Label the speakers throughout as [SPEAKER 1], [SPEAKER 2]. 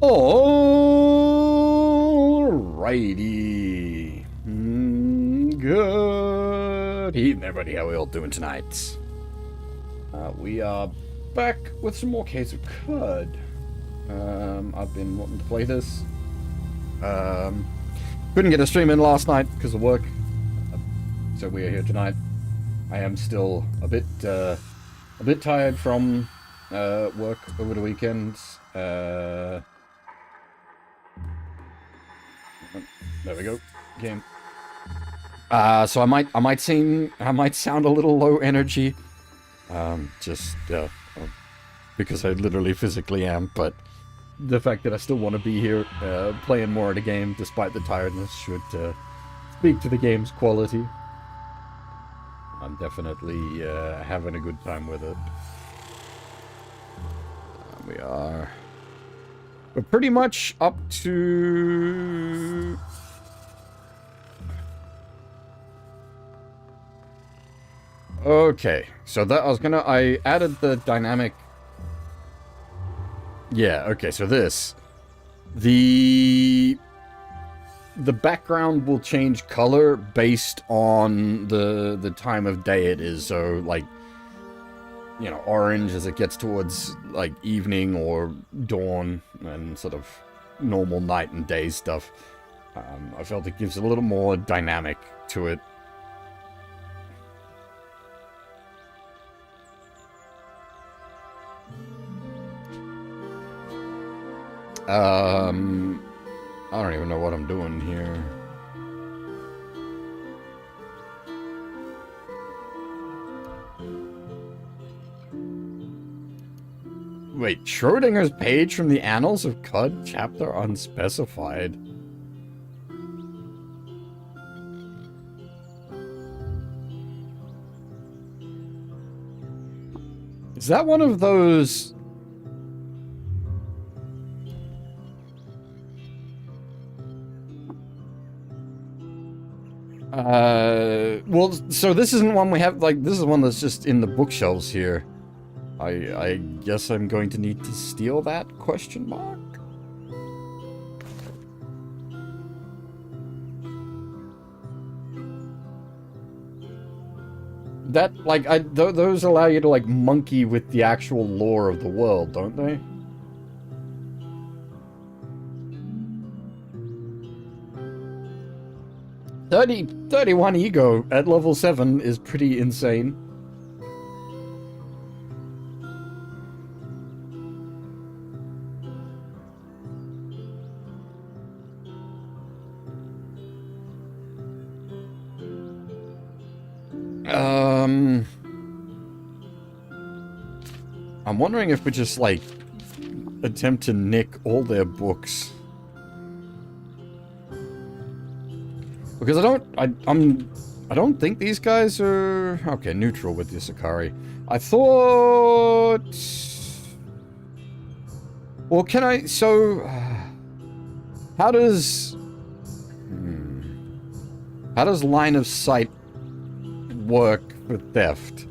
[SPEAKER 1] Alrighty. Good evening, everybody. How are we all doing tonight? We are back with some more Case of Cud. I've been wanting to play this. Couldn't get a stream in last night because of work, so we are here tonight. I am still a bit tired from work over the weekend. There we go. Game. So I might sound a little low energy. Because I literally physically am, but the fact that I still want to be here, playing more of the game despite the tiredness should speak to the game's quality. I'm definitely having a good time with it. We're pretty much up to... Okay, so that I added the dynamic... Yeah, okay, so this... The background will change color based on the time of day it is, so, like, you know, orange as it gets towards, like, evening or dawn, and sort of normal night and day stuff. I felt it gives a little more dynamic to it. I don't even know what I'm doing here. Wait, Schrodinger's page from the Annals of Cud, chapter unspecified. Is that one of those... well, so this isn't one we have, like, this is one that's just in the bookshelves here. I guess I'm going to need to steal that, question mark? That, like, those allow you to, like, monkey with the actual lore of the world, don't they? $31 ego at level 7 is pretty insane. I'm wondering if we just, like, attempt to nick all their books. Because I don't think these guys are... Okay, neutral with the Sakari. I thought... Well, can I... So... How does... How does line of sight work for theft?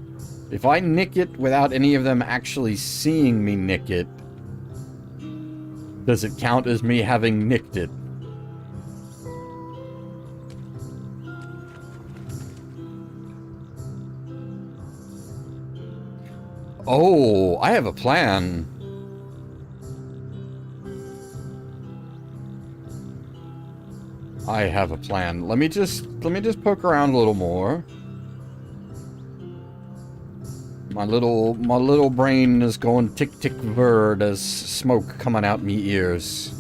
[SPEAKER 1] If I nick it without any of them actually seeing me nick it, does it count as me having nicked it? Oh, I have a plan. I have a plan. Let me just poke around a little more. My little brain is going tick tick ver. There's smoke coming out me ears.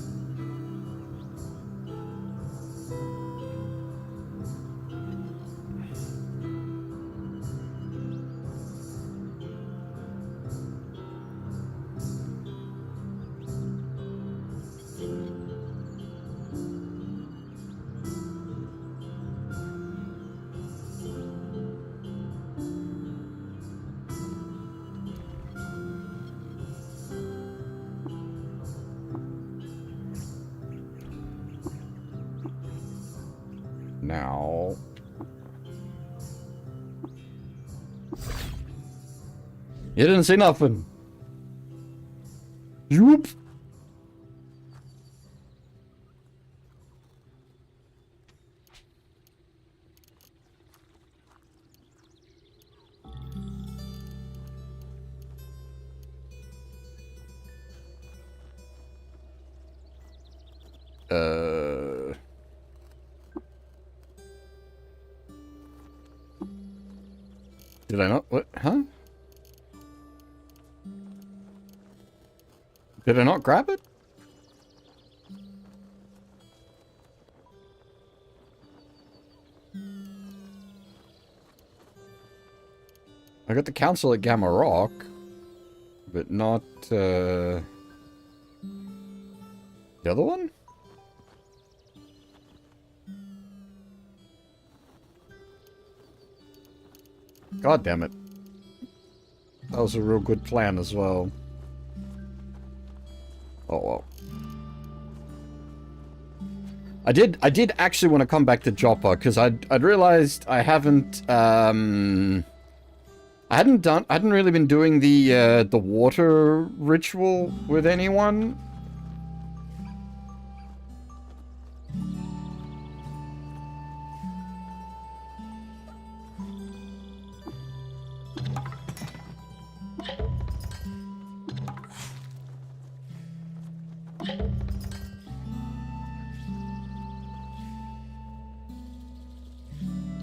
[SPEAKER 1] Now... You didn't see nothing. Yoop. Did I not? What? Huh? Did I not grab it? I got the council at Gamma Rock, but not, the other one? God damn it. That was a real good plan as well. Oh well. I did actually want to come back to Joppa, because I'd realized I hadn't really been doing the water ritual with anyone.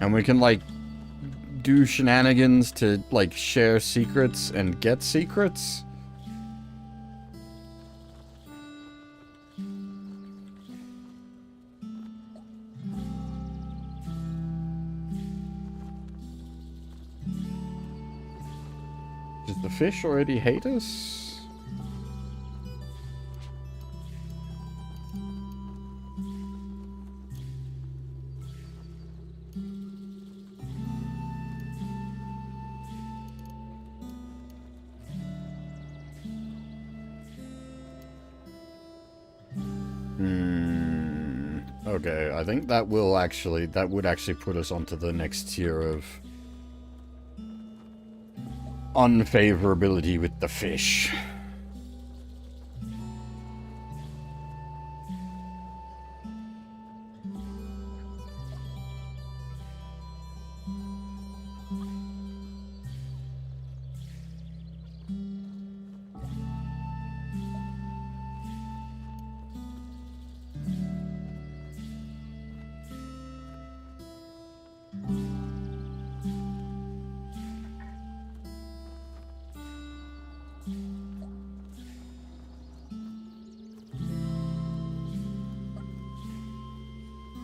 [SPEAKER 1] And we can, like, do shenanigans to, like, share secrets and get secrets. Does the fish already hate us? Okay, I think that would actually put us onto the next tier of unfavorability with the fish.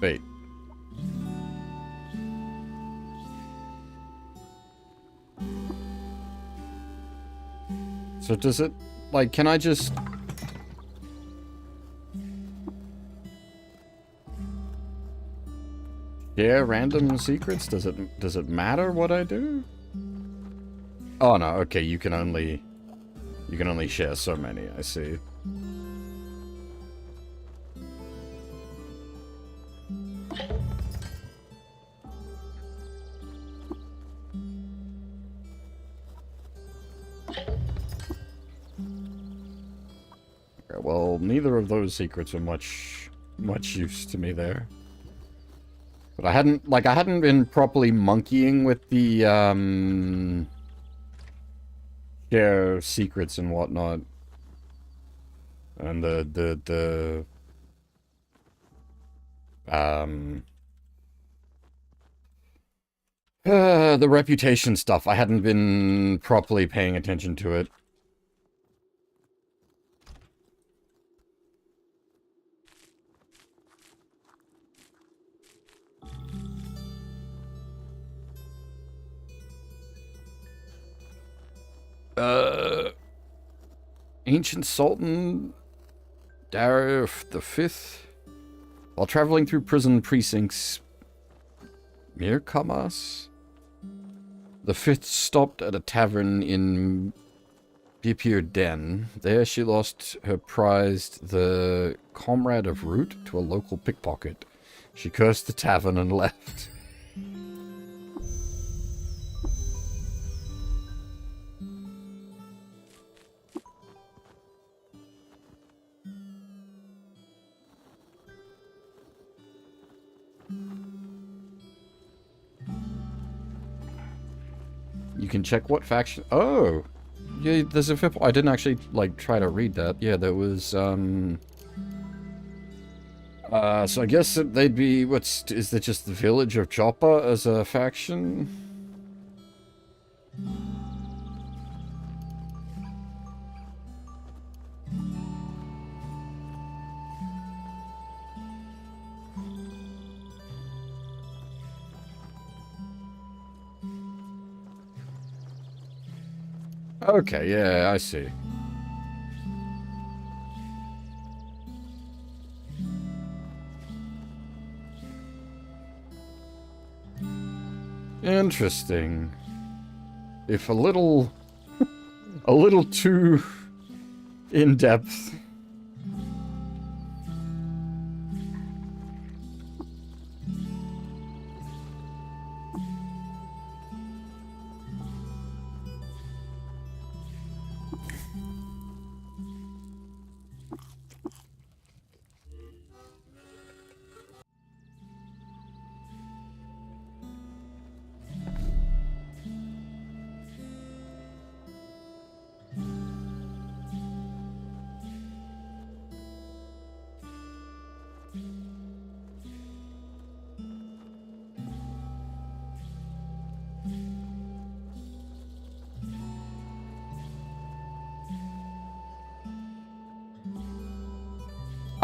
[SPEAKER 1] Wait. So does it, like, can I just... share random secrets? Does it matter what I do? Oh no, okay, you can only share so many, I see. Well, neither of those secrets were much use to me there. But I hadn't been properly monkeying with the, share secrets and whatnot. And the reputation stuff. I hadn't been properly paying attention to it. Ancient Sultan Darif V, while traveling through prison precincts, Mirkamas, the fifth stopped at a tavern in Bipir Den. There she lost her prized, the comrade of Root, to a local pickpocket. She cursed the tavern and left. You can check what faction... Oh! Yeah, there's a fifth... I didn't actually, like, try to read that. Yeah, there was, So I guess that they'd be, is that just the village of Chopper as a faction? Okay, yeah, I see. Interesting. If a little too in-depth.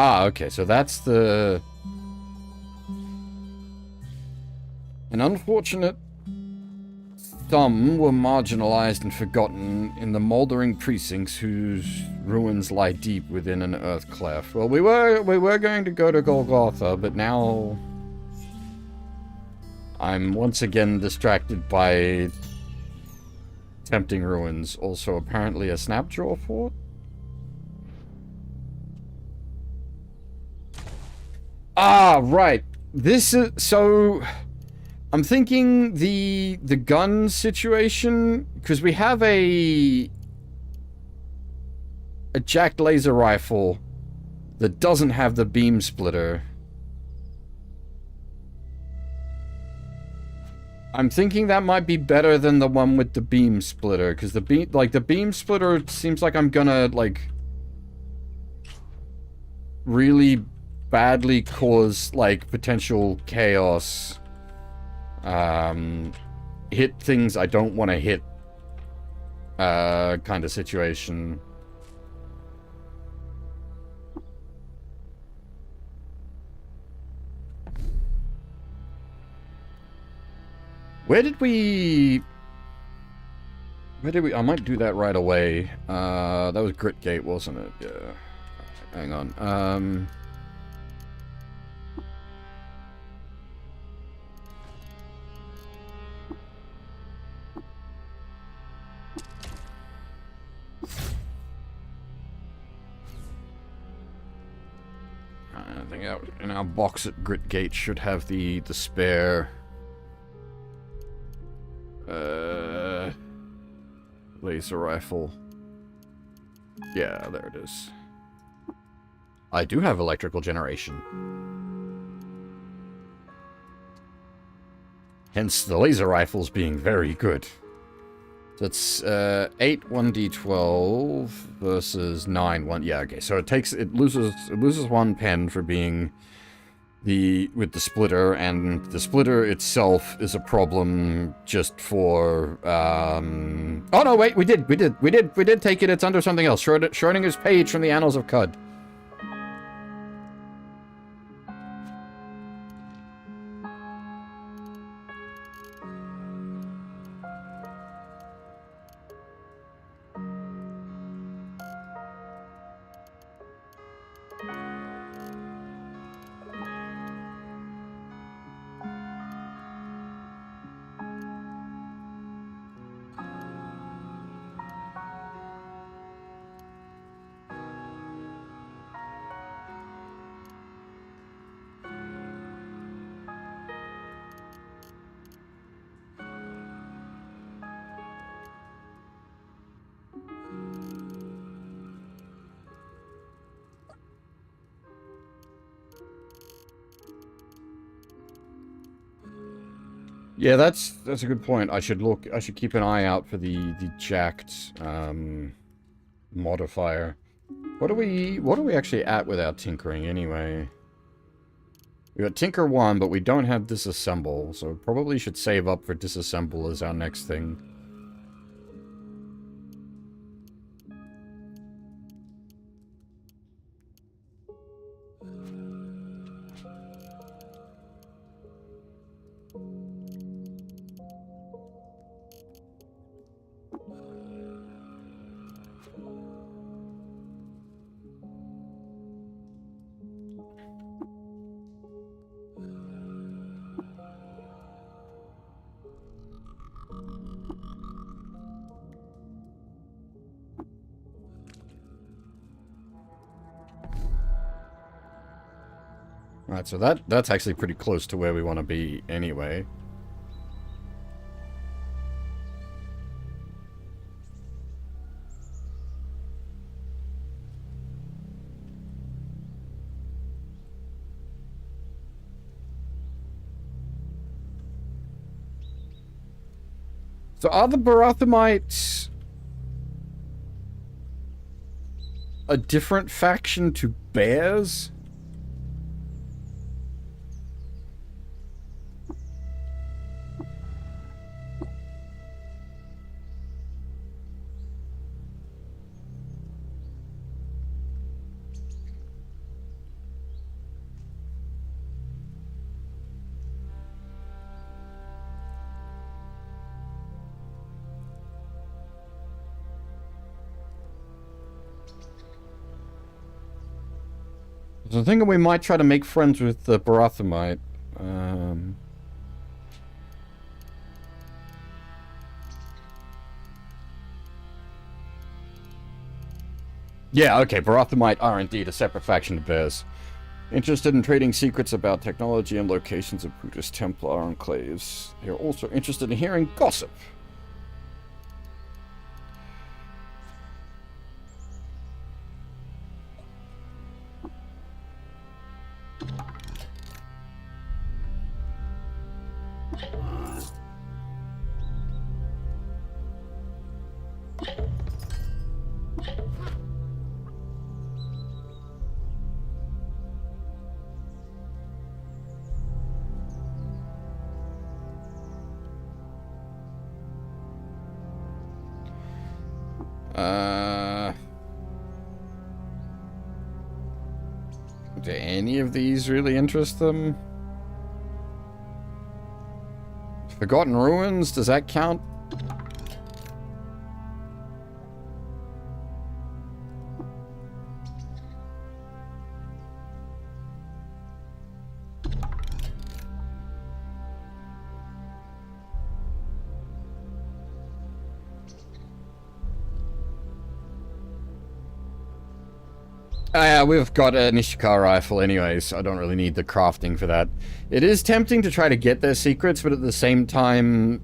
[SPEAKER 1] Ah, okay, so that's the... An unfortunate... Some were marginalized and forgotten in the moldering precincts whose ruins lie deep within an earth cleft. Well, we were going to go to Golgotha, but now... I'm once again distracted by... tempting ruins. Also, apparently a snapjaw fort? Ah, right. This is... So... I'm thinking the gun situation... Because we have a jacked laser rifle that doesn't have the beam splitter. I'm thinking that might be better than the one with the beam splitter. Because the beam splitter seems like I'm gonna, like... really... badly cause, like, potential chaos. Hit things I don't want to hit. Kind of situation. Where did we... I might do that right away. That was Grit Gate, wasn't it? Yeah. Hang on. I think in our box at Grit Gate should have the spare laser rifle. Yeah, there it is. I do have electrical generation. Hence the laser rifles being very good. So it's 8 1d12 versus 9 1. Yeah, okay. So it loses 1 pen for being with the splitter, and the splitter itself is a problem just for oh no, wait, we did take it. It's under something else. Schrodinger's page from the Annals of Cud. Yeah, that's a good point. I should keep an eye out for the jacked modifier. What are we actually at with our tinkering anyway? We got Tinker 1, but we don't have Disassemble, so probably should save up for Disassemble as our next thing. Alright, so that's actually pretty close to where we want to be anyway. So are the Barathamites a different faction to bears? So I'm thinking we might try to make friends with the Barathamite. Yeah, okay, Barathamite are indeed a separate faction of bears. Interested in trading secrets about technology and locations of Buddhist Templar enclaves. They're also interested in hearing gossip. Do any of these really interest them? Forgotten Ruins, does that count? Yeah, we've got an Ishikar rifle anyways, so I don't really need the crafting for that. It is tempting to try to get their secrets, but at the same time,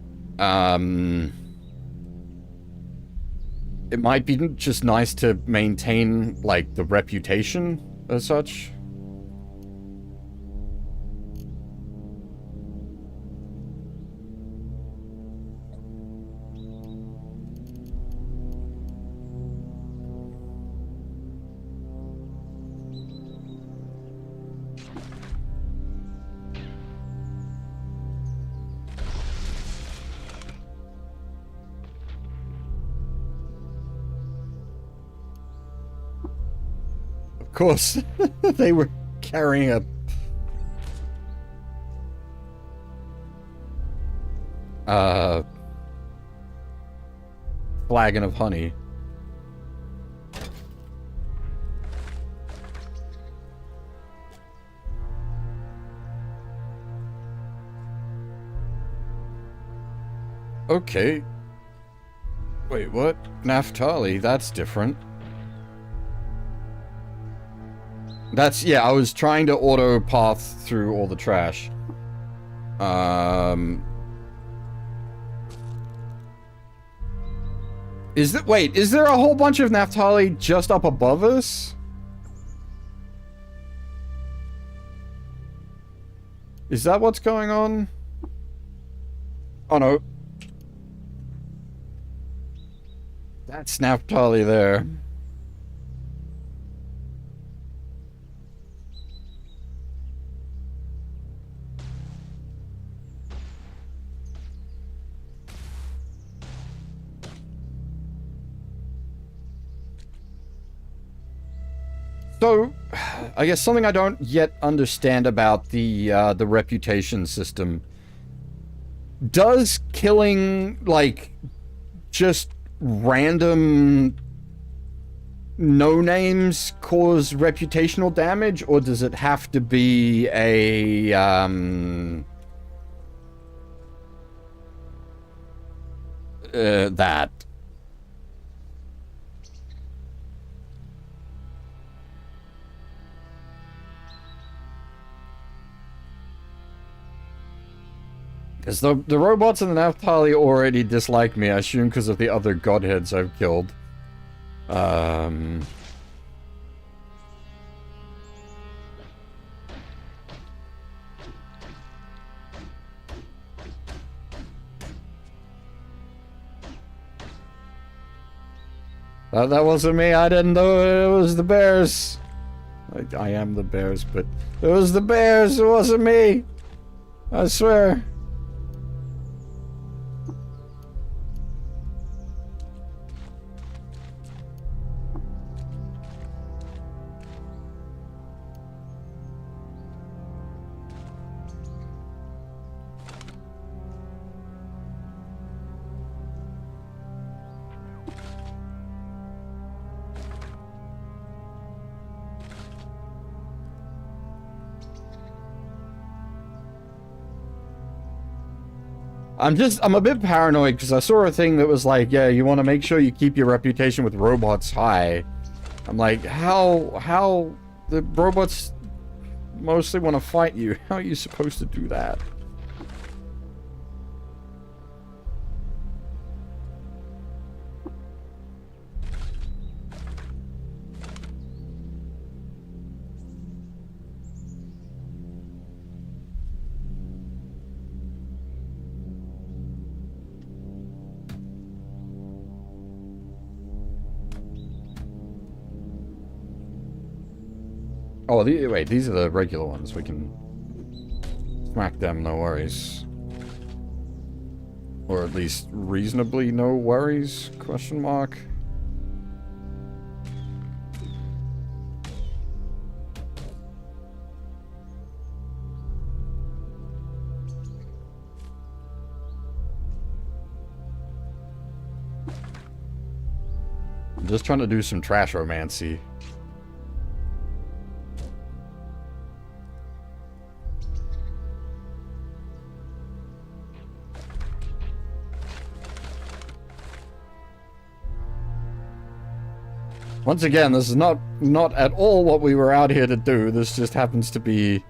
[SPEAKER 1] it might be just nice to maintain, like, the reputation as such. Of course, they were carrying a flagon of honey. Okay. Wait, what? Naphtali, that's different. That's, yeah, I was trying to auto path through all the trash. Wait, is there a whole bunch of Naphtali just up above us? Is that what's going on? Oh no. That's Naphtali there. So, I guess something I don't yet understand about the reputation system. Does killing, like, just random no-names cause reputational damage, or does it have to be a, that? Because the robots in the Naphtali already dislike me, I assume because of the other godheads I've killed. That wasn't me, I didn't know it was the bears. I am the bears, but it was the bears, it wasn't me. I swear. I'm a bit paranoid because I saw a thing that was like, yeah, you want to make sure you keep your reputation with robots high. I'm like, how the robots mostly want to fight you. How are you supposed to do that? Oh, wait, these are the regular ones. We can smack them, no worries. Or at least reasonably no worries, question mark. I'm just trying to do some trash romancy. Once again, this is not at all what we were out here to do. This just happens to be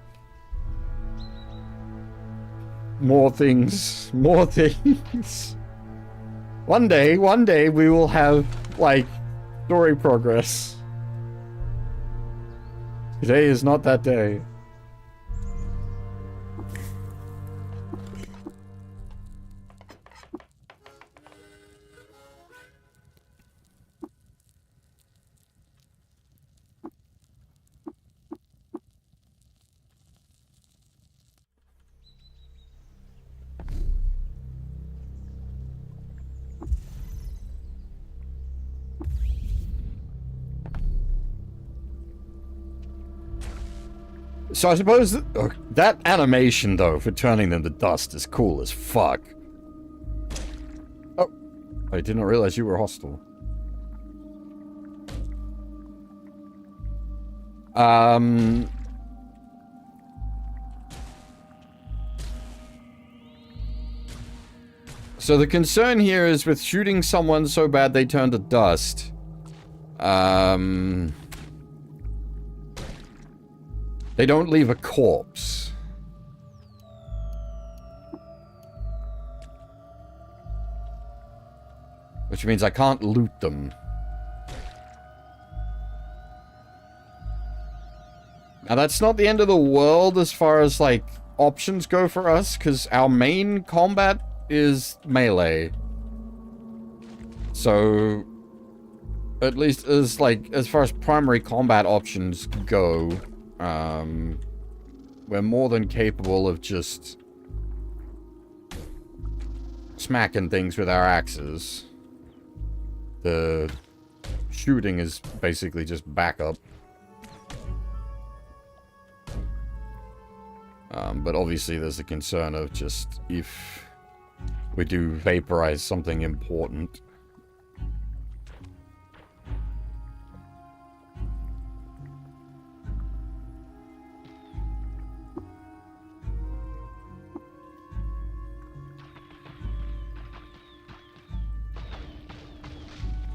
[SPEAKER 1] more things. More things. One day we will have, like, story progress. Today is not that day. So I suppose that animation, though, for turning them to dust is cool as fuck. Oh, I didn't realize you were hostile. So the concern here is with shooting someone so bad they turn to dust. They don't leave a corpse. Which means I can't loot them. Now that's not the end of the world as far as, like, options go for us, because our main combat is melee. So, at least as, like, as far as primary combat options go, we're more than capable of just smacking things with our axes. The shooting is basically just backup. But obviously there's a concern of just if we do vaporize something important.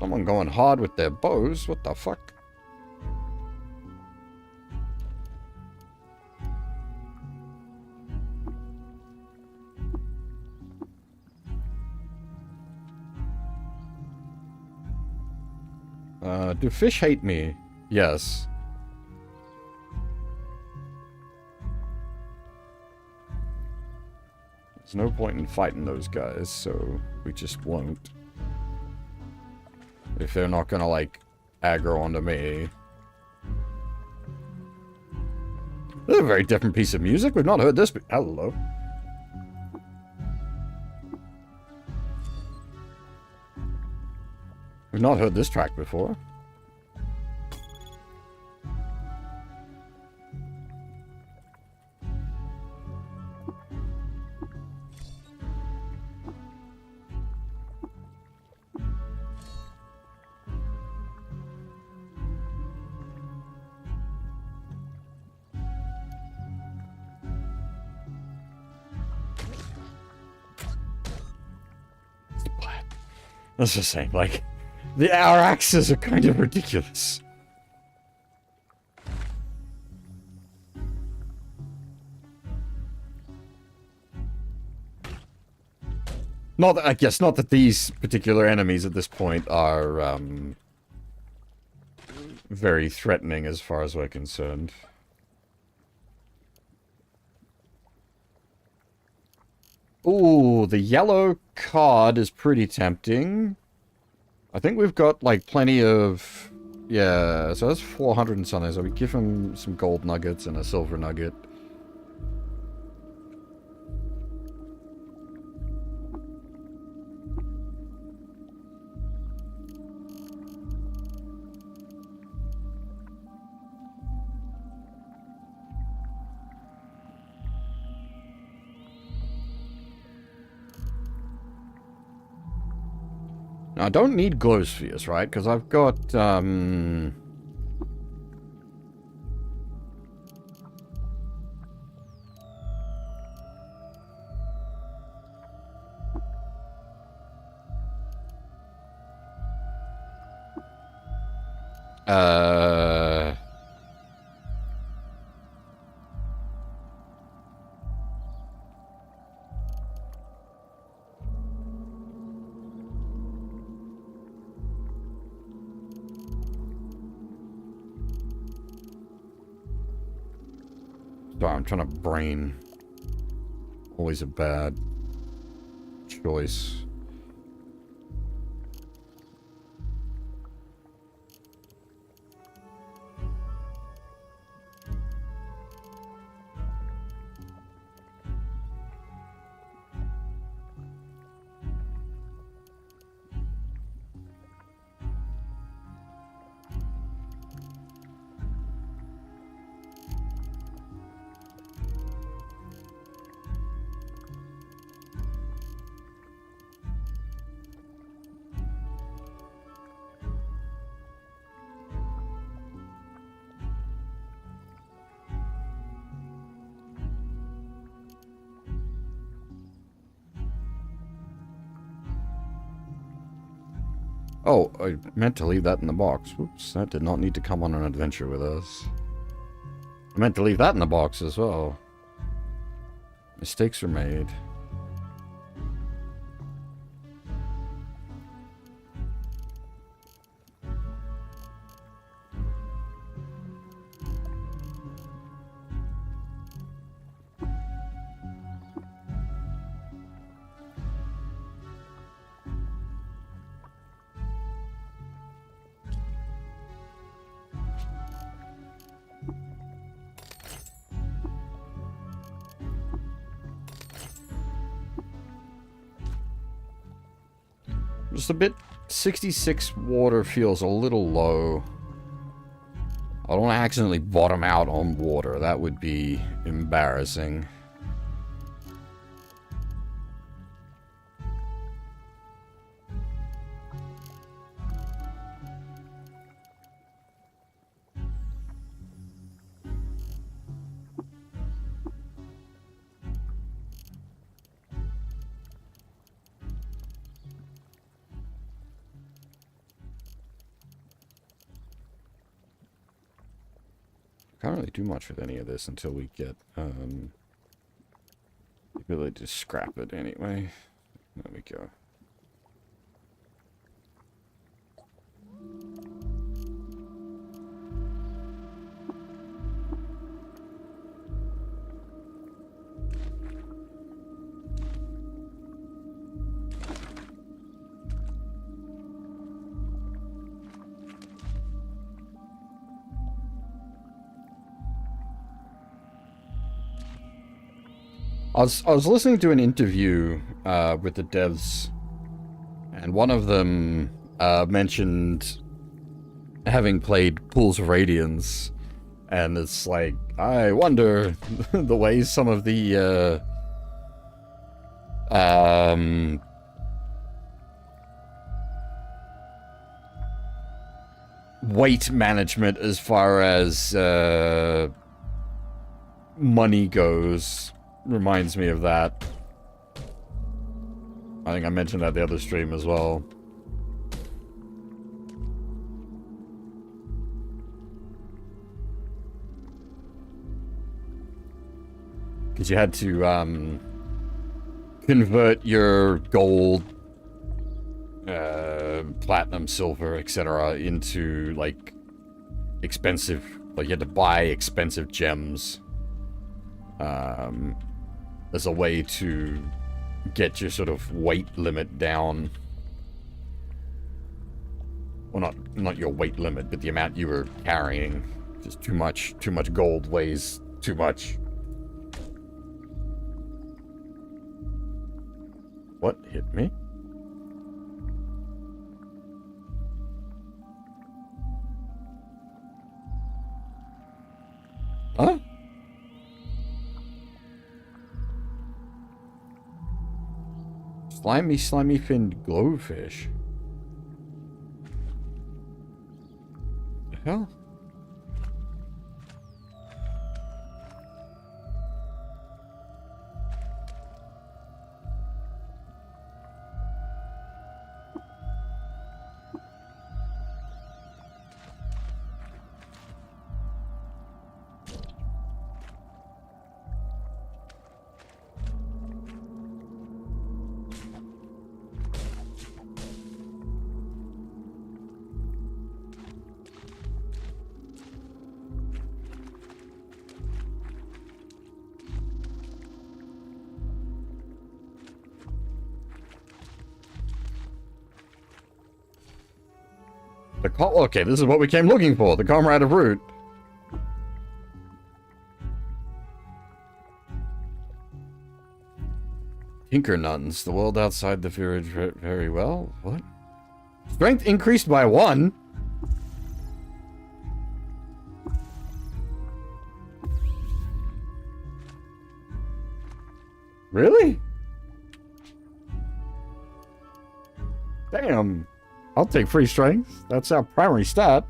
[SPEAKER 1] Someone going hard with their bows? What the fuck? Do fish hate me? Yes. There's no point in fighting those guys, so we just won't. If they're not gonna, like, aggro onto me. This is a very different piece of music. We've not heard this. Hello. We've not heard this track before. That's just saying, like, our axes are kind of ridiculous. Not that, I guess, not that these particular enemies at this point are, very threatening as far as we're concerned. Ooh, the yellow card is pretty tempting. I think we've got, like, plenty of... Yeah, so that's 400 and something, so we give him some gold nuggets and a silver nugget. Now, I don't need glow spheres, right? Because I've got, Sorry, I'm trying to brain. Always a bad choice. Oh, I meant to leave that in the box. Whoops, that did not need to come on an adventure with us. I meant to leave that in the box as well. Mistakes were made. Just a bit... 66 water feels a little low. I don't want to accidentally bottom out on water. That would be embarrassing. Can't really do much with any of this until we get the ability to scrap it anyway. There we go. I was listening to an interview with the devs, and one of them mentioned having played Pools of Radiance, and it's like, I wonder the ways some of the weight management as far as money goes reminds me of that. I think I mentioned that the other stream as well. Because you had to convert your gold, platinum, silver, etc. into like expensive, like you had to buy expensive gems as a way to get your sort of weight limit down. Well, not your weight limit, but the amount you were carrying. Just too much gold weighs too much. What hit me? Huh? Slimy finned glowfish. The hell? Okay, this is what we came looking for. The Comrade of Root. Tinker nuns. The world outside the village very well. What? Strength increased by 1? Really? Damn. I'll take free strength. That's our primary stat.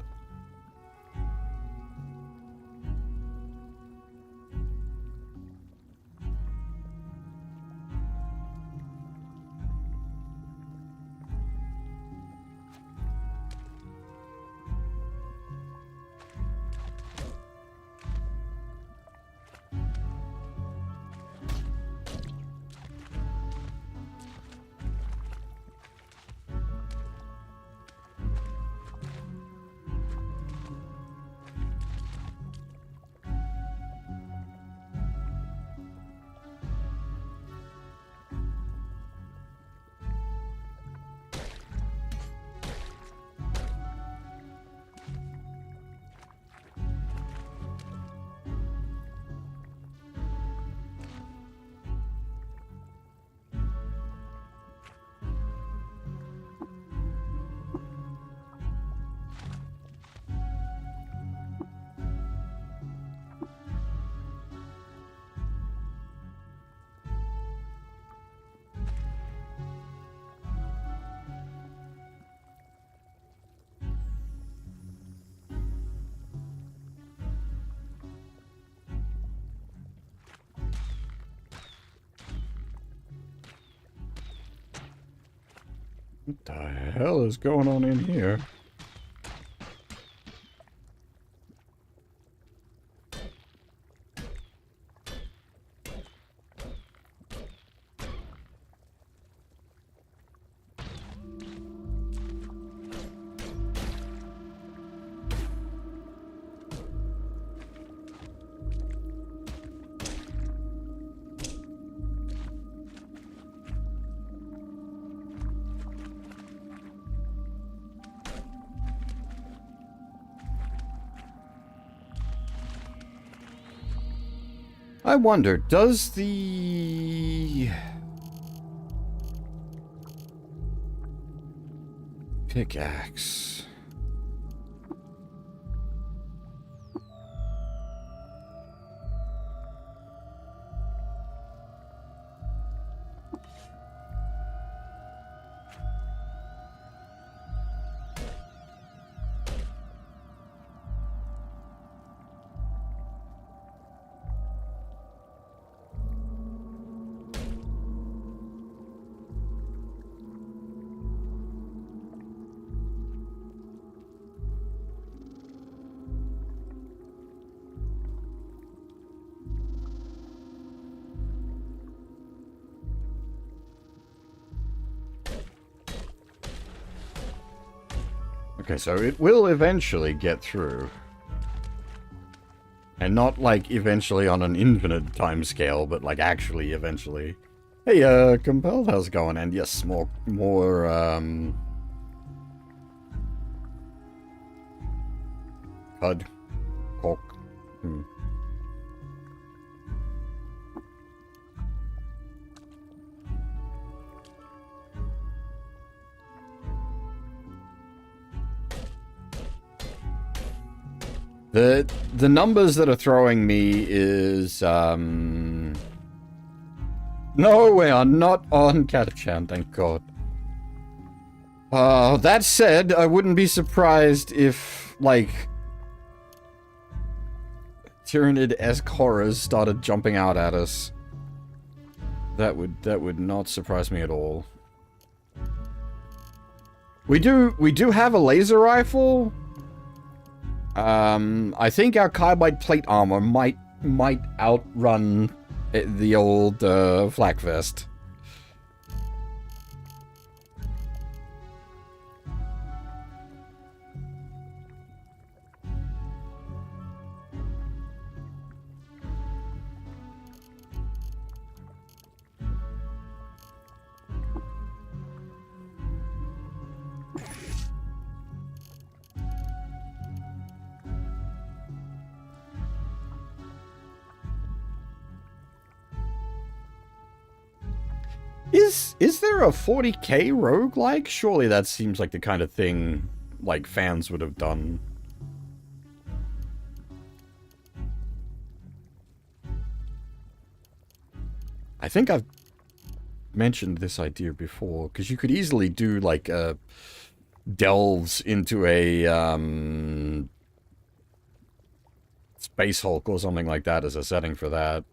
[SPEAKER 1] What the hell is going on in here? I wonder, does the pickaxe... Okay, so it will eventually get through. And not, like, eventually on an infinite timescale, but, like, actually eventually. Hey, Compelled, how's it going? And yes, more, HUD. Cork. The numbers that are throwing me is, No, we are not on Catachan, thank God. That said, I wouldn't be surprised if, like, Tyranid-esque horrors started jumping out at us. That would not surprise me at all. We do have a laser rifle. I think our carbide plate armor might outrun the old flak vest. Is there a 40k roguelike? Surely that seems like the kind of thing, like, fans would have done. I think I've mentioned this idea before, because you could easily do, like, delves into a, Space Hulk or something like that as a setting for that.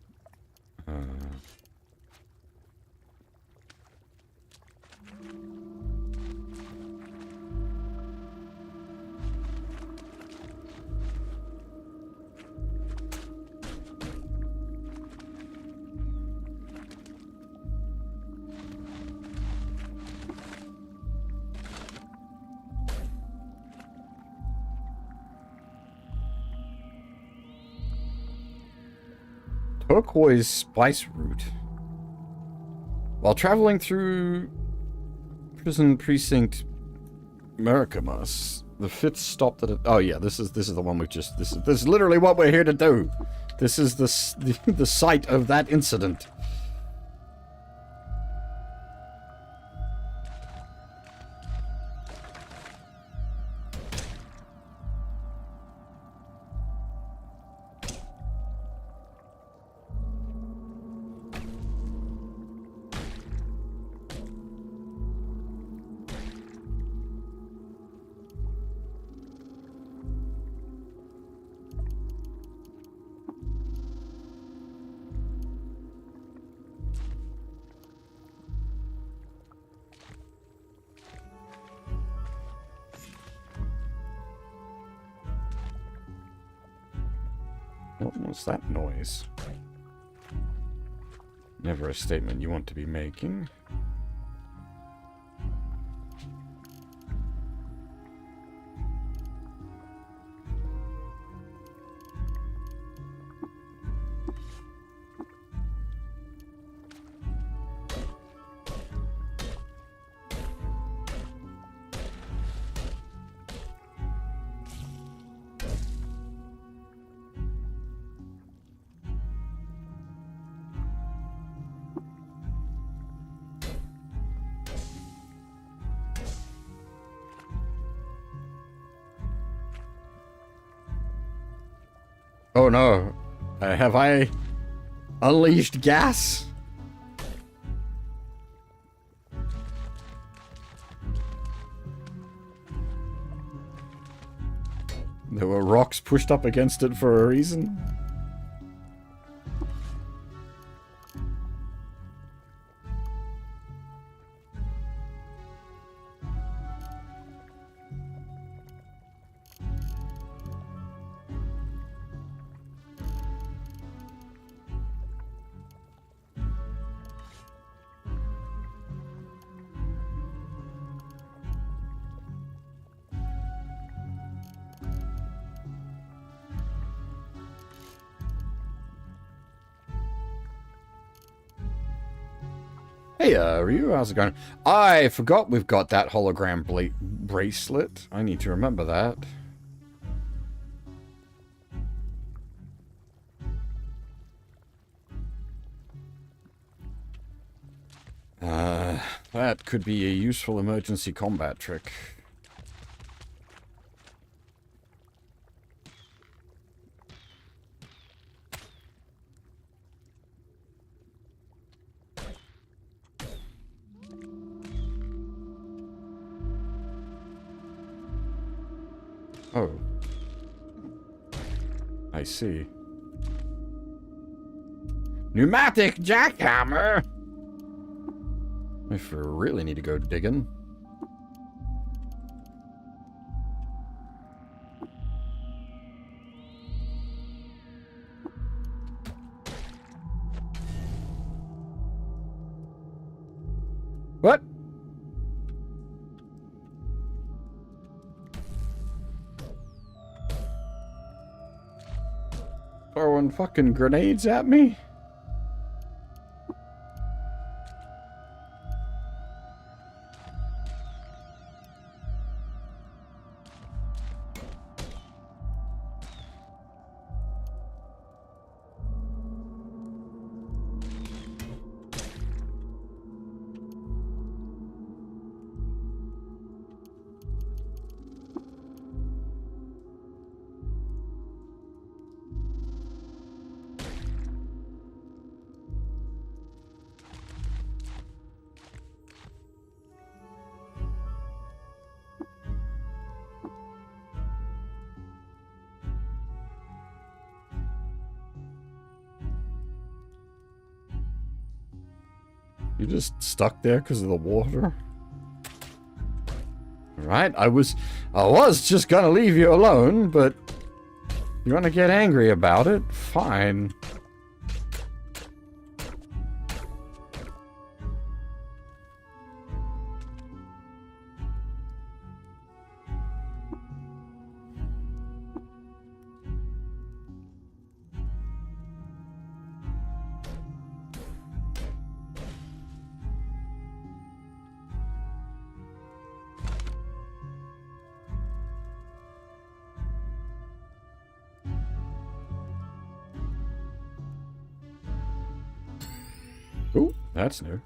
[SPEAKER 1] Turquoise spice root. While traveling through prison precinct Mercamus, the fifth stopped at a... Oh yeah, this is the one we just... This is literally what we're here to do. This is the site of that incident. What's that noise? Never a statement you want to be making. Oh no, have I unleashed gas? There were rocks pushed up against it for a reason. Hey, Ryu, how's it going? I forgot we've got that hologram bracelet. I need to remember that. That could be a useful emergency combat trick. Oh. I see. Pneumatic jackhammer! If we really need to go digging. What? Throwing fucking grenades at me? You just stuck there because of the water? Right, I was just gonna leave you alone, but you wanna get angry about it? Fine. Ooh, that's new.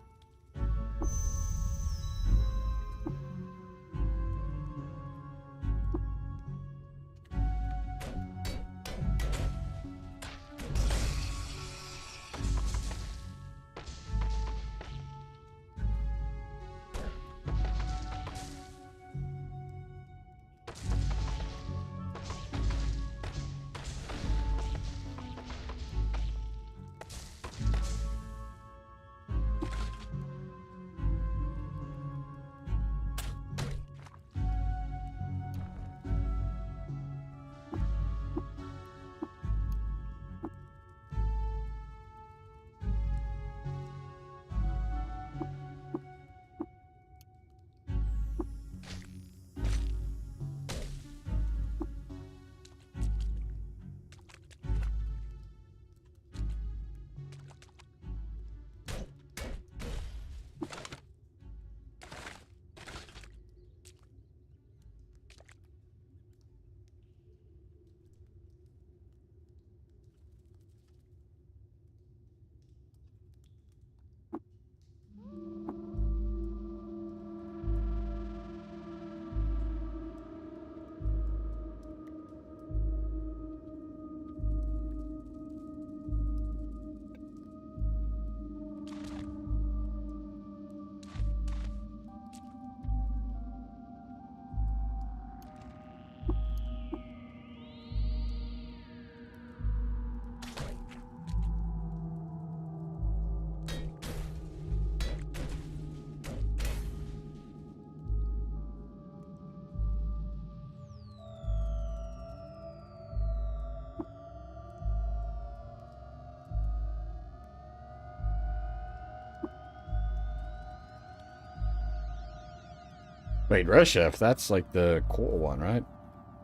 [SPEAKER 1] Wait, Reshef, that's like the core one, right?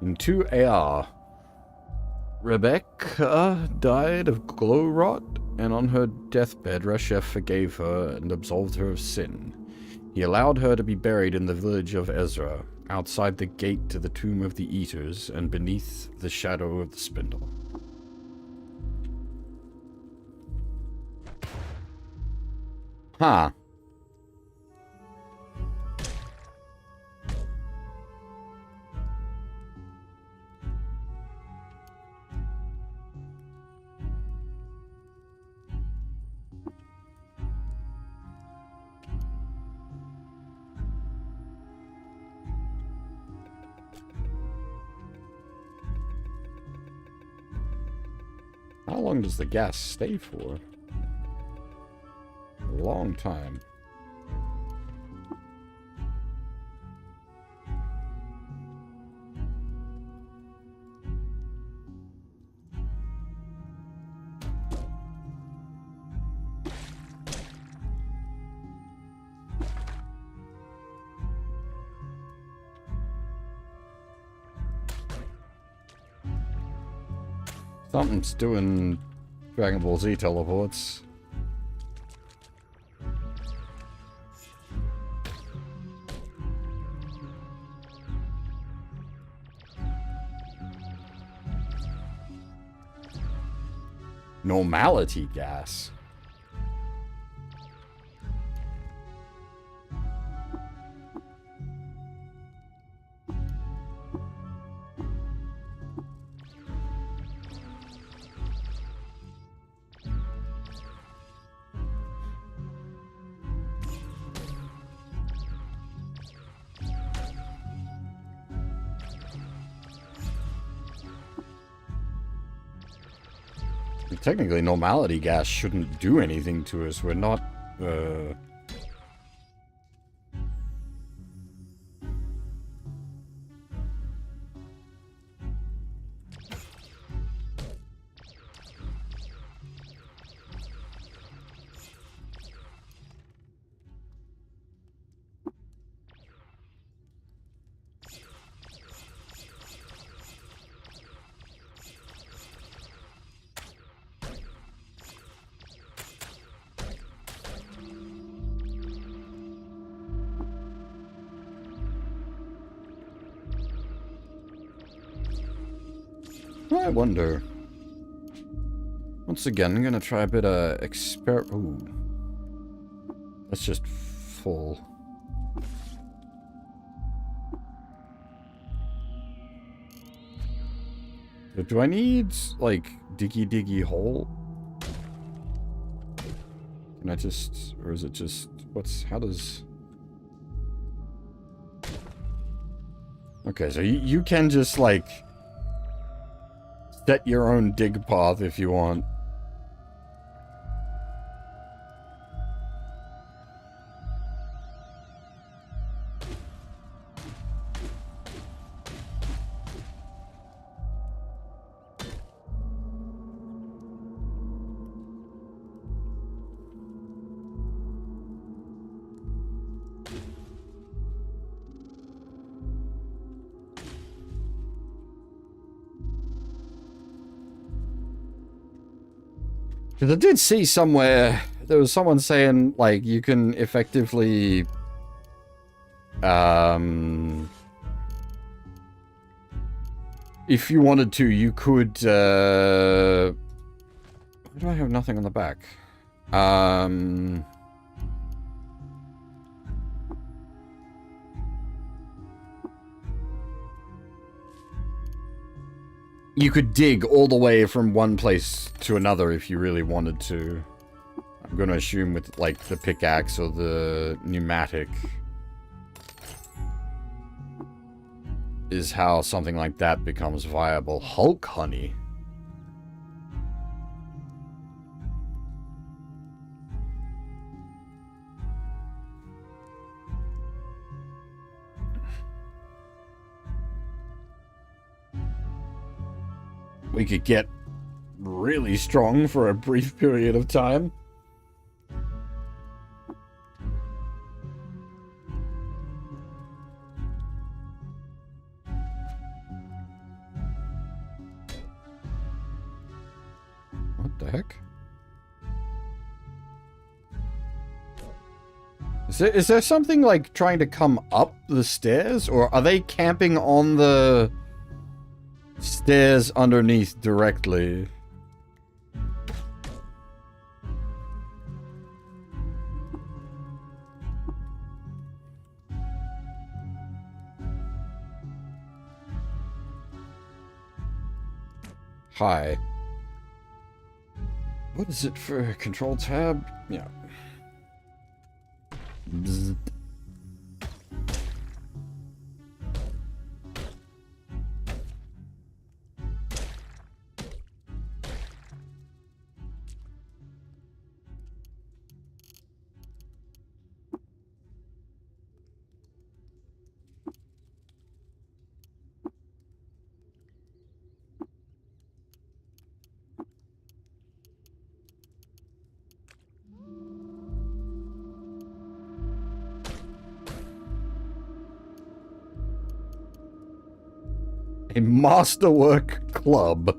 [SPEAKER 1] In 2AR, Rebecca died of glow rot, and on her deathbed, Reshef forgave her and absolved her of sin. He allowed her to be buried in the village of Ezra, outside the gate to the tomb of the Eaters, and beneath the shadow of the spindle. Huh. How long does the gas stay for? A long time. Something's doing Dragon Ball Z teleports. Normality gas. Technically, normality gas shouldn't do anything to us. We're not, I wonder. Once again, I'm gonna try a bit of Ooh. That's just full. Do I need, like, diggy hole? Can I just, or is it just, how does... Okay, so you can just, like, set your own dig path if you want. Because I did see somewhere, there was someone saying, like, you can effectively, if you wanted to, you could, why do I have nothing on the back? You could dig all the way from one place to another if you really wanted to. I'm going to assume with, like, the pickaxe or the pneumatic is how something like that becomes viable. Hulk honey. We could get really strong for a brief period of time. The heck? Is there something like trying to come up the stairs, or are they camping on the stairs underneath directly? Hi. What is it for control tab? Yeah. Bzz. A masterwork club.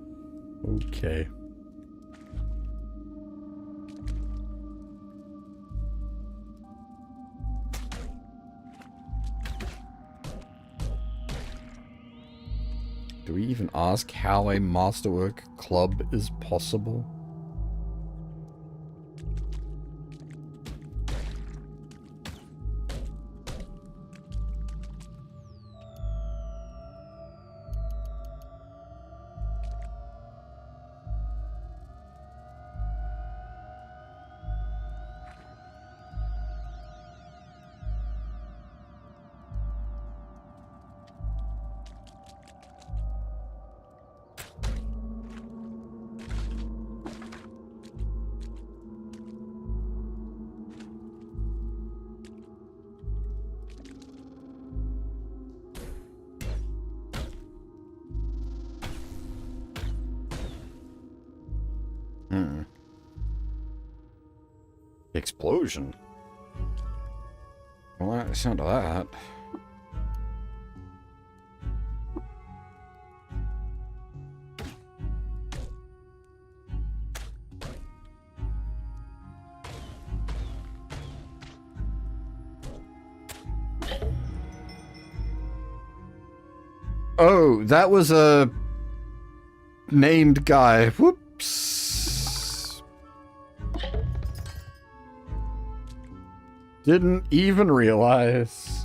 [SPEAKER 1] Okay. Do we even ask how a masterwork club is possible? Explosion. Well, I like the sound of that. Oh, that was a named guy. Whoops. Didn't even realize.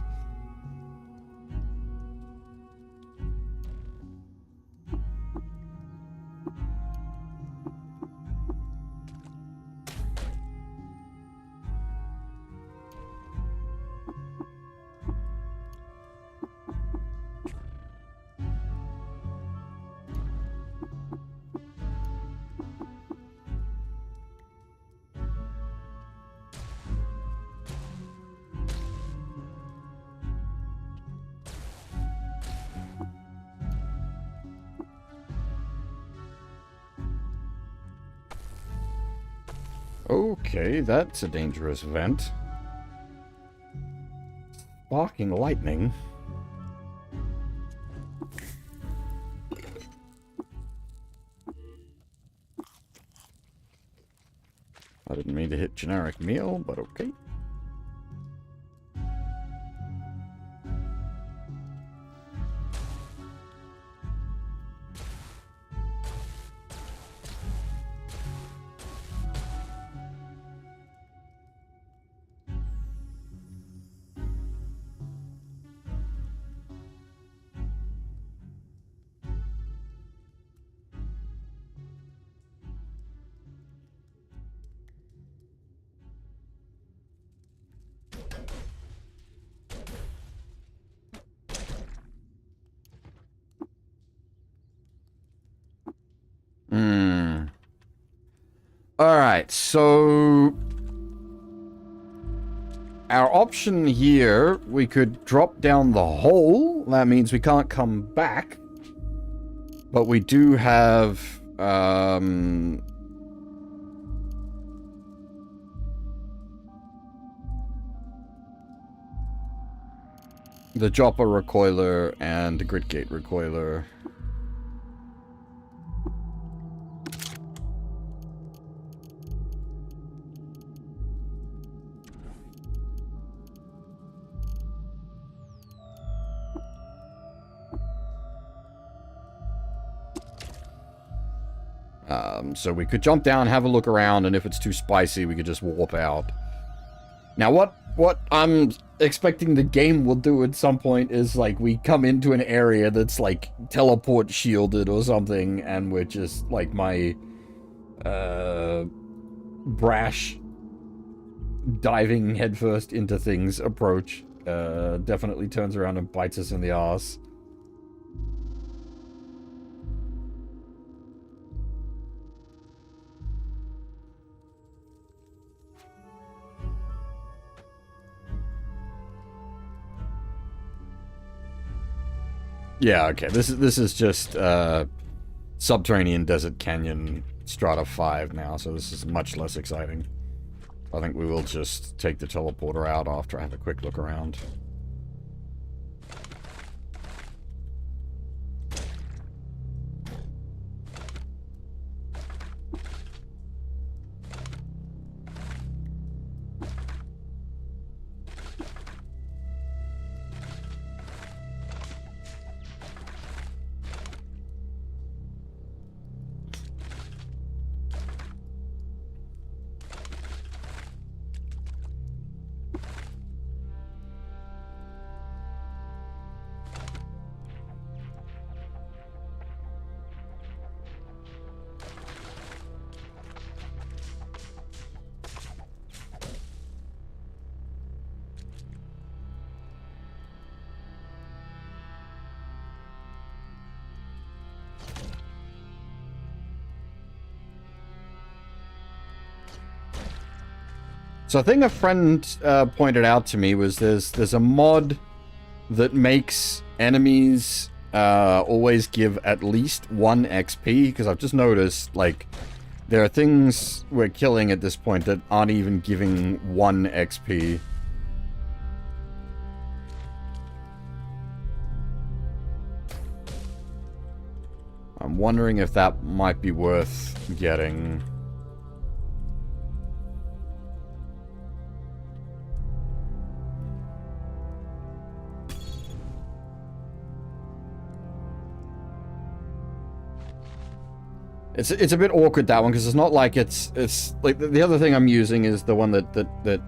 [SPEAKER 1] Okay, that's a dangerous vent. Sparking lightning. I didn't mean to hit generic meal, but okay. Alright, so our option here, we could drop down the hole. That means we can't come back. But we do have the Joppa recoiler and the Grid Gate recoiler. So we could jump down, have a look around, and if it's too spicy, we could just warp out. Now, what I'm expecting the game will do at some point is, like, we come into an area that's, like, teleport shielded or something, and we're just, like, my, brash diving headfirst into things approach, definitely turns around and bites us in the arse. Yeah, okay. This is just Subterranean Desert Canyon Strata 5 now, so this is much less exciting. I think we will just take the teleporter out after I have a quick look around. So a thing a friend pointed out to me was there's a mod that makes enemies always give at least 1 XP, because I've just noticed, like, there are things we're killing at this point that aren't even giving 1 XP. I'm wondering if that might be worth getting. It's a bit awkward, that one, because it's not like it's like the other thing I'm using is the one that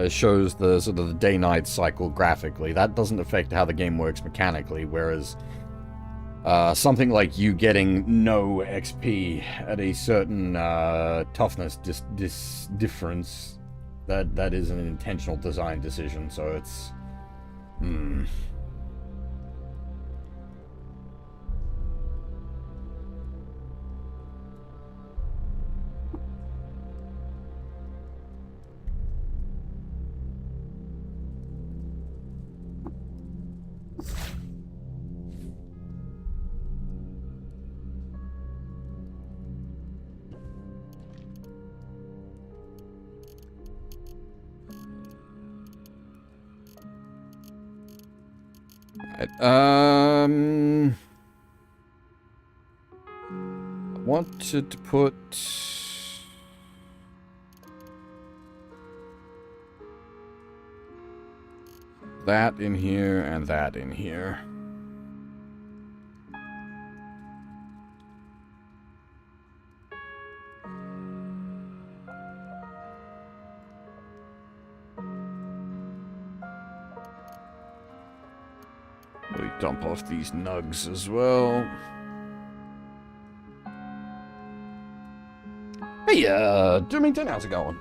[SPEAKER 1] shows the sort of the day-night cycle graphically. That doesn't affect how the game works mechanically, whereas something like you getting no XP at a certain toughness difference, that is an intentional design decision, so it's I wanted to put that in here and that in here. We dump off these nugs as well. Hey, Doomington, how's it going?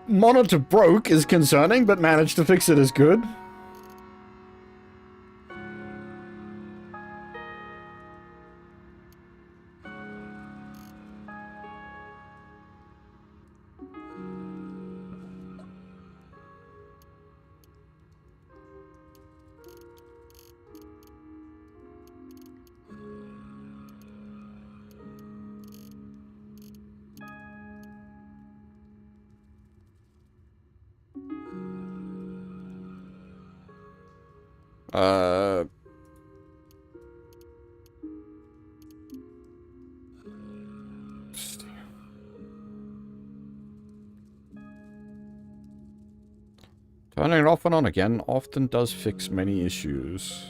[SPEAKER 1] Monitor broke is concerning, but managed to fix it is good. Turning it off and on again often does fix many issues.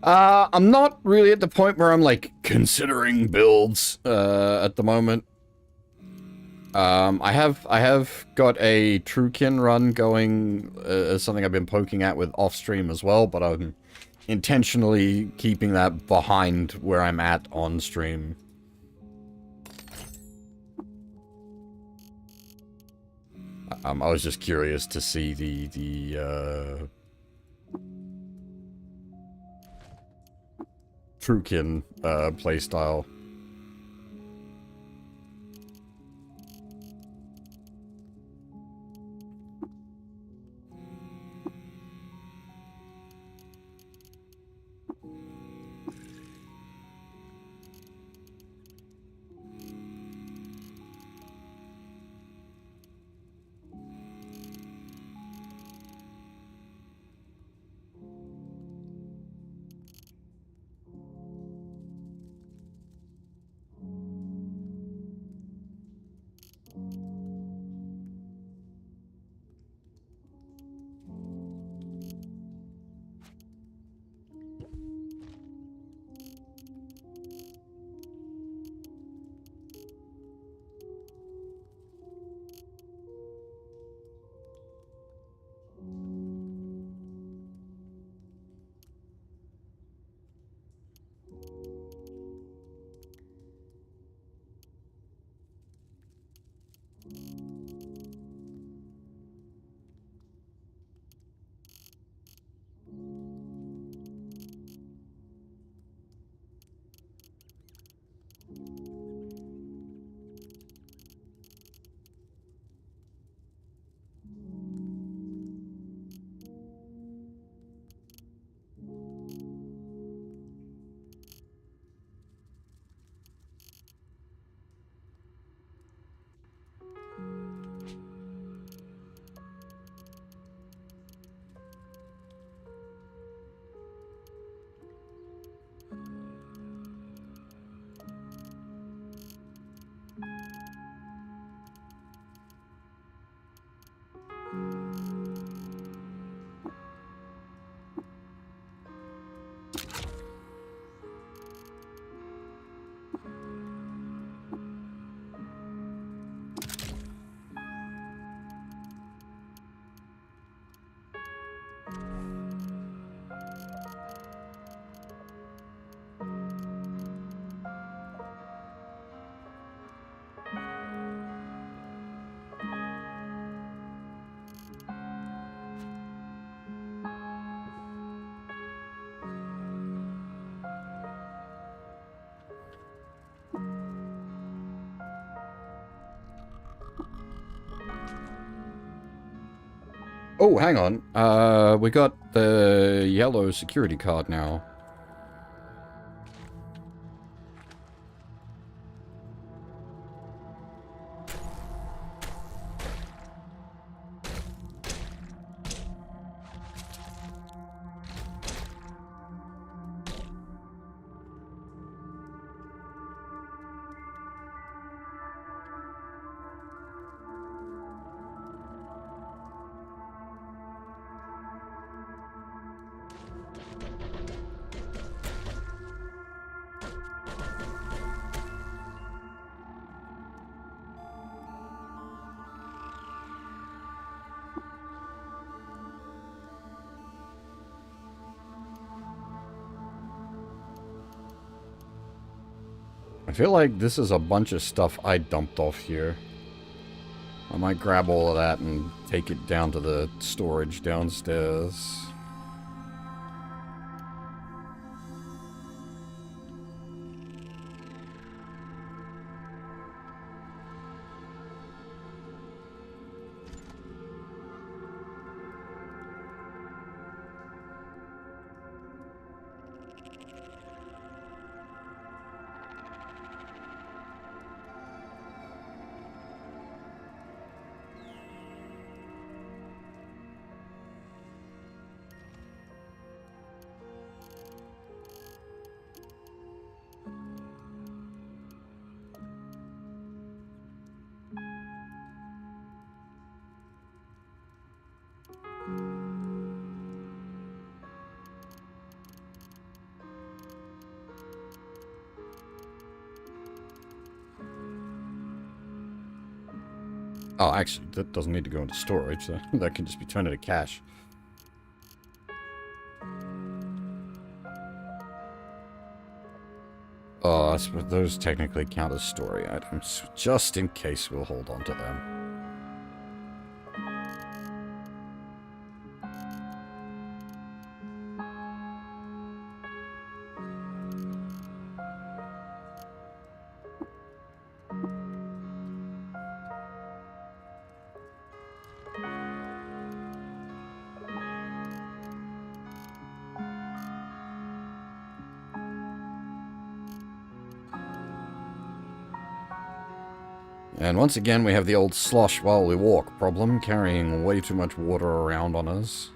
[SPEAKER 1] I'm not really at the point where I'm, like, considering builds, at the moment. I have got a Truekin run going, as something I've been poking at with off-stream as well, but I'm intentionally keeping that behind where I'm at on-stream. I was just curious to see the Truekin, playstyle. Oh, hang on. We got the yellow security card now. I feel like this is a bunch of stuff I dumped off here. I might grab all of that and take it down to the storage downstairs. Oh, actually, that doesn't need to go into storage. That can just be turned into cash. Oh, I suppose those technically count as story items. Just in case, we'll hold on to them. And once again, we have the old slosh while we walk problem, carrying way too much water around on us.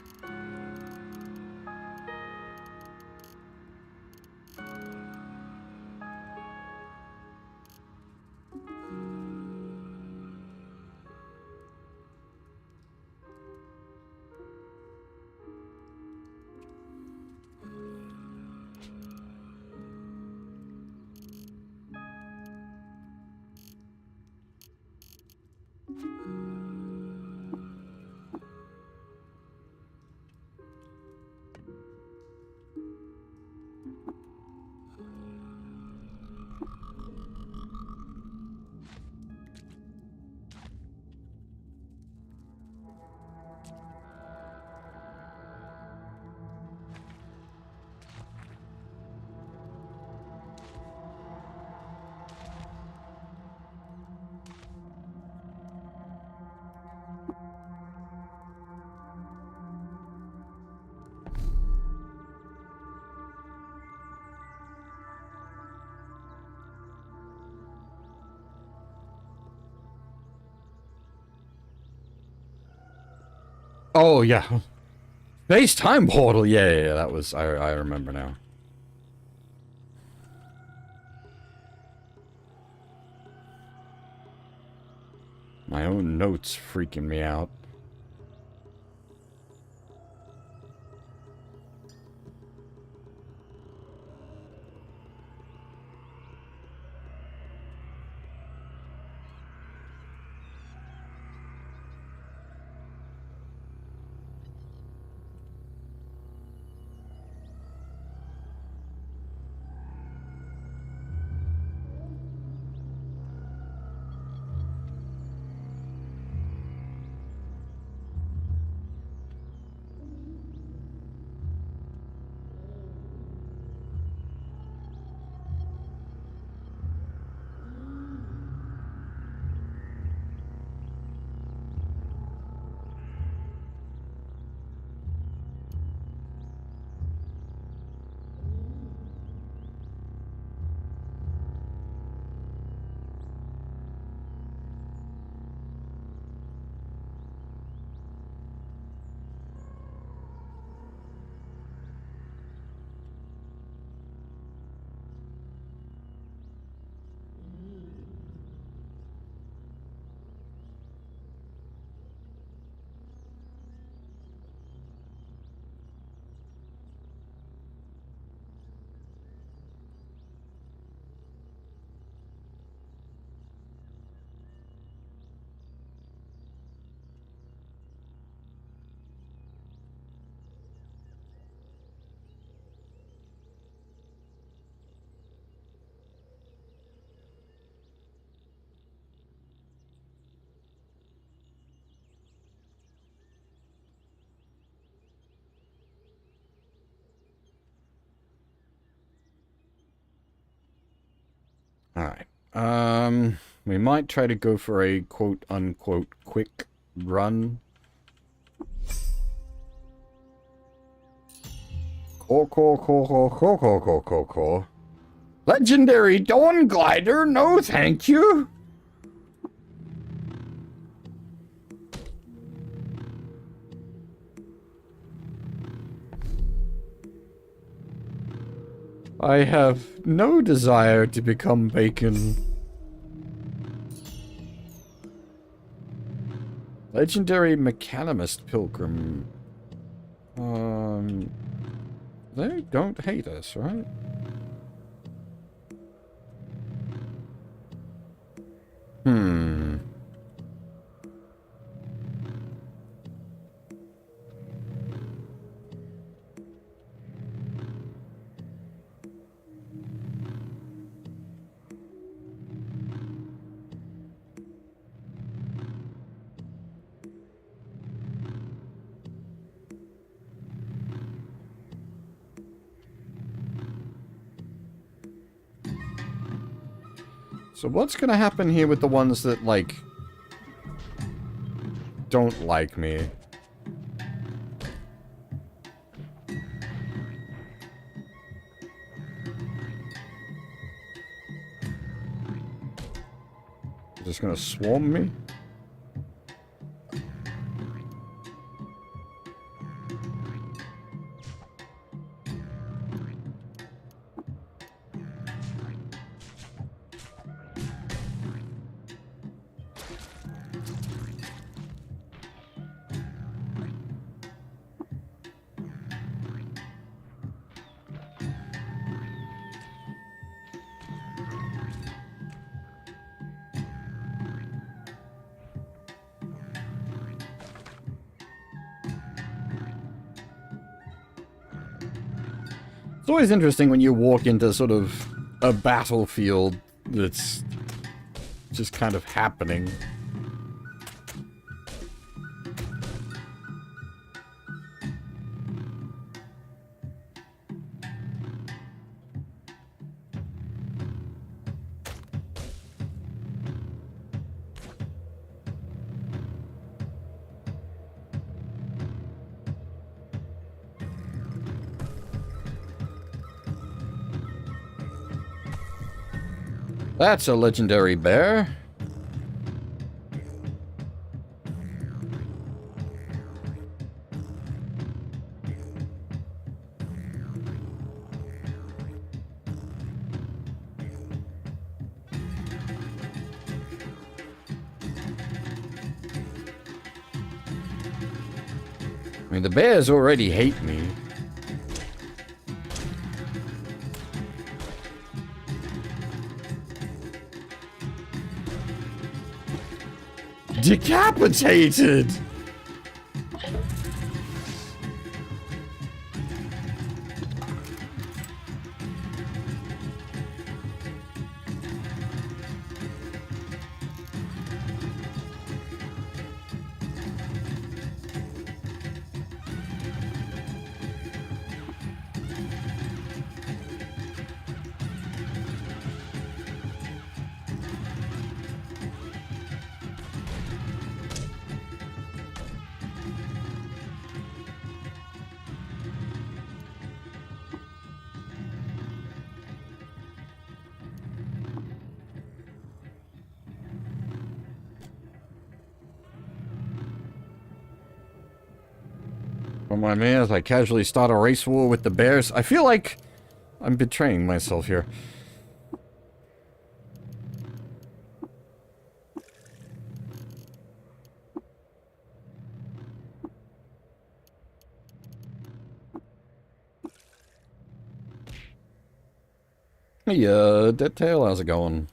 [SPEAKER 1] Oh, yeah. Space time portal! Yeah, that was... I remember now. My own notes freaking me out. Alright. We might try to go for a quote-unquote quick run. Core. Legendary Dawn Glider, no thank you! I have no desire to become bacon. Legendary Mechanimist Pilgrim. They don't hate us, right? So what's gonna happen here with the ones that, like, don't like me? Just gonna swarm me? It's always interesting when you walk into sort of a battlefield that's just kind of happening. That's a legendary bear. I mean, the bears already hate me. Decapitated! For my man, as I casually start a race war with the bears, I feel like I'm betraying myself here. Hey, Dead Tail, how's it going?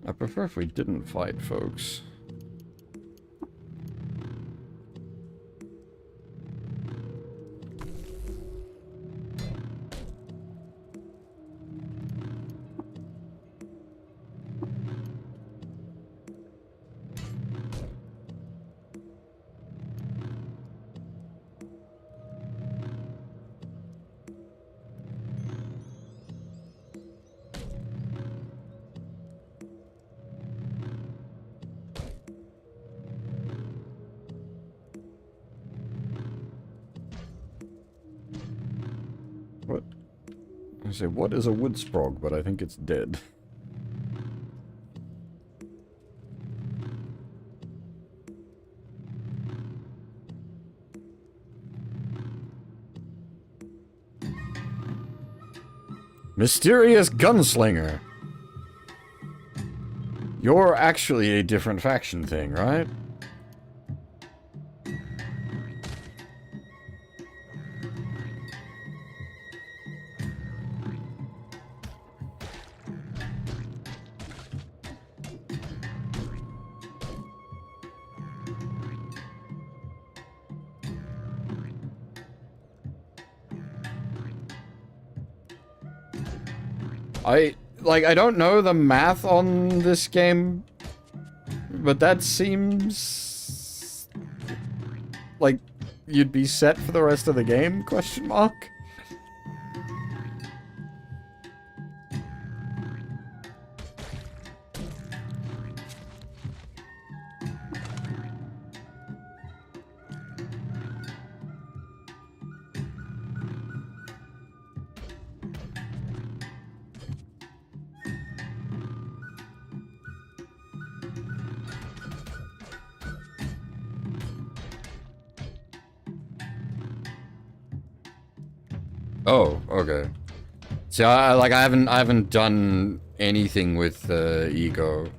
[SPEAKER 1] I prefer if we didn't fight, folks. What? I say, what is a wood sprog? But I think it's dead. Mysterious gunslinger. You're actually a different faction thing, right? I don't know the math on this game, but that seems like you'd be set for the rest of the game, question mark? Oh, okay. See, I haven't done anything with ego.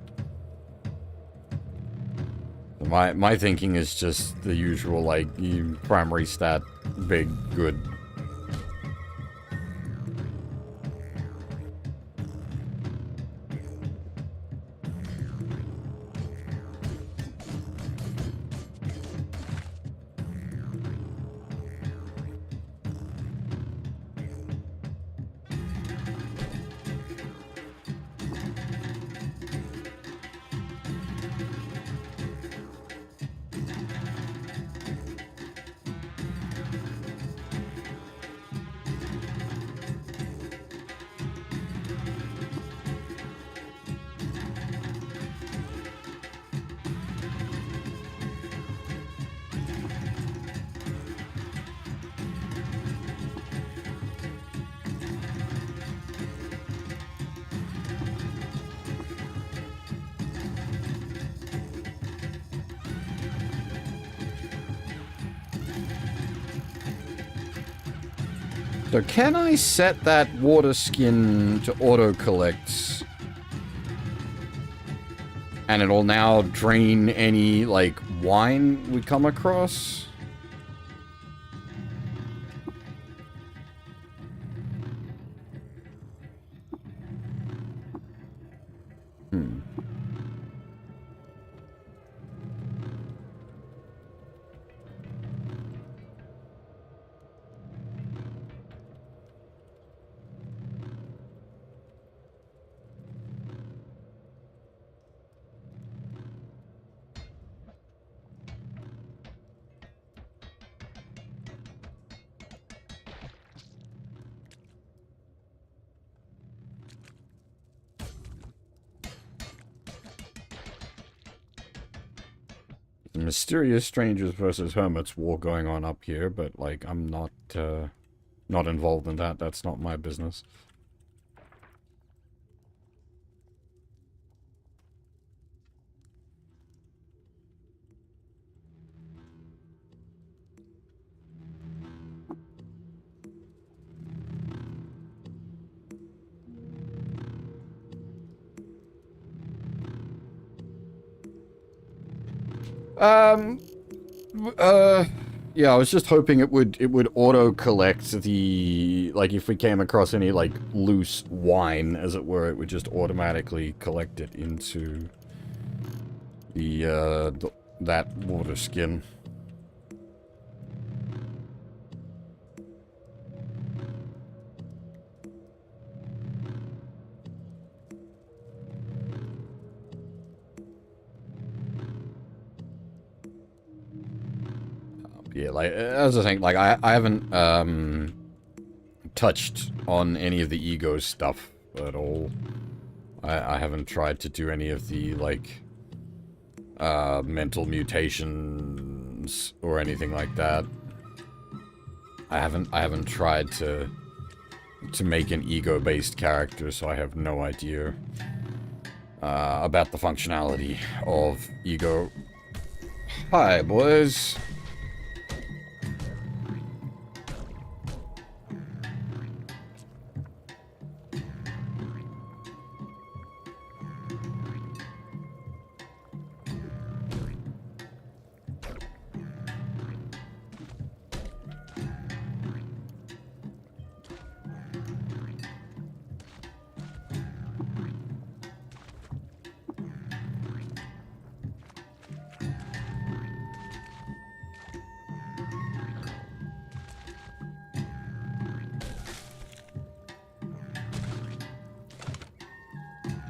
[SPEAKER 1] My thinking is just the usual, like, primary stat, big, good. So can I set that water skin to auto-collect? And it'll now drain any, like, wine we come across? Mysterious strangers versus hermits war going on up here, but, like, I'm not involved in that. That's not my business. Yeah, I was just hoping it would auto collect the, like, if we came across any like loose wine, as it were, it would just automatically collect it into that water skin. Yeah, like, as I think, like, I haven't, touched on any of the ego stuff at all. I haven't tried to do any of the, like, mental mutations or anything like that. I haven't tried to make an ego-based character, so I have no idea, about the functionality of ego. Hi, boys.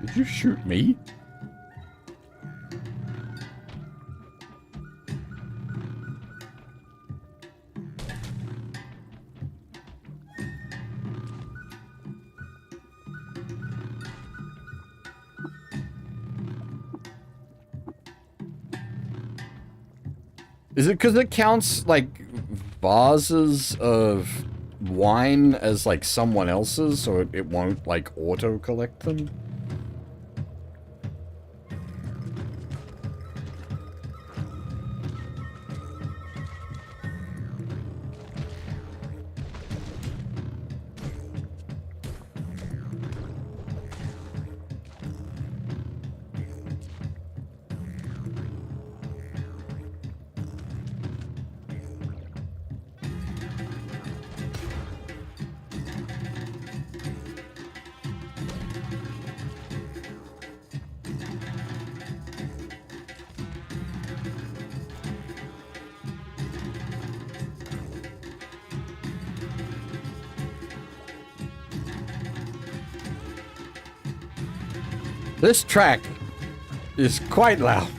[SPEAKER 1] Did you shoot me? Is it because it counts, like, vases of wine as, like, someone else's, so it won't, like, auto-collect them? This track is quite loud.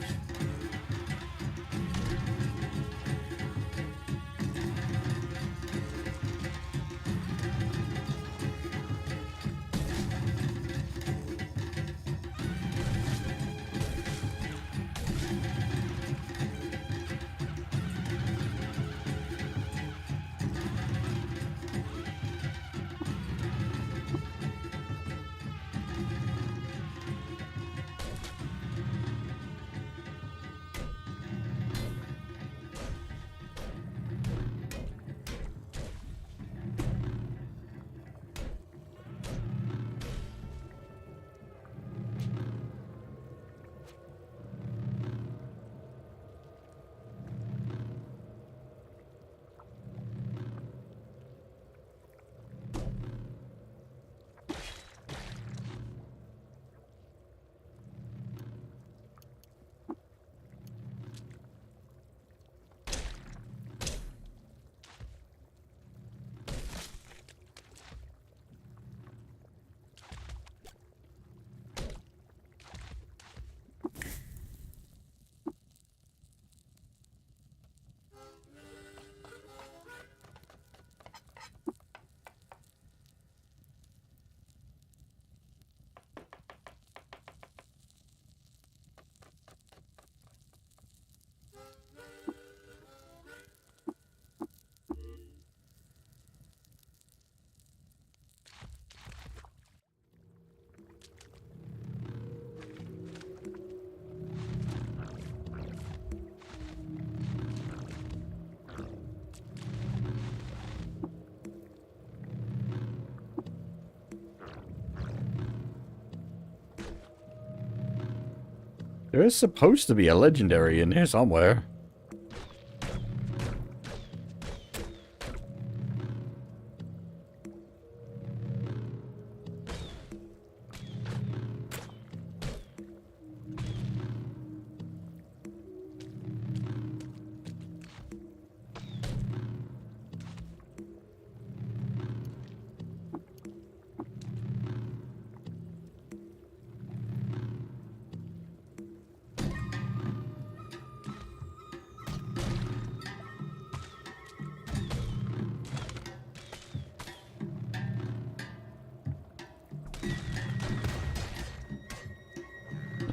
[SPEAKER 1] There is supposed to be a legendary in here somewhere.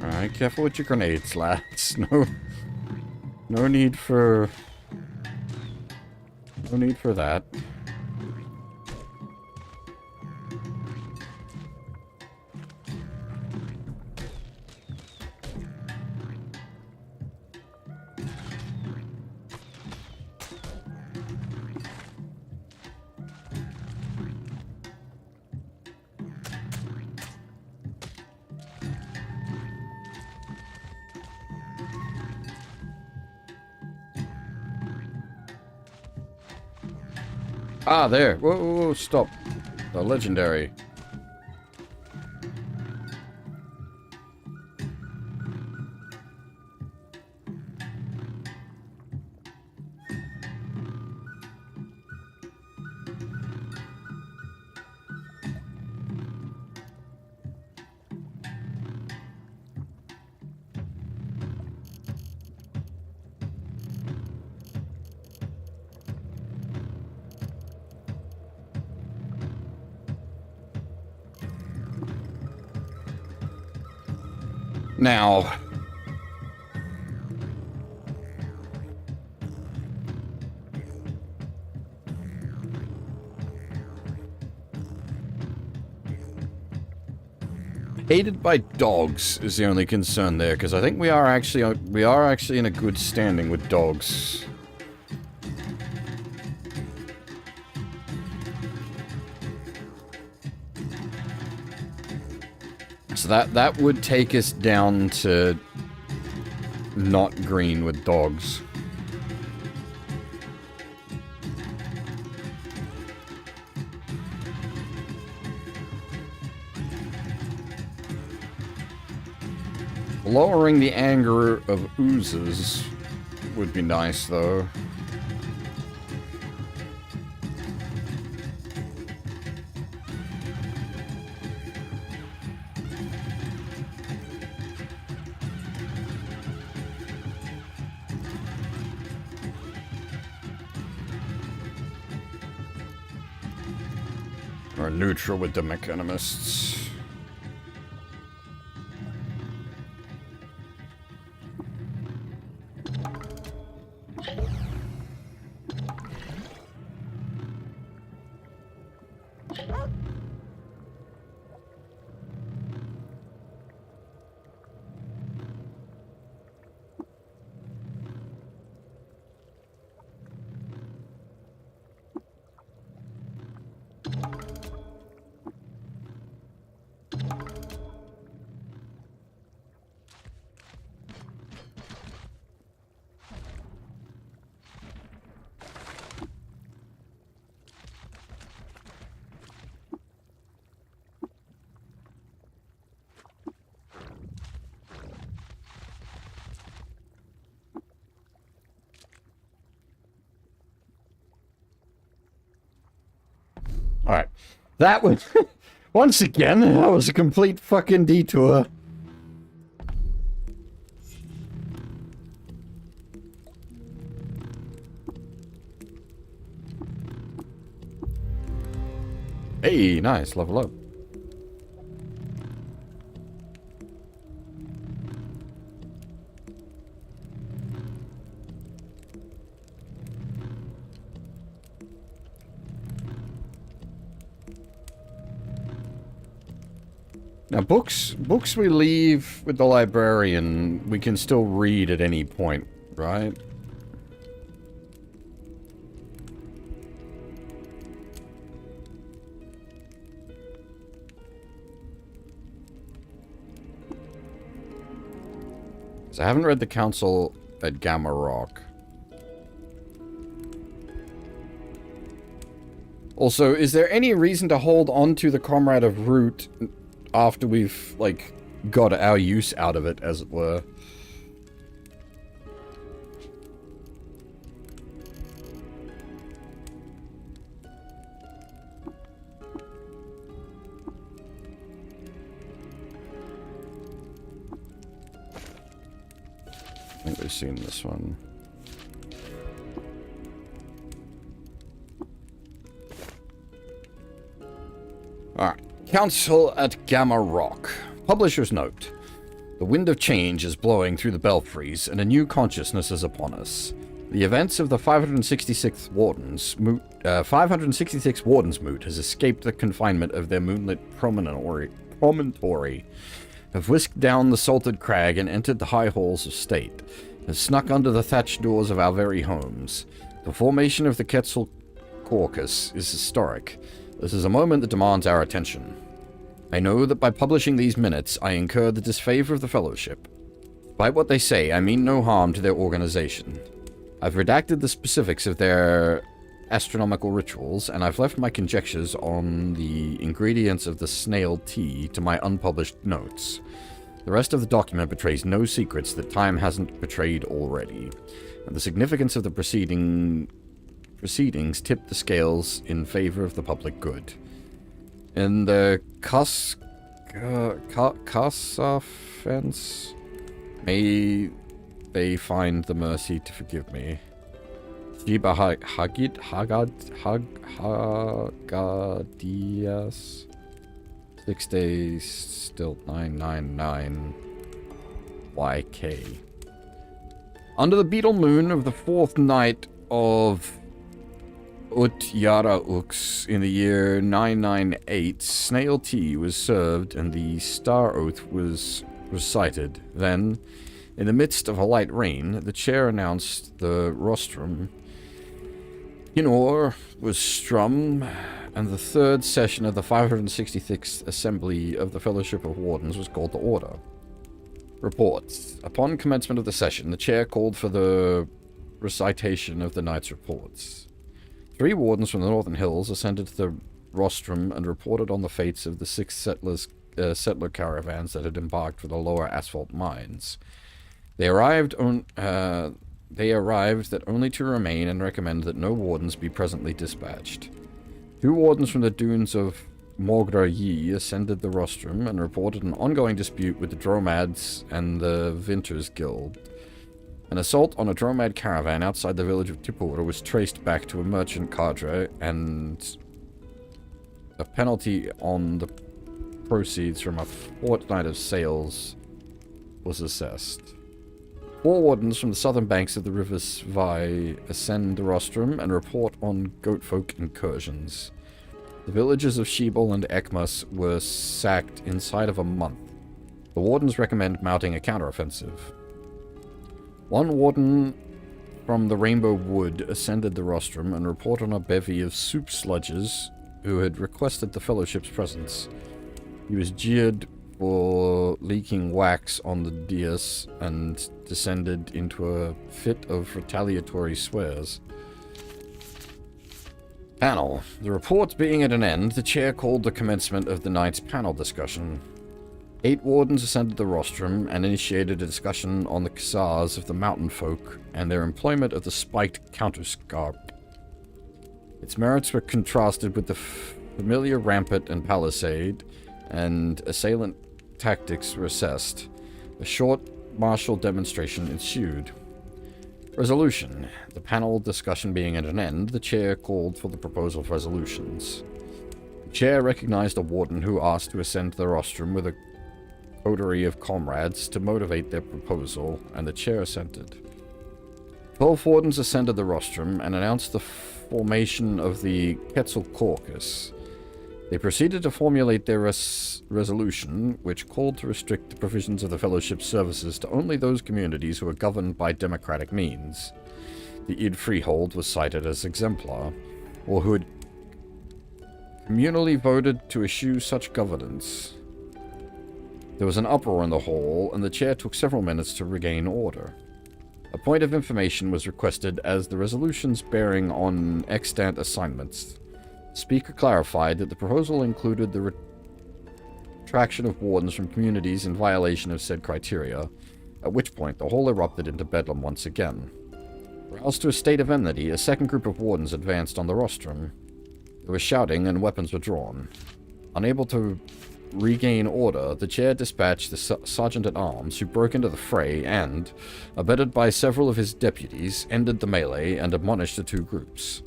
[SPEAKER 1] Alright, careful with your grenades, lads. No need for... No need for that. Ah, there. Whoa, whoa, whoa, stop. The legendary. Now, hated by dogs is the only concern there, because I think we are actually in a good standing with dogs. So that would take us down to not green with dogs. Lowering the anger of oozes would be nice, though. Or neutral with the mechanimists. Alright. That was... Once again, that was a complete fucking detour. Hey, nice. Level up. Now, books we leave with the librarian, we can still read at any point, right? So I haven't read the Council at Gamma Rock. Also, is there any reason to hold on to the Comrade of Root after we've, like, got our use out of it, as it were? I think we've seen this one. Alright. Council at Gamma Rock. Publisher's note. The wind of change is blowing through the belfries, and a new consciousness is upon us. The events of the 566th Warden's Moot, 566 Warden's Moot has escaped the confinement of their moonlit promontory, have whisked down the salted crag and entered the high halls of state, have snuck under the thatched doors of our very homes. The formation of the Quetzal Caucus is historic. This is a moment that demands our attention. I know that by publishing these minutes, I incur the disfavor of the Fellowship. Despite what they say, I mean no harm to their organization. I've redacted the specifics of their astronomical rituals, and I've left my conjectures on the ingredients of the snail tea to my unpublished notes. The rest of the document betrays no secrets that time hasn't betrayed already, and the significance of the proceedings tip the scales in favor of the public good. In the offense, may they find the mercy to forgive me. Shiba Hagadias. 6 days, still 999 YK. Under the beetle moon of the 4th night of Utyara Ux in the year 998, snail tea was served and the star oath was recited. Then, in the midst of a light rain, the chair announced the rostrum. Kinor was strum, and the 3rd session of the 566th Assembly of the Fellowship of Wardens was called to order. Reports. Upon commencement of the session, the chair called for the recitation of the night's reports. 3 wardens from the Northern Hills ascended to the rostrum and reported on the fates of the 6 settler caravans that had embarked for the lower asphalt mines. They arrived that only to remain and recommend that no wardens be presently dispatched. 2 wardens from the dunes of Mogra Yi ascended the rostrum and reported an ongoing dispute with the Dromads and the Vinters Guild. An assault on a Dromad caravan outside the village of Tipura was traced back to a merchant cadre, and a penalty on the proceeds from a fortnight of sales was assessed. 4 wardens from the southern banks of the river Svai ascend the rostrum and report on goatfolk incursions. The villages of Shebel and Ekmas were sacked inside of a month. The wardens recommend mounting a counteroffensive. 1 warden from the Rainbow Wood ascended the rostrum and reported on a bevy of soup sludges who had requested the Fellowship's presence. He was jeered for leaking wax on the dais and descended into a fit of retaliatory swears. Panel. The report being at an end, the chair called the commencement of the night's panel discussion. 8 wardens ascended the rostrum and initiated a discussion on the Khazars of the mountain folk and their employment of the spiked counterscarp. Its merits were contrasted with the familiar rampart and palisade, and assailant tactics were assessed. A short martial demonstration ensued. Resolution. The panel discussion being at an end, the chair called for the proposal of resolutions. The chair recognized a warden who asked to ascend to the rostrum with a coterie of comrades to motivate their proposal, and the chair assented. 12 wardens ascended the rostrum and announced the formation of the Quetzal Caucus. They proceeded to formulate their resolution, which called to restrict the provisions of the Fellowship's services to only those communities who are governed by democratic means. The Id Freehold was cited as exemplar, or who had communally voted to eschew such governance. There was an uproar in the hall, and the chair took several minutes to regain order. A point of information was requested as the resolutions bearing on extant assignments. The speaker clarified that the proposal included the retraction of wardens from communities in violation of said criteria, at which point the hall erupted into bedlam once again. Roused to a state of enmity, a second group of wardens advanced on the rostrum. There was shouting and weapons were drawn. Unable to regain order, the chair dispatched the sergeant-at-arms, who broke into the fray and, abetted by several of his deputies, ended the melee and admonished the 2 groups.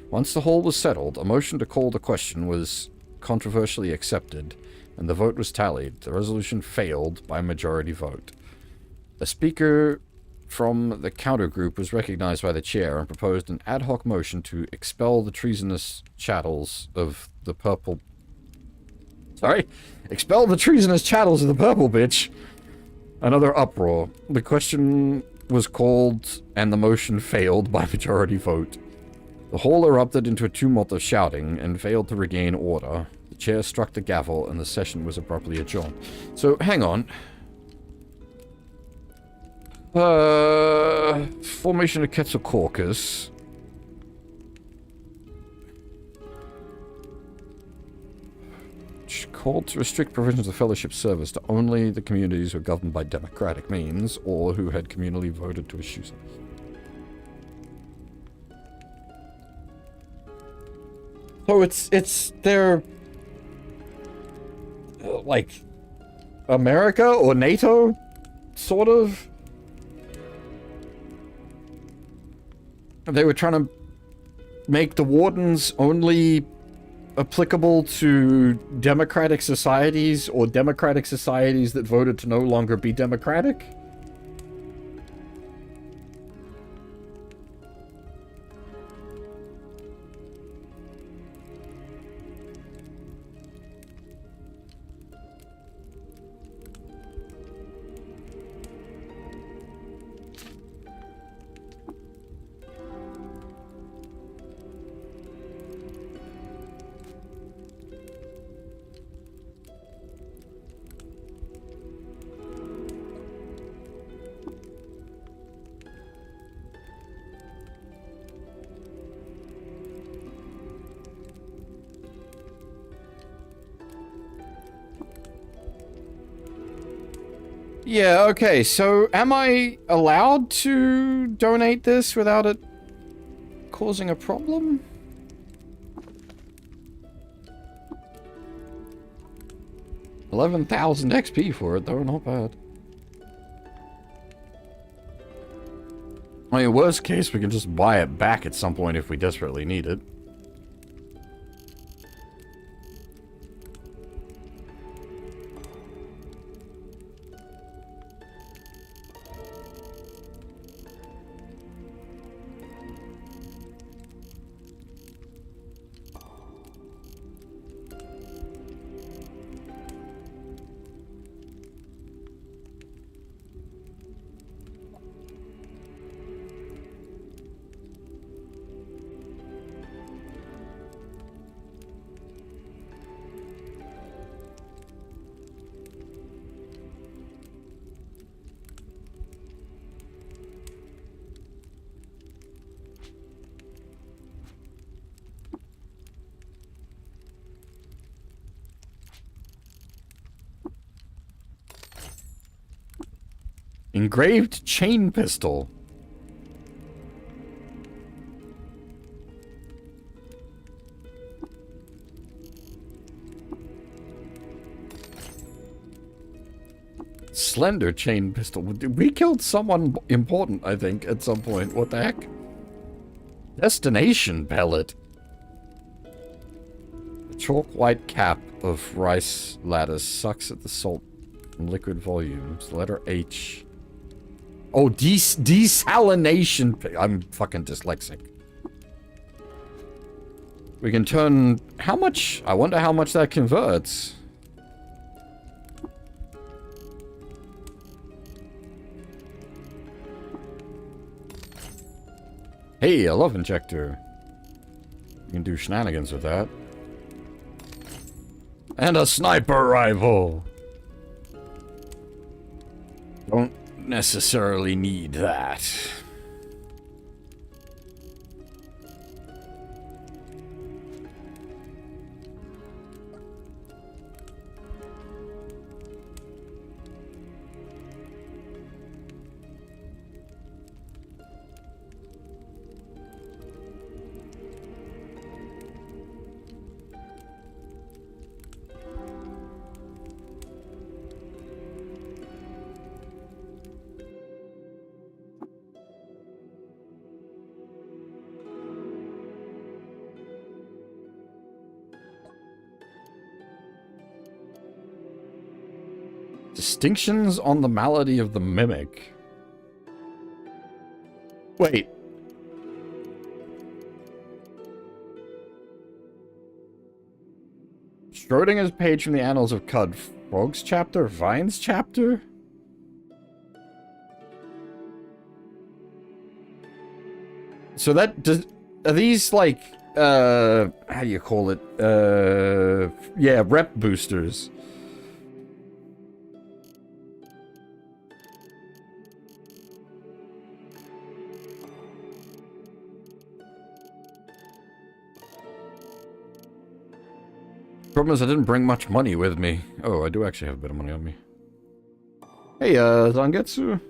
[SPEAKER 1] Once the whole was settled, a motion to call the question was controversially accepted, and the vote was tallied. The resolution failed by majority vote. A speaker from the counter group was recognized by the chair and proposed an ad hoc motion to expel the treasonous chattels of the purple... Sorry? Expel the treasonous chattels of the purple bitch! Another uproar. The question was called, and the motion failed by majority vote. The hall erupted into a tumult of shouting and failed to regain order. The chair struck the gavel, and the session was abruptly adjourned. So, hang on. Formation of Quetzalcoatlus. Called to restrict provisions of fellowship service to only the communities who are governed by democratic means or who had communally voted to eschew service. So it's their like America or NATO, sort of. They were trying to make the wardens only applicable to democratic societies or democratic societies that voted to no longer be democratic. Yeah, okay, so am I allowed to donate this without it causing a problem? $11,000 XP for it, though, not bad. I mean, worst case, we can just buy it back at some point if we desperately need it. Engraved chain pistol. Slender chain pistol. We killed someone important, I think, at some point. What the heck? Destination pellet. The chalk white cap of rice lattice sucks at the salt and liquid volumes. The letter H. Oh, desalination. I'm fucking dyslexic. We can turn... How much? I wonder how much that converts. Hey, a love injector. You can do shenanigans with that. And a sniper rifle. Don't necessarily need that. Distinctions on the malady of the mimic. Wait. Schrodinger's page from the Annals of Cud. Frogs chapter? Vines chapter? So that does... Are these, like, how do you call it? Yeah, rep boosters. Problem is, I didn't bring much money with me. Oh, I do actually have a bit of money on me. Hey, Zangetsu.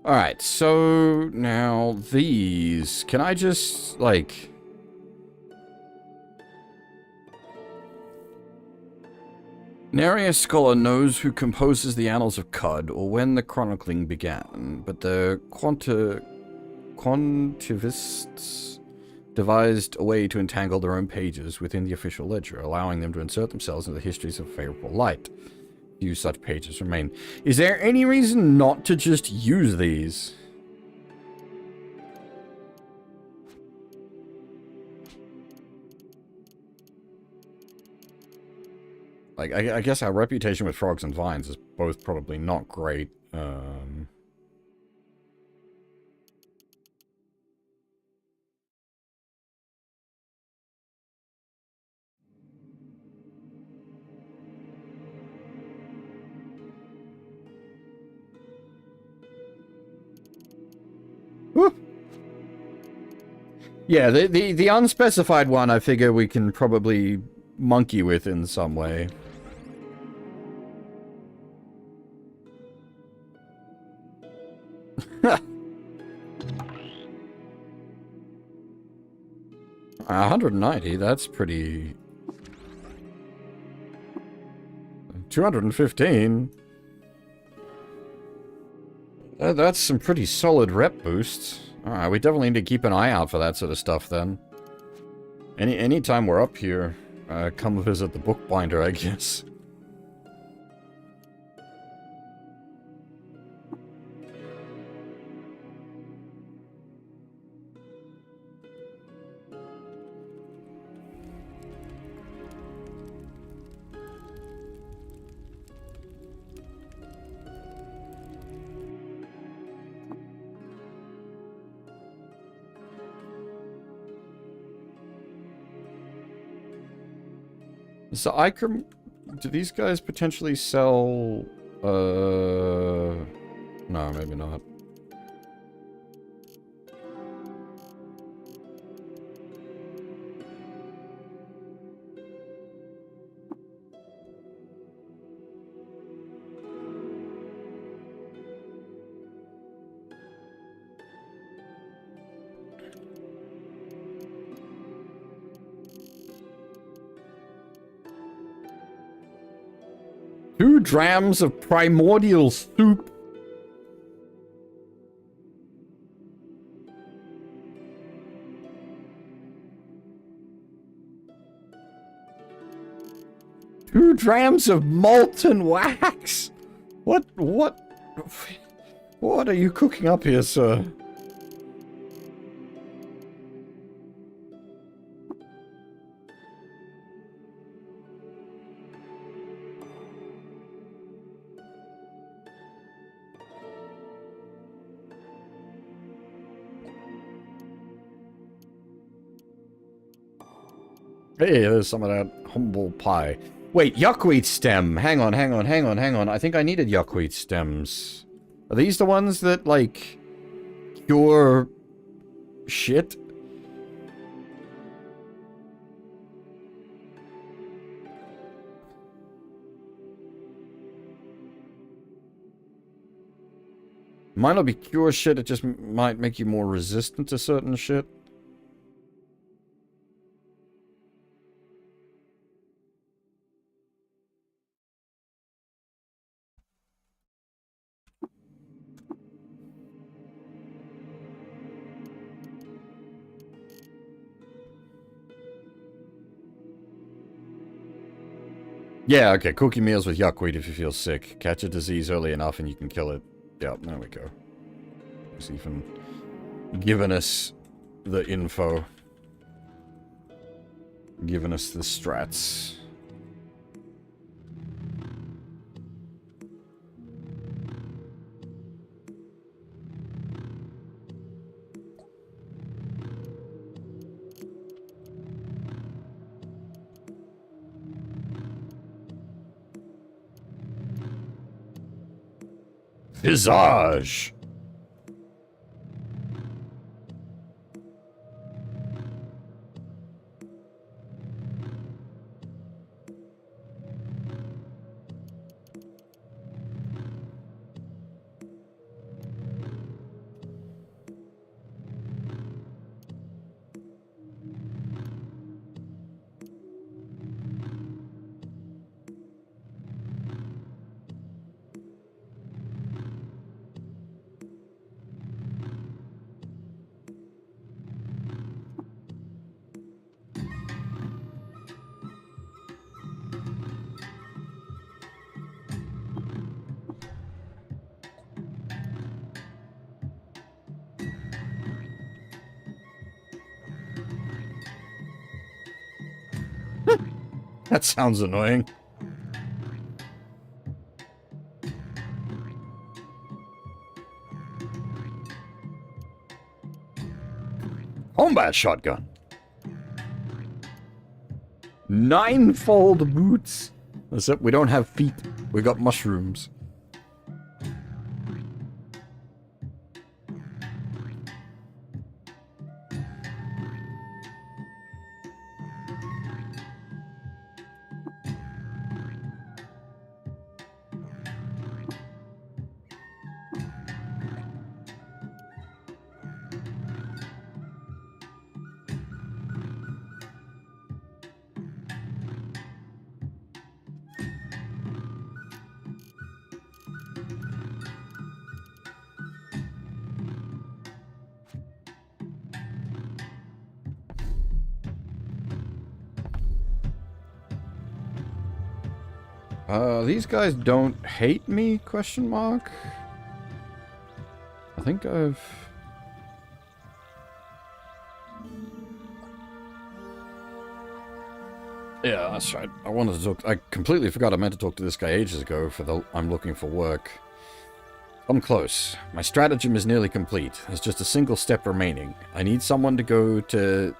[SPEAKER 1] Alright, so now these... Can I just, like... Nary a scholar knows who composes the Annals of Cud, or when the chronicling began, but the quantivists devised a way to entangle their own pages within the official ledger, allowing them to insert themselves into the histories of a favorable light. Few such pages remain. Is there any reason not to just use these? Like, I guess our reputation with frogs and vines is both probably not great. Woo! Yeah, the unspecified one I figure we can probably monkey with in some way. $190, that's pretty 215? That's some pretty solid rep boosts. Alright, we definitely need to keep an eye out for that sort of stuff then. Anytime we're up here, come visit the bookbinder, I guess. So do these guys potentially sell, no, maybe not. Two drams of primordial soup. Two drams of molten wax. What are you cooking up here, sir? Hey, there's some of that humble pie. Wait, yuckweed stem. Hang on. I think I needed yuckweed stems. Are these the ones that, like, cure shit? Might not be cure shit, it just might make you more resistant to certain shit. Yeah, okay, cookie meals with yuckweed if you feel sick. Catch a disease early enough and you can kill it. Yep, there we go. It's even giving us the info. Giving us the strats. Visage! That sounds annoying. Combat shotgun. Ninefold boots. Except we don't have feet. We got mushrooms. These guys don't hate me, question mark? I think I've... Yeah, that's right. I wanted to talk... I completely forgot I meant to talk to this guy ages ago for the... I'm looking for work. I'm close. My stratagem is nearly complete. There's just a single step remaining. I need someone to go to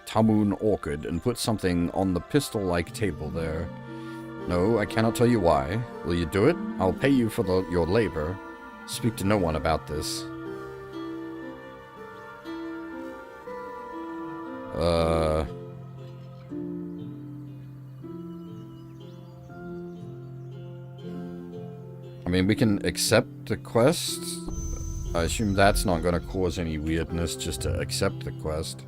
[SPEAKER 1] Tamun Orchid and put something on the pistol-like table there. No, I cannot tell you why. Will you do it? I'll pay you for your labor. Speak to no one about this. I mean, we can accept the quest. I assume that's not going to cause any weirdness just to accept the quest.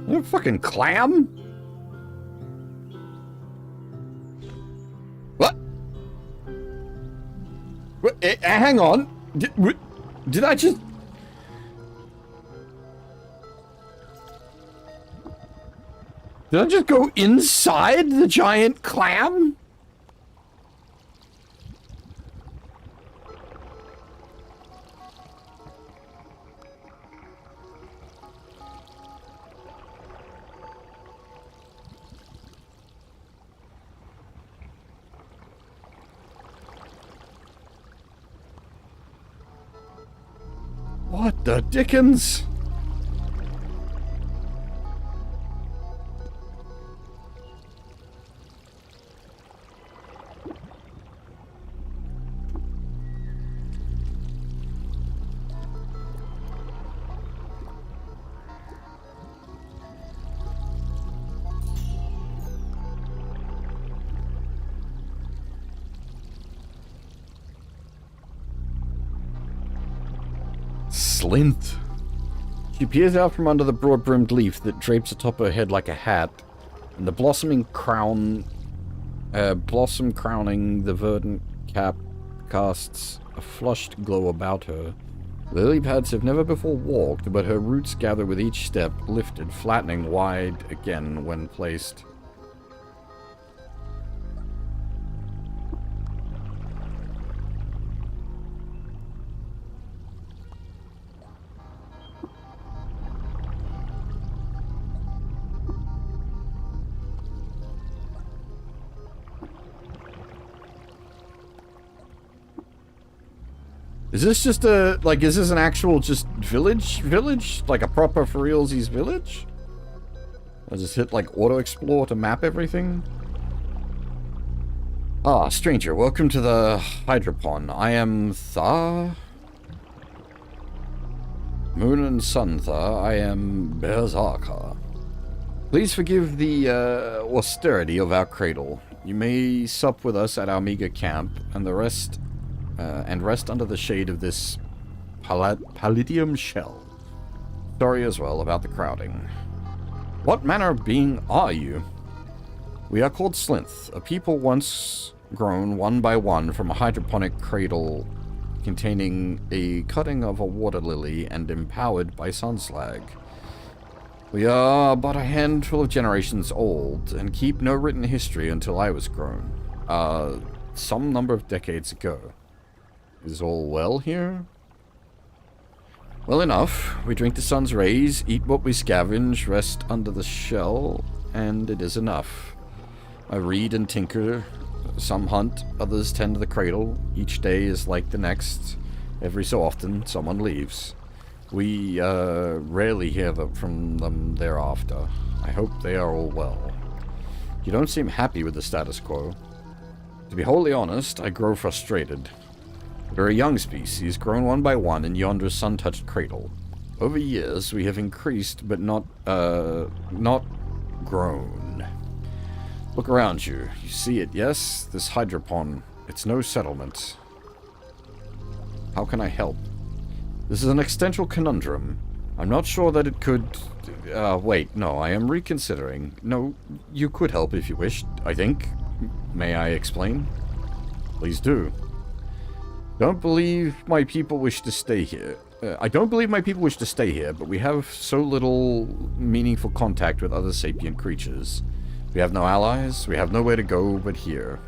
[SPEAKER 1] You fucking clam? What? Hang on. Did I just... Did I just go inside the giant clam? What the dickens? Slinth. She peers out from under the broad-brimmed leaf that drapes atop her head like a hat, and the blossom crowning the verdant cap casts a flushed glow about her. Lily pads have never before walked, but her roots gather with each step, lifted, flattening wide again when placed. Is this just a, like, is this an actual just village? Like a proper for realsies village? I just hit, like, auto-explore to map everything? Ah, stranger, welcome to the Hydropon. I am Tha? Moon and Sun Tha. I am Berserker. Please forgive the, austerity of our cradle. You may sup with us at our meager camp, and rest under the shade of this palladium shell. Sorry as well about the crowding. What manner of being are you? We are called Slinth, a people once grown one by one from a hydroponic cradle containing a cutting of a water lily and empowered by sunslag. We are but a handful of generations old and keep no written history until I was grown. Some number of decades ago. Is all well here? Well enough. We drink the sun's rays, eat what we scavenge, rest under the shell, and it is enough. I read and tinker. Some hunt, others tend the cradle. Each day is like the next. Every so often, someone leaves. We, rarely hear from them thereafter. I hope they are all well. You don't seem happy with the status quo. To be wholly honest, I grow frustrated. We're a young species, grown one by one in yonder sun-touched cradle. Over years, we have increased, but not grown. Look around you. You see it, yes? This hydropon. It's no settlement. How can I help? This is an existential conundrum. I'm not sure that it could... wait, no, I am reconsidering. No, you could help if you wished, I think. May I explain? Please do. Don't believe my people wish to stay here. I don't believe my people wish to stay here, but we have so little meaningful contact with other sapient creatures. We have no allies, we have nowhere to go but here.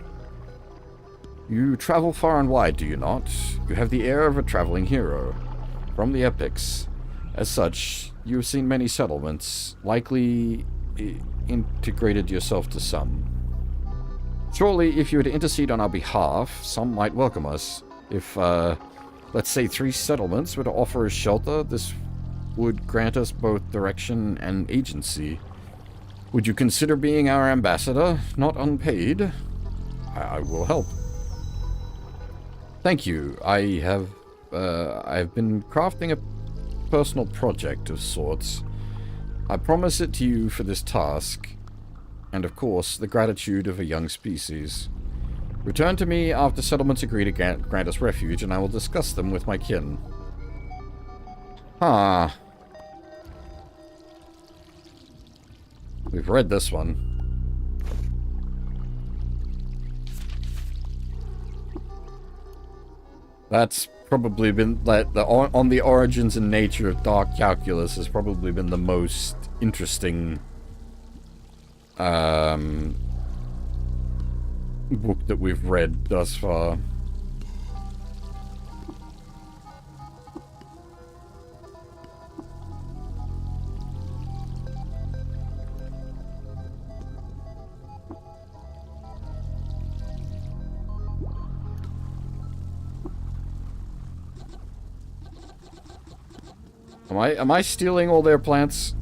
[SPEAKER 1] You travel far and wide, do you not? You have the air of a traveling hero. From the epics. As such, you have seen many settlements, likely integrated yourself to some. Surely, if you were to intercede on our behalf, some might welcome us. If, let's say 3 settlements were to offer us shelter, this would grant us both direction and agency. Would you consider being our ambassador, not unpaid? I will help. Thank you. I've been crafting a personal project of sorts. I promise it to you for this task, and of course, the gratitude of a young species. Return to me after settlements agree to grant us refuge, and I will discuss them with my kin. Huh. We've read this one. That's probably been, like, on the origins and nature of Dark Calculus has probably been the most interesting book that we've read thus far. Am I stealing all their plants?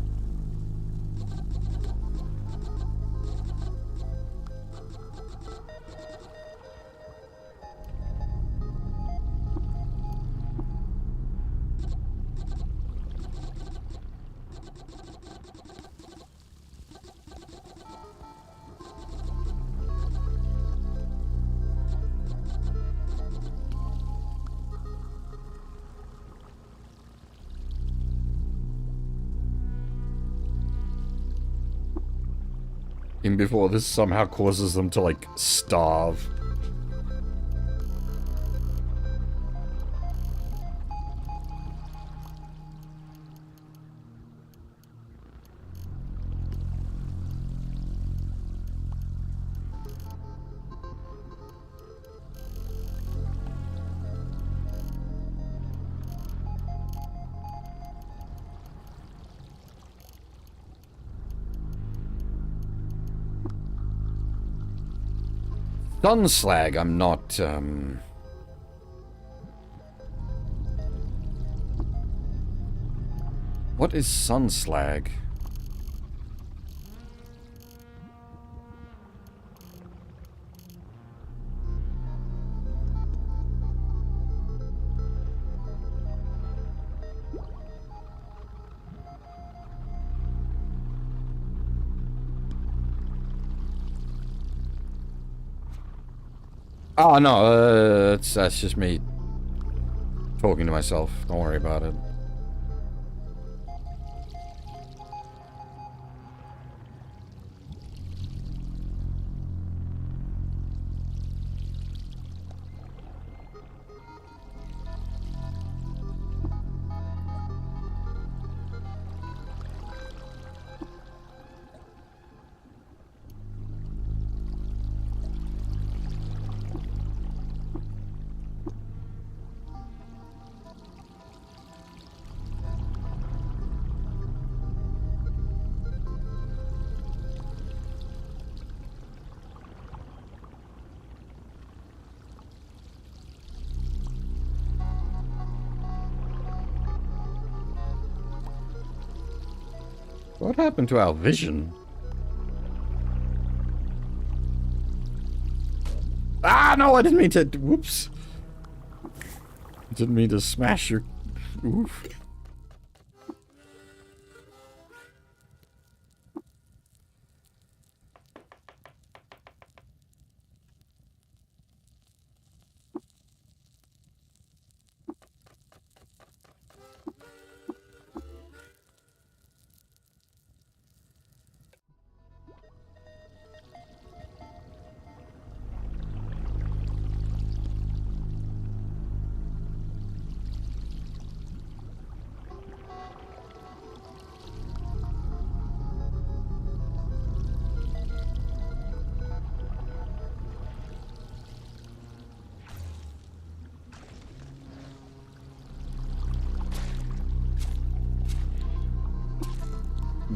[SPEAKER 1] Even before this somehow causes them to, like, starve. Sunslag, I'm not, What is sunslag? Oh, no, that's just me talking to myself. Don't worry about it. What happened to our vision? Ah, no, I didn't mean to. Whoops. Didn't mean to smash your. Oof.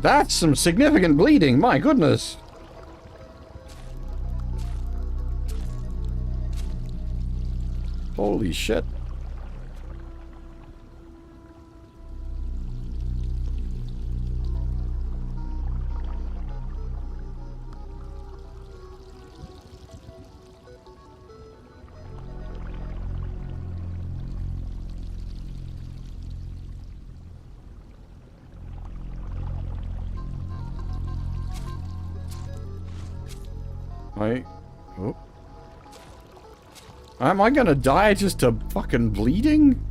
[SPEAKER 1] That's some significant bleeding, my goodness. Holy shit. Oh. Am I gonna die just to fucking bleeding?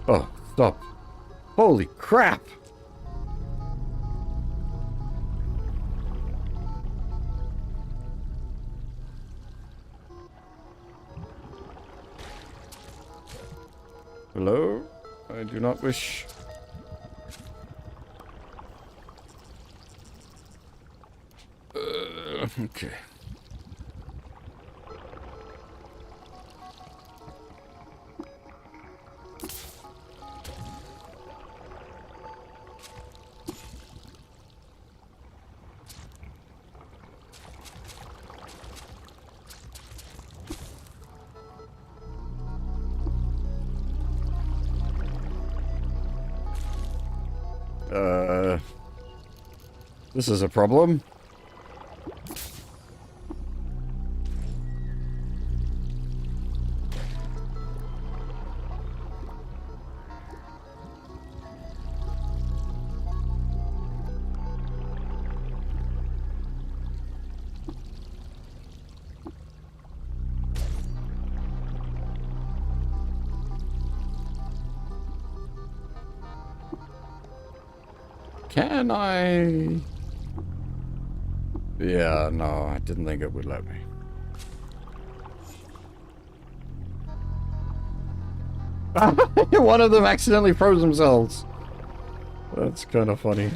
[SPEAKER 1] Oh, stop. Holy crap! Hello? I do not wish... okay. This is a problem. Can I... Yeah, no, I didn't think it would let me. One of them accidentally froze themselves. That's kind of funny.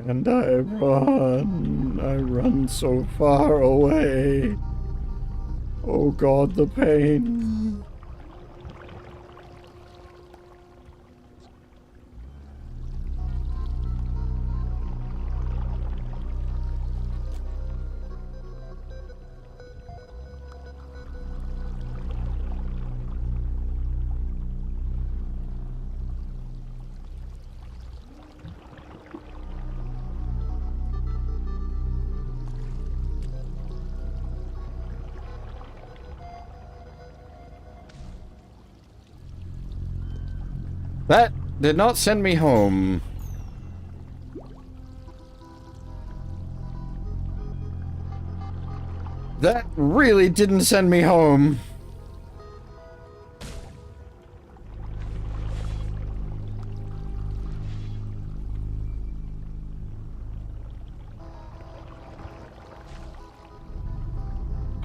[SPEAKER 1] And I run so far away. Oh God, the pain. That did not send me home. That really didn't send me home.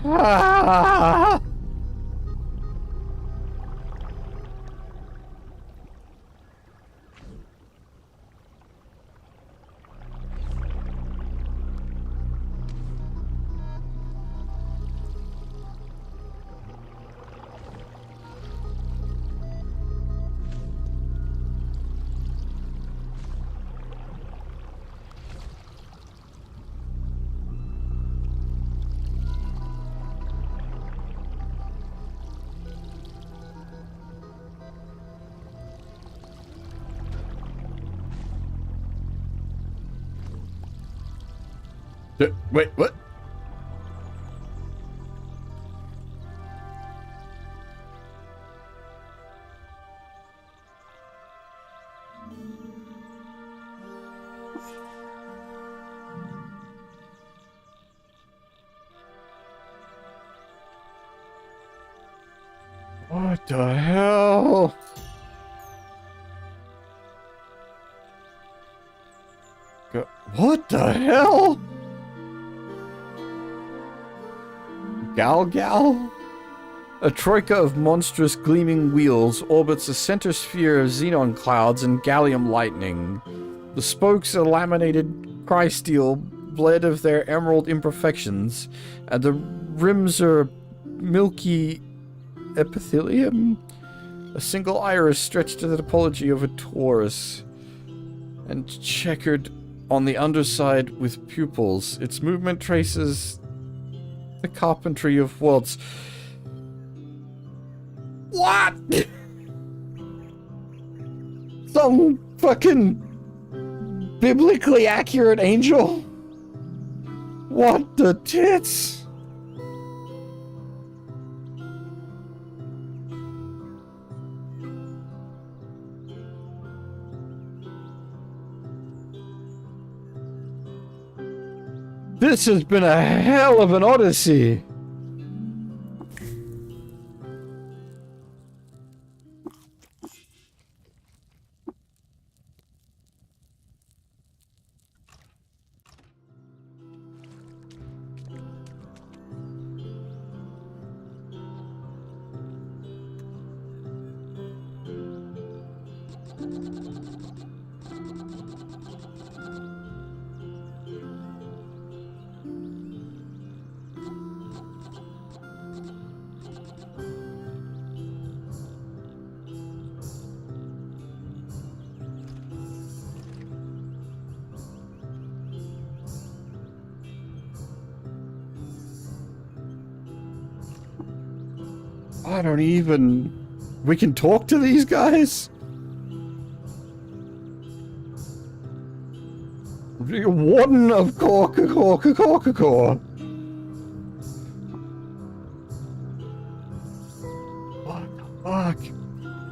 [SPEAKER 1] Ah! Wait, what? What the hell? What the hell? Gal? A troika of monstrous gleaming wheels orbits a center sphere of xenon clouds and gallium lightning. The spokes are laminated cry-steel bled of their emerald imperfections, and the rims are milky epithelium. A single iris stretched to the topology of a torus, and checkered on the underside with pupils. Its movement traces the carpentry of worlds. What? Some fucking biblically accurate angel? What the tits? This has been a hell of an odyssey. I don't even... We can talk to these guys? Warden of Cork. What the fuck?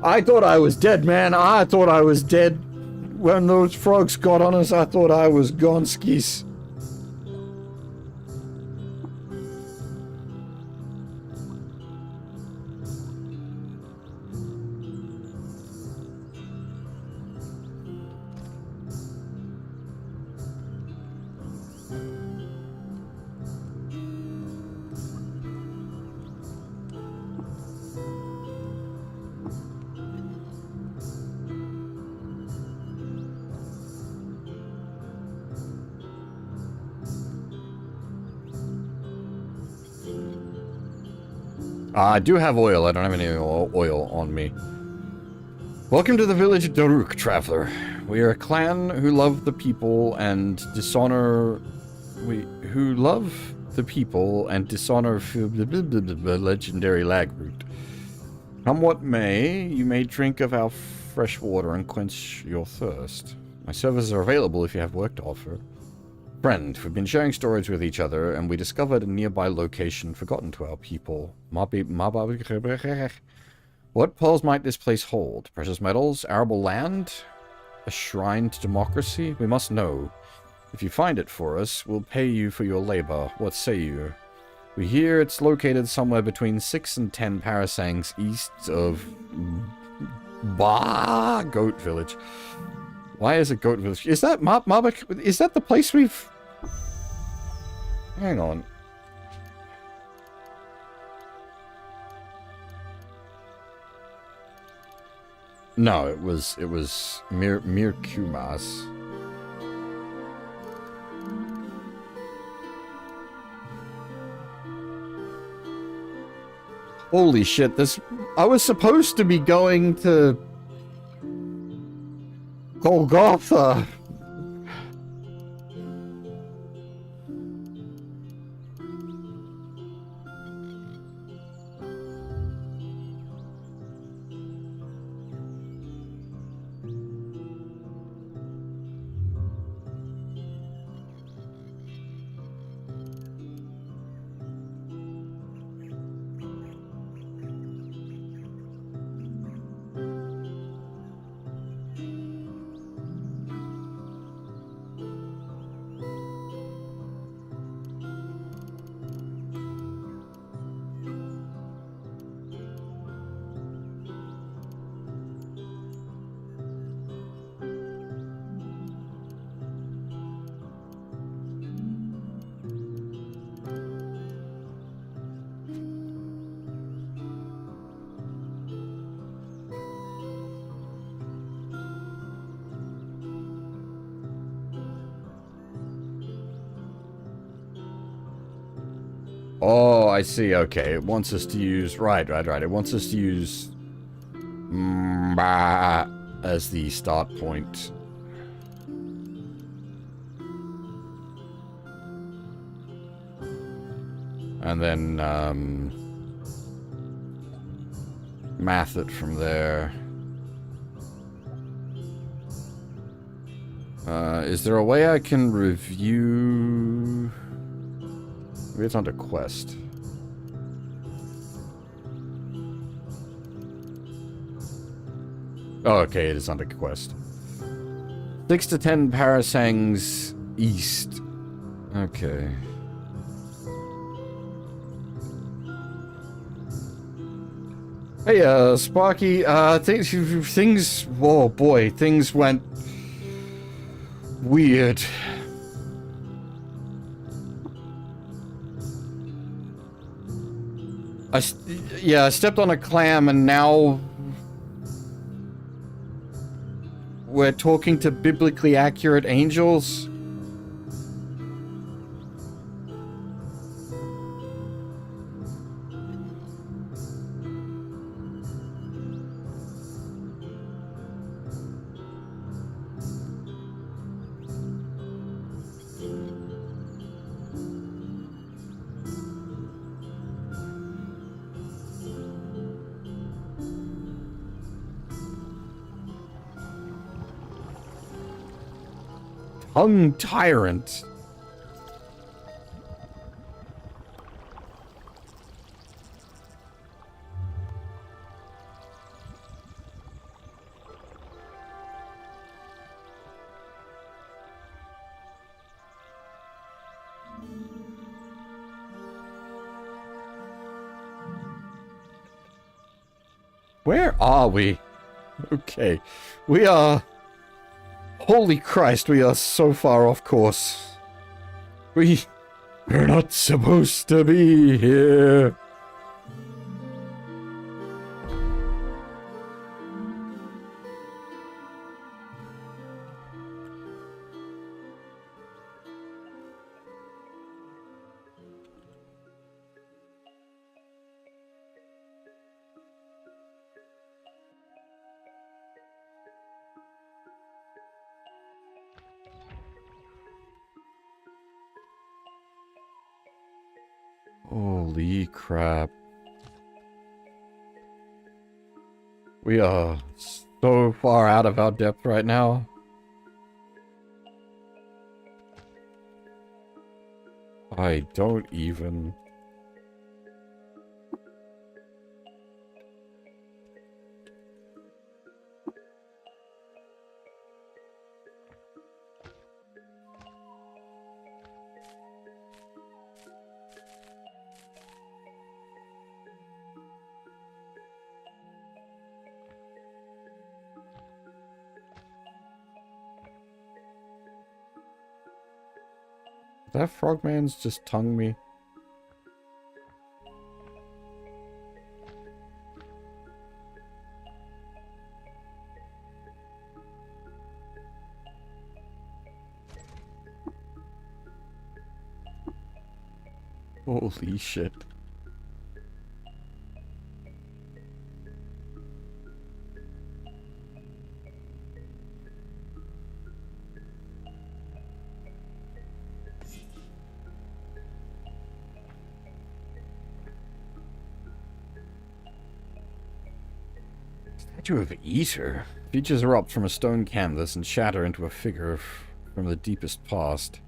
[SPEAKER 1] I thought I was dead, man. I thought I was dead. When those frogs got on us, I thought I was gone skis. I do have oil. I don't have any oil on me. Welcome to the village of Daruk, traveler. We are a clan who love the people and dishonor... who love the people and dishonor the legendary Lagroot. Come what may, you may drink of our fresh water and quench your thirst. My services are available if you have work to offer. Friend, we've been sharing stories with each other, and we discovered a nearby location forgotten to our people. What pearls might this place hold? Precious metals? Arable land? A shrine to democracy? We must know. If you find it for us, we'll pay you for your labor. What say you? We hear it's located somewhere between 6 and 10 parasangs east of... Goat Village. Why is it Goat Village? Is that is that the place we've... Hang on. No, it was Mirkumas. Holy shit, I was supposed to be going to Golgotha. Oh, I see. Okay, it wants us to use... Right. It wants us to use... as the start point. And then, math it from there. Is there a way I can review... Maybe it's under quest. Oh, okay, it is under quest. 6 to 10 parasangs east. Okay. Hey, Sparky, things, oh boy, things went weird. I stepped on a clam and now we're talking to biblically accurate angels. Tongue tyrant. Where are we? Okay. We are... Holy Christ, we are so far off course. We're not supposed to be here. Holy crap. We are so far out of our depth right now. I don't even... That frogman's just tongue me. Holy shit. Statue of Eater. Features erupt from a stone canvas and shatter into a figure from the deepest past.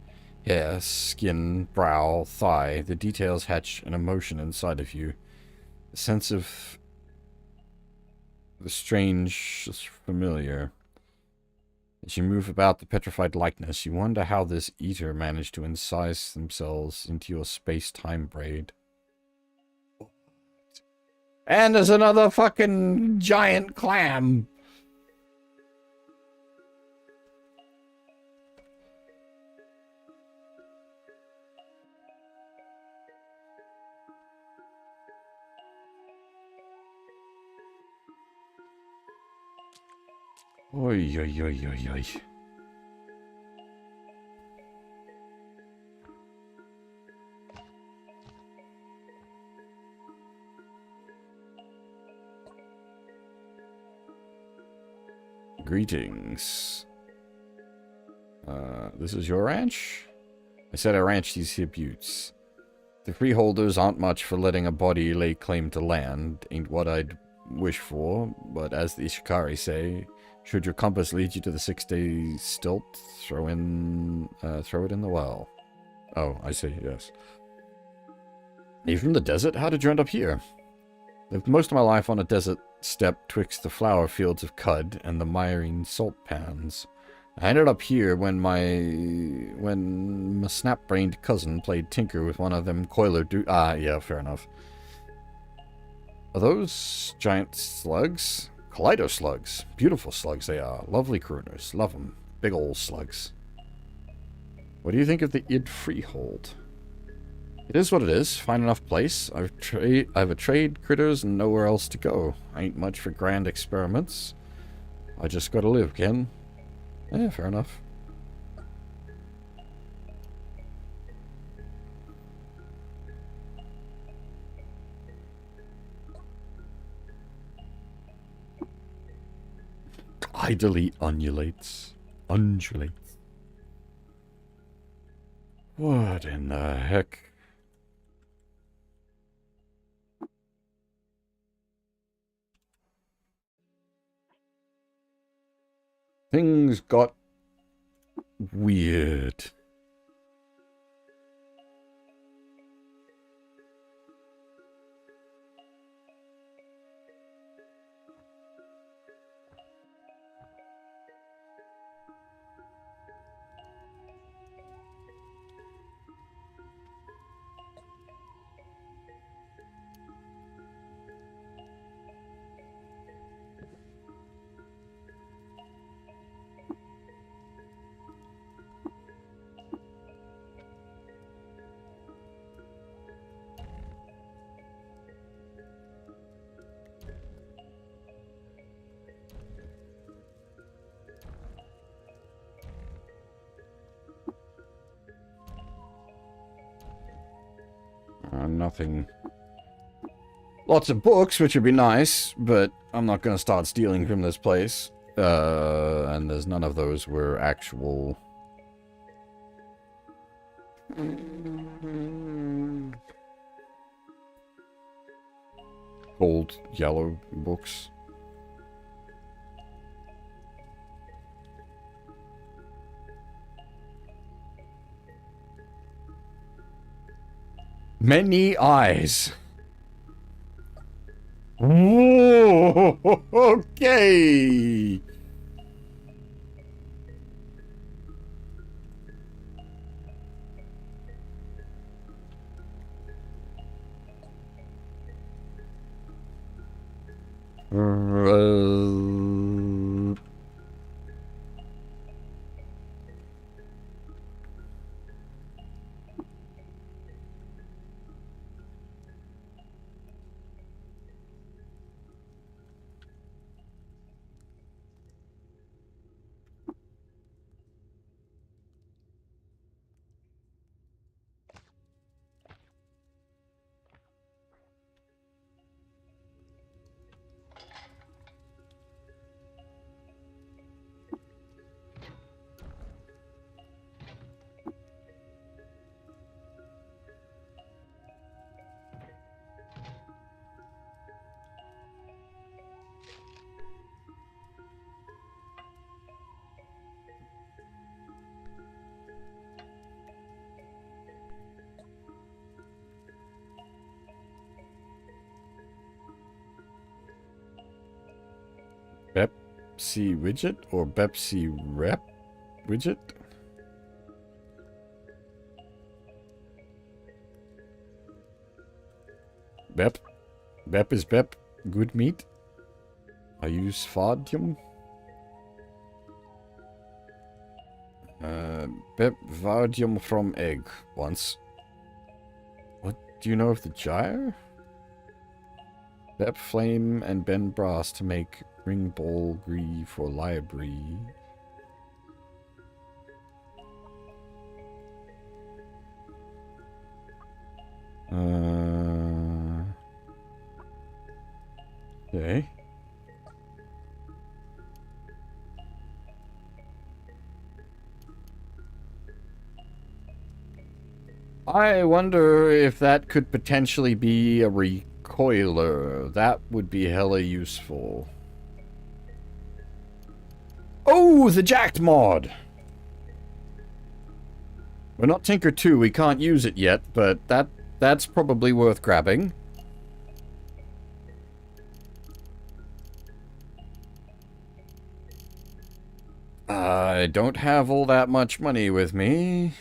[SPEAKER 1] Hair, skin, brow, thigh. The details hatch an emotion inside of you. A sense of the strange is familiar. As you move about the petrified likeness, you wonder how this Eater managed to incise themselves into your space-time braid. And there's another fucking giant clam. Oy, oy, oy, oy, oy. Greetings. This is your ranch? I said I ranch these here buttes. The freeholders aren't much for letting a body lay claim to land. Ain't what I'd wish for, but as the Ishikari say, should your compass lead you to the 6-day stilt, throw it in the well. Oh, I see, yes. Are you from the desert? How did you end up here? Lived most of my life on a desert steppe twixt the flower fields of cud and the myrene salt pans. I ended up here when my snap-brained cousin played tinker with one of them coiler yeah, fair enough. Are those giant slugs? Kaleido slugs. Beautiful slugs they are. Lovely crooners. Love them. Big ol' slugs. What do you think of the id freehold? It is what it is. Fine enough place. I've a trade critters and nowhere else to go. Ain't much for grand experiments. I just gotta live, Ken. Yeah, fair enough. Idly undulates. Undulates. What in the heck? Things got weird. Nothing. Lots of books, which would be nice, but I'm not going to start stealing from this place. And there's none of those were actual... gold, yellow books. Many eyes. Whoa, okay. Bepsi widget or Bepsi rep widget? Bep. Bep is Bep. Good meat. I use Fadium. Bep Vadium from egg once. What do you know of the gyre? Bep Flame and Ben Brass to make ring ball gree for library. Okay. I wonder if that could potentially be a recoiler. That would be hella useful. Oh, the jacked mod! We're not Tinker 2, we can't use it yet, but that's probably worth grabbing. I don't have all that much money with me.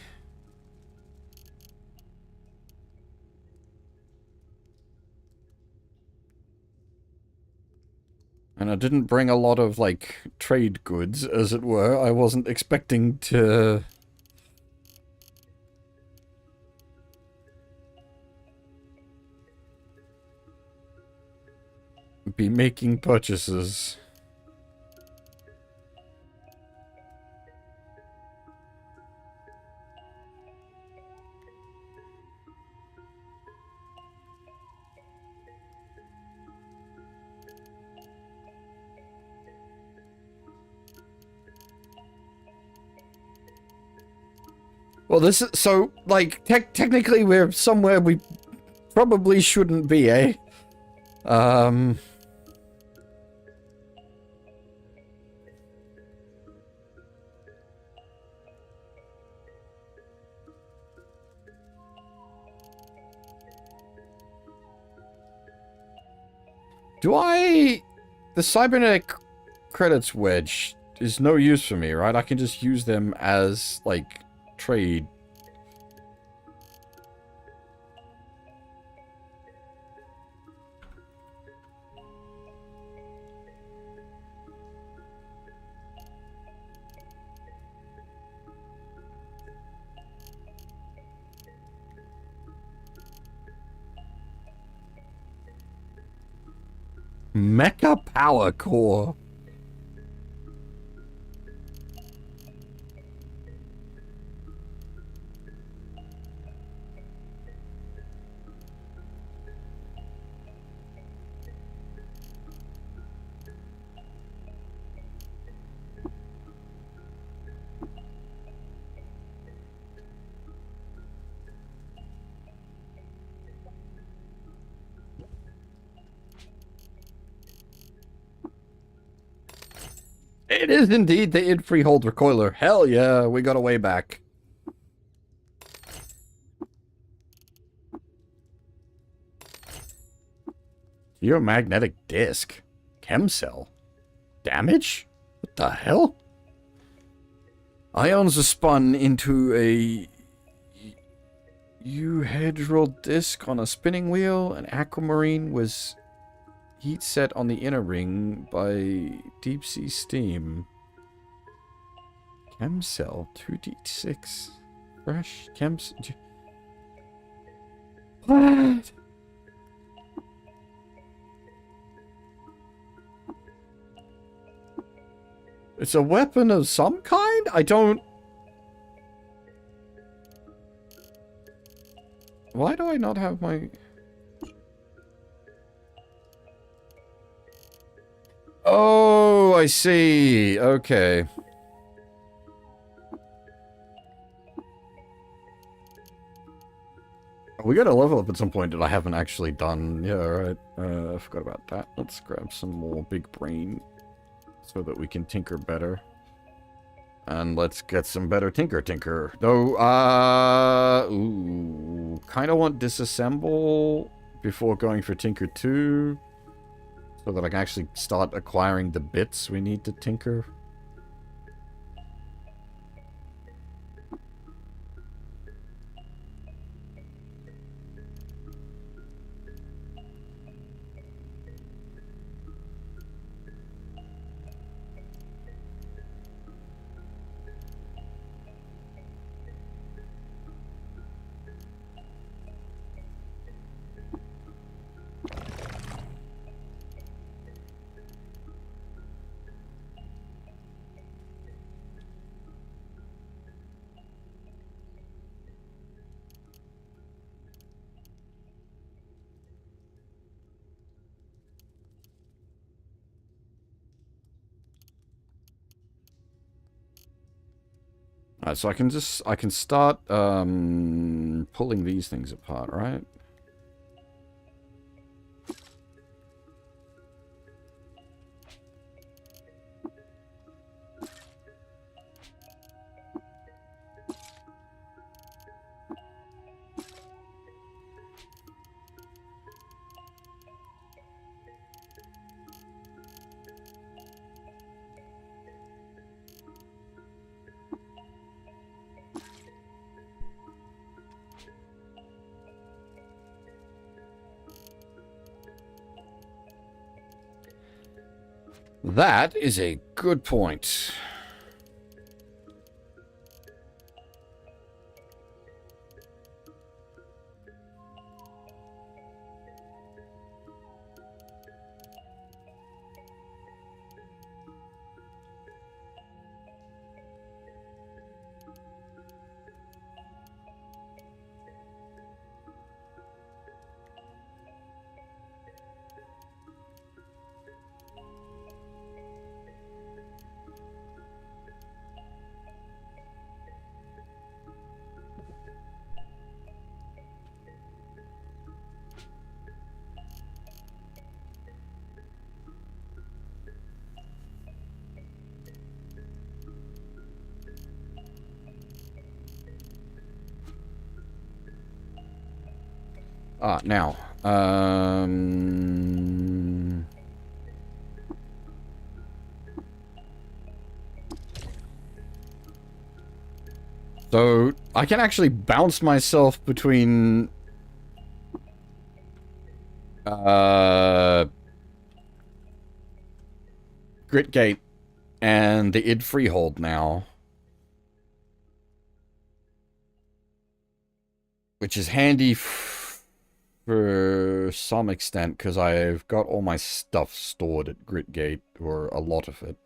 [SPEAKER 1] And I didn't bring a lot of, like, trade goods, as it were. I wasn't expecting to... be making purchases. Well, this is, so, like, technically we're somewhere we probably shouldn't be, eh? The cybernetic credits wedge is no use for me, right? I can just use them as, like, trade. Mecha Power Core. It is indeed the id freehold recoiler. Hell yeah, we got a way back. Geomagnetic disc. Chem cell. Damage? What the hell? Ions are spun into a euhedral disc on a spinning wheel. An aquamarine was heat set on the inner ring by deep sea steam. Chem cell 2d6. Fresh chem. What? It's a weapon of some kind? I don't... Why do I not have my... Oh, I see. Okay. We got a level up at some point that I haven't actually done. Yeah, right. I forgot about that. Let's grab some more big brain so that we can tinker better. And let's get some better tinker. Though, ooh, kind of want disassemble before going for tinker 2. So that I can actually start acquiring the bits we need to tinker. Alright, so I can start pulling these things apart, right? That is a good point. Now, so I can actually bounce myself between Gritgate and the id Freehold now, which is handy for some extent because I've got all my stuff stored at Gritgate, or a lot of it.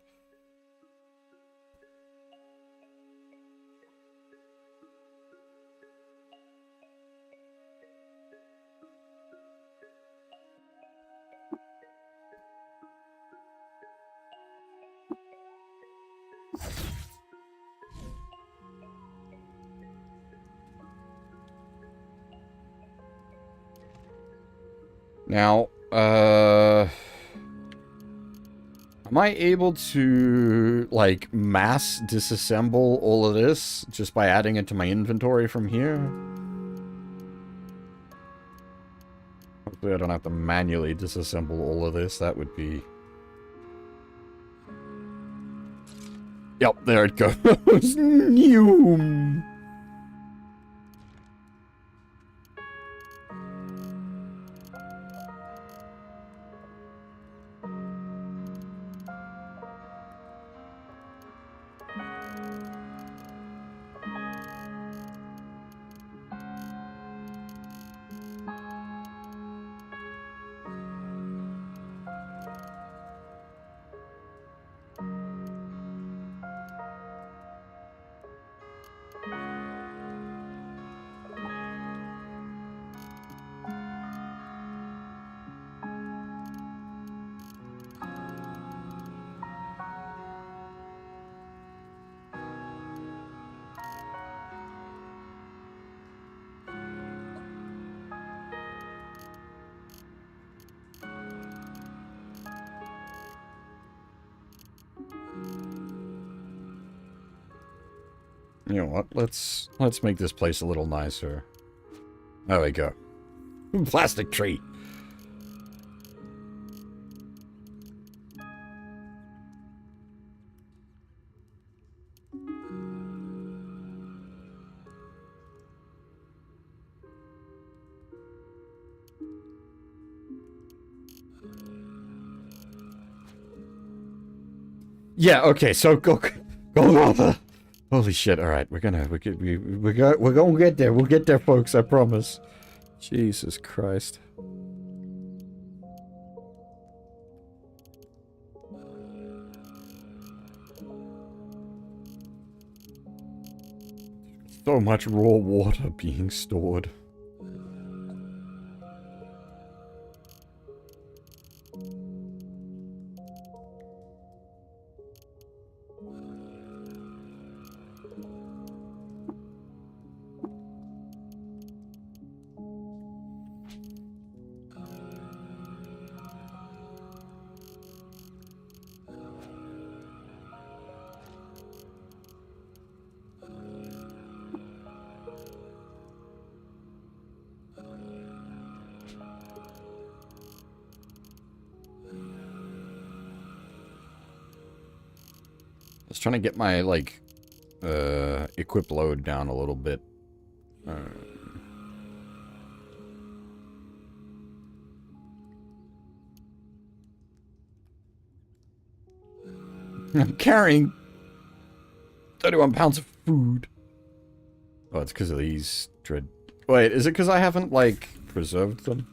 [SPEAKER 1] Now, am I able to, like, mass disassemble all of this just by adding it to my inventory from here? Hopefully I don't have to manually disassemble all of this. That would be... Yep, there it goes. Noom. You know what? Let's make this place a little nicer. There we go. Plastic tree. Yeah, okay, so Golgotha. Holy shit, alright, we're gonna get there. We'll get there, folks, I promise. Jesus Christ. So much raw water being stored. Just trying to get my, like, equip load down a little bit. I'm carrying 31 pounds of food. Oh, it's because of these dread... Wait, is it because I haven't, like, preserved them?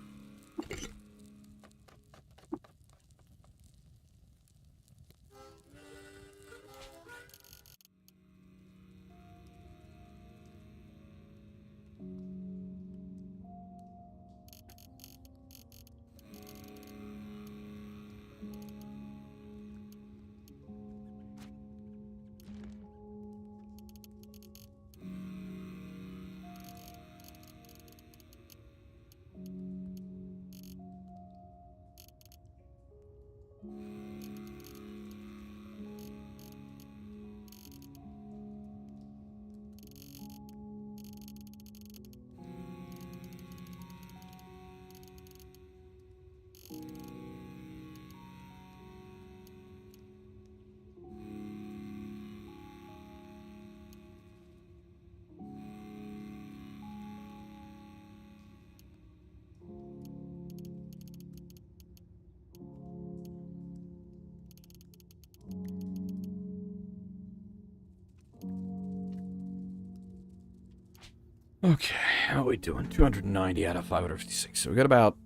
[SPEAKER 1] Okay, how are we doing? 290 out of 556. So we got about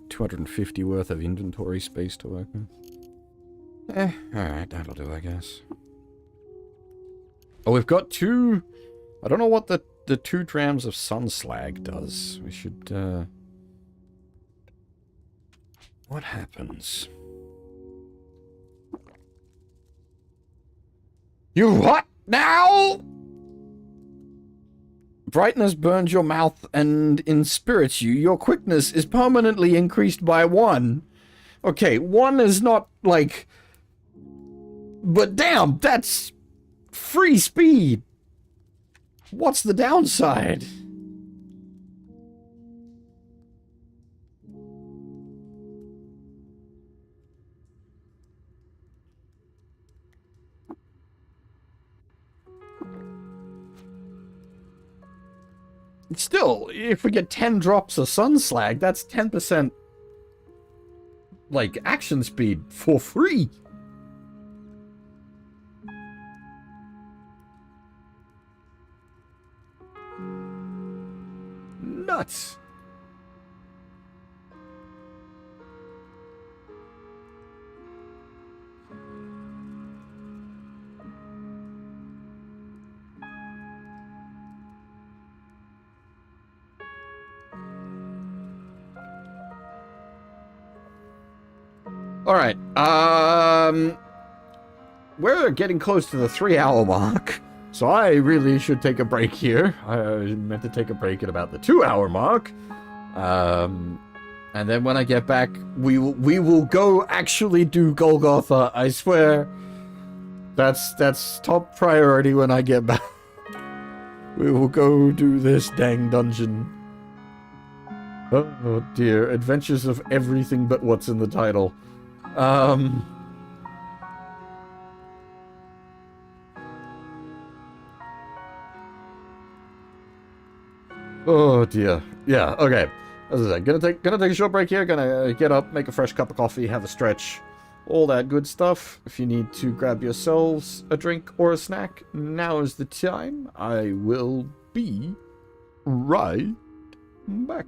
[SPEAKER 1] 250 worth of inventory space to work with. Alright, that'll do, I guess. Oh, we've got two... I don't know what the 2 grams of sun slag does. We should, what happens? You what now? Brightness burns your mouth and inspirits you. Your quickness is permanently increased by 1. Okay, 1 is not, like... But damn, that's... free speed. What's the downside? Still, if we get 10 drops of sun slag, that's 10%, like, action speed for free. Nuts. Alright, we're getting close to the 3-hour mark, so I really should take a break here. I meant to take a break at about the 2-hour mark. And then when I get back, we will go actually do Golgotha, I swear. That's top priority when I get back. We will go do this dang dungeon. Oh dear, adventures of everything but what's in the title. Oh dear. Yeah, okay. As I said, gonna take a short break here, gonna get up, make a fresh cup of coffee, have a stretch, all that good stuff. If you need to grab yourselves a drink or a snack, now is the time. I will be right back.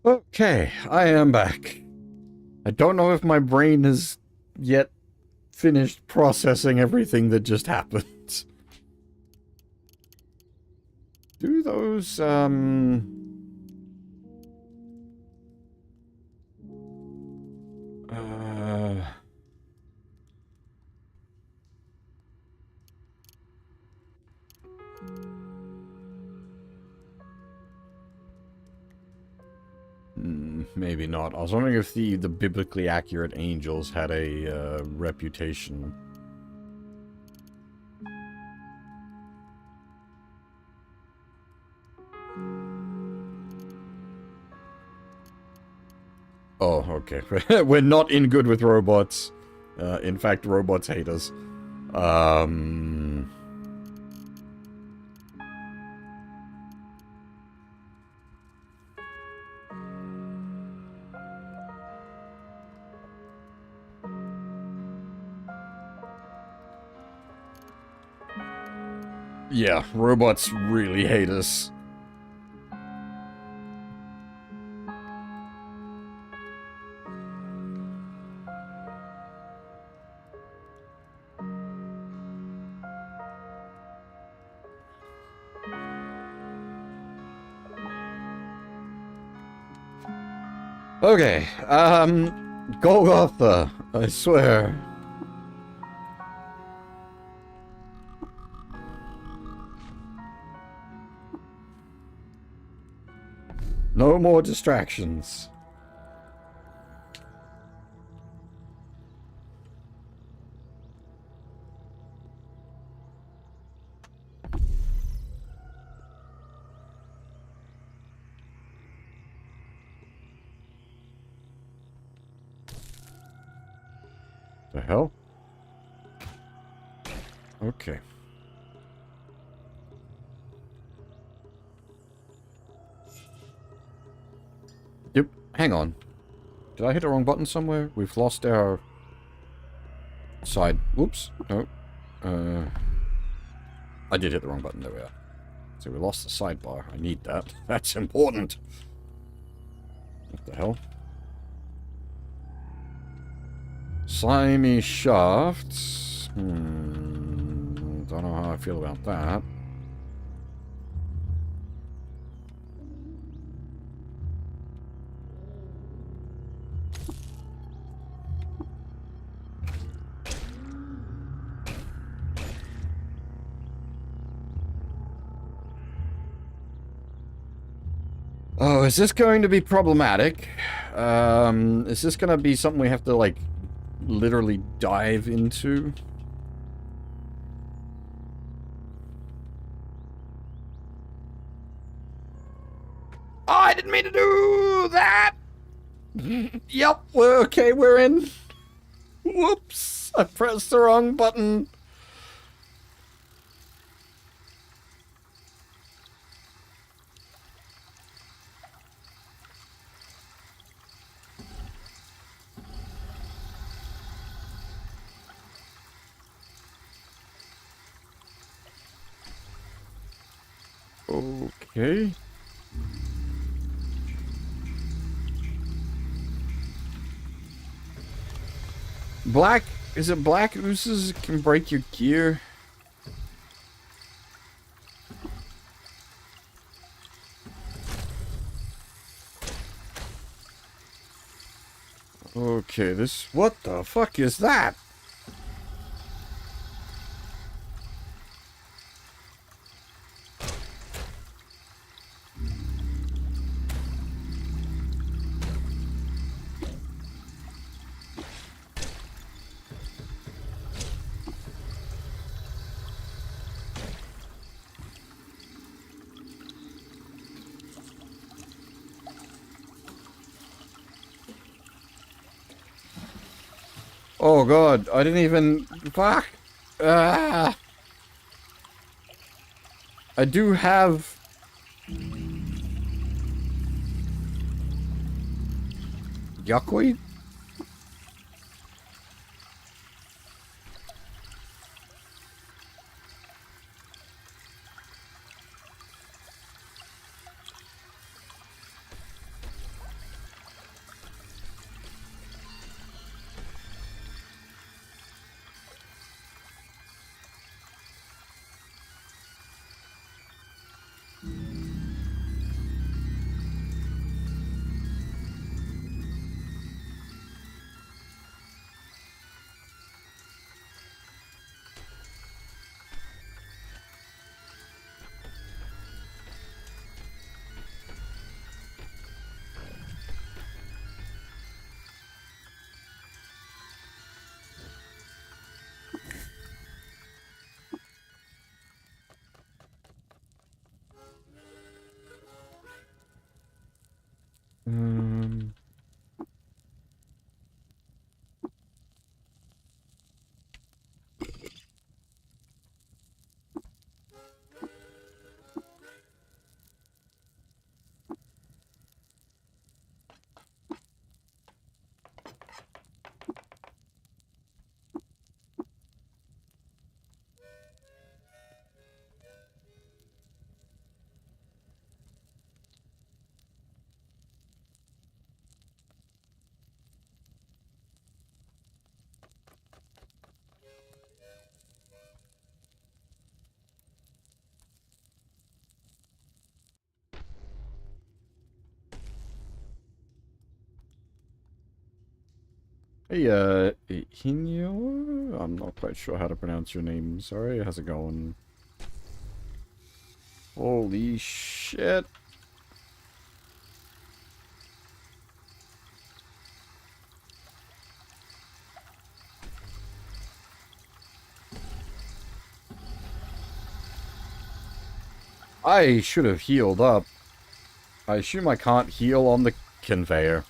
[SPEAKER 1] Okay, I am back. I don't know if my brain has yet finished processing everything that just happened. Do those, maybe not. I was wondering if the biblically accurate angels had a, reputation. Oh, okay. We're not in good with robots. In fact, robots hate us. Yeah, robots really hate us. Okay, Golgotha, I swear. No more distractions. The hell? Okay. Yep, hang on. Did I hit the wrong button somewhere? We've lost our side. Whoops. No. I did hit the wrong button. There we are. So we lost the sidebar. I need that. That's important. What the hell? Slimy shafts. Don't know how I feel about that. Oh, is this going to be problematic? Is this going to be something we have to, like, literally dive into? Oh, I didn't mean to do that! Yep, we're in. Whoops, I pressed the wrong button. Okay. Black, is it black oozes can break your gear? Okay, what the fuck is that? Oh god, I didn't even... Fuck! Ah! I do have... Yuckweed? Hey, Hinyo? I'm not quite sure how to pronounce your name. Sorry, how's it going? Holy shit. I should have healed up. I assume I can't heal on the conveyor.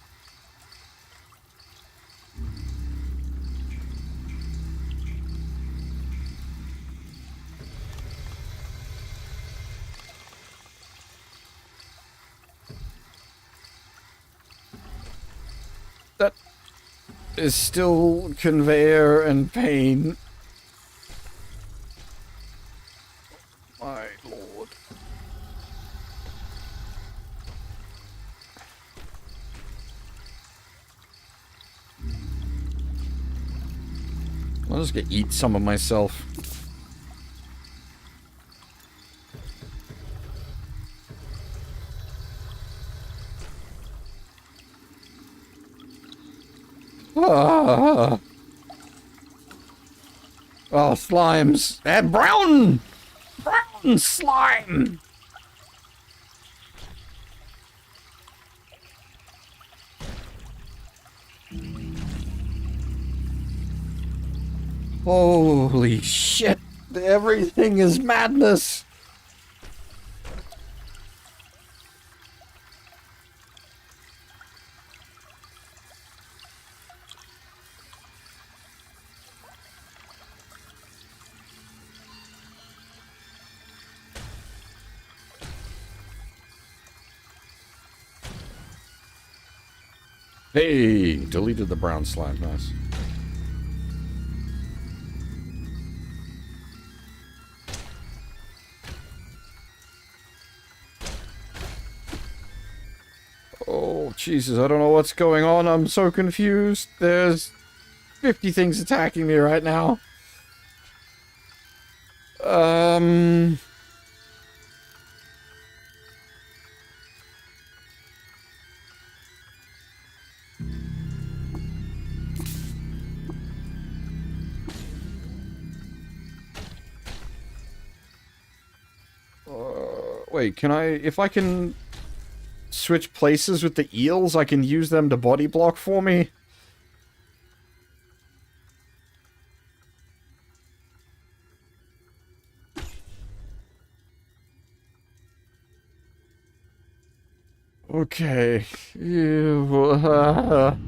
[SPEAKER 1] That is still conveyor and pain. My lord. I'm just gonna eat some of myself. Ah. Oh, slimes. Brown! Brown slime! Holy shit! Everything is madness! Hey, deleted the brown slime, nice. Oh, Jesus, I don't know what's going on. I'm so confused. There's 50 things attacking me right now. Wait, can I... If I can switch places with the eels, I can use them to body block for me? Okay. Ew.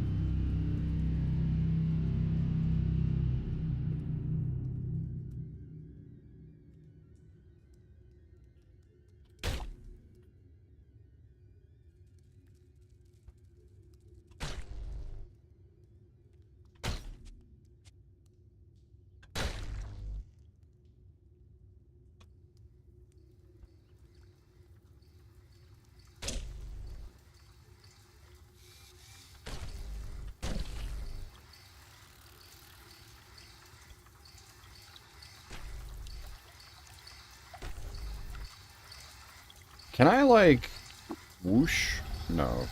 [SPEAKER 1] Can I, like, whoosh? No.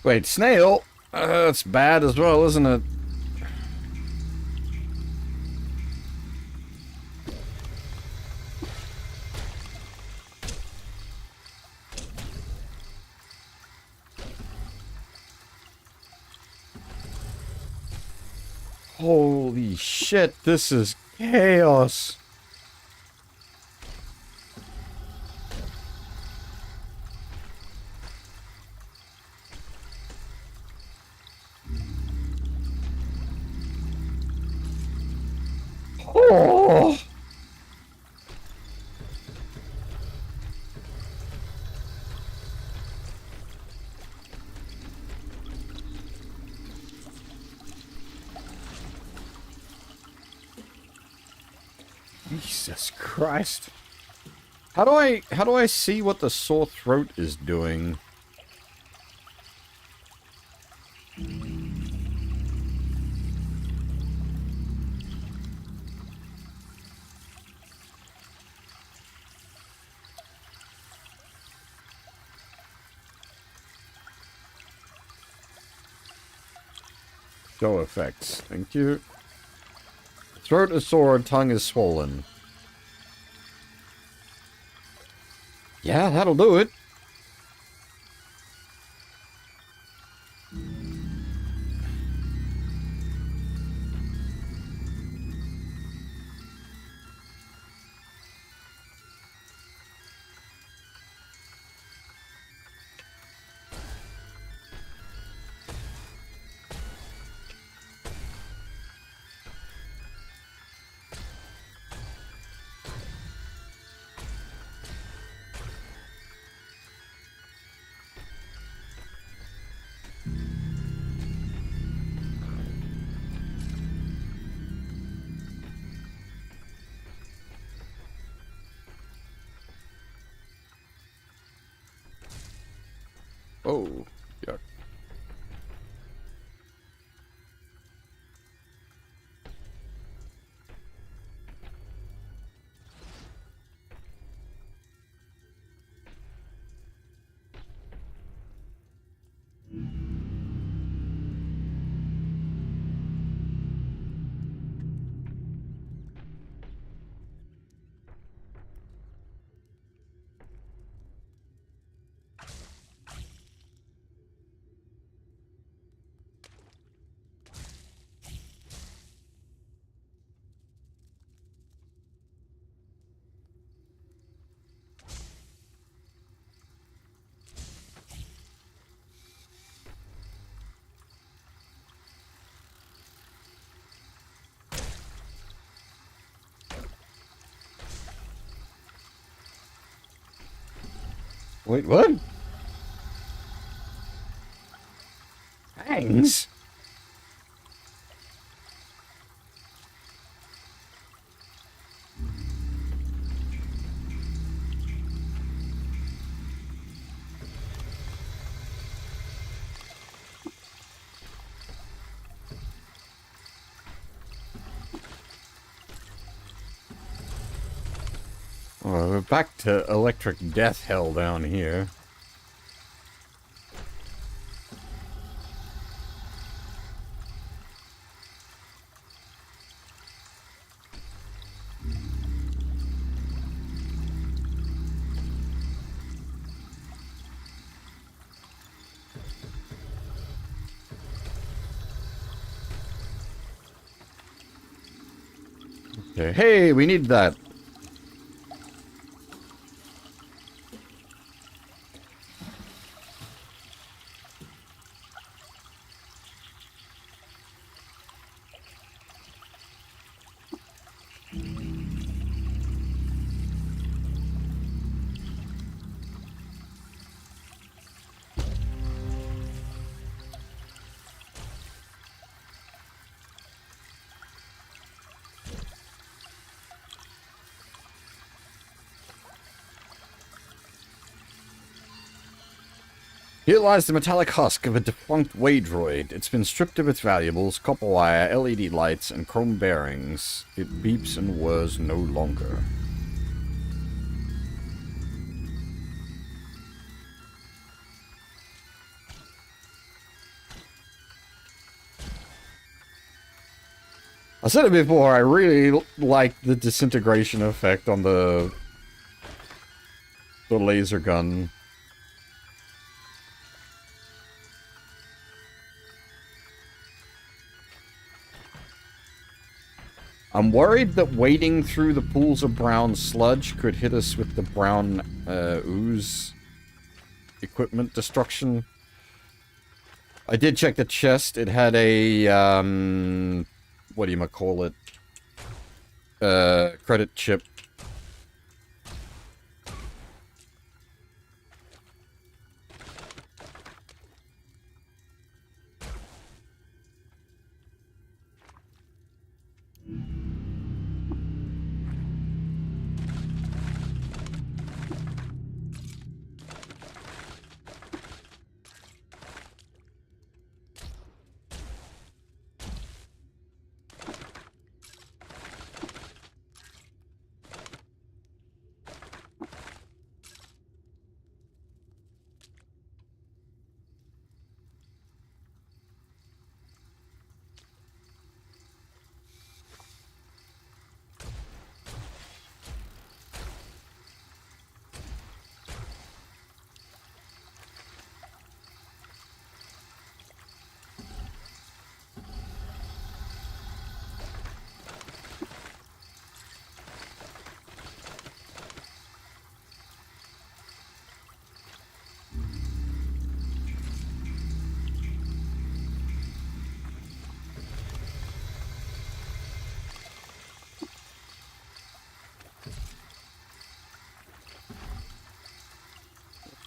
[SPEAKER 1] Wait, snail? That's bad as well, isn't it? Holy shit, this is chaos. Oh. Jesus Christ. How do I see what the sore throat is doing? Go effects. Thank you. Throat is sore, tongue is swollen. Yeah, that'll do it. Oh, yuck. Wait, what? Fangs? Oh, we're back to electric death hell down here. Okay, hey, we need that. Here lies the metallic husk of a defunct way droid. It's been stripped of its valuables, copper wire, LED lights, and chrome bearings. It beeps and whirs no longer. I said it before, I really like the disintegration effect on the laser gun. I'm worried that wading through the pools of brown sludge could hit us with the brown ooze equipment destruction. I did check the chest. It had a, what do you call it? Credit chip.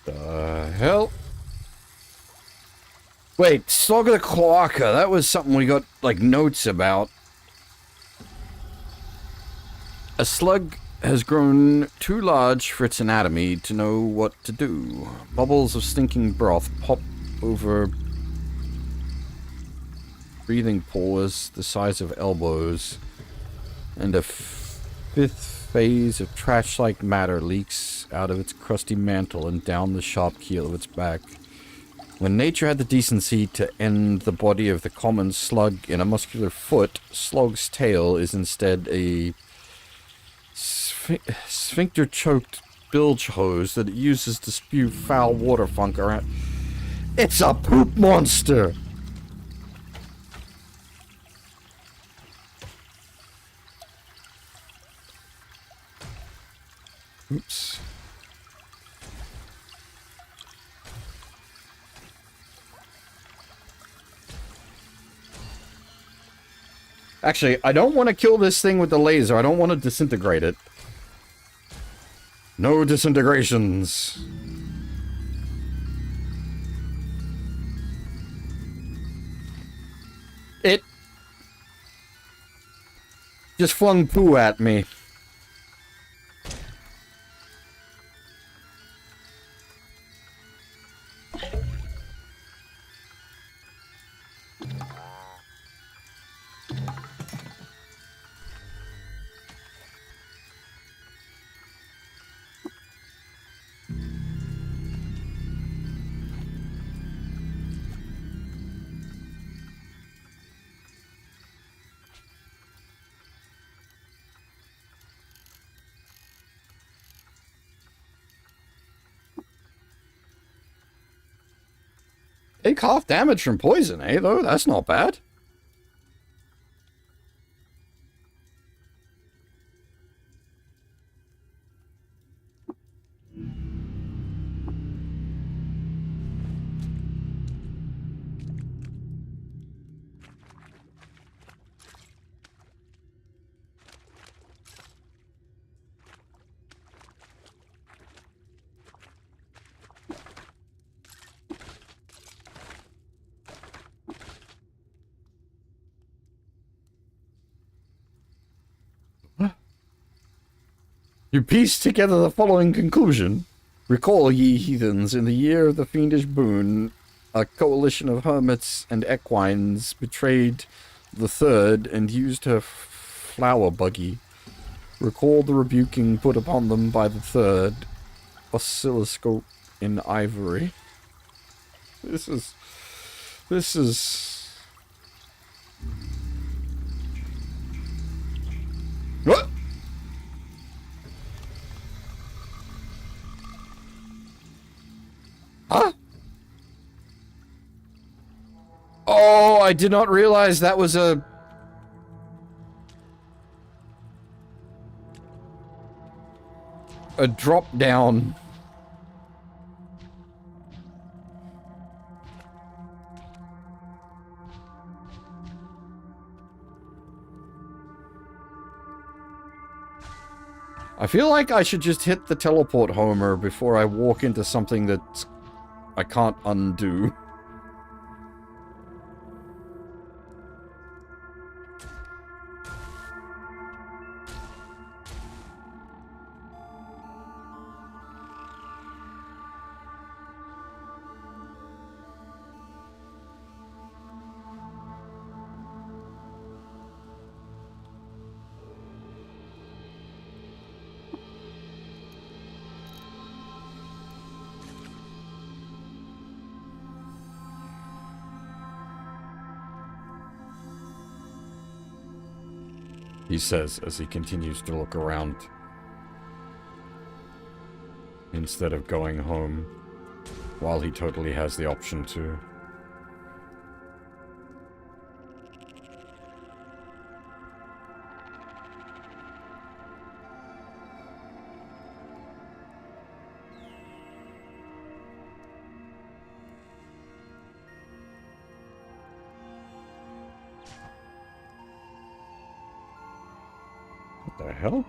[SPEAKER 1] The hell? Wait, Slug of the Cloaca. That was something we got, like, notes about. A slug has grown too large for its anatomy to know what to do. Bubbles of stinking broth pop over breathing pores the size of elbows, and a fifth phase of trash-like matter leaks out of its crusty mantle and down the sharp keel of its back. When nature had the decency to end the body of the common slug in a muscular foot, Slug's tail is instead a sphincter-choked bilge hose that it uses to spew foul water funk around. It's a poop monster! Oops. Actually, I don't want to kill this thing with the laser. I don't want to disintegrate it. No disintegrations. It just flung poo at me. Take half damage from poison, eh, though? That's not bad. You piece together the following conclusion. Recall, ye heathens, in the year of the fiendish boon, a coalition of hermits and equines betrayed the third and used her flower buggy. Recall the rebuking put upon them by the third, oscilloscope in ivory. This is... What? Huh? Oh, I did not realize that was a drop down. I feel like I should just hit the teleport homer before I walk into something that I can't undo. He says as he continues to look around. Instead of going home, while he totally has the option to. What the hell?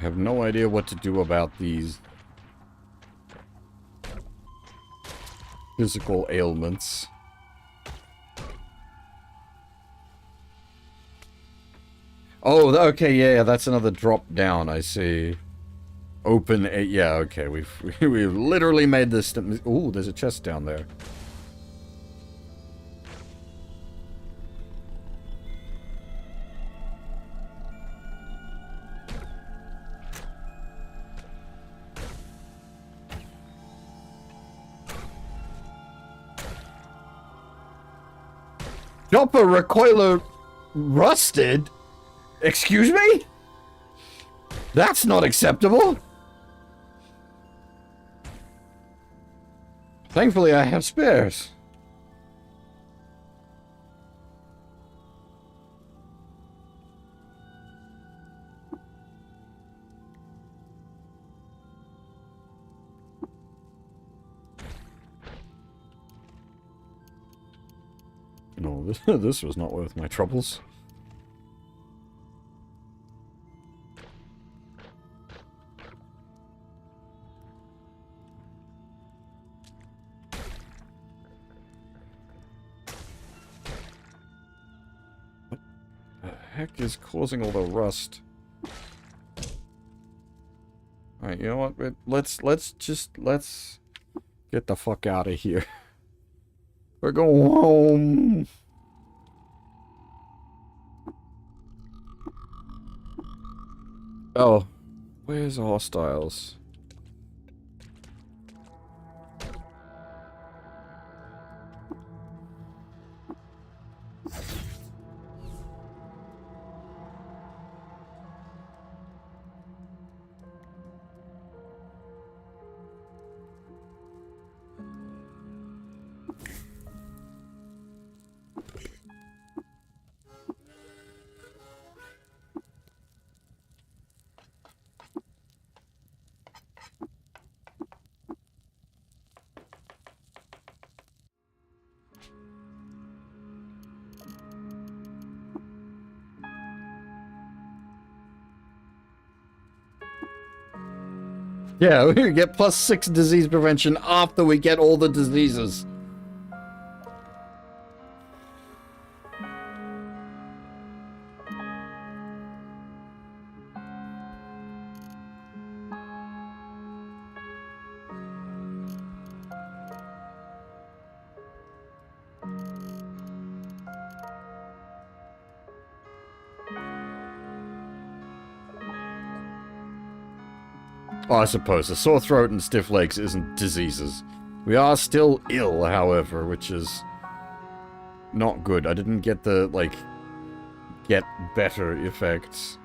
[SPEAKER 1] have no idea what to do about these physical ailments. Oh, okay, yeah, that's another drop down, I see. Open, yeah, okay, we've literally made this... Ooh, there's a chest down there. Chopper recoiler rusted? Excuse me? That's not acceptable. Thankfully, I have spares. No, this was not worth my troubles. What the heck is causing all the rust? Alright, you know what? Let's get the fuck out of here. We're going home. Oh, where's the hostiles? Yeah, we get +6 disease prevention after we get all the diseases. Oh, I suppose a sore throat and stiff legs isn't diseases. We are still ill, however, which is not good. I didn't get the, like, get better effects.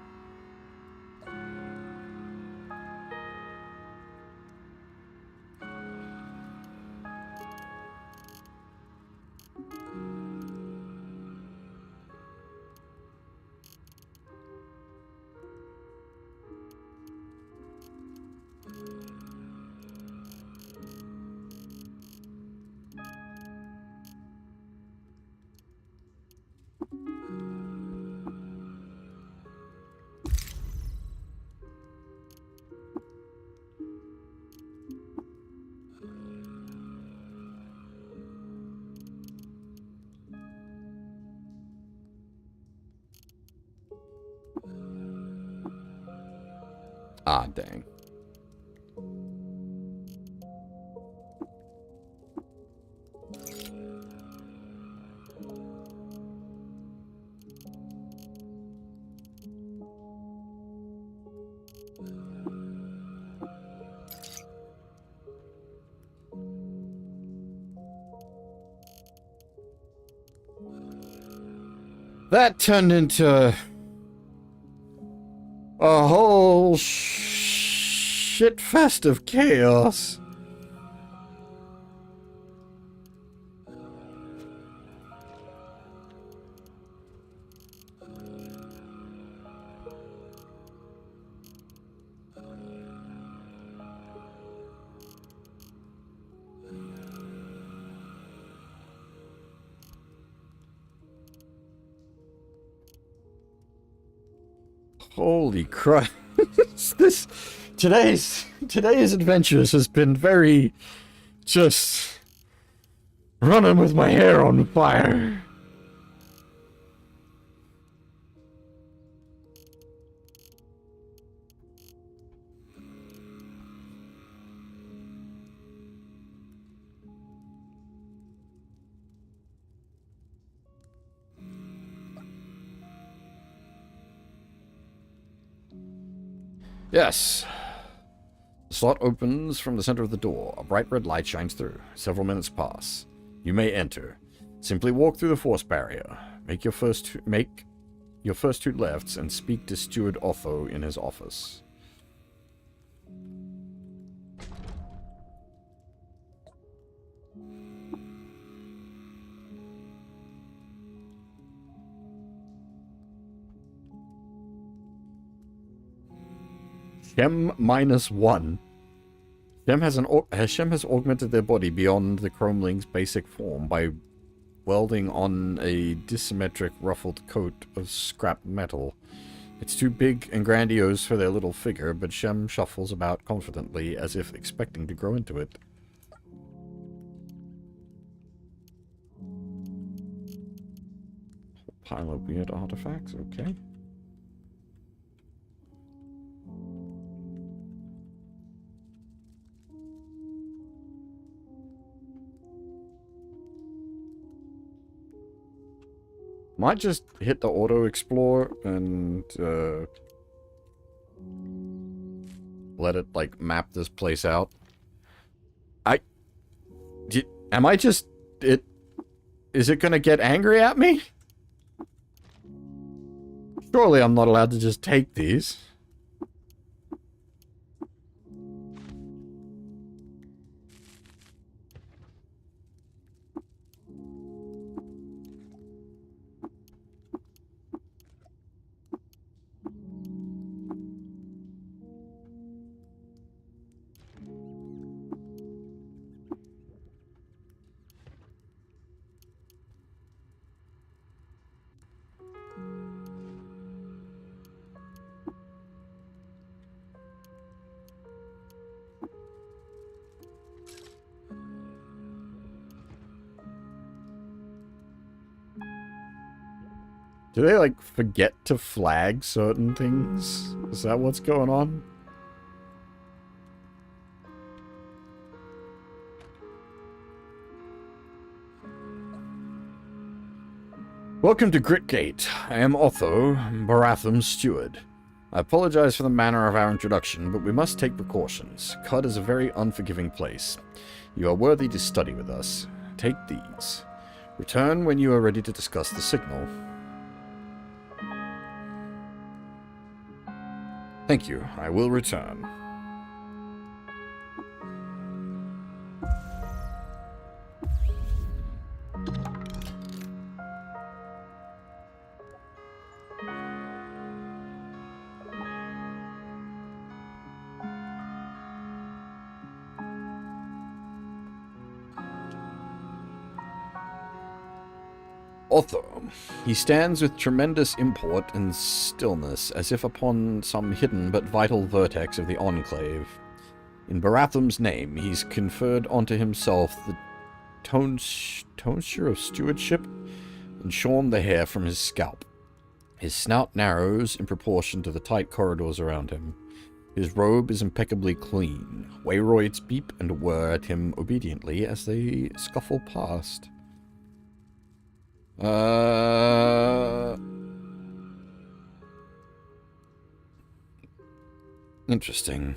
[SPEAKER 1] Ah, dang. That turned into a whole shit fest of chaos. Holy crap. this today's adventures has been very just running with my hair on fire. Yes. The slot opens from the center of the door. A bright red light shines through. Several minutes pass. You may enter. Simply walk through the force barrier. Make your first two lefts and speak to Steward Otho in his office. Shem -1. Shem has augmented their body beyond the Chromeling's basic form by welding on a dissymmetric ruffled coat of scrap metal. It's too big and grandiose for their little figure, but Shem shuffles about confidently as if expecting to grow into it. Pile of weird artifacts, okay. Might just hit the auto explore and let it like map this place out. Am I just is it gonna get angry at me? Surely I'm not allowed to just take these. Do they, like, forget to flag certain things? Is that what's going on? Welcome to Gritgate. I am Otho, Baratham's steward. I apologize for the manner of our introduction, but we must take precautions. Cud is a very unforgiving place. You are worthy to study with us. Take these. Return when you are ready to discuss the signal. Thank you. I will return. Otho. He stands with tremendous import and stillness, as if upon some hidden but vital vertex of the Enclave. In Baratham's name, he's conferred onto himself the tonsure of stewardship and shorn the hair from his scalp. His snout narrows in proportion to the tight corridors around him. His robe is impeccably clean. Wayroids beep and whir at him obediently as they scuffle past. Interesting.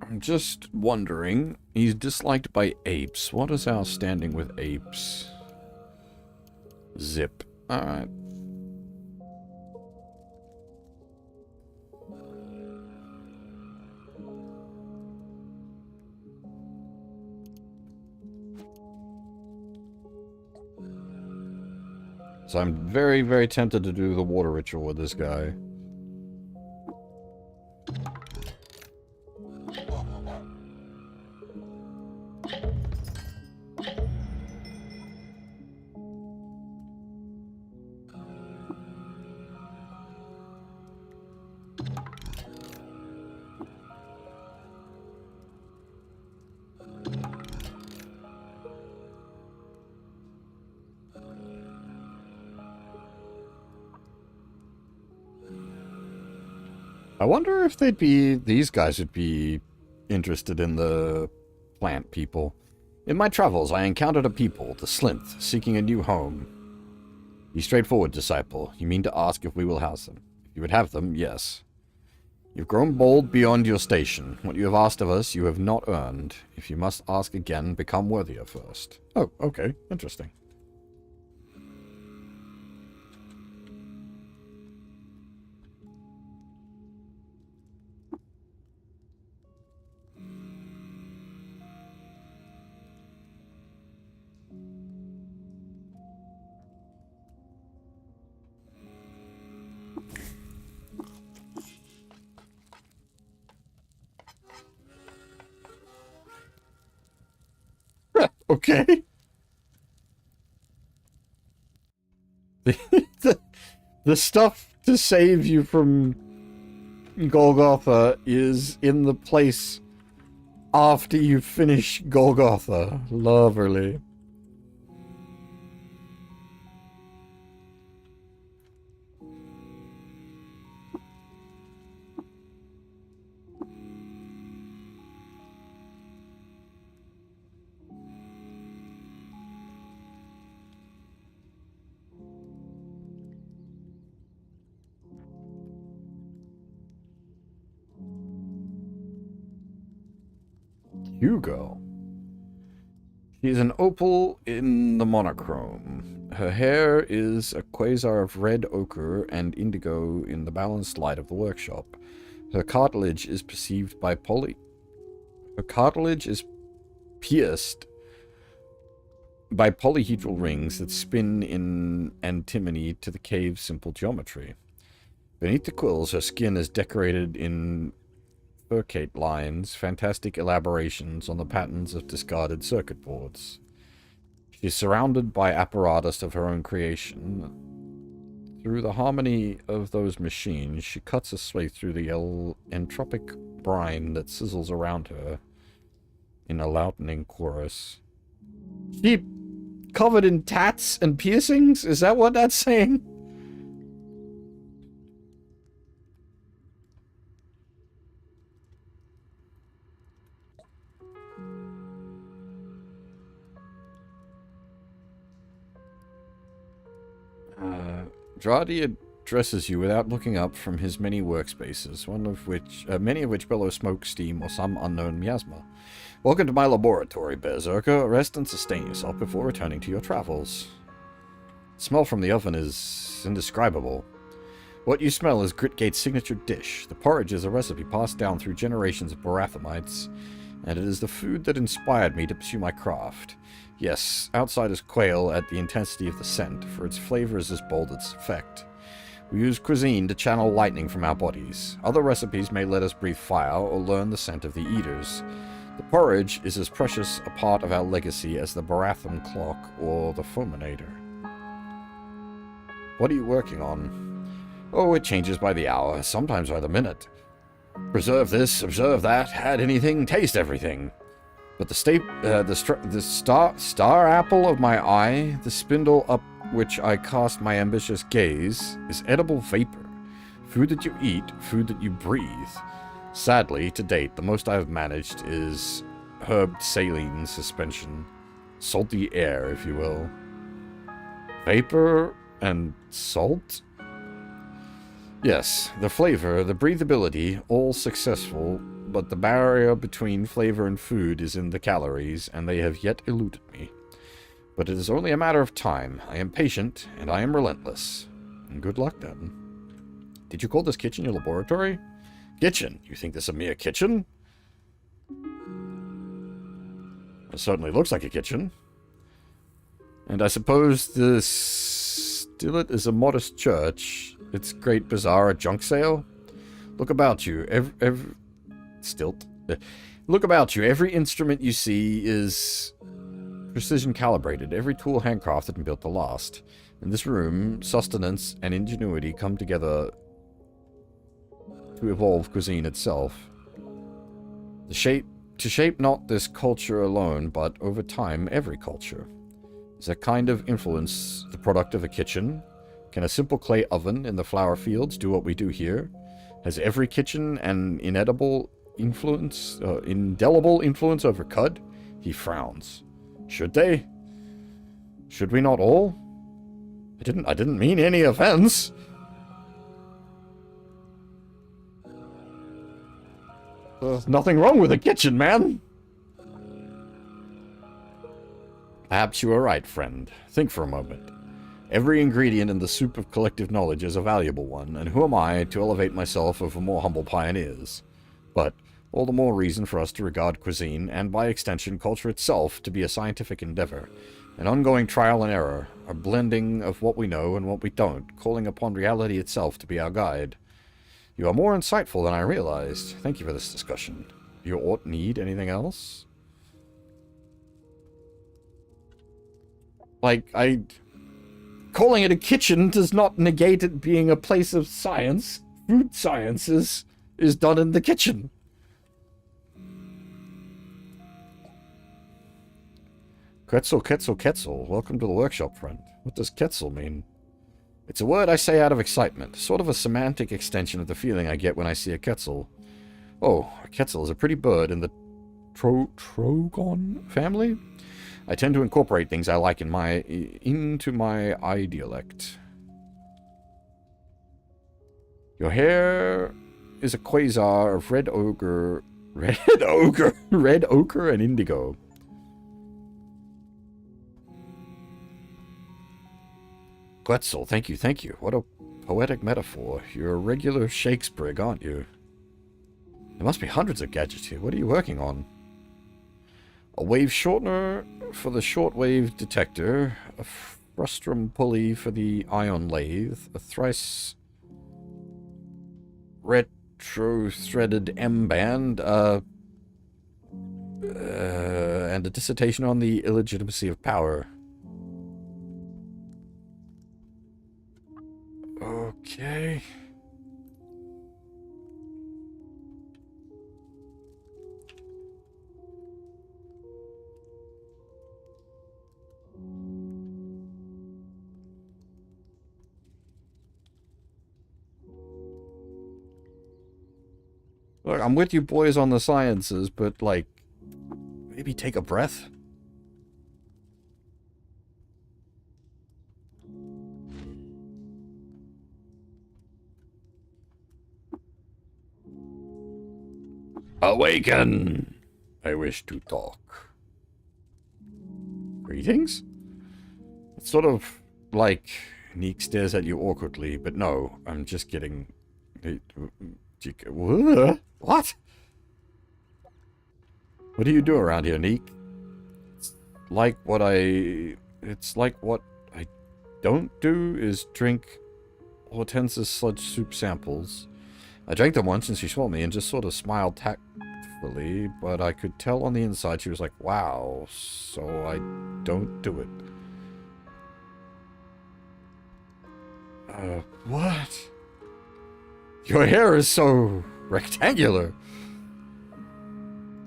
[SPEAKER 1] I'm just wondering, he's disliked by apes. What is our standing with apes? Zip. Alright. So I'm very, very tempted to do the water ritual with this guy. I wonder if these guys would be interested in the plant people. In my travels, I encountered a people, the Slinth, seeking a new home. Be straightforward, disciple. You mean to ask if we will house them? If you would have them, yes. You've grown bold beyond your station. What you have asked of us, you have not earned. If you must ask again, become worthier first. Oh, okay. Interesting. Okay. The stuff to save you from Golgotha is in the place after you finish Golgotha. Lovely. Hugo. She is an opal in the monochrome. Her hair is a quasar of red ochre and indigo in the balanced light of the workshop. Her cartilage is perceived by Her cartilage is pierced by polyhedral rings that spin in antimony to the cave's simple geometry. Beneath the quills, her skin is decorated in furcate lines, fantastic elaborations on the patterns of discarded circuit boards. She is surrounded by apparatus of her own creation. Through the harmony of those machines, she cuts her way through the entropic brine that sizzles around her in a loudening chorus. She covered in tats and piercings? Is that what that's saying? Dradi addresses you without looking up from his many workspaces, many of which bellow smoke, steam, or some unknown miasma. Welcome to my laboratory, Berserker. Rest and sustain yourself before returning to your travels. The smell from the oven is indescribable. What you smell is Gritgate's signature dish. The porridge is a recipe passed down through generations of Barathamites, and it is the food that inspired me to pursue my craft. Yes, outsiders quail at the intensity of the scent, for its flavor is as bold as its effect. We use cuisine to channel lightning from our bodies. Other recipes may let us breathe fire or learn the scent of the eaters. The porridge is as precious a part of our legacy as the Baratham clock or the fulminator. What are you working on? Oh, it changes by the hour, sometimes by the minute. Preserve this, observe that, add anything, taste everything. But the star apple of my eye, the spindle up which I cast my ambitious gaze, is edible vapor. Food that you eat, food that you breathe. Sadly, to date, the most I have managed is herb saline suspension. Salty air, if you will. Vapor and salt? Yes, the flavor, the breathability, all successful, but the barrier between flavor and food is in the calories, and they have yet eluded me. But it is only a matter of time. I am patient, and I am relentless. And good luck, then. Did you call this kitchen your laboratory? Kitchen? You think this a mere kitchen? It certainly looks like a kitchen. And I suppose this stillet is a modest church. Its great bazaar a junk sale? Look about you. Look about you. Every instrument you see is precision calibrated. Every tool handcrafted and built to last. In this room, sustenance and ingenuity come together to evolve cuisine itself. To shape not this culture alone, but over time, every culture. Is that kind of influence the product of a kitchen? Can a simple clay oven in the flower fields do what we do here? Has every kitchen an indelible influence over Cud? He frowns. Should they? Should we not all? I didn't mean any offense. There's nothing wrong with the kitchen, man. Perhaps you are right, friend. Think for a moment. Every ingredient in the soup of collective knowledge is a valuable one, and who am I to elevate myself over more humble pioneers? But all the more reason for us to regard cuisine, and by extension culture itself, to be a scientific endeavor, an ongoing trial and error, a blending of what we know and what we don't, calling upon reality itself to be our guide. You are more insightful than I realized. Thank you for this discussion. You ought need anything else? Calling it a kitchen does not negate it being a place of science. Food science is done in the kitchen. Quetzal, Quetzal, Quetzal. Welcome to the workshop, friend. What does Quetzal mean? It's a word I say out of excitement, sort of a semantic extension of the feeling I get when I see a Quetzal. Oh, a Quetzal is a pretty bird in the Trogon family? I tend to incorporate things I like into my dialect. Your hair is a quasar of red ochre and indigo. Quetzal, thank you. What a poetic metaphor. You're a regular Shakespeare, aren't you? There must be hundreds of gadgets here. What are you working on? A wave shortener for the shortwave detector, a frustrum pulley for the ion lathe, a thrice retro-threaded M-band, and a dissertation on the illegitimacy of power. Okay. Look, I'm with you boys on the sciences, but, like, maybe take a breath? Awaken! I wish to talk. Greetings? It's sort of like Neek stares at you awkwardly, but no, I'm just kidding. What? What do you do around here, Neek? It's like what I don't do is drink Hortense's sludge soup samples. I drank them once and she saw me and just sort of smiled tactfully, but I could tell on the inside she was like, wow, so I don't do it. What? Your hair is so rectangular.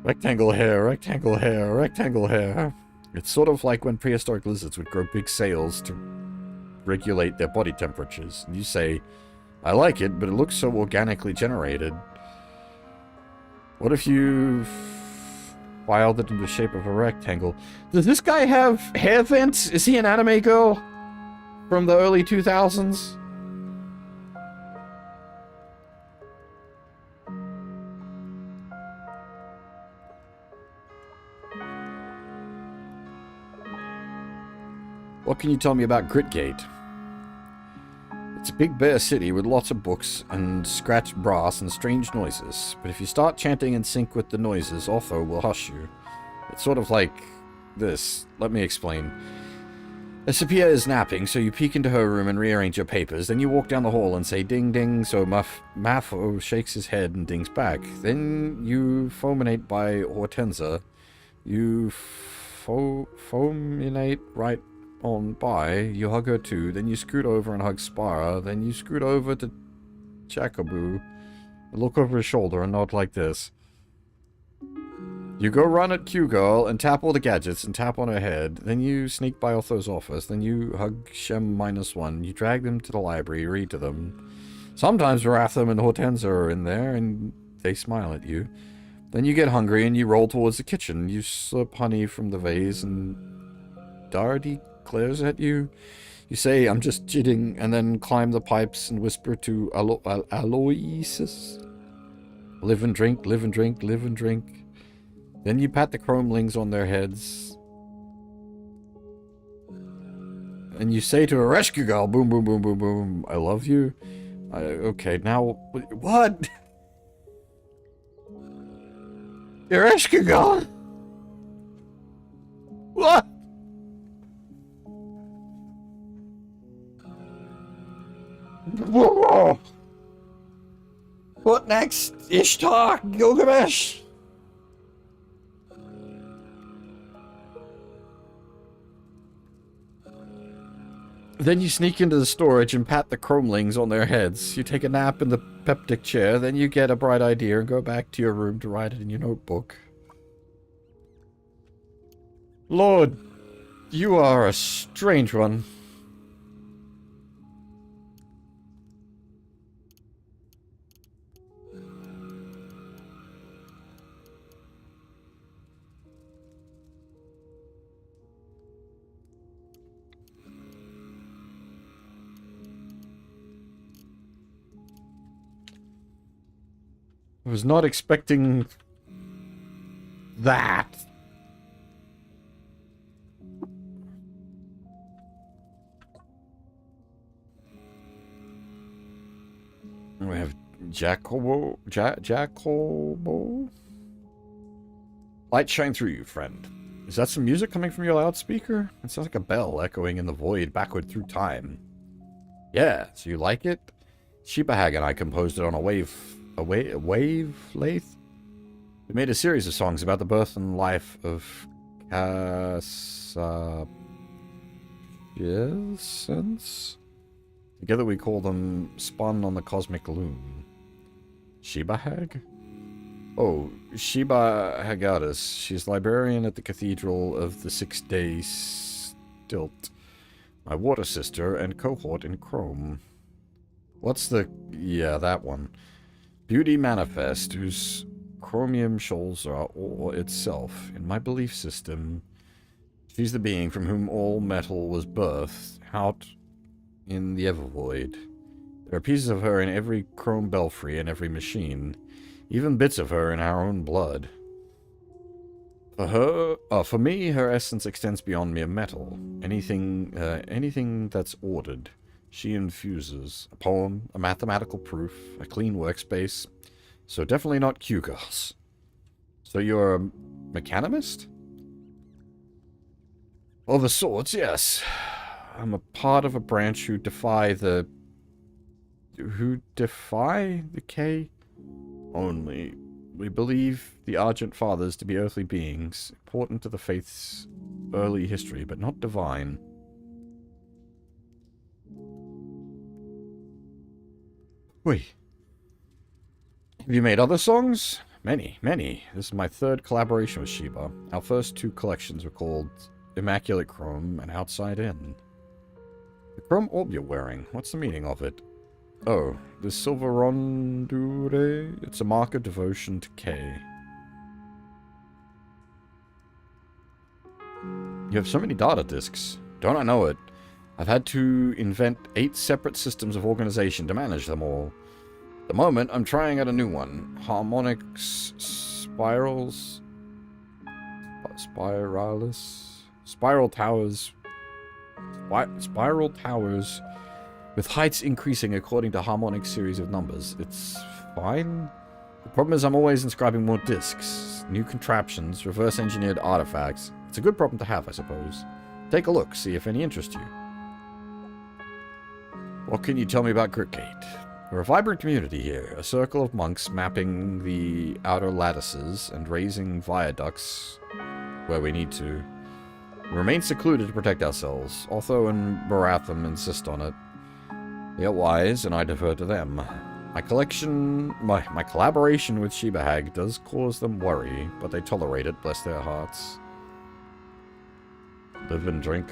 [SPEAKER 1] Rectangle hair, rectangle hair, rectangle hair. It's sort of like when prehistoric lizards would grow big sails to regulate their body temperatures. And you say, I like it, but it looks so organically generated. What if you filed it in the shape of a rectangle? Does this guy have hair vents? Is he an anime girl from the early 2000s? What can you tell me about Gritgate? It's a big bare city with lots of books and scratched brass and strange noises, but if you start chanting in sync with the noises, Otho will hush you. It's sort of like this. Let me explain. Sophia is napping, so you peek into her room and rearrange your papers. Then you walk down the hall and say ding ding, so Mafo shakes his head and dings back. Then you fulminate by Hortensa. You fulminate right on by, you hug her too, then you scoot over and hug Spara, then you scoot over to Chakabu, look over his shoulder and nod like this. You go run at Q-Girl and tap all the gadgets and tap on her head, then you sneak by Otho's office, then you hug Shem -1, you drag them to the library, read to them, Sometimes Baratham and Hortensia are in there, and they smile at you. Then you get hungry and you roll towards the kitchen. You slip honey from the vase, and Dardy glares at you. You say, I'm just jitting, and then climb the pipes and whisper to Aloysius. Live and drink, live and drink, live and drink. Then you pat the chromelings on their heads. And you say to Ereshkigal, boom, boom, boom, boom, boom, I love you. Okay, now, what? Ereshkigal! What? Whoa! What next? Ishtar, Gilgamesh? Then you sneak into the storage and pat the chromelings on their heads. You take a nap in the peptic chair, then you get a bright idea and go back to your room to write it in your notebook. Lord, you are a strange one. I was not expecting that. We have Jacobo. Light shine through you, friend. Is that some music coming from your loudspeaker? It sounds like a bell echoing in the void backward through time. Yeah, so you like it? Shebahag and I composed it on a wave lathe? We made a series of songs about the birth and life of Cassius. Together we call them Spun on the Cosmic Loom. Shebahag? Oh, Sheba Haggadis. She's librarian at the Cathedral of the 6-Day Stilt. My water sister and cohort in Chrome. What's the... yeah, that one. Beauty Manifest, whose chromium shoals are ore itself. In my belief system, she's the being from whom all metal was birthed, out in the Evervoid. There are pieces of her in every chrome belfry and every machine. Even bits of her in our own blood. For me, her essence extends beyond mere metal. Anything that's ordered, she infuses. A poem, a mathematical proof, a clean workspace. So definitely not Q-Girls. So you're a mechanimist? Of a sorts, yes. I'm a part of a branch who defy the... Who defy the K? Only. We believe the Argent Fathers to be earthly beings, important to the faith's early history, but not divine. Wait. Have you made other songs? Many, many. This is my third collaboration with Sheba. Our first two collections were called Immaculate Chrome and Outside In. The chrome orb you're wearing, what's the meaning of it? Oh, the silver rondure? It's a mark of devotion to K. You have so many data disks. Don't I know it? I've had to invent 8 separate systems of organization to manage them all. At the moment, I'm trying out a new one. Harmonics spirals... Spiralis? Spiral towers... Spiral towers... with heights increasing according to harmonic series of numbers. It's fine. The problem is I'm always inscribing more disks, new contraptions, reverse-engineered artifacts. It's a good problem to have, I suppose. Take a look, see if any interest you. What can you tell me about Gritgate? We're a vibrant community here, a circle of monks mapping the outer lattices and raising viaducts where we need to. We remain secluded to protect ourselves. Otho and Baratham insist on it. They are wise, and I defer to them. My collaboration with Shebahag does cause them worry, but they tolerate it, bless their hearts. Live and drink.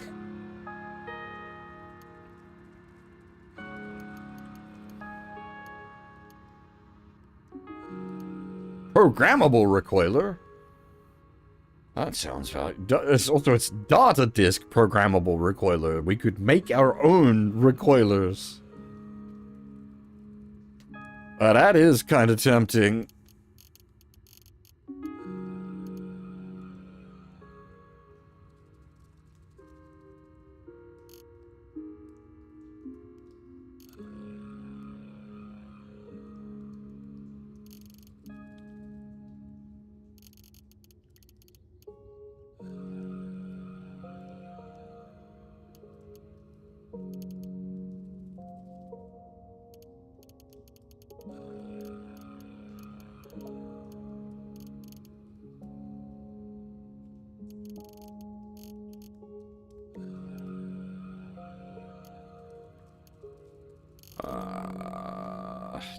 [SPEAKER 1] Programmable recoiler? That sounds valid. It's data disk programmable recoiler. We could make our own recoilers. That is kind of tempting.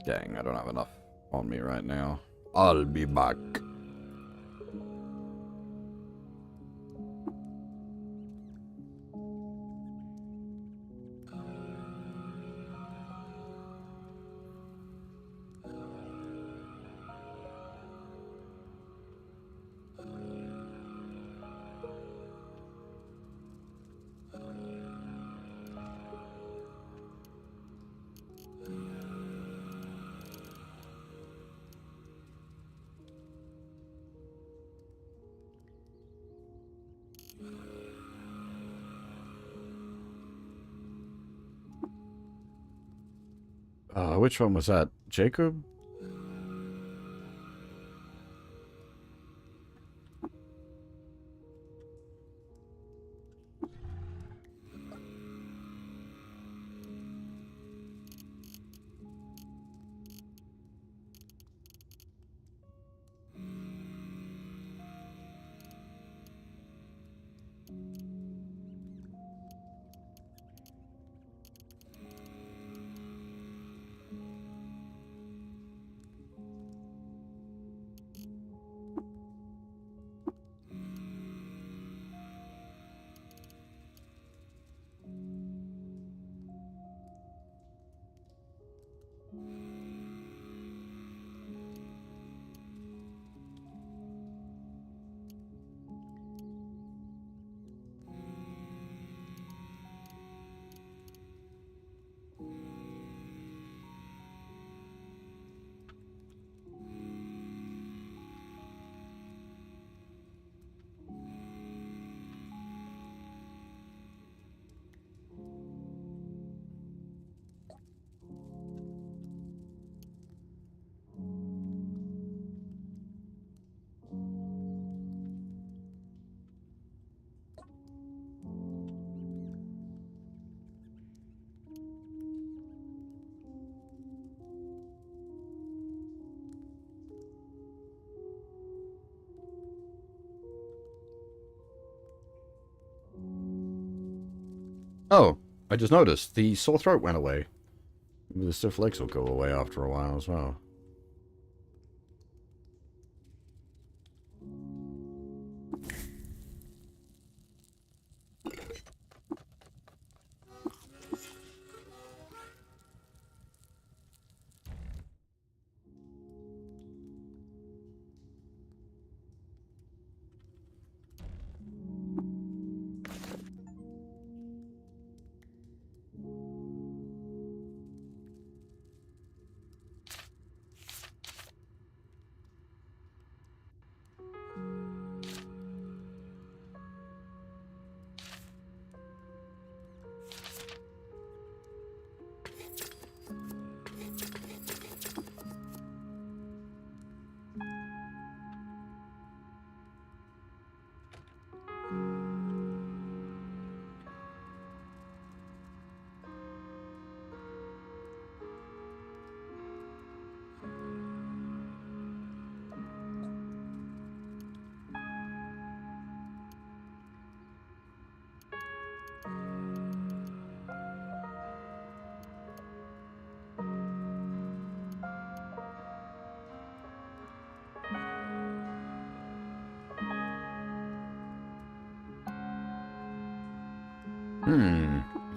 [SPEAKER 1] Dang, I don't have enough on me right now. I'll be back. Which one was that? Jacob? Oh, I just noticed. The sore throat went away. Maybe the stiff legs will go away after a while as well.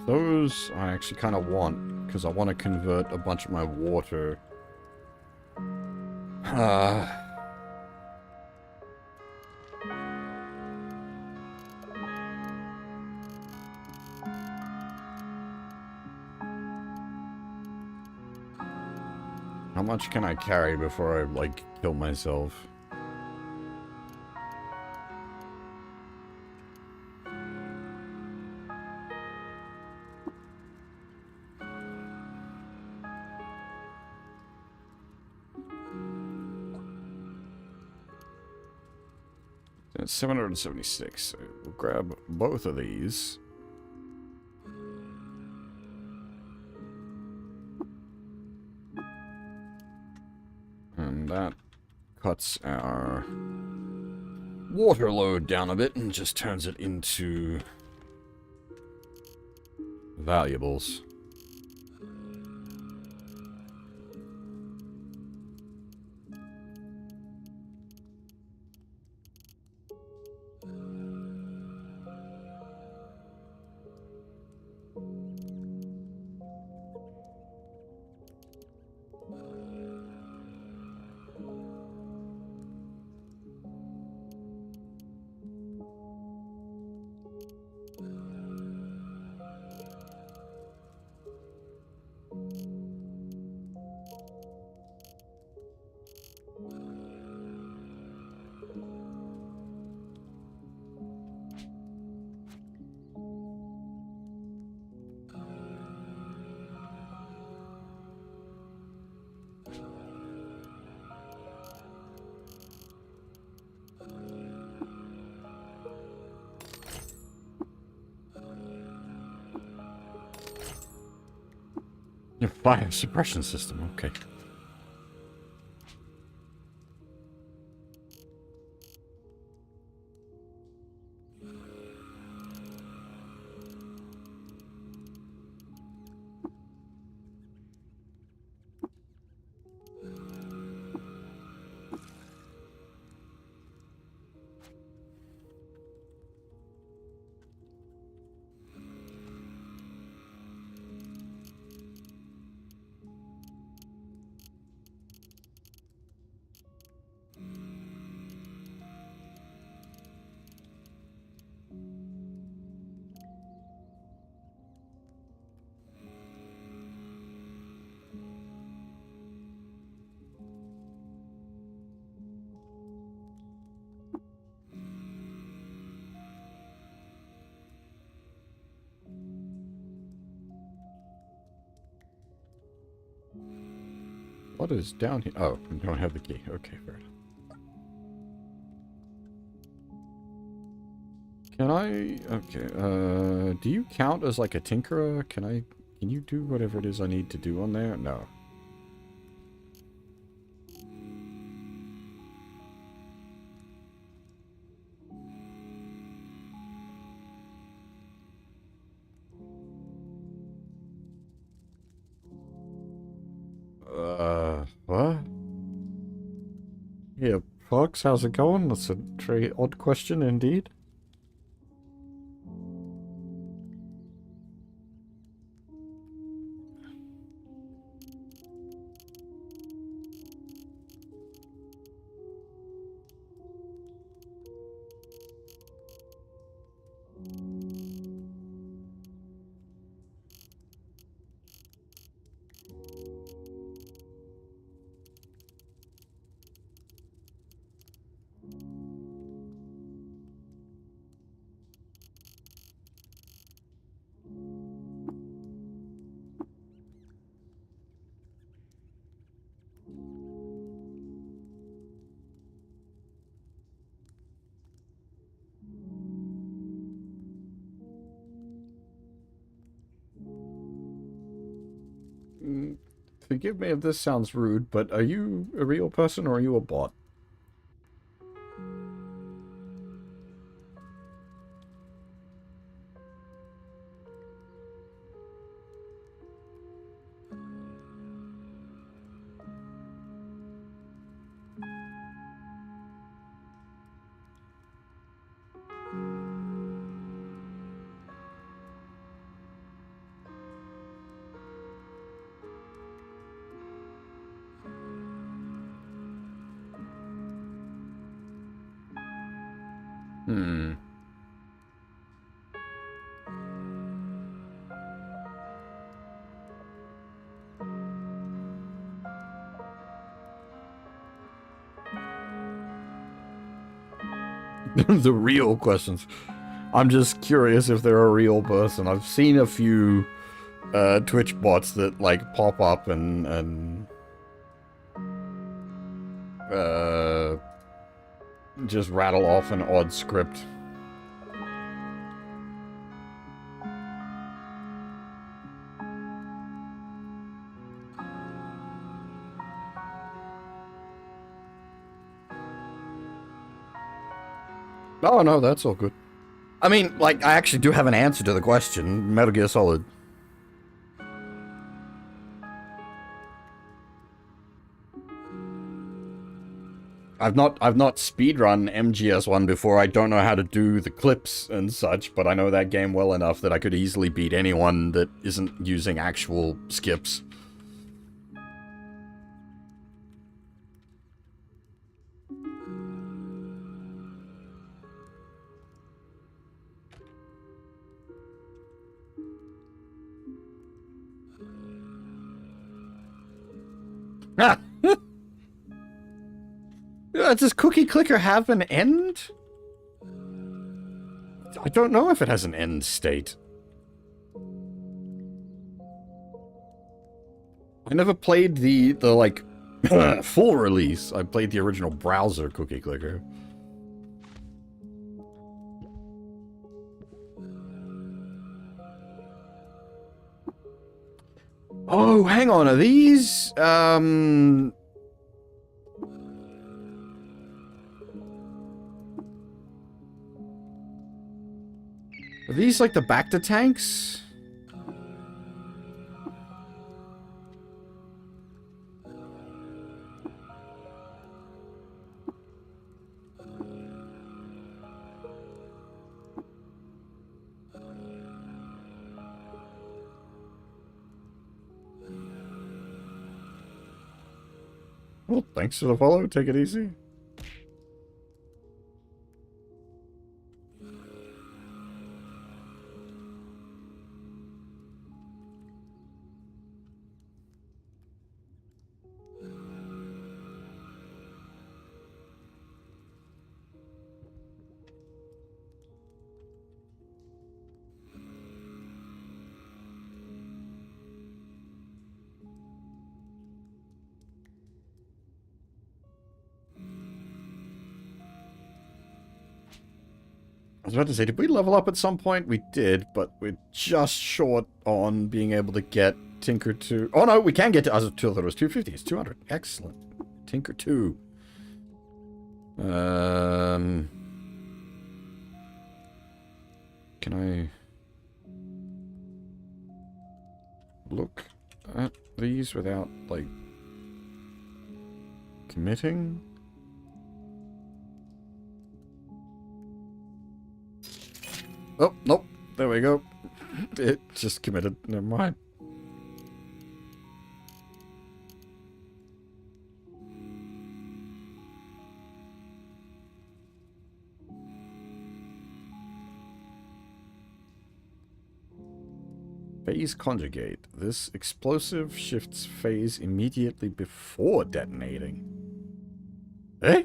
[SPEAKER 1] Those I actually kind of want, because I want to convert a bunch of my water. How much can I carry before I, like, kill myself? That's 776. So we'll grab both of these. And that cuts our water load down a bit and just turns it into valuables. Your fire suppression system, okay. What is down here? Oh, we don't have the key. Okay, fair enough. Can I... Okay, do you count as like a tinkerer? Can you do whatever it is I need to do on there? No. What? Yeah, Fox, how's it going? That's a very odd question indeed. Forgive me if this sounds rude, but are you a real person or are you a bot? Hmm. The real questions. I'm just curious if they're a real person. I've seen a few Twitch bots that like pop up and just rattle off an odd script. Oh no, that's all good. I mean, like, I actually do have an answer to the question. Metal Gear Solid. I've not speedrun MGS1 before. I don't know how to do the clips and such, but I know that game well enough that I could easily beat anyone that isn't using actual skips. Ah! Does Cookie Clicker have an end? I don't know if it has an end state. I never played the like, full release. I played the original browser Cookie Clicker. Oh, hang on, are these, Are these like the Bacta tanks? Well, thanks for the follow. Take it easy. I was about to say, did we level up at some point? We did, but we're just short on being able to get Tinker 2. Oh no, we can get to... I thought it was 250. It's 200. Excellent. Tinker 2. Can I look at these without, like, committing? Oh, nope. There we go. It just committed. Never mind. Phase conjugate. This explosive shifts phase immediately before detonating. Eh?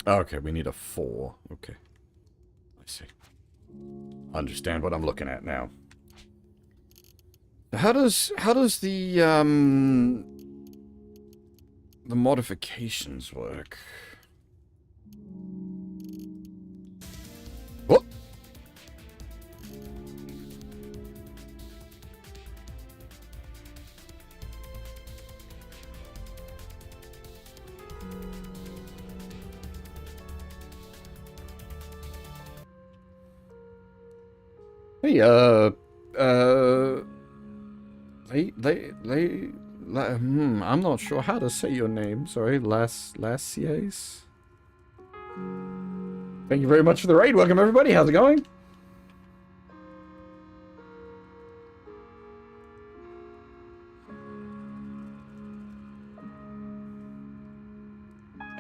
[SPEAKER 1] Okay, we need a 4. Okay. I see. Understand what I'm looking at now. How does the modifications work? What? Hey, I'm not sure how to say your name. Sorry, Lassiers? Thank you very much for the raid. Welcome, everybody. How's it going?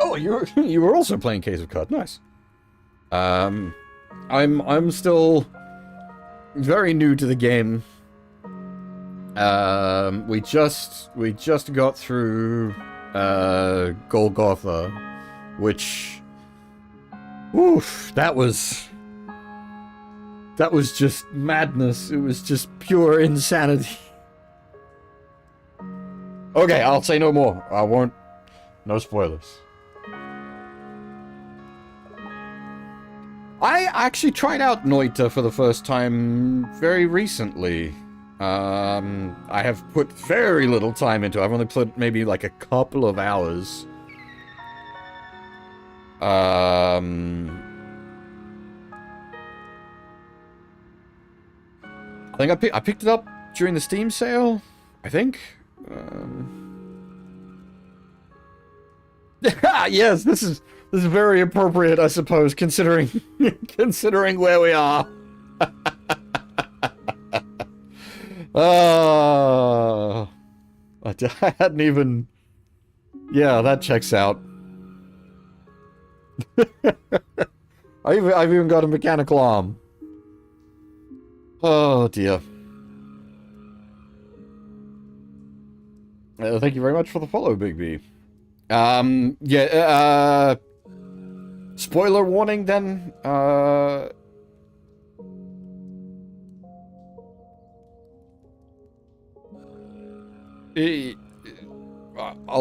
[SPEAKER 1] Oh, you were also playing Case of Card. Nice. I'm still very new to the game. We just got through Golgotha, which, oof, that was just madness. It was just pure insanity. Okay, I'll say no more. I won't. No spoilers. I actually tried out Noita for the first time very recently. I have put very little time into it. I've only put maybe like a couple of hours. I think I picked it up during the Steam sale, I think. Yes, this is very appropriate, I suppose, considering considering where we are. I hadn't even. Yeah, that checks out. I've even got a mechanical arm. Oh dear. Thank you very much for the follow, Big B. Yeah, spoiler warning then, I'll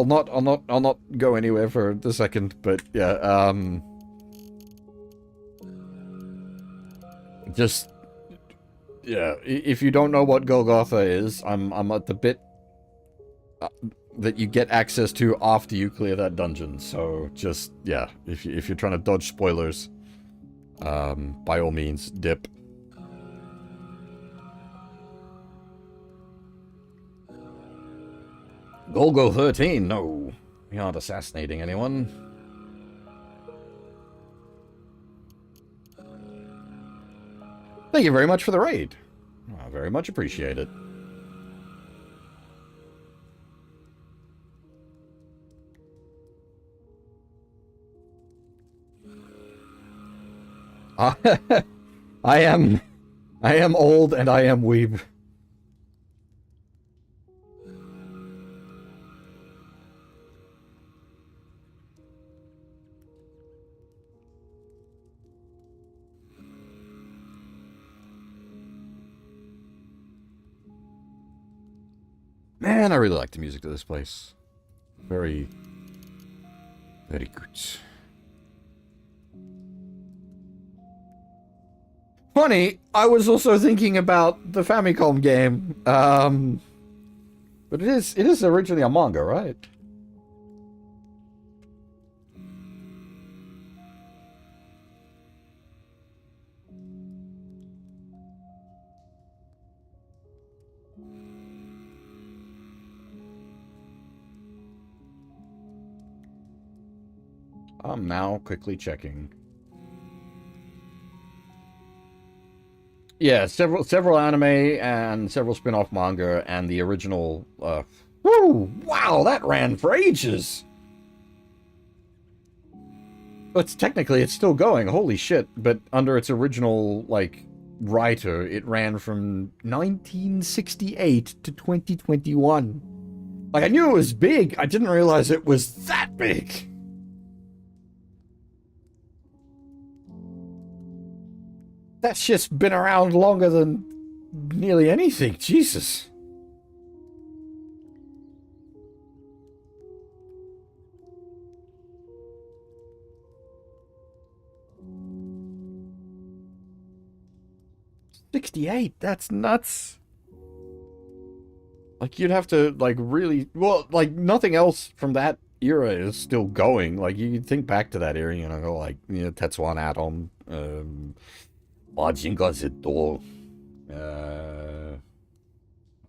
[SPEAKER 1] not go anywhere for the second, but yeah, just, yeah, if you don't know what Golgotha is, I'm at the bit that you get access to after you clear that dungeon. So just, yeah, if you're trying to dodge spoilers, by all means, dip. Golgo 13, no, we aren't assassinating anyone. Thank you very much for the raid. I very much appreciate it. I am old and I am weeb. Man, I really like the music to this place. Very, very good. Funny, I was also thinking about the Famicom game. But it is originally a manga, right? I'm now quickly checking. Yeah, several anime and several spin-off manga and the original. Woo! Wow, that ran for ages. But technically, it's still going. Holy shit! But under its original like writer, it ran from 1968 to 2021. Like, I knew it was big. I didn't realize it was that big. That shit's been around longer than nearly anything. Jesus. '68. That's nuts. Like, you'd have to, like, really... Well, like, nothing else from that era is still going. Like, you think back to that era, you know, like, you know, Tetsuan Atom, Majinga Z,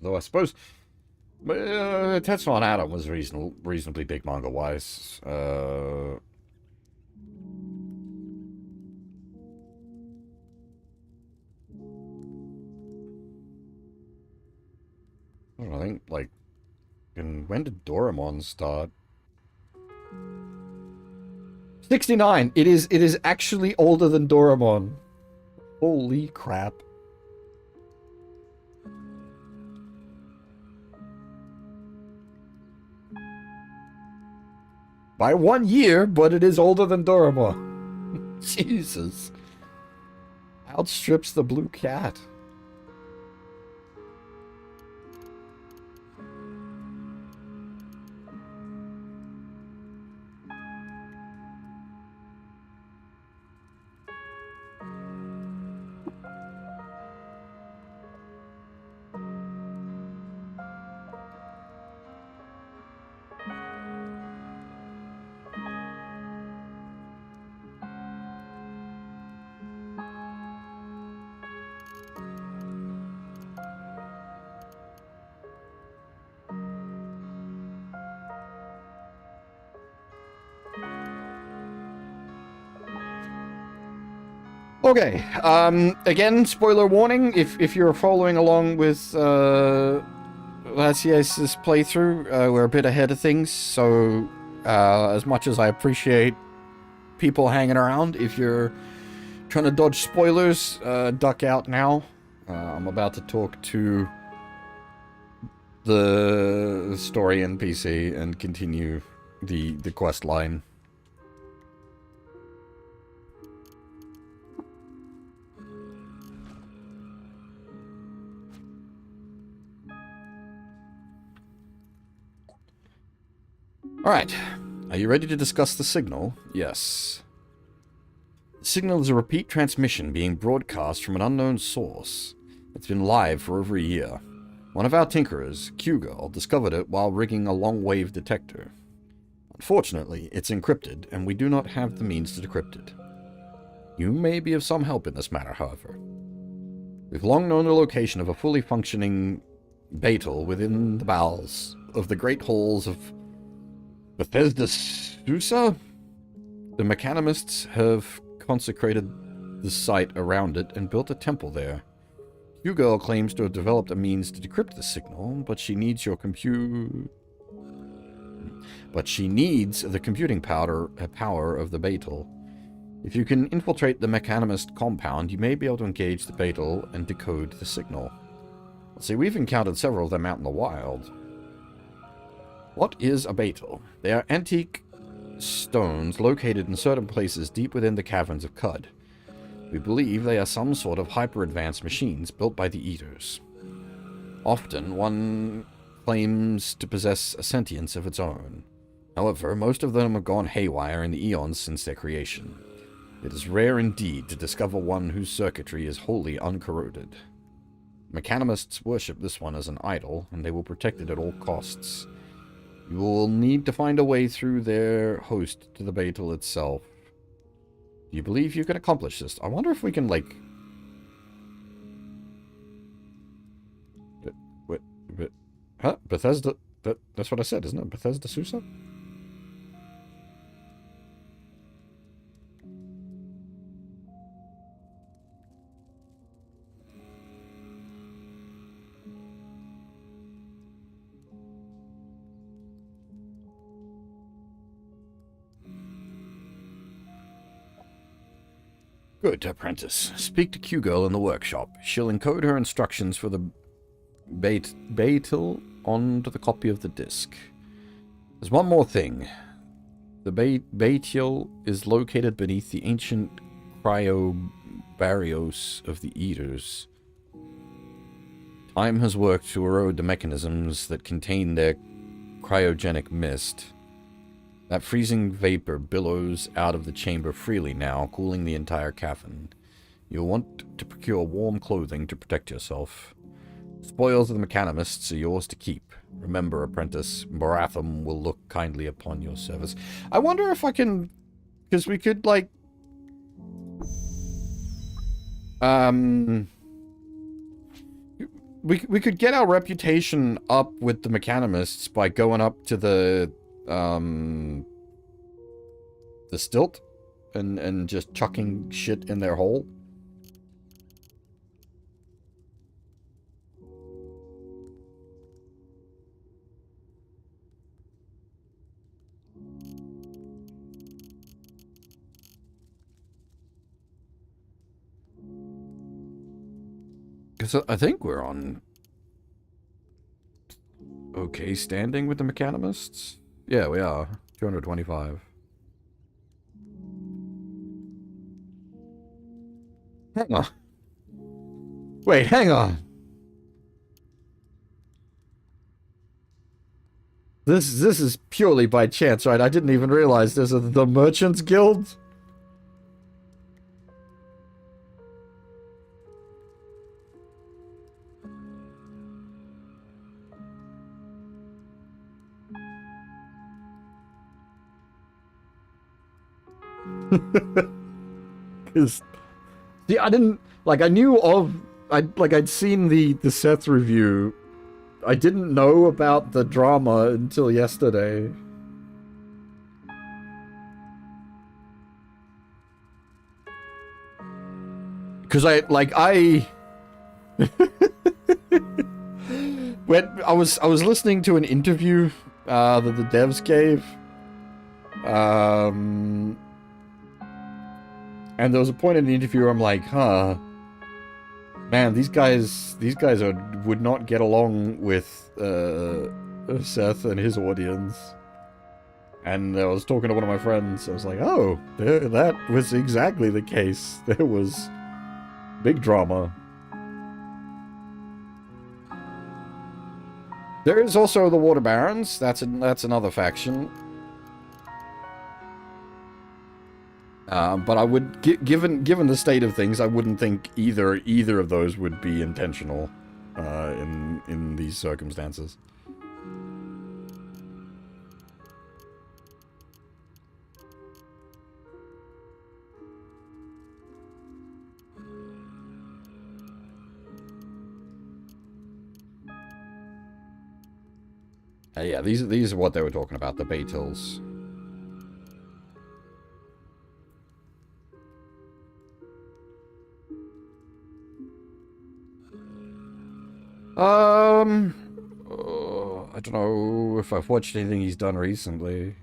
[SPEAKER 1] though I suppose Tetsuan Atom was reasonably big manga-wise. point? Like, and when did Doraemon start? 69! It is actually older than Doraemon. Holy crap. By 1 year, but it is older than Doraemon. Jesus. Outstrips the blue cat. Okay, again, spoiler warning, if you're following along with, Lassia's playthrough, we're a bit ahead of things, so, as much as I appreciate people hanging around, if you're trying to dodge spoilers, duck out now. I'm about to talk to the story NPC and continue the quest line. Alright, are you ready to discuss the signal? Yes. The signal is a repeat transmission being broadcast from an unknown source. It's been live for over a year. One of our tinkerers, Q-Girl, discovered it while rigging a long-wave detector. Unfortunately, it's encrypted, and we do not have the means to decrypt it. You may be of some help in this matter, however. We've long known the location of a fully functioning Beetle within the bowels of the great halls of Bethesda Susa? The mechanimists have consecrated the site around it and built a temple there. Q-Girl claims to have developed a means to decrypt the signal, but she needs the computing power of the Beetle. If you can infiltrate the mechanimist compound, you may be able to engage the Beetle and decode the signal. See, we've encountered several of them out in the wild. What is a Beetle? They are antique stones located in certain places deep within the caverns of Cud. We believe they are some sort of hyper-advanced machines built by the Eaters. Often, one claims to possess a sentience of its own. However, most of them have gone haywire in the eons since their creation. It is rare indeed to discover one whose circuitry is wholly uncorroded. Mechanimists worship this one as an idol, and they will protect it at all costs. You will need to find a way through their host to the Beetle itself. Do you believe you can accomplish this? I wonder if we can, like... Huh? Bethesda... That's what I said, isn't it? Bethesda Susa? Good, apprentice. Speak to Q-Girl in the workshop. She'll encode her instructions for the Beetle onto the copy of the disk. There's one more thing. The Beetle is located beneath the ancient cryobarrios of the Eaters. Time has worked to erode the mechanisms that contain their cryogenic mist. That freezing vapor billows out of the chamber freely now, cooling the entire cavern. You'll want to procure warm clothing to protect yourself. Spoils of the mechanimists are yours to keep. Remember, apprentice, Baratham will look kindly upon your service. I wonder if I can... Because we could, like... We could get our reputation up with the mechanimists by going up to the stilt and just chucking shit in their hole. Because I think we're on okay standing with the mechanimists. Yeah, we are. 225. Hang on. Wait, hang on. This is purely by chance, right? I didn't even realize there's the Merchants Guild. Because, see, I didn't, like, I knew of, I'd seen the Seth review. I didn't know about the drama until yesterday. Because when I was listening to an interview that the devs gave, and there was a point in the interview where I'm like, huh, man, these guys would not get along with Seth and his audience. And I was talking to one of my friends. I was like, oh, that was exactly the case. There was big drama. There is also the Water Barons. That's another faction. But I would, given the state of things, I wouldn't think either of those would be intentional in these circumstances. Yeah, these are what they were talking about, the Baytils. I don't know if I've watched anything he's done recently.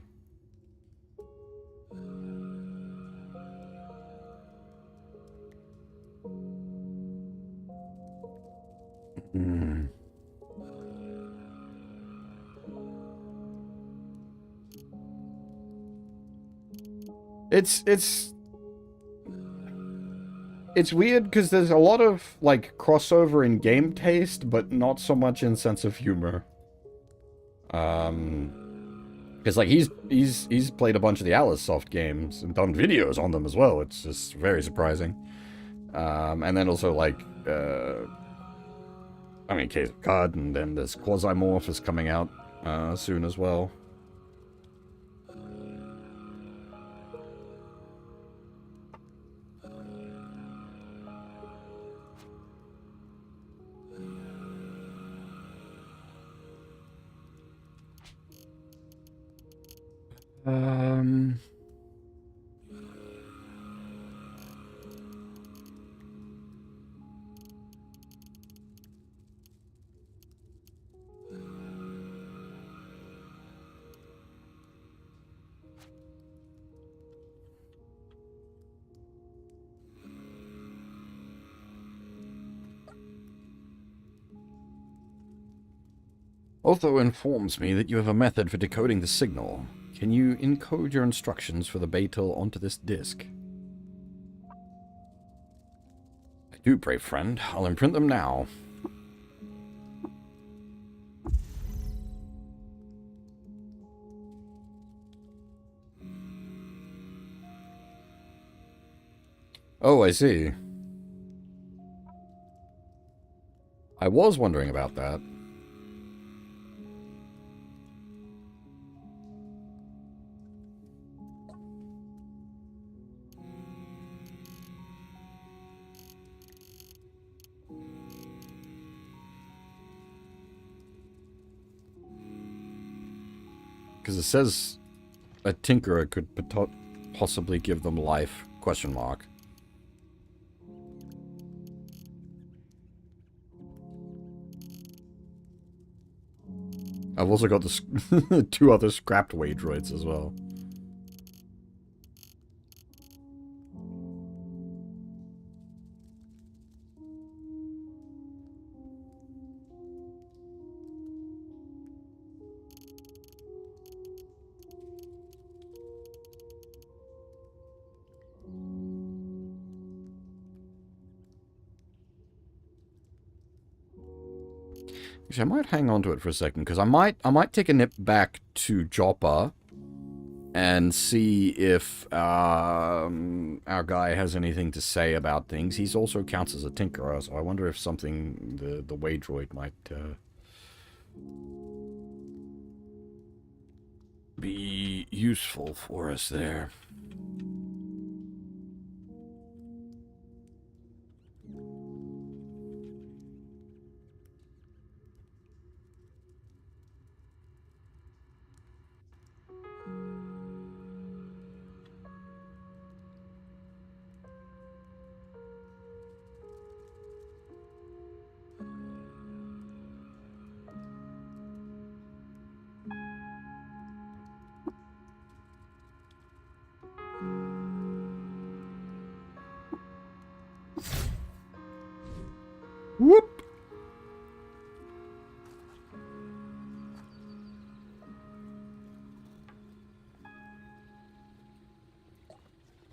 [SPEAKER 1] It's weird because there's a lot of like crossover in game taste, but not so much in sense of humor. Because like he's played a bunch of the Alicesoft games and done videos on them as well. It's just very surprising. And then also like I mean, Case of Card, and then there's Quasimorph is coming out soon as well. Otho informs me that you have a method for decoding the signal. Can you encode your instructions for the Baytil onto this disk? I do, brave friend. I'll imprint them now. Oh, I see. I was wondering about that. Because it says a tinkerer could possibly give them life, question mark. I've also got the 2 other scrapped wage droids as well. Actually, I might hang on to it for a second, because I might take a nip back to Joppa and see if our guy has anything to say about things. He's also counts as a tinkerer, so I wonder if something the way droid might be useful for us there. Whoop!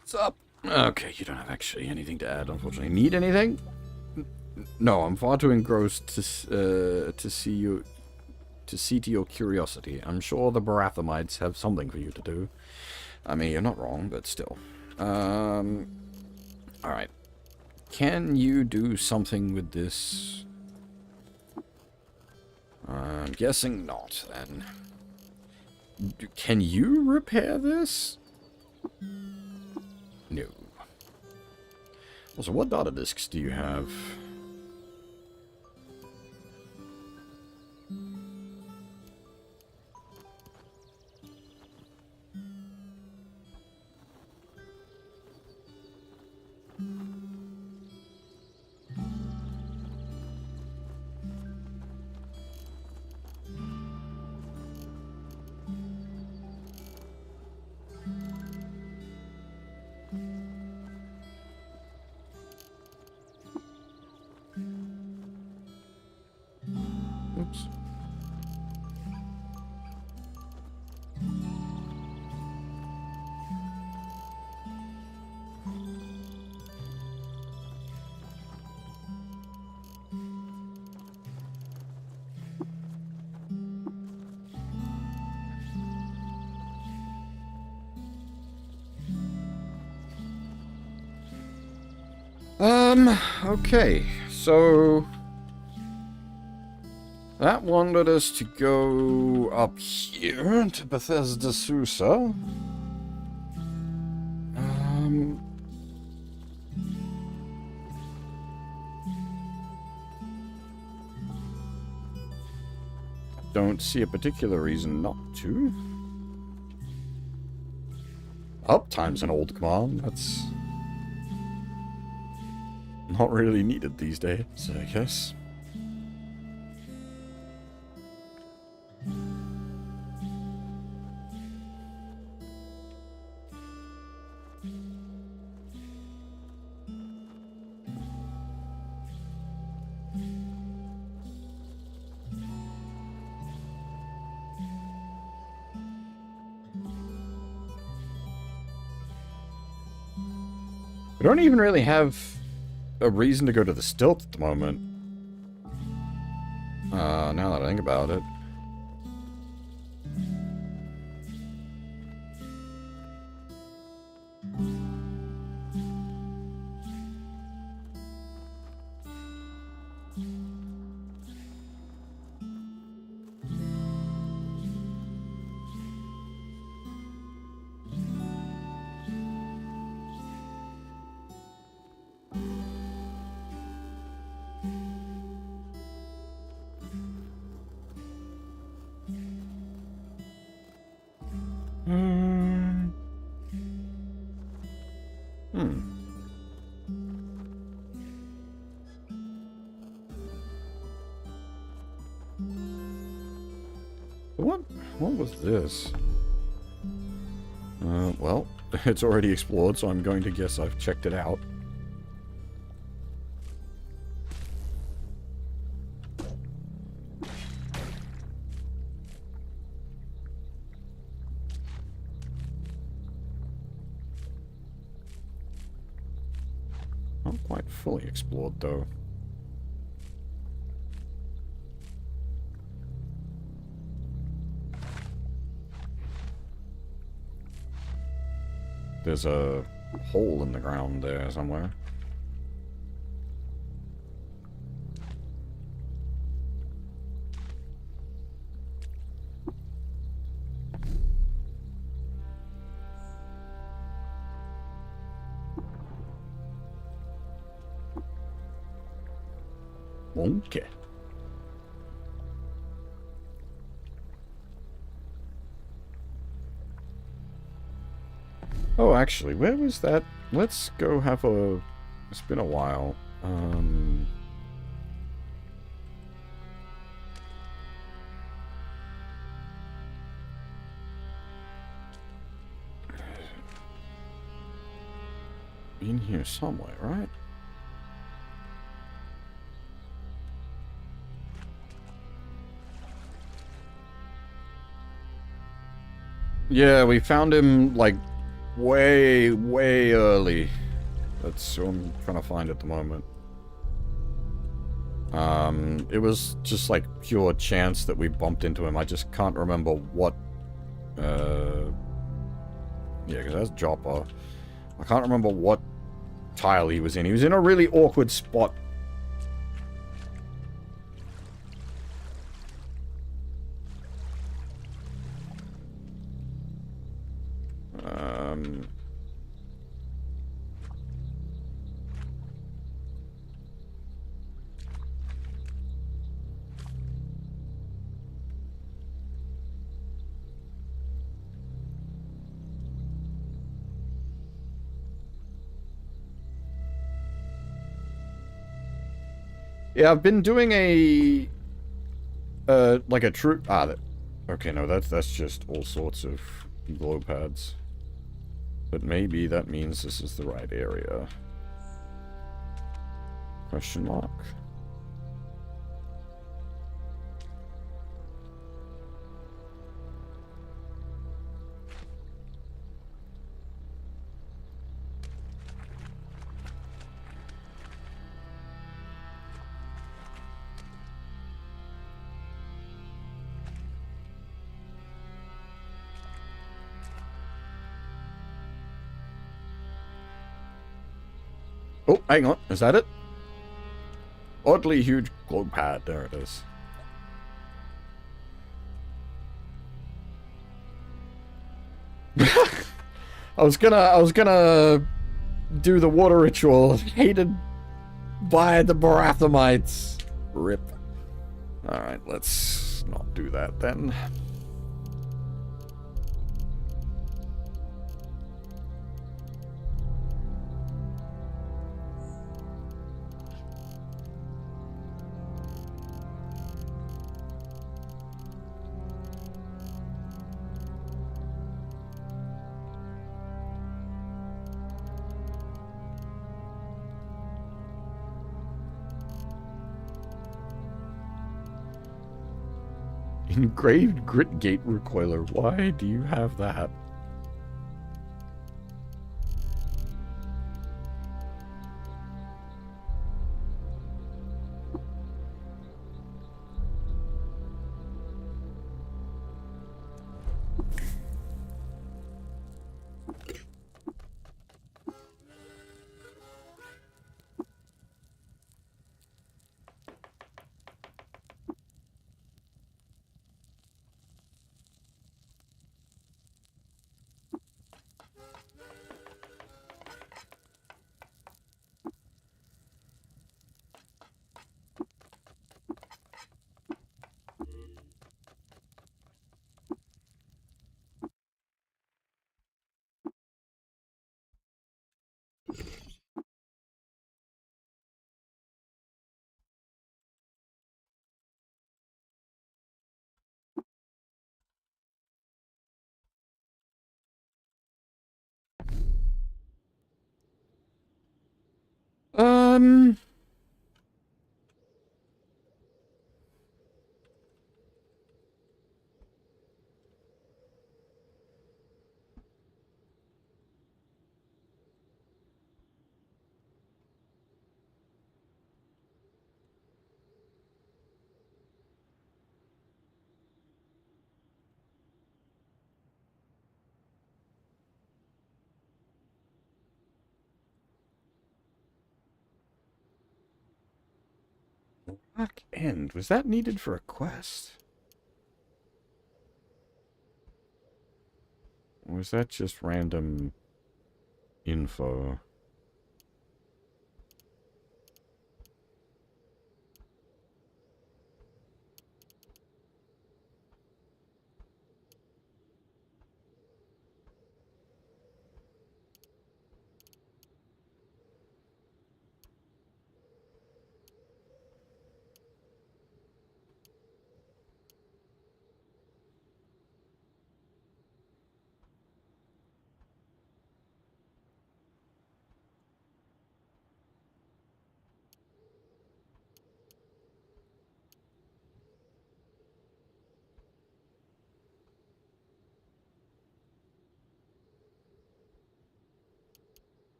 [SPEAKER 1] What's up? Okay, you don't have actually anything to add, unfortunately. Need anything? No, I'm far too engrossed to see to your curiosity. I'm sure the Barathamites have something for you to do. I mean, you're not wrong, but still. Alright. Can you do something with this? I'm guessing not, then. Can you repair this? No. Also, what data disks do you have? Oops. Okay, so that wanted us to go up here to Bethesda Susa. Don't see a particular reason not to. Uptime's an old command. That's not really needed these days, I guess. We don't even really have a reason to go to the stilt at the moment. Now that I think about it. What was this? Well, it's already explored, so I'm going to guess I've checked it out. Not quite fully explored, though. there's a hole in the ground there somewhere. Okay. Oh, actually, where was that? Let's go have a... It's been a while. In here somewhere, right? Yeah, we found him, like, way, way early. That's what I'm trying to find at the moment. It was just, like, pure chance that we bumped into him. I just can't remember what, yeah, because that's Joppa. I can't remember what tile he was in. He was in a really awkward spot. Yeah, I've been doing a... like a true... okay, no, that's just all sorts of glow pads. But maybe that means this is the right area. Question mark? Oh, hang on. Is that it? Oddly huge glow pad. There it is. I was gonna do the water ritual. Hated by the Barathamites. Rip. Alright, let's not do that then. Engraved grit gate recoiler. Why do you have that? Um... Back end. Was that needed for a quest? Or was that just random info?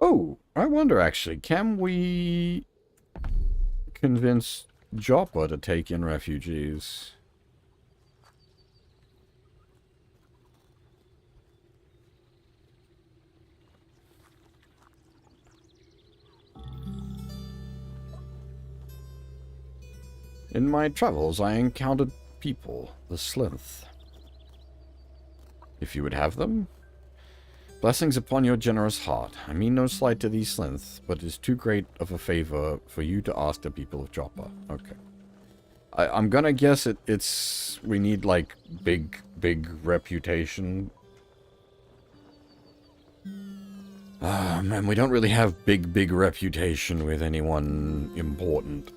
[SPEAKER 1] Oh, I wonder actually, can we convince Joppa to take in refugees? In my travels, I encountered people, the Slynth. If you would have them? Blessings upon your generous heart. I mean no slight to these Slynths, but it is too great of a favor for you to ask the people of Joppa. Okay. I'm gonna guess it's... We need, like, big reputation. Ah, man, we don't really have big reputation with anyone important.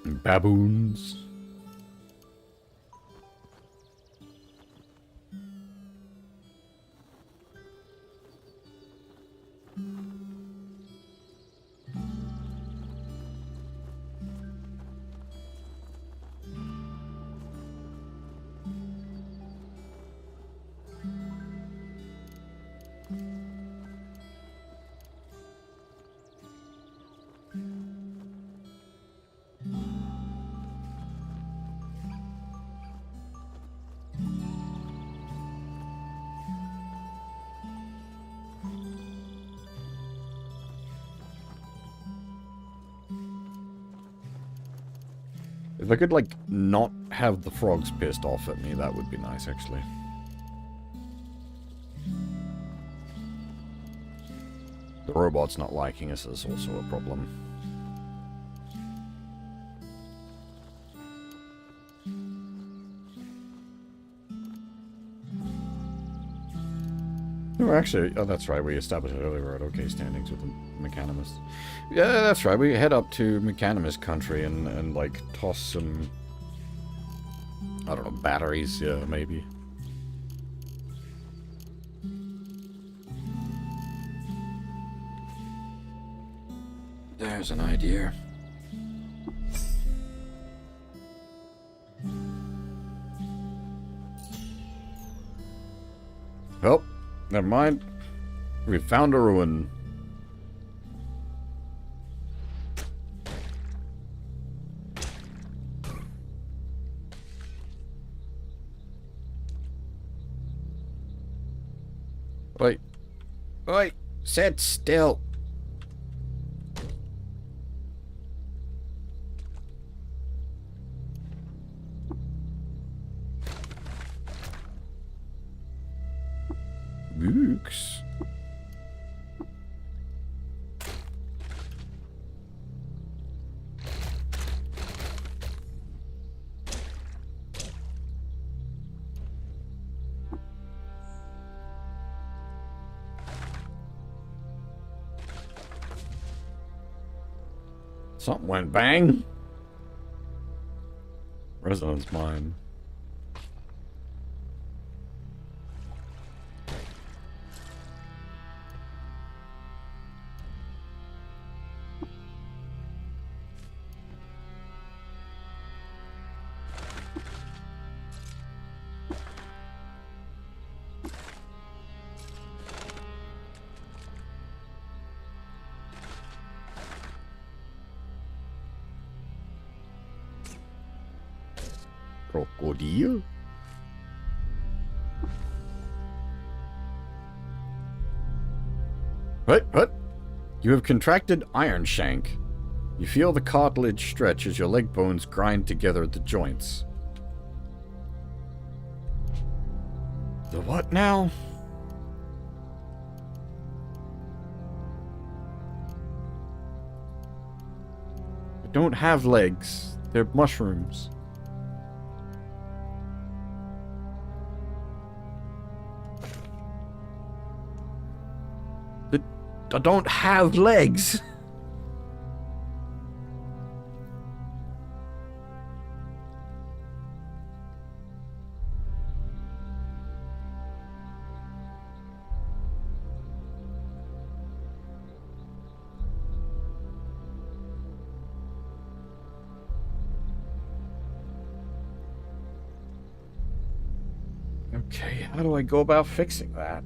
[SPEAKER 1] Baboons. If I could, like, not have the frogs pissed off at me, that would be nice, actually. The robot's not liking us is also a problem. Oh, actually, oh, that's right, we established it earlier, we're at okay standings with the Mechanimus. Yeah, that's right, we head up to Mechanimus country and like, toss some, I don't know, batteries, yeah, maybe. There's an idea. Well, never mind. We found a ruin. Wait. Wait. Sit still. Ooks. Something went bang. Resonance mine. Crocodile? What? You have contracted iron shank. You feel the cartilage stretch as your leg bones grind together at the joints. The what now? I don't have legs. They're mushrooms. I don't have legs. Okay, how do I go about fixing that?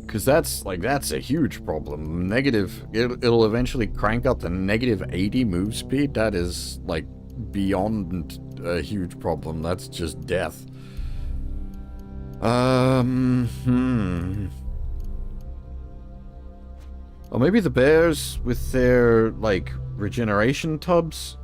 [SPEAKER 1] Because that's a huge problem. It'll eventually crank up to -80 move speed. That is, like, beyond a huge problem. That's just death. Or maybe the bears with their, like, regeneration tubs?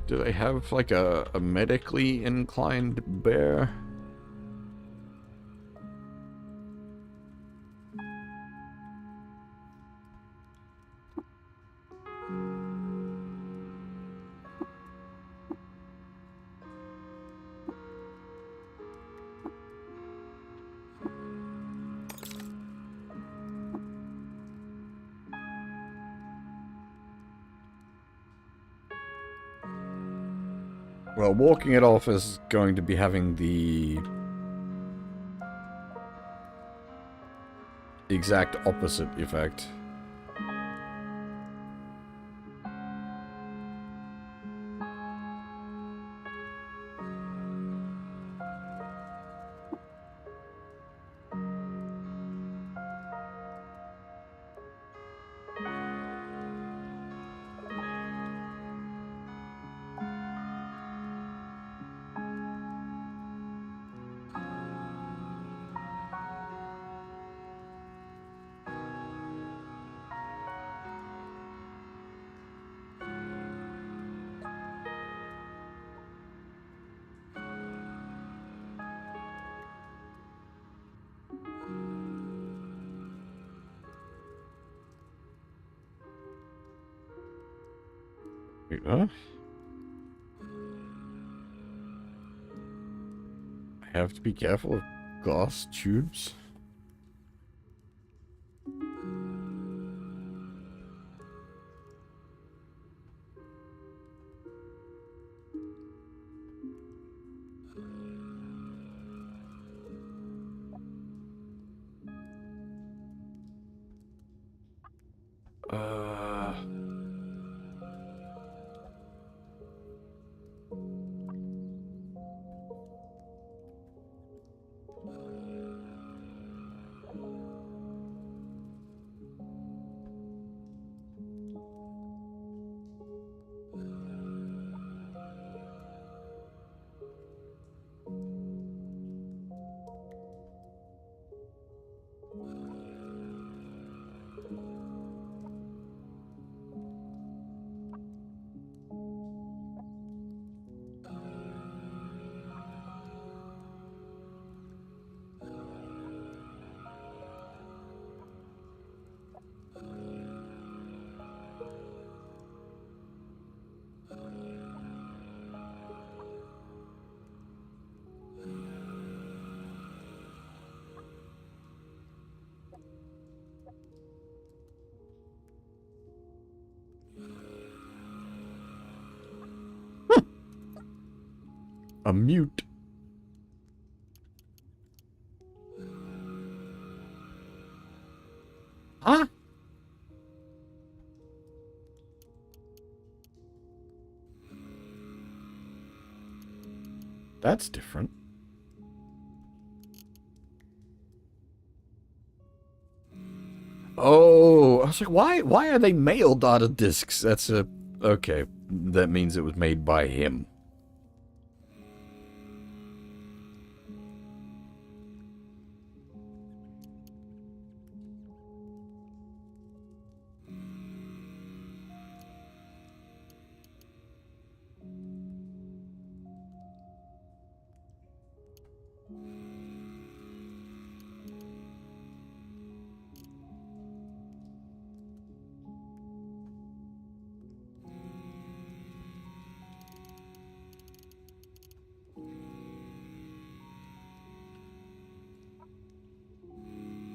[SPEAKER 1] Do they have, like, a medically inclined bear? Well, walking it off is going to be having the exact opposite effect. Wait, huh? I have to be careful of glass tubes. A mute. Huh? That's different. Oh, I was like, why are they mail data discs? That's a... Okay, that means it was made by him.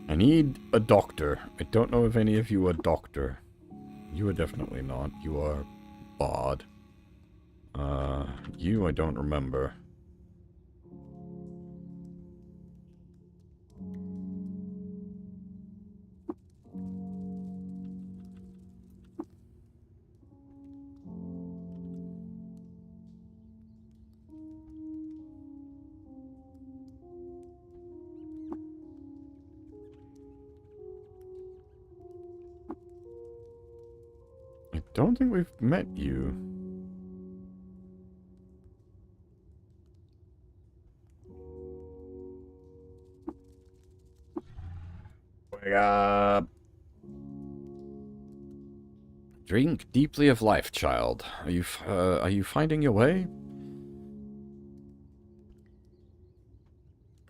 [SPEAKER 1] I need a doctor. I don't know if any of you are doctor. You are definitely not. You are Bard. You I don't remember. I don't think we've met you. Wake up. Drink deeply of life, child. Are you finding your way?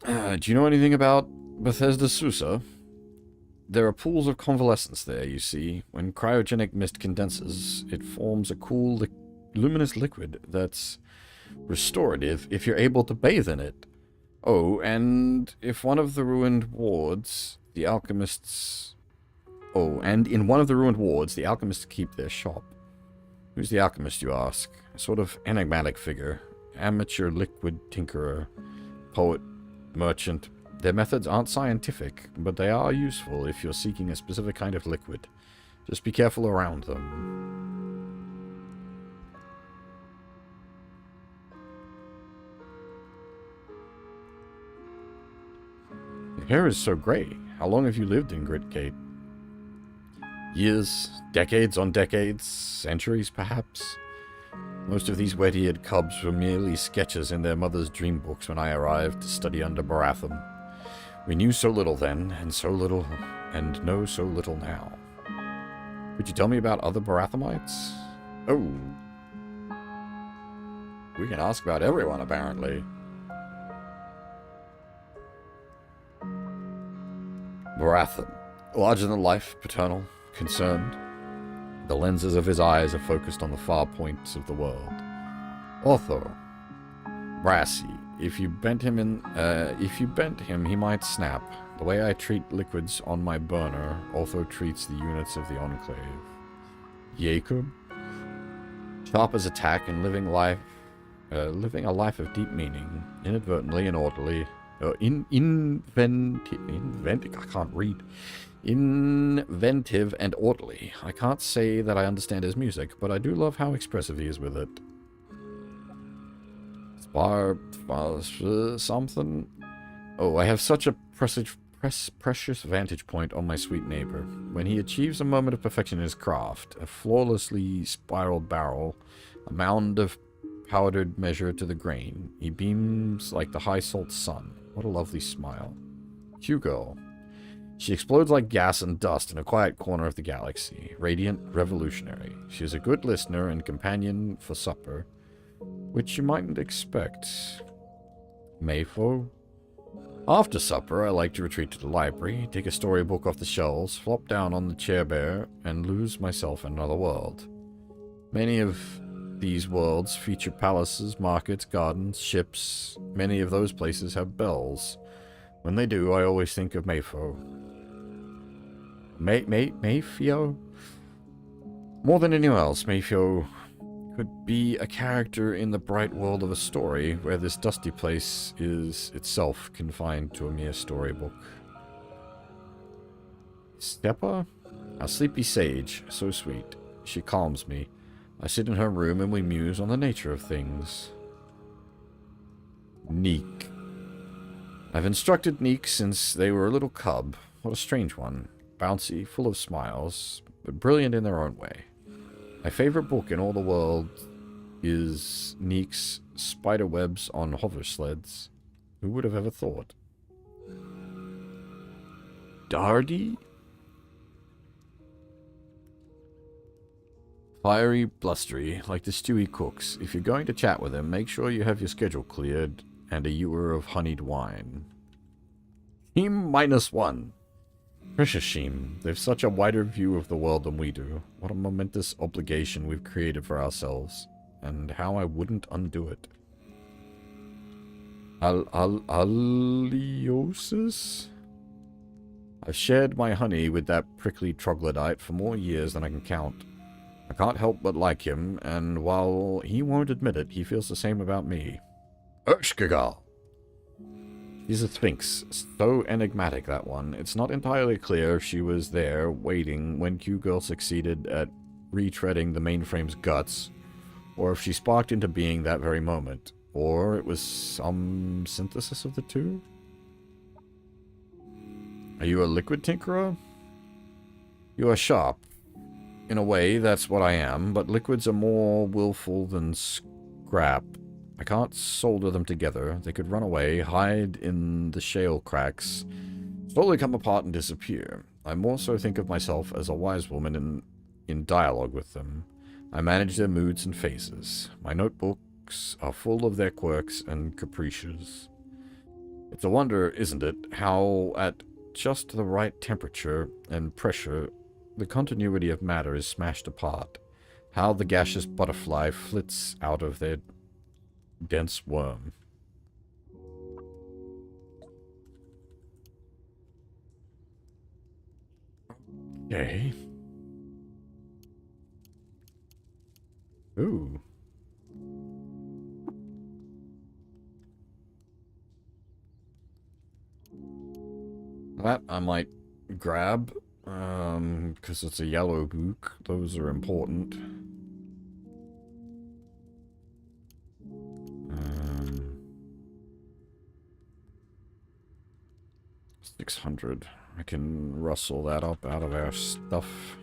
[SPEAKER 1] Do you know anything about Bethesda Susa? There are pools of convalescence there, you see. When cryogenic mist condenses, it forms a cool, luminous liquid that's restorative if you're able to bathe in it. Oh, and if one of the ruined wards, the alchemists... Oh, and in one of the ruined wards, the alchemists keep their shop. Who's the alchemist, you ask? A sort of enigmatic figure. Amateur liquid tinkerer. Poet. Merchant. Their methods aren't scientific, but they are useful if you're seeking a specific kind of liquid. Just be careful around them. Your hair is so grey. How long have you lived in Gritgate? Years, decades on decades, centuries perhaps. Most of these wet-eared cubs were merely sketches in their mother's dream books when I arrived to study under Baratham. We knew so little then, and know so little now. Could you tell me about other Barathamites? Oh. We can ask about everyone, apparently. Baratham. Larger than life, paternal, concerned. The lenses of his eyes are focused on the far points of the world. Ortho. Brassy. If you bent him, he might snap. The way I treat liquids on my burner also treats the units of the Enclave. Jacob. Sharp as attack and living a life of deep meaning, inadvertently and orderly. Inventive and orderly. I can't say that I understand his music, but I do love how expressive he is with it. Something. Oh, I have such a precious vantage point on my sweet neighbor. When he achieves a moment of perfection in his craft, a flawlessly spiraled barrel, a mound of powdered measure to the grain, he beams like the high-salt sun. What a lovely smile. Hugo. She explodes like gas and dust in a quiet corner of the galaxy. Radiant, revolutionary. She is a good listener and companion for supper, which you mightn't expect. Mayfo. After supper, I like to retreat to the library, take a storybook off the shelves, flop down on the chair bear, and lose myself in another world. Many of these worlds feature palaces, markets, gardens, ships. Many of those places have bells. When they do, I always think of Mayfo. Mayfio? More than anyone else, Mayfio could be a character in the bright world of a story, where this dusty place is itself confined to a mere storybook. Stepa? A sleepy sage, so sweet. She calms me. I sit in her room and we muse on the nature of things. Neek. I've instructed Neek since they were a little cub. What a strange one. Bouncy, full of smiles, but brilliant in their own way. My favorite book in all the world is Neek's Spiderwebs on Hover Sleds. Who would have ever thought? Dardy? Fiery, blustery, like the stew he cooks. If you're going to chat with him, make sure you have your schedule cleared and a ewer of honeyed wine. Team -1. Precious Sheem, they've such a wider view of the world than we do. What a momentous obligation we've created for ourselves, and how I wouldn't undo it. Aliosis? I've shared my honey with that prickly troglodyte for more years than I can count. I can't help but like him, and while he won't admit it, he feels the same about me. Urshkigal! She's a sphinx. So enigmatic, that one. It's not entirely clear if she was there, waiting, when Q-Girl succeeded at retreading the mainframe's guts, or if she sparked into being that very moment, or it was some synthesis of the two? Are you a liquid tinkerer? You are sharp. In a way, that's what I am, but liquids are more willful than scrap. I can't solder them together. They could run away, hide in the shale cracks, slowly come apart and disappear. I more so think of myself as a wise woman in dialogue with them. I manage their moods and phases. My notebooks are full of their quirks and caprices. It's a wonder, isn't it, how at just the right temperature and pressure the continuity of matter is smashed apart. How the gaseous butterfly flits out of their dense worm. Okay. Ooh. That I might grab, because it's a yellow book. Those are important. 600. I can rustle that up out of our stuff.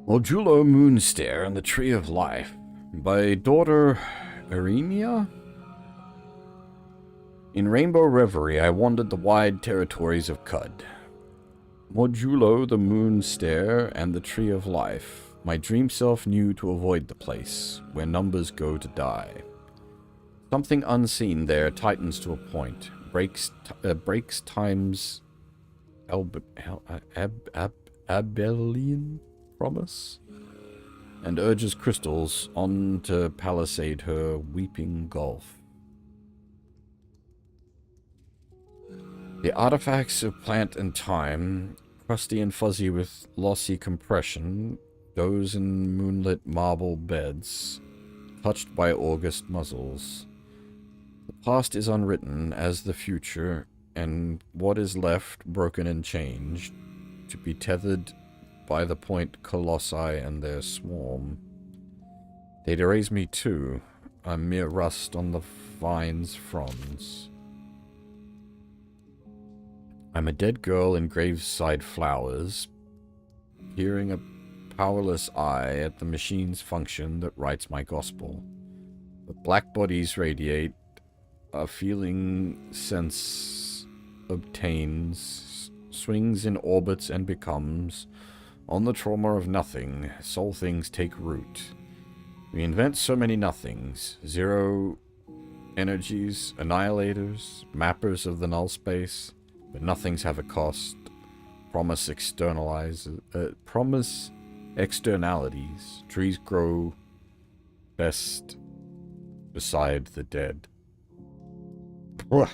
[SPEAKER 1] Modulo Moonstare and the Tree of Life by daughter Irenia? In Rainbow Reverie, I wandered the wide territories of Cud. Modulo the Moonstare and the Tree of Life. My dream self knew to avoid the place, where numbers go to die. Something unseen there tightens to a point, breaks time's abelian promise, and urges crystals on to palisade her weeping gulf. The artifacts of plant and time, crusty and fuzzy with lossy compression, doze in moonlit marble beds, touched by August muzzles. The past is unwritten as the future, and what is left, broken and changed, to be tethered by the point colossi and their swarm. They'd erase me too, a mere rust on the vine's fronds. I'm a dead girl in graveside flowers, peering a powerless eye at the machine's function that writes my gospel. But black bodies radiate, a feeling sense obtains, swings in orbits and becomes, on the trauma of nothing, soul things take root. We invent so many nothings, zero energies, annihilators, mappers of the null space, but nothings have a cost. Promise externalities. Trees grow best beside the dead. Ugh.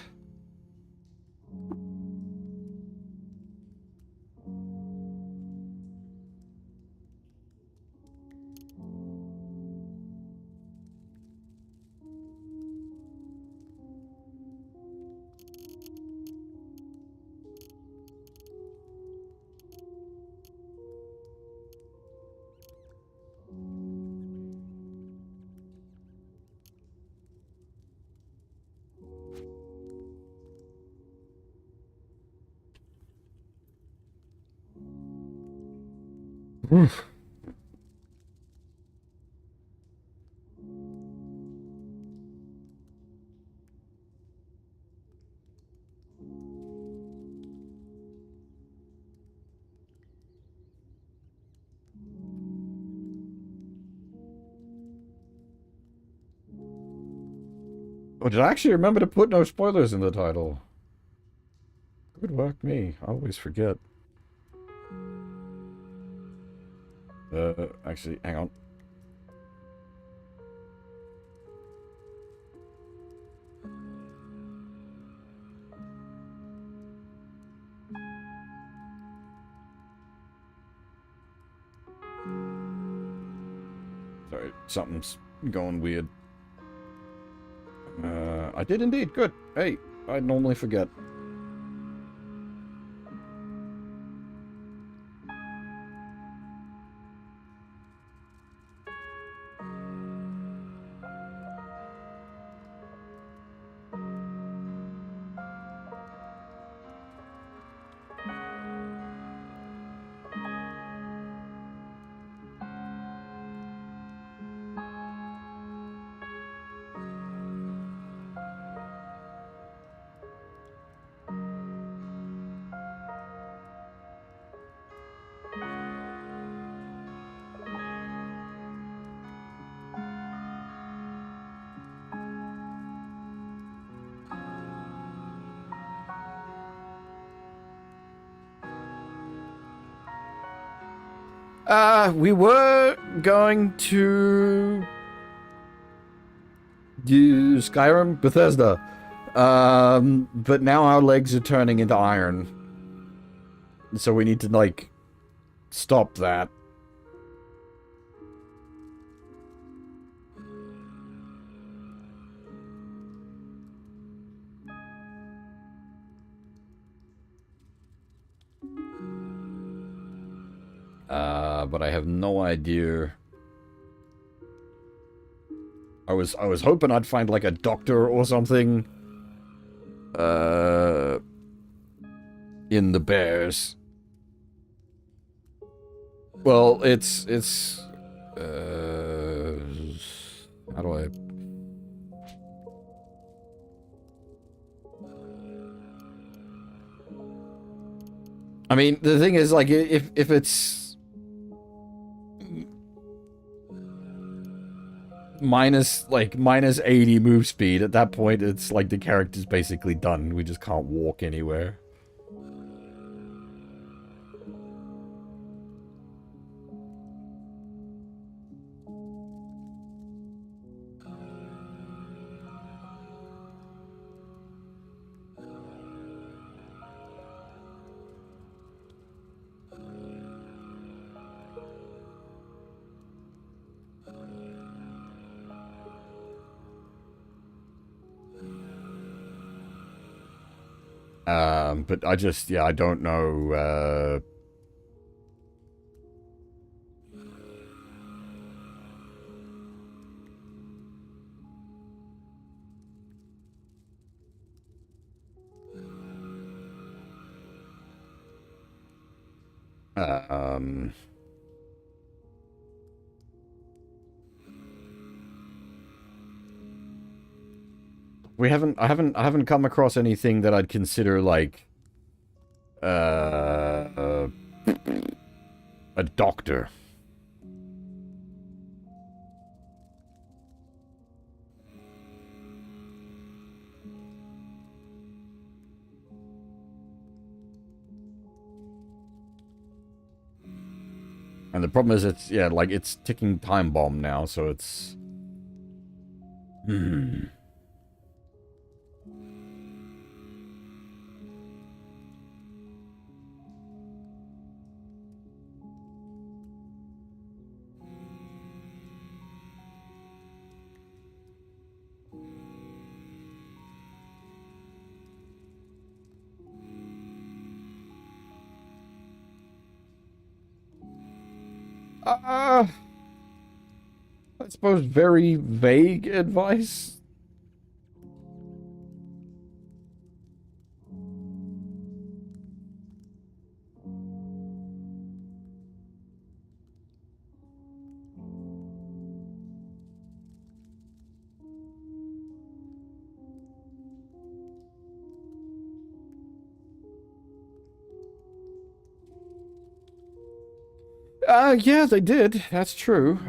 [SPEAKER 1] Oof. Oh, did I actually remember to put no spoilers in the title? Good work, me. I always forget. Actually, hang on. Sorry, something's going weird. I did indeed. Good. Hey, I normally forget. We were going to do Skyrim, Bethesda, but now our legs are turning into iron, so we need to, like, stop that. But I have no idea. I was hoping I'd find like a doctor or something. In the bears. Well, how do I mean, the thing is, like, if it's minus 80 move speed, at that point, it's like the character's basically done. We just can't walk anywhere. But I just, yeah, I don't know, um... I haven't come across anything that I'd consider, like, a doctor. And the problem is it's, yeah, like, it's ticking time bomb now, so it's... Hmm. I suppose very vague advice? Yeah, they did. That's true.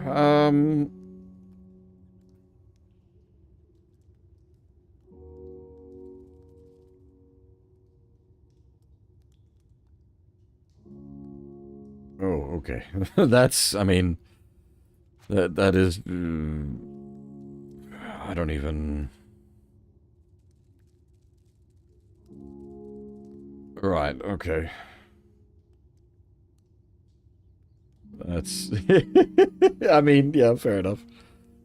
[SPEAKER 1] Oh, okay. That's, I mean, that is... I don't even... Right, okay. That's... I mean, yeah, fair enough.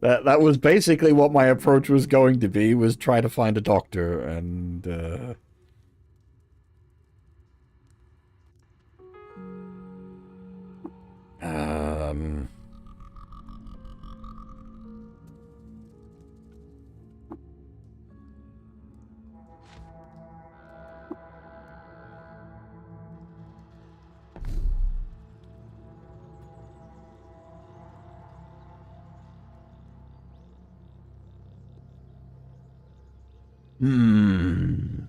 [SPEAKER 1] That was basically what my approach was going to be, was try to find a doctor, and, um... Hmm...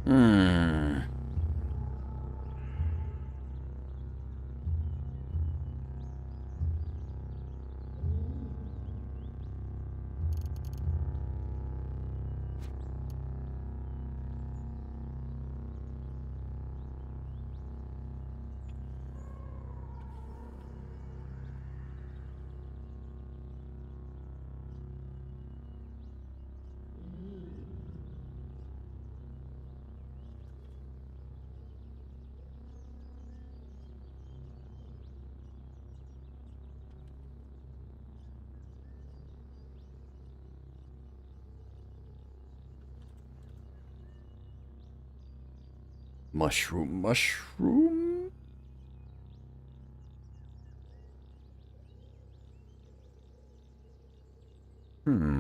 [SPEAKER 1] Hmm... Mushroom, mushroom. Hmm.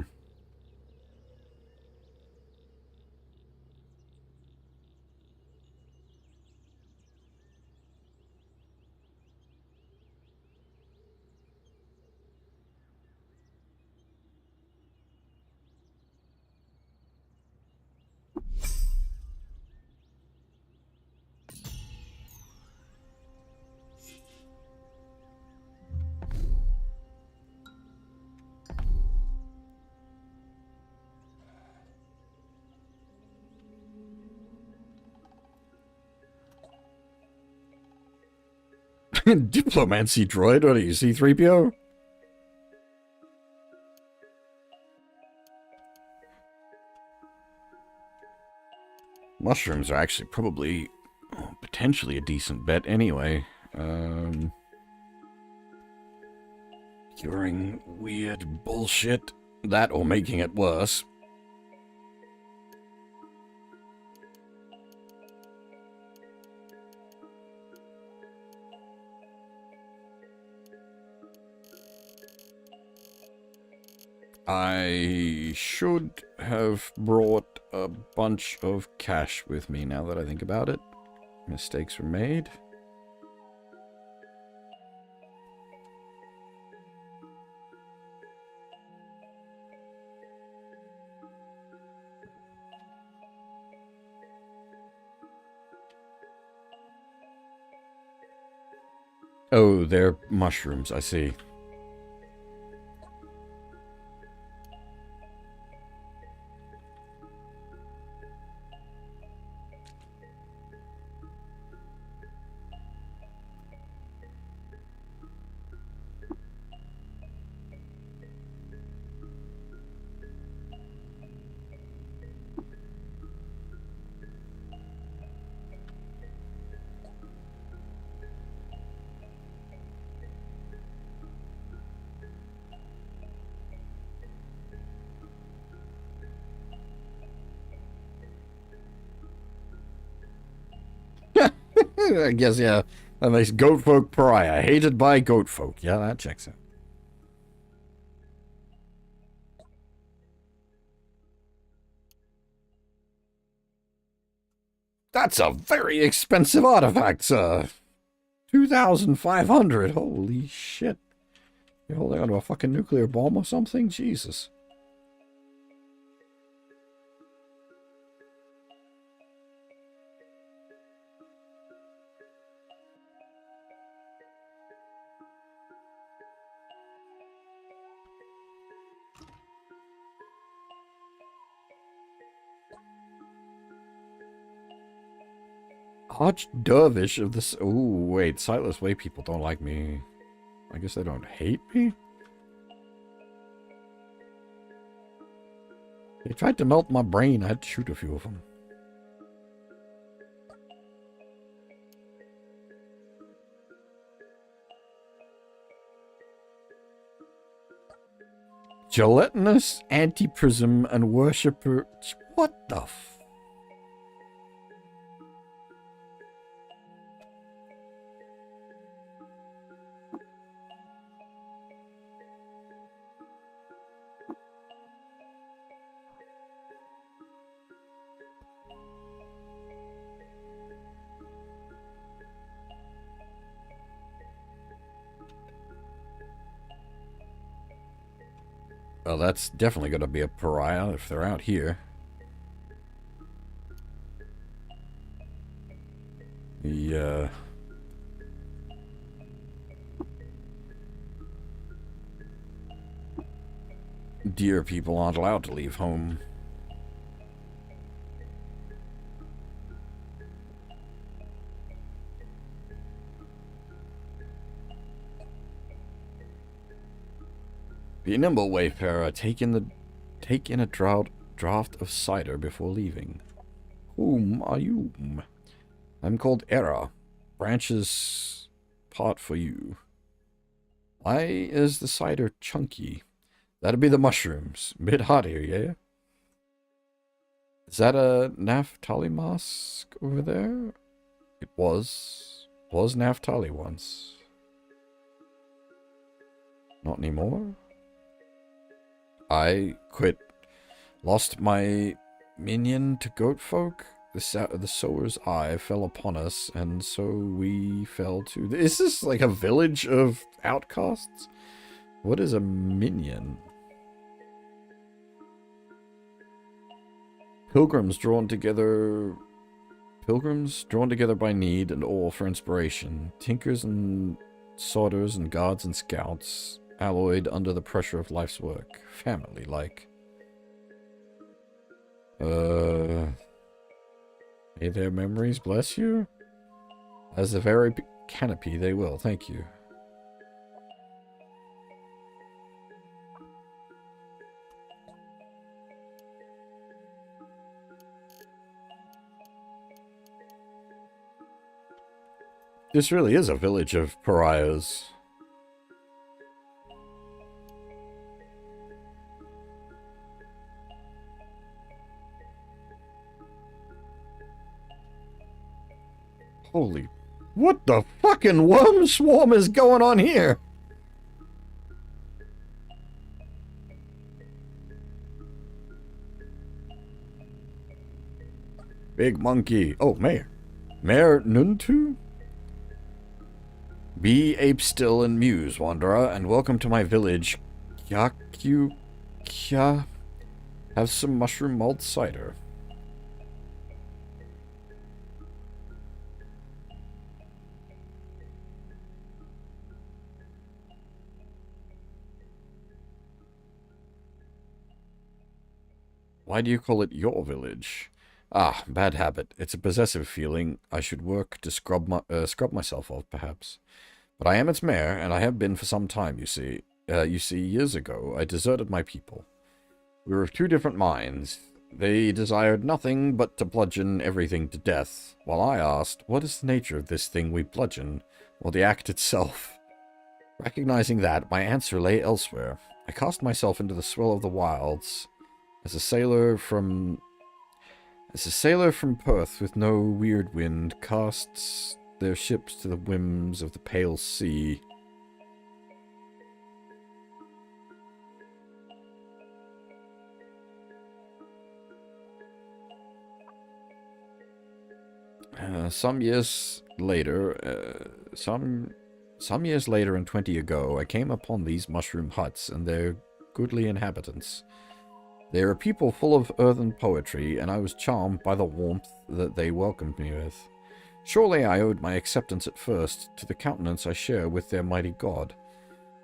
[SPEAKER 1] Diplomancy droid, what are you, C-3PO? Mushrooms are actually probably potentially a decent bet anyway. Curing weird bullshit. That or making it worse. I should have brought a bunch of cash with me now that I think about it. Mistakes were made. Oh, they're mushrooms, I see. I guess, yeah. That makes goat folk pariah. Hated by goat folk. Yeah, that checks out. That's a very expensive artifact, sir. 2,500. Holy shit. You're holding onto a fucking nuclear bomb or something? Jesus. Archdervish of this. Ooh, wait. Sightless Way people don't like me. I guess they don't hate me? They tried to melt my brain. I had to shoot a few of them. Gelatinous, anti-prism, and worshipper. What the f? Well, that's definitely going to be a pariah if they're out here. The, deer people aren't allowed to leave home. Be a nimble wayfarer. Take in a draught of cider before leaving. Whom are you? I'm called Era. Branches pot for you. Why is the cider chunky? That'd be the mushrooms. Bit hot here, yeah? Is that a Naphtali mask over there? It was Naphtali once. Not anymore? I quit. Lost my minion to goat folk? The sower's eye fell upon us, and so we fell to... Is this like a village of outcasts? What is a minion? Pilgrims drawn together by need and awe for inspiration. Tinkers and sodders and guards and scouts, alloyed under the pressure of life's work. Family-like. May their memories bless you? As the very canopy they will, thank you. This really is a village of pariahs. Holy... What the fucking worm swarm is going on here? Big monkey. Oh, Mayor. Mayor Nuntu? Be ape still and muse, wanderer, and welcome to my village. Kya. Have some mushroom malt cider. Why do you call it your village? Ah, bad habit. It's a possessive feeling. I should work to scrub myself off, perhaps. But I am its mayor, and I have been for some time, you see. Years ago, I deserted my people. We were of two different minds. They desired nothing but to bludgeon everything to death, while I asked, what is the nature of this thing we bludgeon, or the act itself? Recognizing that, my answer lay elsewhere. I cast myself into the swell of the wilds, as a sailor from Perth with no weird wind casts their ships to the whims of the pale sea. Some years later and 20 ago, I came upon these mushroom huts and their goodly inhabitants. They are a people full of earthen poetry, and I was charmed by the warmth that they welcomed me with. Surely I owed my acceptance at first to the countenance I share with their mighty god.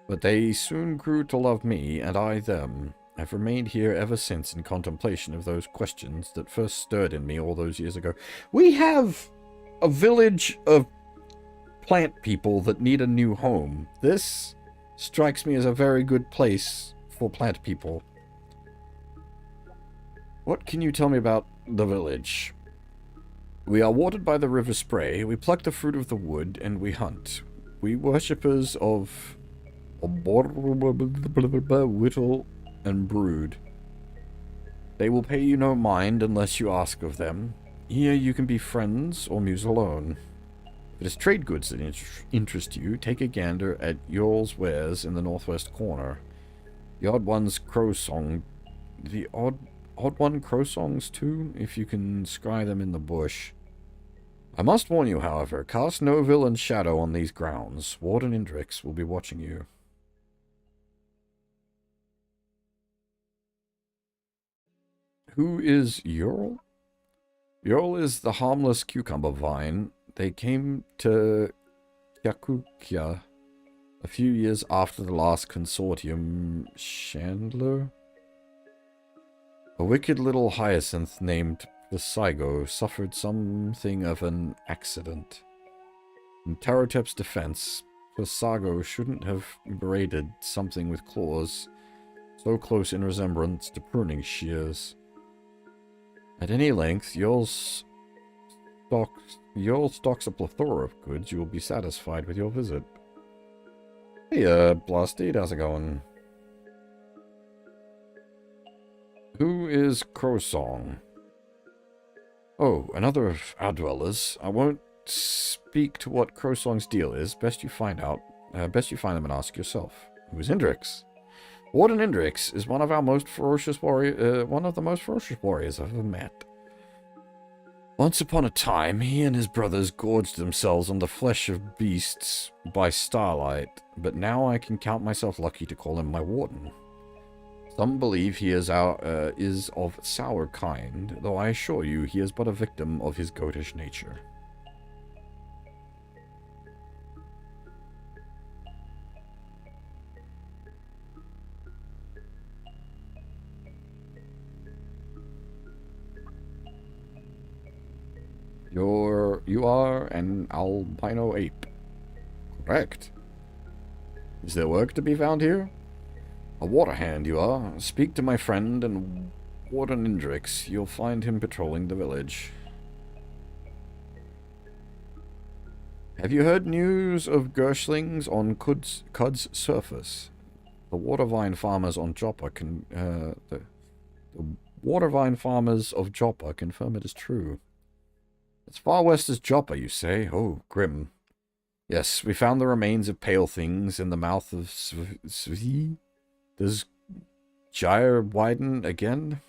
[SPEAKER 1] But they soon grew to love me, and I them. I've remained here ever since in contemplation of those questions that first stirred in me all those years ago. We have a village of plant people that need a new home. This strikes me as a very good place for plant people. What can you tell me about the village? We are watered by the river Spray, we pluck the fruit of the wood, and we hunt. We worshippers of whittle and brood. They will pay you no mind unless you ask of them. Here you can be friends or muse alone. If it is trade goods that interest you, take a gander at Yorl's wares in the northwest corner. The odd one crow-songs too, if you can scry them in the bush. I must warn you, however, cast no villain shadow on these grounds. Warden Indrix will be watching you. Who is Yorl? Yorl is the harmless cucumber vine. They came to Kyakukia a few years after the last consortium. Chandler? A wicked little hyacinth named Placigo suffered something of an accident. In Tarotep's defense, Placigo shouldn't have braided something with claws so close in resemblance to pruning shears. At any length, Yorl stocks a plethora of goods. You will be satisfied with your visit. Hey, Blasted, how's it going? Who is Crowsong? Oh, another of our dwellers. I won't speak to what Crowsong's deal is, best you find them and ask yourself. Who's Indrix? Warden Indrix is one of the most ferocious warriors I've ever met. Once upon a time, he and his brothers gorged themselves on the flesh of beasts by starlight, but now I can count myself lucky to call him my warden. Some believe he is of sour kind, though I assure you he is but a victim of his goatish nature. You are an albino ape. Correct. Is there work to be found here? A water hand you are. Speak to my friend and Warden Indrix. You'll find him patrolling the village. Have you heard news of Gershlings on Cud's surface? The watervine farmers on Joppa the watervine farmers of Joppa confirm it is true. As far west as Joppa, you say? Oh, grim. Yes, we found the remains of pale things in the mouth of Svi. Does gyre widen again?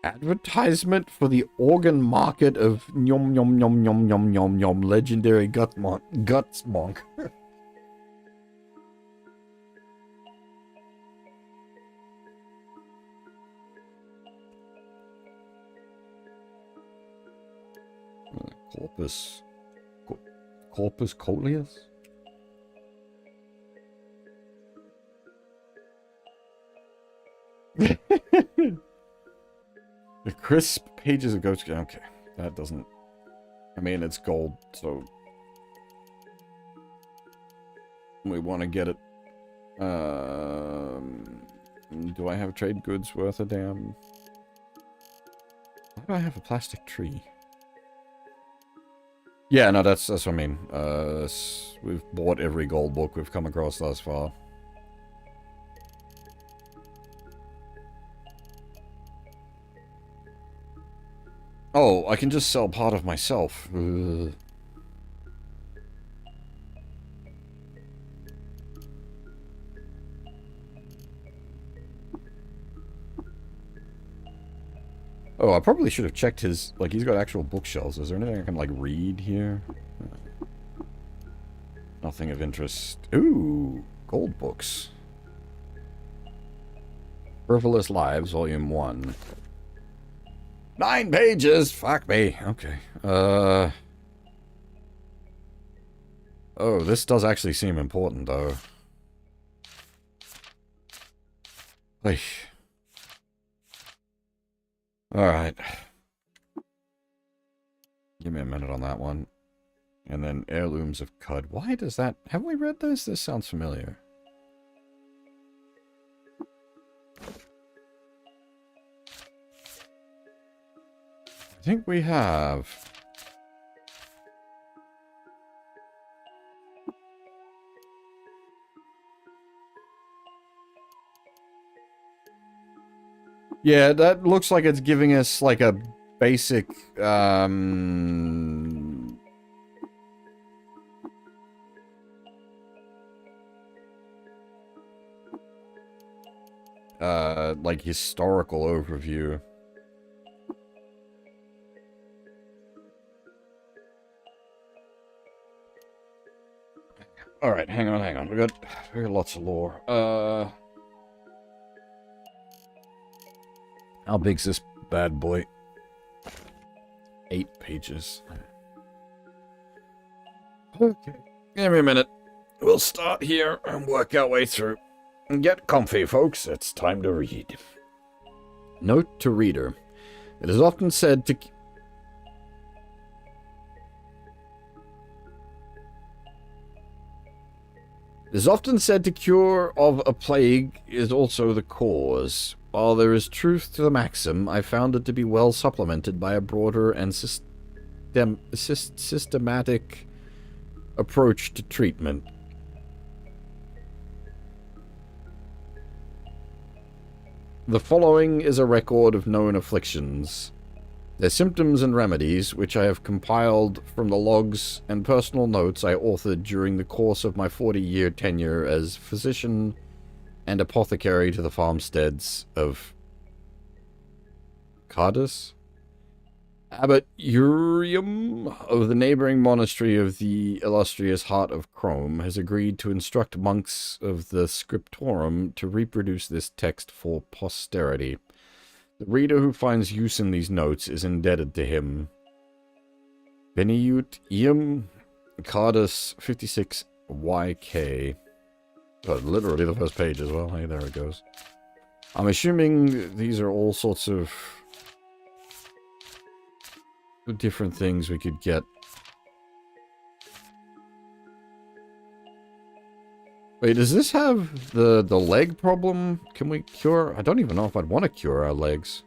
[SPEAKER 1] Advertisement for the organ market of Nyom Nyom Nyom Nyom Nyom Nyom Nyom legendary guts monk. Corpus coleus? The crisp pages of Ghost... Okay, that doesn't... I mean, it's gold, so... We want to get it... Do I have trade goods worth a damn? Why do I have a plastic tree? Yeah, no, that's what I mean. We've bought every gold book we've come across thus far. Oh, I can just sell part of myself. Ugh. Oh, I probably should have checked his... Like, he's got actual bookshelves. Is there anything I can, like, read here? Nothing of interest. Ooh, gold books. Frivolous Lives, Volume 1. 9 pages! Fuck me. Okay. Oh, this does actually seem important, though. Like... Alright. Give me a minute on that one. And then Heirlooms of Cud. Why does that... Have we read this? This sounds familiar. I think we have... Yeah, that looks like it's giving us, like, a basic, like, historical overview. Alright, hang on. We got lots of lore. How big's this bad boy? 8 pages. Okay. Give me a minute. We'll start here and work our way through. Get comfy, folks. It's time to read. Note to reader. It is often said to... It is often said the cure of a plague is also the cause. While there is truth to the maxim, I found it to be well supplemented by a broader and systematic approach to treatment. The following is a record of known afflictions, their symptoms and remedies, which I have compiled from the logs and personal notes I authored during the course of my 40-year tenure as physician and apothecary to the farmsteads of Cardus, Abbot Urium of the neighboring monastery of the illustrious Heart of Chrome has agreed to instruct monks of the Scriptorum to reproduce this text for posterity. The reader who finds use in these notes is indebted to him. Beniut Ium Cardus 56 YK. Oh, literally the first page as well. Hey, there it goes. I'm assuming these are all sorts of different things we could get. Wait, does this have the leg problem? Can we cure? I don't even know if I'd want to cure our legs.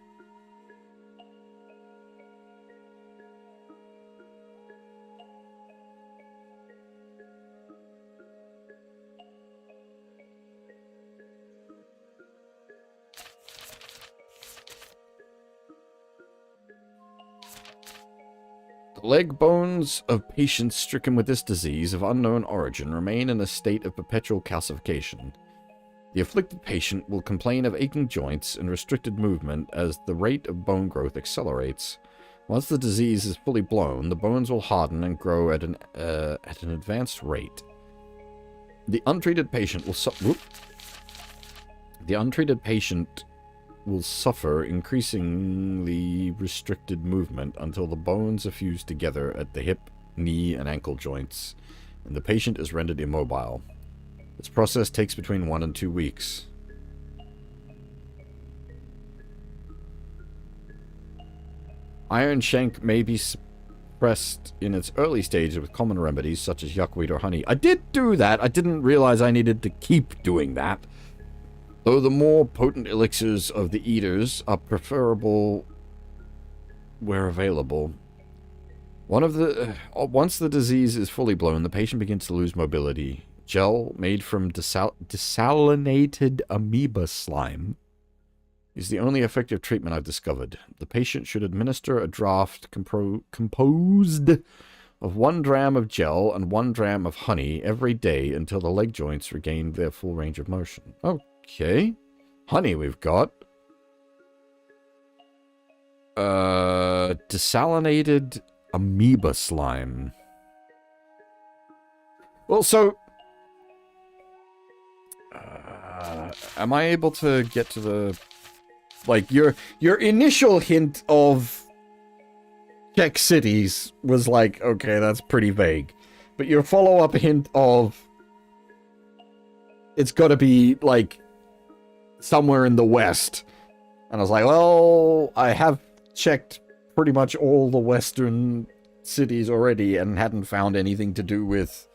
[SPEAKER 1] The leg bones of patients stricken with this disease of unknown origin remain in a state of perpetual calcification. The afflicted patient will complain of aching joints and restricted movement as the rate of bone growth accelerates. Once the disease is fully blown, the bones will harden and grow at an advanced rate. The untreated patient will suffer increasingly restricted movement until the bones are fused together at the hip, knee, and ankle joints, and the patient is rendered immobile. This process takes between 1 and 2 weeks. Iron shank may be suppressed in its early stages with common remedies such as yuckweed or honey. I did do that. I didn't realize I needed to keep doing that. Though the more potent elixirs of the eaters are preferable where available. Once the disease is fully blown, the patient begins to lose mobility. Gel made from desalinated amoeba slime is the only effective treatment I've discovered. The patient should administer a draught composed of 1 dram of gel and 1 dram of honey every day until the leg joints regain their full range of motion. Okay. Honey we've got. Desalinated amoeba slime. Well, so... am I able to get to the... Like, your initial hint of... check cities was like, okay, that's pretty vague. But your follow-up hint of... it's gotta be, like... somewhere in the west. And I was like, well, I have checked pretty much all the western cities already and hadn't found anything to do with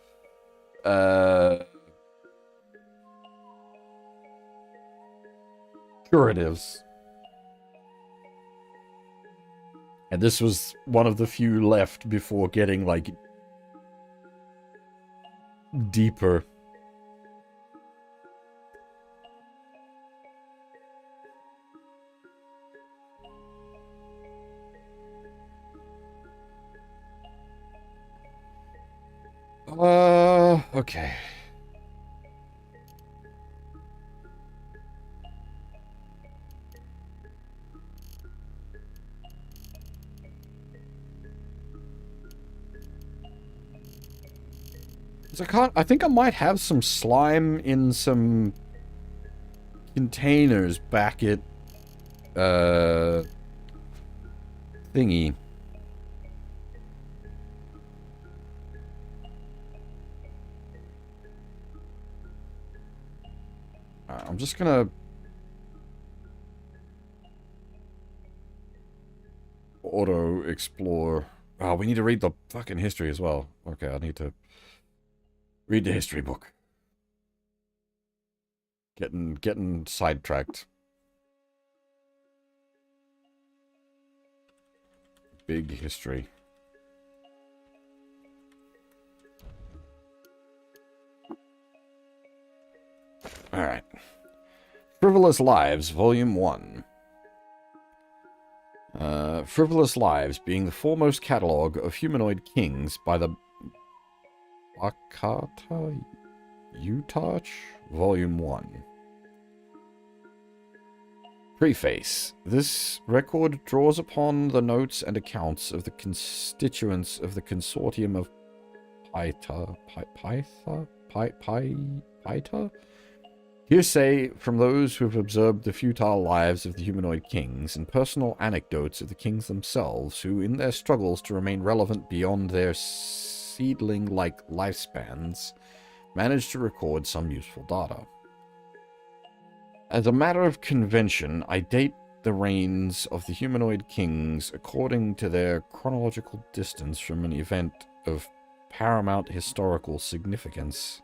[SPEAKER 1] curatives. And this was one of the few left before getting, like, deeper. Okay. I think I might have some slime in some containers back at, thingy. I'm just gonna... auto-explore. Oh, we need to read the fucking history as well. Okay, I need to... read the history book. Getting sidetracked. Big history. Alright. Frivolous Lives, Volume 1. Frivolous Lives being the foremost catalogue of humanoid kings by the Golgotha Utah, Volume 1. Preface. This record draws upon the notes and accounts of the constituents of the consortium of Paita? Hearsay from those who have observed the futile lives of the humanoid kings, and personal anecdotes of the kings themselves, who, in their struggles to remain relevant beyond their seedling-like lifespans, managed to record some useful data. As a matter of convention, I date the reigns of the humanoid kings according to their chronological distance from an event of paramount historical significance,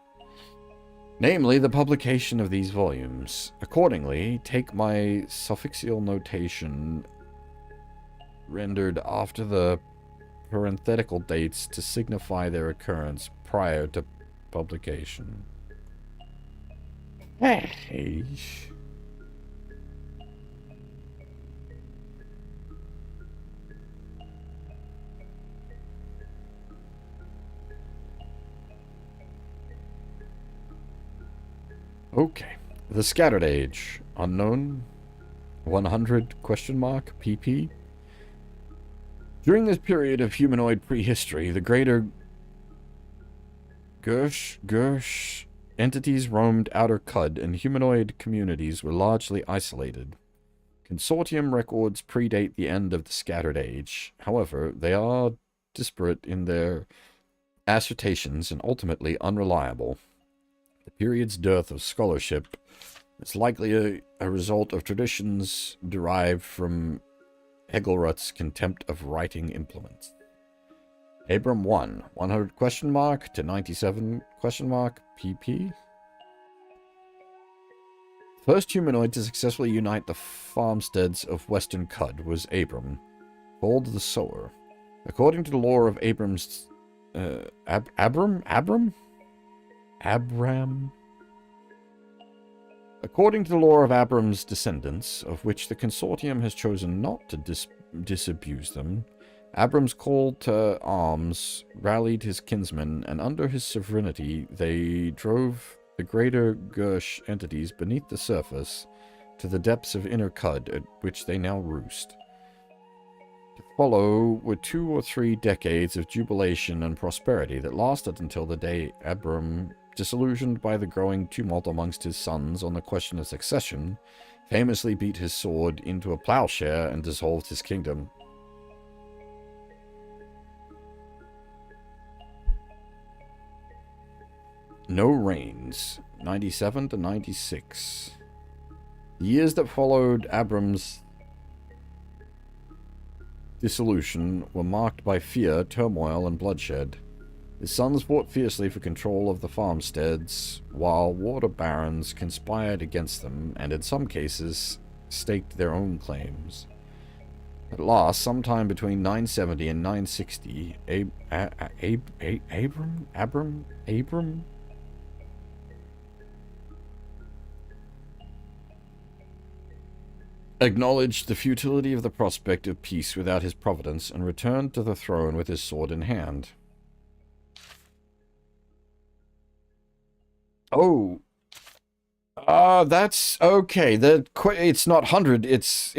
[SPEAKER 1] namely the publication of these volumes. Accordingly, take my suffixal notation rendered after the parenthetical dates to signify their occurrence prior to publication. Hey. Okay. The Scattered Age. Unknown. 100 question mark PP. During this period of humanoid prehistory, the greater Gersh entities roamed outer Cud, and humanoid communities were largely isolated. Consortium records predate the end of the Scattered Age. However, they are disparate in their assertions and ultimately unreliable. The period's dearth of scholarship is likely a result of traditions derived from Hegelrut's contempt of writing implements. Abram 1, 100 question mark to 97 question mark PP. First humanoid to successfully unite the farmsteads of Western Cud was Abram, called the Sower. According to the lore of Abram's Abram? According to the lore of Abram's descendants, of which the consortium has chosen not to disabuse them, Abram's call to arms rallied his kinsmen, and under his sovereignty they drove the greater Gersh entities beneath the surface to the depths of inner Cud, at which they now roost. To follow were 2 or 3 decades of jubilation and prosperity that lasted until the day Abram, disillusioned by the growing tumult amongst his sons on the question of succession, famously beat his sword into a plowshare and dissolved his kingdom. No reigns, 97 to 96. The years that followed Abram's dissolution were marked by fear, turmoil, and bloodshed. His sons fought fiercely for control of the farmsteads, while water barons conspired against them, and in some cases staked their own claims. At last, sometime between 970 and 960, Abram acknowledged the futility of the prospect of peace without his providence, and returned to the throne with his sword in hand. Oh. That's okay. It's not 100, it's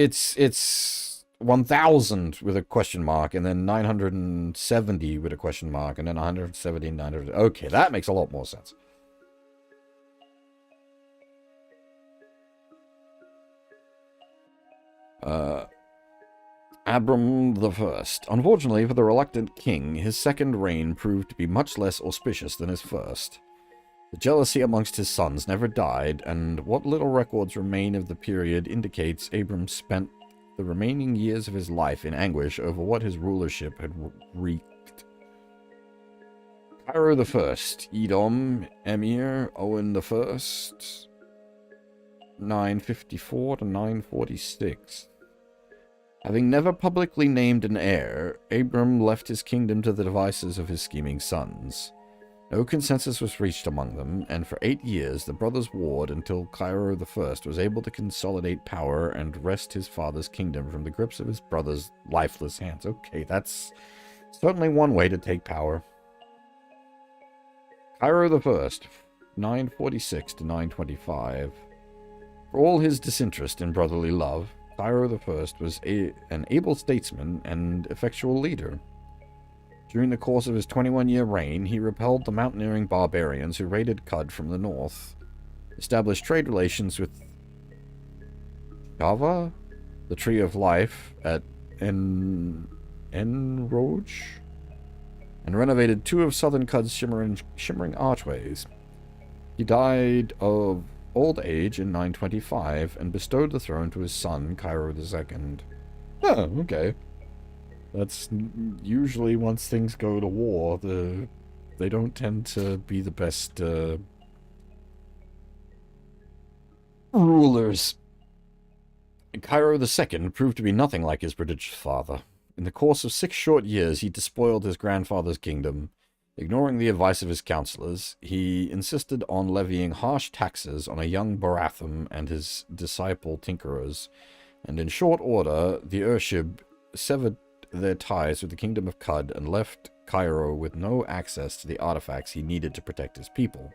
[SPEAKER 1] 1000 with a question mark, and then 970 with a question mark, and then 170, 900. Okay, that makes a lot more sense. Abram the First. Unfortunately for the reluctant king, his second reign proved to be much less auspicious than his first. The jealousy amongst his sons never died, and what little records remain of the period indicates Abram spent the remaining years of his life in anguish over what his rulership had wreaked. Cairo the First, Edom, Emir, Owen the First, 954 to 946. Having never publicly named an heir, Abram left his kingdom to the devices of his scheming sons. No consensus was reached among them, and for 8 years the brothers warred until Cairo I was able to consolidate power and wrest his father's kingdom from the grips of his brother's lifeless hands. Okay, that's certainly one way to take power. Cairo I, 946 to 925. For all his disinterest in brotherly love, Cairo I was an able statesman and effectual leader. During the course of his 21-year reign, he repelled the mountaineering barbarians who raided Cud from the north, established trade relations with Java, the Tree of Life at Enroj, and renovated 2 of southern Cud's shimmering archways. He died of old age in 925 and bestowed the throne to his son, Cairo II. Oh, okay. That's usually once things go to war, they don't tend to be the best rulers. Cairo II proved to be nothing like his prodigious father. In the course of 6 short years, he despoiled his grandfather's kingdom. Ignoring the advice of his counselors, he insisted on levying harsh taxes on a young Baratham and his disciple tinkerers, and in short order, the Urshib severed their ties with the kingdom of Cud and left Cairo with no access to the artifacts he needed to protect his people.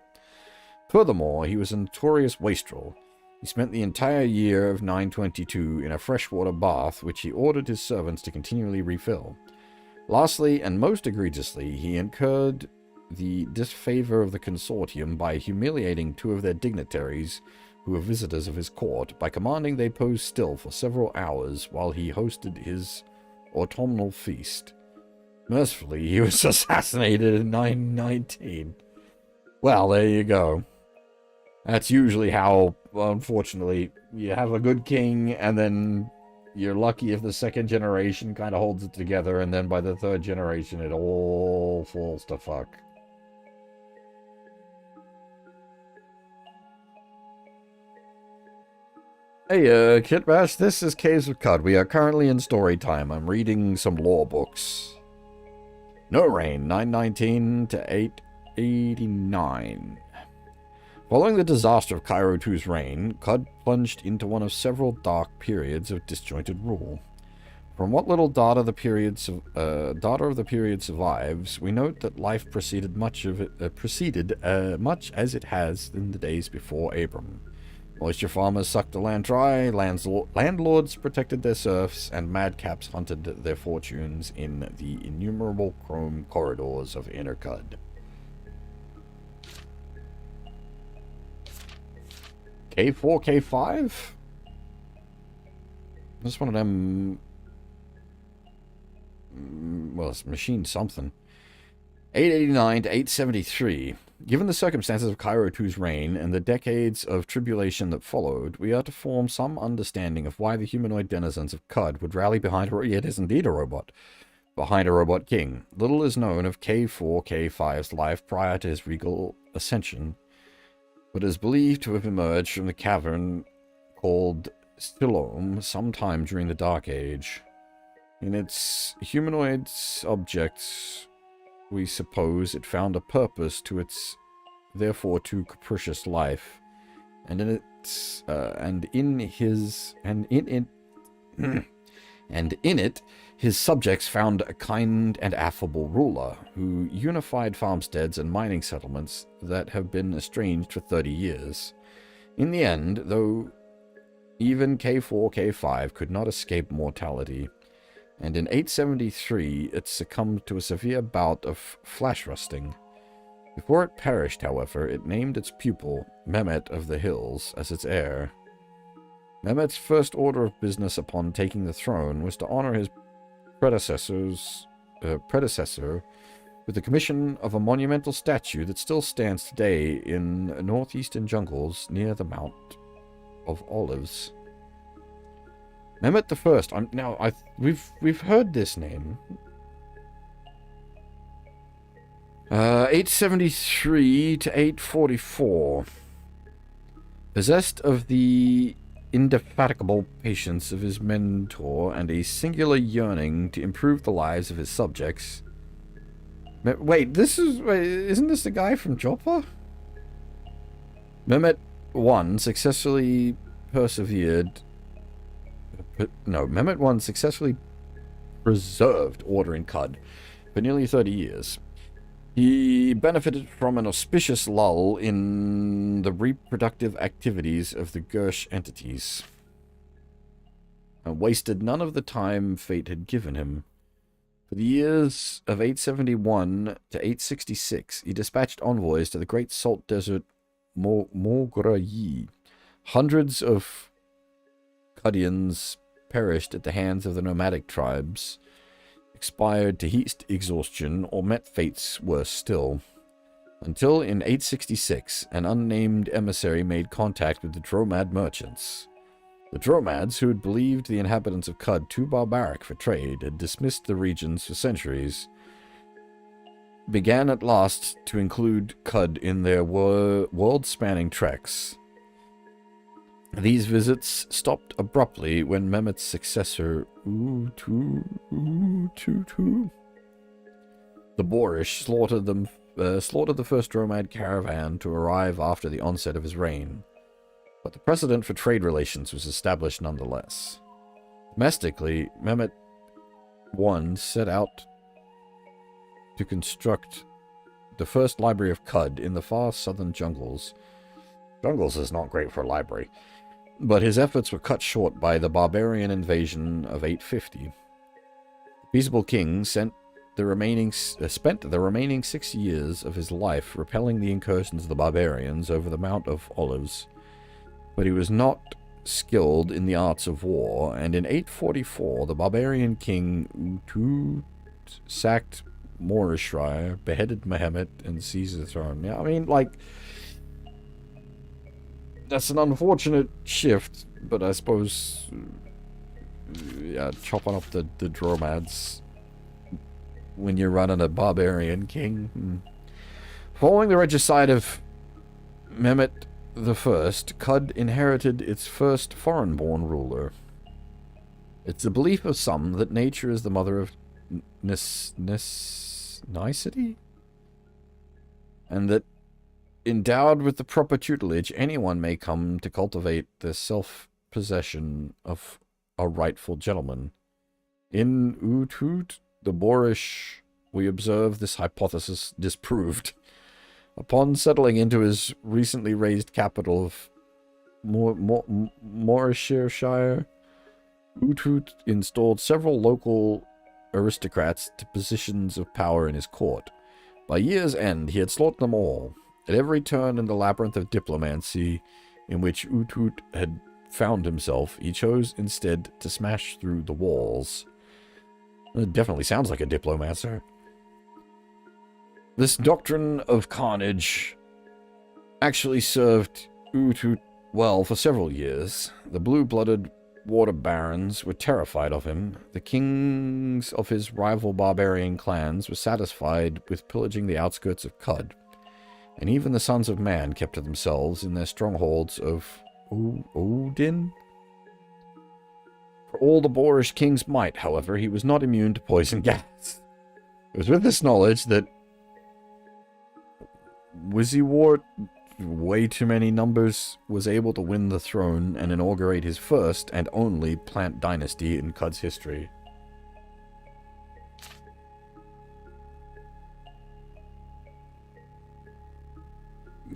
[SPEAKER 1] Furthermore, he was a notorious wastrel. He spent the entire year of 922 in a freshwater bath, which he ordered his servants to continually refill. Lastly, and most egregiously, he incurred the disfavor of the consortium by humiliating 2 of their dignitaries who were visitors of his court by commanding they pose still for several hours while he hosted his autumnal feast. Mercifully, he was assassinated in 919. Well, there you go. That's usually how, unfortunately, you have a good king, and then you're lucky if the second generation kind of holds it together, and then by the third generation, it all falls to fuck. Hey, Kit Bash, this is Caves of Cud. We are currently in story time. I'm reading some lore books. No Reign, 919 to 889. Following the disaster of Cairo II's reign, Cud plunged into one of several dark periods of disjointed rule. From what little data of the period survives, we note that life proceeded much as it has in the days before Abram. Moisture farmers sucked the land dry, landlords protected their serfs, and madcaps hunted their fortunes in the innumerable chrome corridors of Inner Cud. K4, K5? This one of them... Well, it's machine something. 889 to 873. Given the circumstances of Cairo II's reign and the decades of tribulation that followed, we are to form some understanding of why the humanoid denizens of Cud would rally behind it is indeed a robot. Behind a robot king. Little is known of K4, K5's life prior to his regal ascension, but is believed to have emerged from the cavern called Siloam sometime during the Dark Age. In its humanoid objects, we suppose it found a purpose to its therefore too capricious life, and in its in it his subjects found a kind and affable ruler who unified farmsteads and mining settlements that have been estranged for 30 years. In the end, though, even K4, K5 could not escape mortality, and in 873 it succumbed to a severe bout of flash rusting. Before it perished, however, it named its pupil, Mehmet of the Hills, as its heir. Mehmet's first order of business upon taking the throne was to honor his predecessor with the commission of a monumental statue that still stands today in northeastern jungles near the Mount of Olives. Mehmet the First. We've heard this name. 873 to 844. Possessed of the indefatigable patience of his mentor and a singular yearning to improve the lives of his subjects, Wait, isn't this the guy from Joppa? Mehmet I successfully persevered... No, Mehmet I successfully preserved order in Qud for nearly 30 years. He benefited from an auspicious lull in the reproductive activities of the Gersh entities, and wasted none of the time fate had given him. For the years of 871 to 866, he dispatched envoys to the Great Salt Desert Mograyi. Hundreds of Quddians perished at the hands of the nomadic tribes, expired to heat exhaustion, or met fates worse still. Until in 866, an unnamed emissary made contact with the Dromad merchants. The Dromads, who had believed the inhabitants of Qud too barbaric for trade, had dismissed the regions for centuries, began at last to include Qud in their world-spanning treks. These visits stopped abruptly when Mehmet's successor, the Boorish, slaughtered the first Dromad caravan to arrive after the onset of his reign. But the precedent for trade relations was established nonetheless. Domestically, Mehmet I set out to construct the first library of Qud in the far southern jungles. Jungles is not great for a library, but his efforts were cut short by the barbarian invasion of 850. The peaceable king spent the remaining 6 years of his life repelling the incursions of the barbarians over the Mount of Olives, but he was not skilled in the arts of war, and in 844 the barbarian king Utut sacked Morishrai, beheaded Mehmet, and seized the throne. Yeah, I mean, like, that's an unfortunate shift, but I suppose, yeah, chopping up the Dromads when you're running a barbarian king. Following the regicide of Mehmet I, Qud inherited its first foreign-born ruler. It's the belief of some that nature is the mother of nicety, and that endowed with the proper tutelage, anyone may come to cultivate the self-possession of a rightful gentleman. In Utut, the Boorish, we observe this hypothesis disproved. Upon settling into his recently raised capital of Morishire, Utut installed several local aristocrats to positions of power in his court. By year's end, he had slaughtered them all. At every turn in the labyrinth of diplomacy in which Utut had found himself, he chose instead to smash through the walls. It definitely sounds like a diplomancer. This doctrine of carnage actually served Utut well for several years. The blue-blooded water barons were terrified of him. The kings of his rival barbarian clans were satisfied with pillaging the outskirts of Qud, and even the sons of man kept to themselves in their strongholds of Odin. For all the Boorish king's might, however, he was not immune to poison gas. It was with this knowledge that Wiziwart, way too many numbers, was able to win the throne and inaugurate his first and only plant dynasty in Qud's history.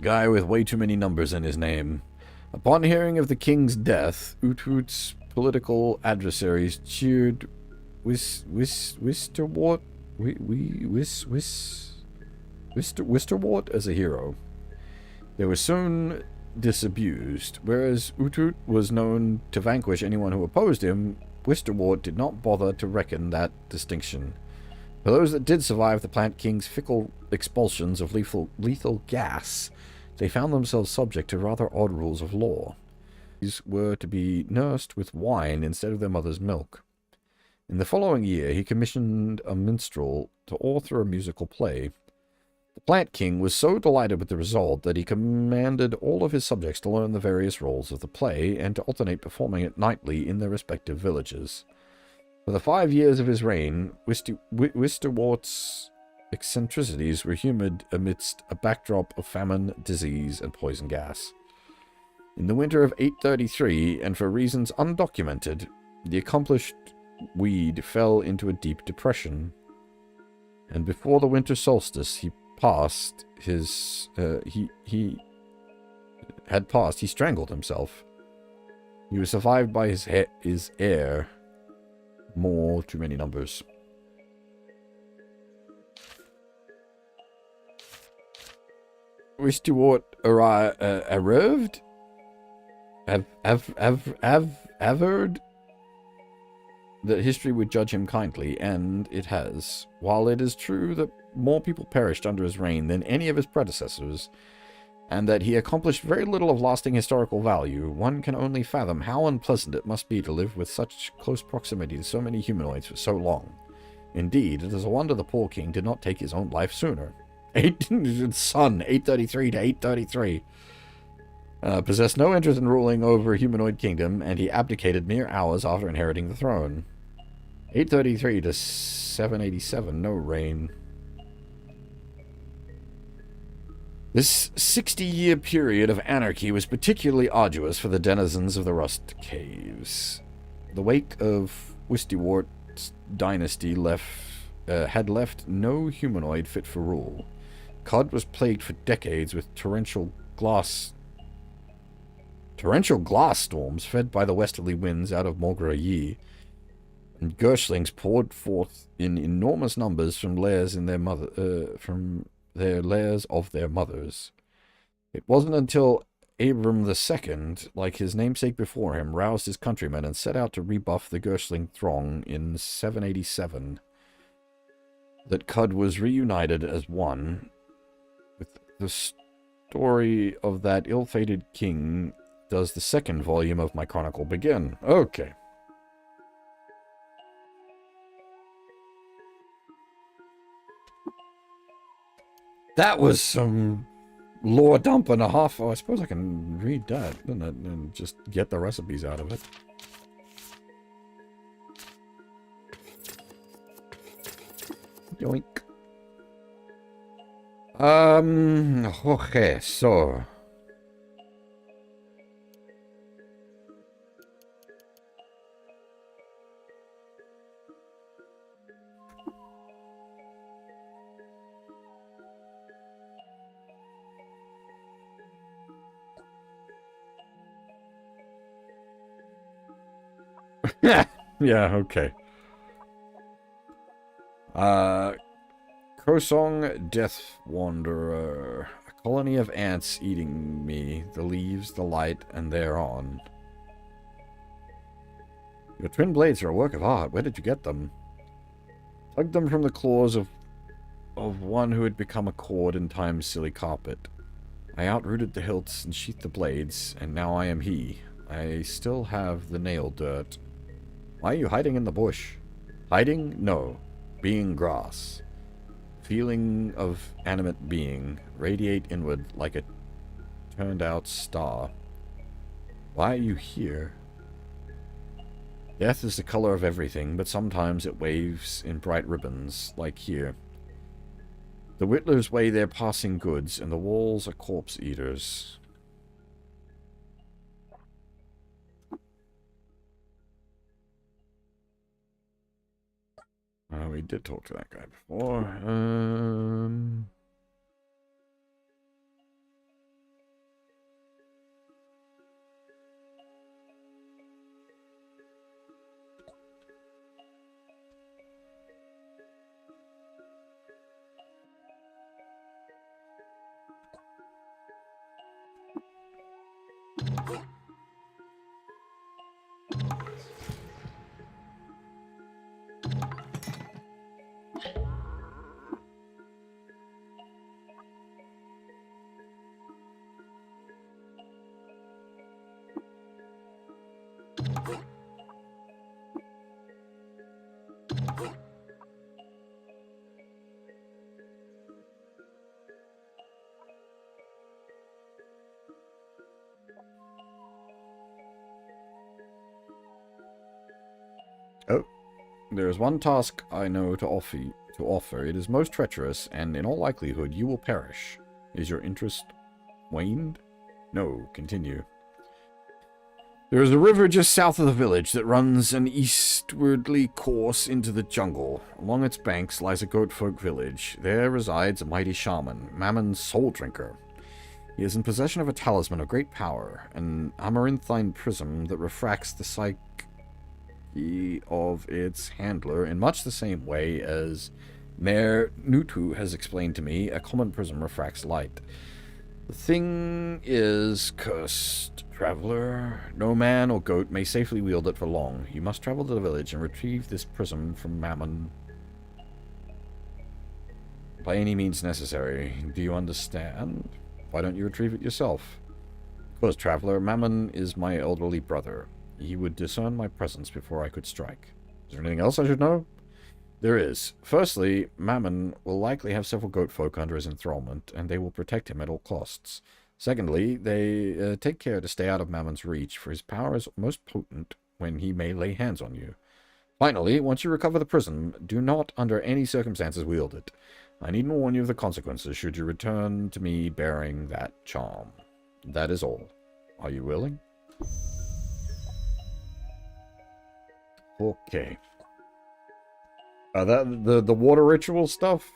[SPEAKER 1] Guy with way too many numbers in his name. Upon hearing of the king's death, Utut's political adversaries cheered Wisterwart as a hero. They were soon disabused. Whereas Utut was known to vanquish anyone who opposed him, Wisterwart did not bother to reckon that distinction. For those that did survive the Plant King's fickle expulsions of lethal gas, they found themselves subject to rather odd rules of law. These were to be nursed with wine instead of their mother's milk. In the following year, he commissioned a minstrel to author a musical play. The Plant King was so delighted with the result that he commanded all of his subjects to learn the various roles of the play and to alternate performing it nightly in their respective villages. For the 5 years of his reign, Wisterwart's eccentricities were humid amidst a backdrop of famine, disease, and poison gas. In the winter of 833, and for reasons undocumented, the accomplished weed fell into a deep depression. And before the winter solstice, he strangled himself. He was survived by his heir. More too many numbers. We Stewart arrived? Averred that history would judge him kindly, and it has. While it is true that more people perished under his reign than any of his predecessors, and that he accomplished very little of lasting historical value, one can only fathom how unpleasant it must be to live with such close proximity to so many humanoids for so long. Indeed, it is a wonder the poor king did not take his own life sooner. Son, 833 to 833. Possessed no interest in ruling over a humanoid kingdom, and he abdicated mere hours after inheriting the throne. 833 to 787, no reign. This 60-year period of anarchy was particularly arduous for the denizens of the Rust Caves. The wake of Wistiwart's dynasty had left no humanoid fit for rule. Cod was plagued for decades with torrential glass storms fed by the westerly winds out of Mogra Yi, and Gershlings poured forth in enormous numbers from lairs of their mothers. It wasn't until Abram II, like his namesake before him, roused his countrymen and set out to rebuff the Gershling throng in 787 that Cud was reunited as one. With the story of that ill-fated king does the second volume of my chronicle begin. Okay. That was some lore dump and a half. Oh, I suppose I can read that, and just get the recipes out of it. Yoink. Okay, so... yeah, okay. Kosong Death Wanderer. A colony of ants eating me. The leaves, the light, and thereon. Your twin blades are a work of art. Where did you get them? Tugged them from the claws of one who had become a cord in time's silly carpet. I outrooted the hilts and sheathed the blades, and now I am he. I still have the nail dirt. Why are you hiding in the bush? Hiding? No. Being grass. Feeling of animate being. Radiate inward like a turned-out star. Why are you here? Death is the color of everything, but sometimes it waves in bright ribbons, like here. The whittlers weigh their passing goods, and the walls are corpse eaters. We did talk to that guy before. Oh, there is one task I know to offer to offer. It is most treacherous, and in all likelihood you will perish. Is your interest waned? No, continue. There is a river just south of the village that runs an eastwardly course into the jungle. Along its banks lies a goat folk village. There resides a mighty shaman, Mammon's soul drinker. He is in possession of a talisman of great power, an amaranthine prism that refracts the psyche of its handler in much the same way as Mayor Nutu has explained to me. A common prism refracts light. The thing is cursed, traveler. No man or goat may safely wield it for long. You must travel to the village and retrieve this prism from Mammon by any means necessary. Do you understand? Why don't you retrieve it yourself? Because, traveler, Mammon is my elderly brother. He would discern my presence before I could strike. Is there anything else I should know? There is. Firstly, Mammon will likely have several goat folk under his enthrallment, and they will protect him at all costs. Secondly, they take care to stay out of Mammon's reach, for his power is most potent when he may lay hands on you. Finally, once you recover the prism, do not under any circumstances wield it. I needn't warn you of the consequences should you return to me bearing that charm. That is all. Are you willing? Okay. The water ritual stuff?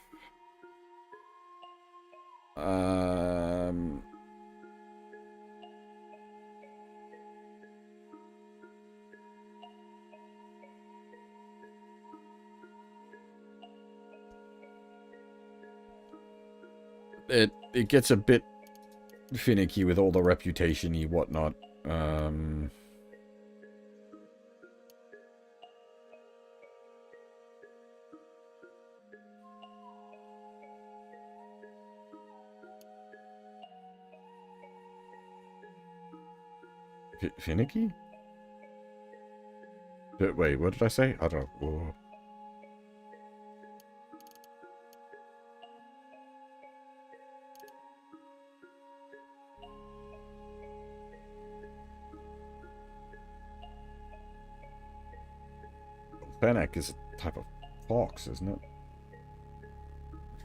[SPEAKER 1] It gets a bit finicky with all the reputation-y whatnot. Finicky? Wait, what did I say? I don't know. Fennec is a type of fox, isn't it?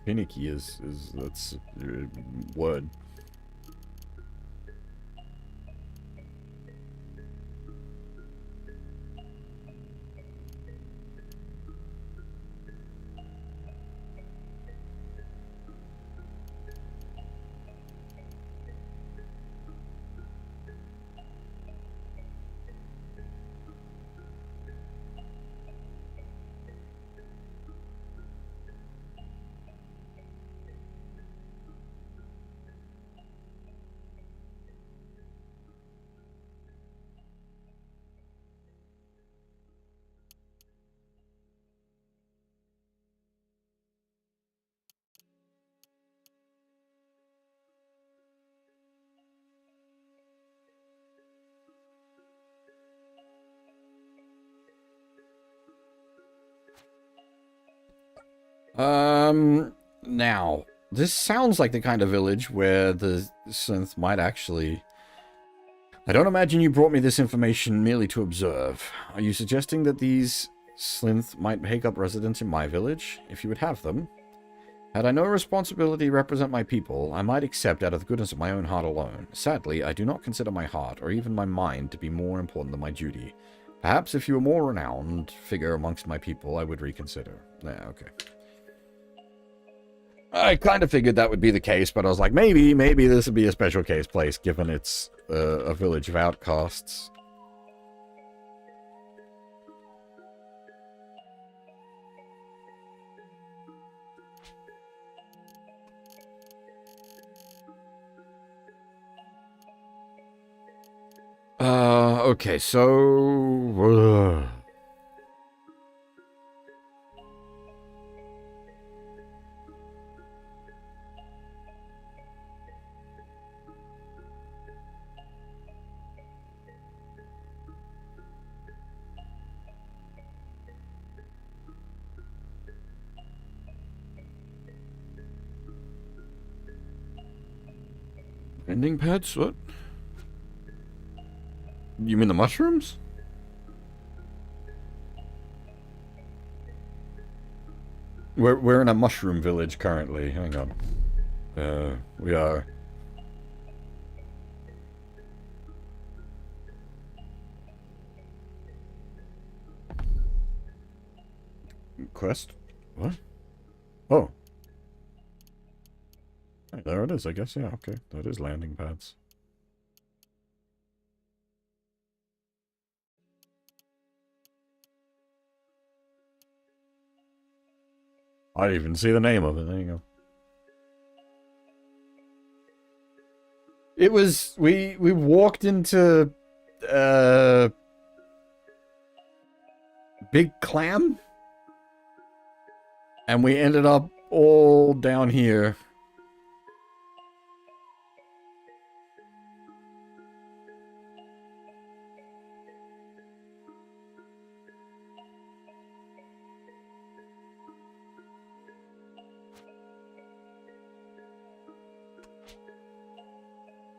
[SPEAKER 1] Finicky that's a word. Now, this sounds like the kind of village where the synth might actually... I don't imagine you brought me this information merely to observe. Are you suggesting that these synth might make up residents in my village? If you would have them. Had I no responsibility to represent my people, I might accept out of the goodness of my own heart alone. Sadly, I do not consider my heart, or even my mind, to be more important than my duty. Perhaps if you were more renowned figure amongst my people, I would reconsider. Yeah, okay. I kind of figured that would be the case, but I was like, maybe this would be a special case place, given it's a village of outcasts. Okay, so... Vending pads? What? You mean the mushrooms? We're in a mushroom village currently. Hang on. We are. Quest? What? Oh. Hey, there it is, I guess. Yeah, okay. That is landing pads. I didn't even see the name of it. There you go. It was... We walked into... Big Clam? And we ended up all down here.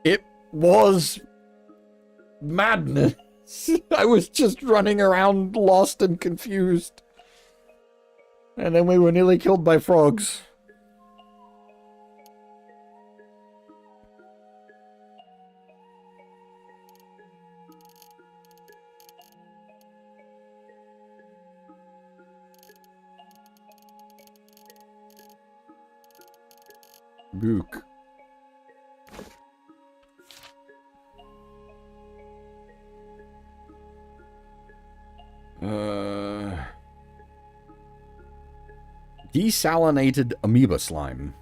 [SPEAKER 1] It was madness. I was just running around lost and confused. And then we were nearly killed by frogs. Book. Desalinated amoeba slime.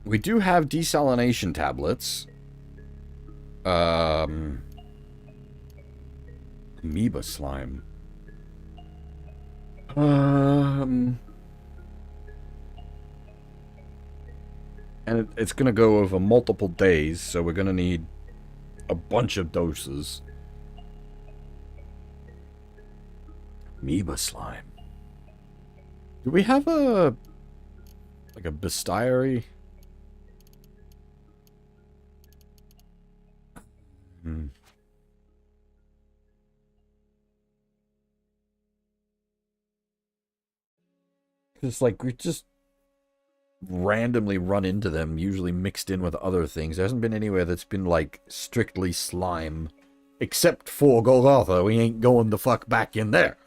[SPEAKER 1] We do have desalination tablets. Amoeba slime. And it's gonna go over multiple days, so we're gonna need a bunch of doses. Amoeba slime. Do we have a... like a bestiary? Hmm. It's like we just randomly run into them, usually mixed in with other things. There hasn't been anywhere that's been like strictly slime. Except for Golgotha, we ain't going the fuck back in there.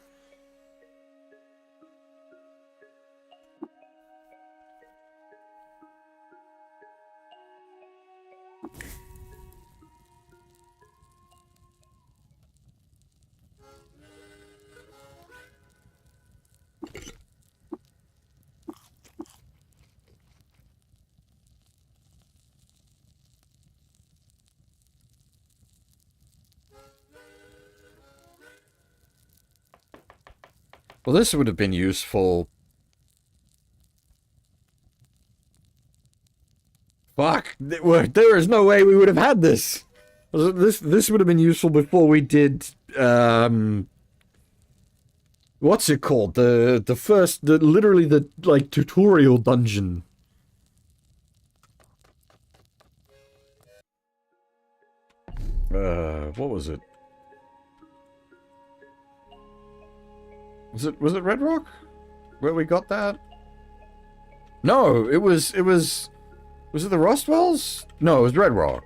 [SPEAKER 1] Well, this would have been useful. Fuck! There is no way we would have had this. This would have been useful before we did. What's it called? Literally the like tutorial dungeon. What was it? Was it Red Rock? Where we got that? No, it was it the Rustwells? No, it was Red Rock.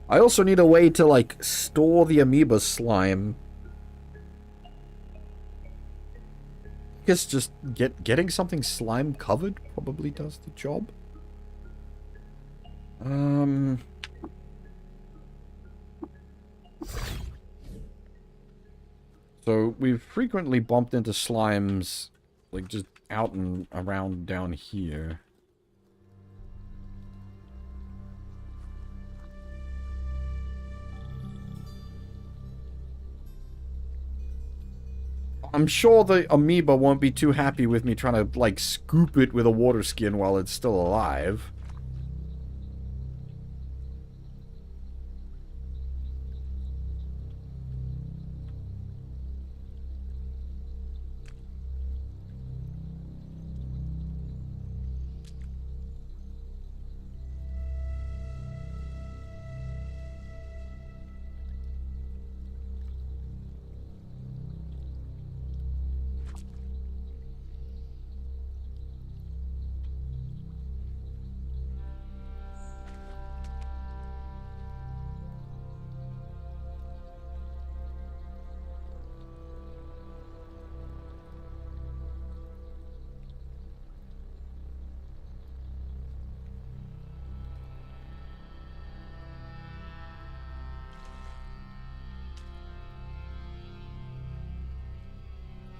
[SPEAKER 1] I also need a way to like store the amoeba slime. I guess just getting something slime covered probably does the job. So we've frequently bumped into slimes like just out and around down here. I'm sure the amoeba won't be too happy with me trying to, like, scoop it with a water skin while it's still alive.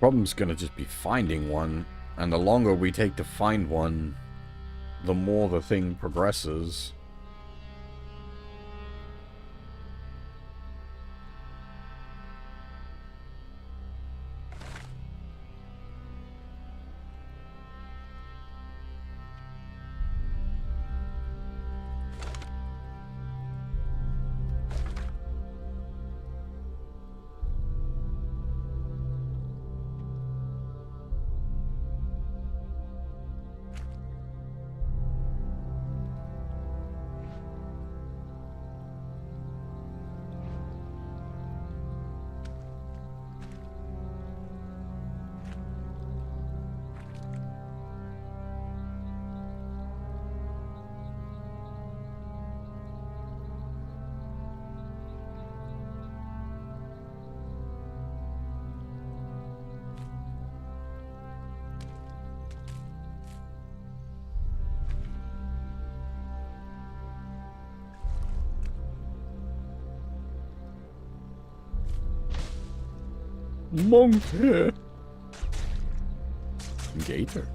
[SPEAKER 1] Problem's gonna just be finding one, and the longer we take to find one, the more the thing progresses. Monkey! Gator.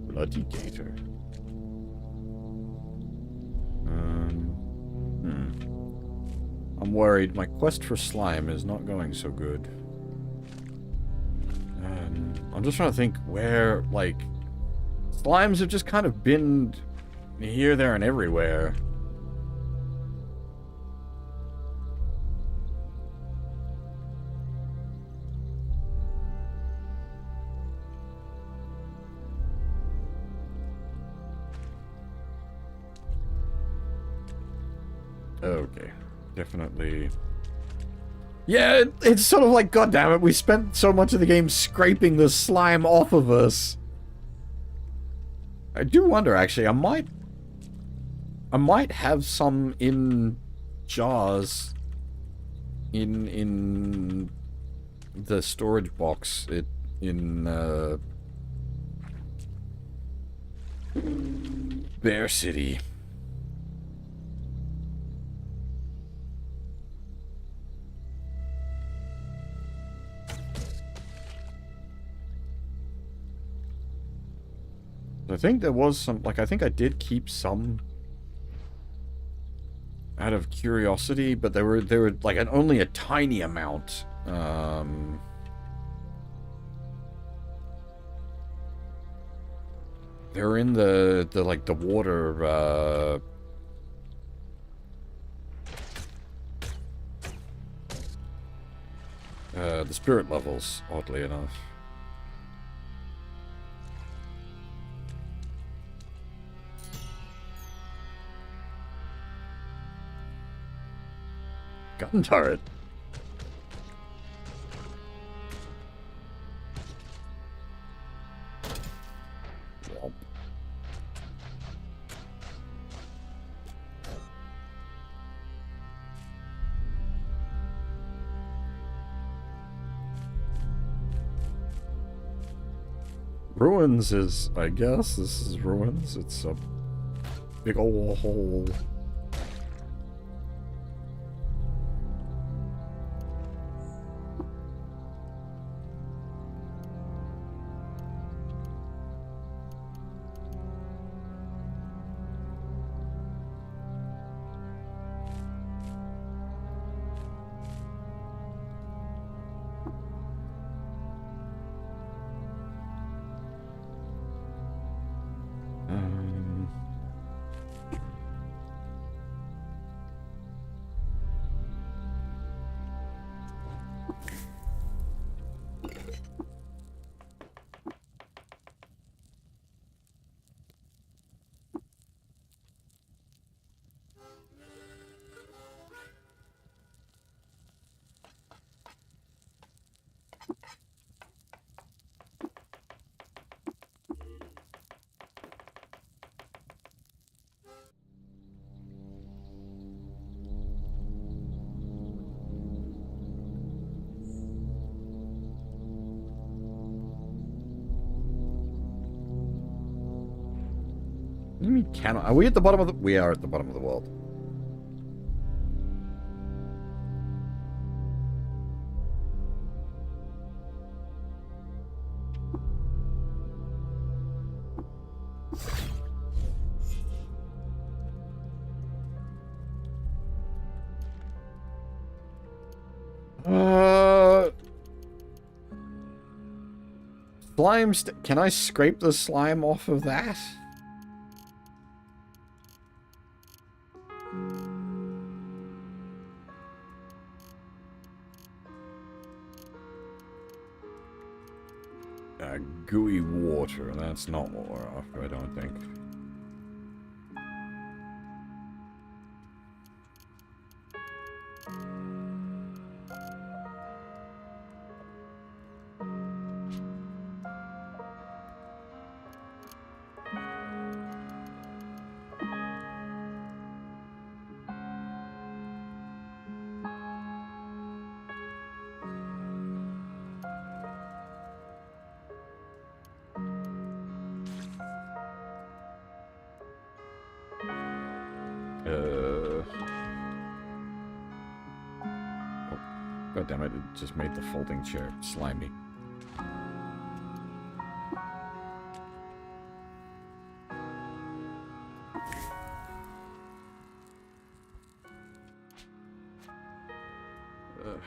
[SPEAKER 1] Bloody gator. I'm worried my quest for slime is not going so good. And I'm just trying to think where, like, slimes have just kind of been here, there, and everywhere. Okay. Definitely. Yeah, it's sort of like, goddammit, we spent so much of the game scraping the slime off of us. I do wonder, actually, I might have some in jars in the storage box in Bear City. I think there was some, like, I think I did keep some out of curiosity, but they were like only a tiny amount. They're in the like the water the spirit levels, oddly enough. Gun turret. Womp. Ruins is, I guess, this is ruins. It's a big ol' hole. What do you mean cannot? Are we at the bottom of the... We are at the bottom of the world. Slime can I scrape the slime off of that? Gooey water. That's not what we're after, I don't think. God damn it, it just made the folding chair slimy.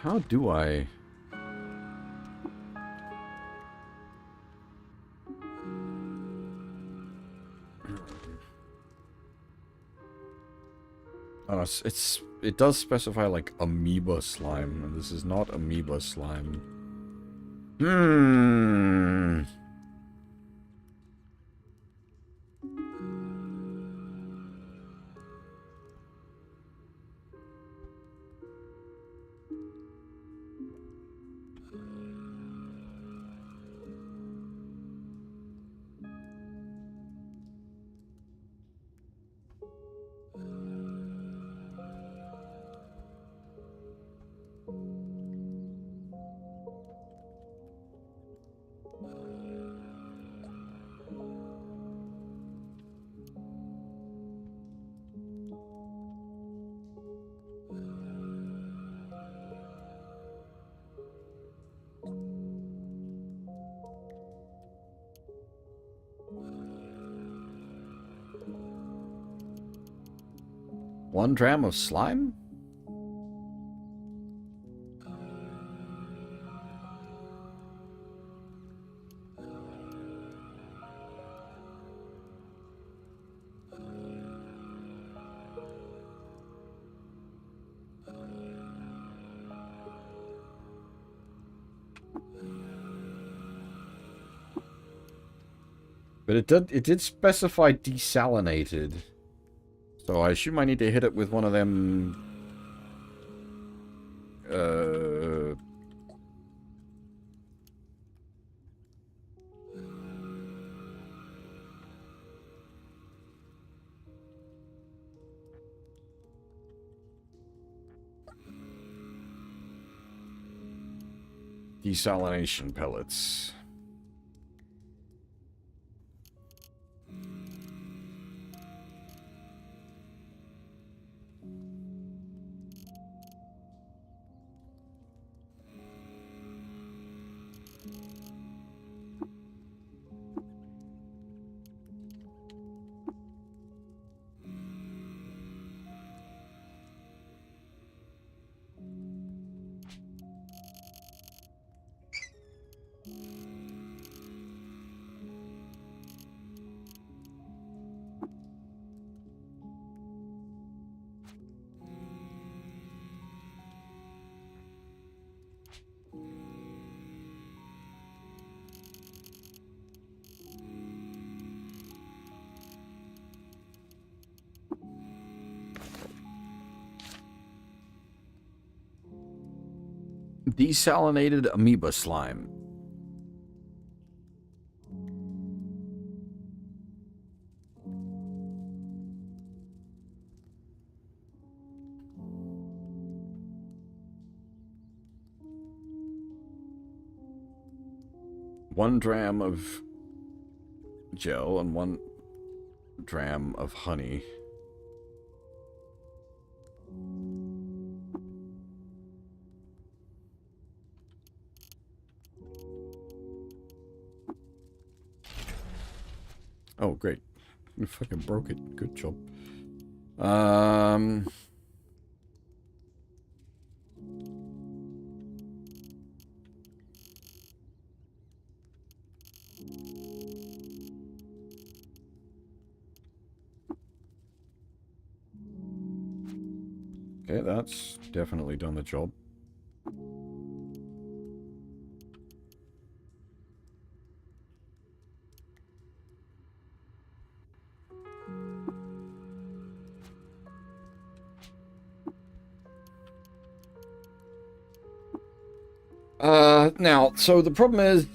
[SPEAKER 1] How do I... Oh, it does specify like amoeba slime, and this is not amoeba slime. One dram of slime? But it did specify desalinated. So I assume I need to hit it with one of them... desalination pellets. Desalinated amoeba slime. One dram of gel and one... dram of honey. Oh, great. You fucking broke it. Good job. Okay, that's definitely done the job. Now, so the problem is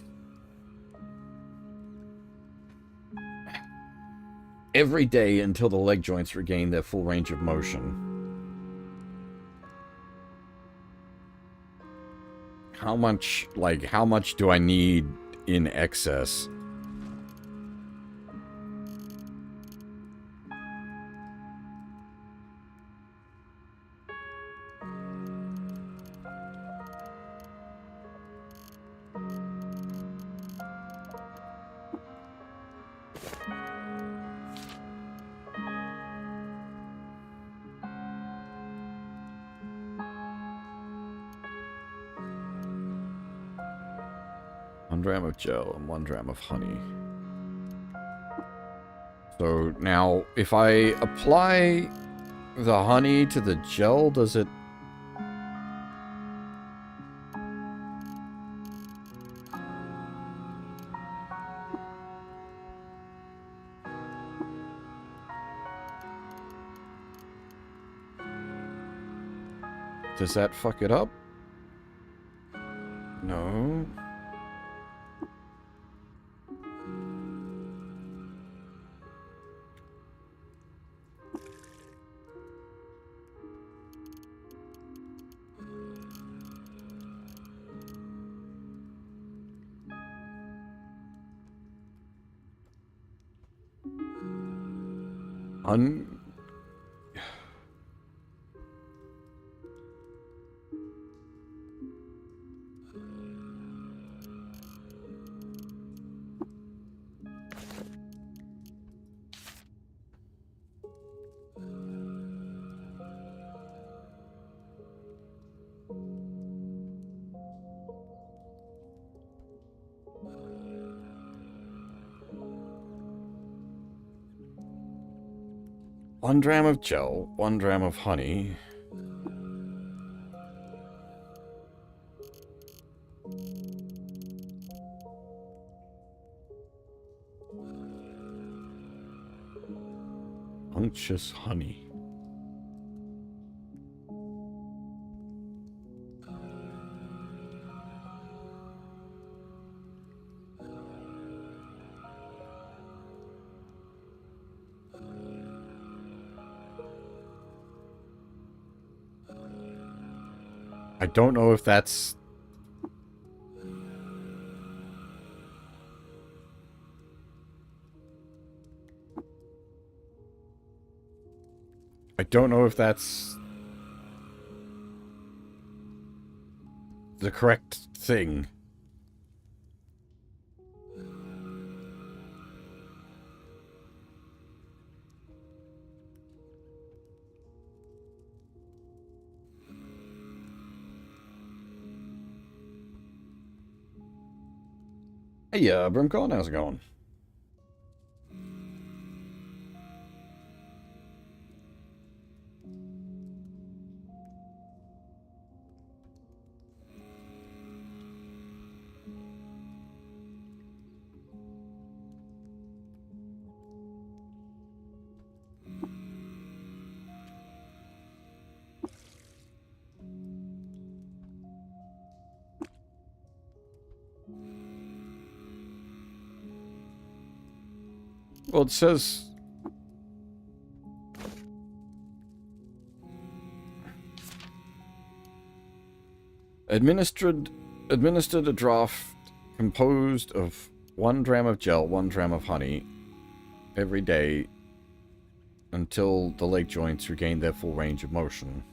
[SPEAKER 1] every day until the leg joints regain their full range of motion. How much do I need in excess? One dram of gel and 1 dram of honey. So now, if I apply the honey to the gel, does it... Does that fuck it up? No. 1 dram of gel, 1 dram of honey. Unctuous honey. I don't know if that's... I don't know if that's the correct thing. Hey, Brimcon, how's it going? Well, it says... Administered a draft composed of 1 dram of gel, 1 dram of honey every day until the leg joints regain their full range of motion.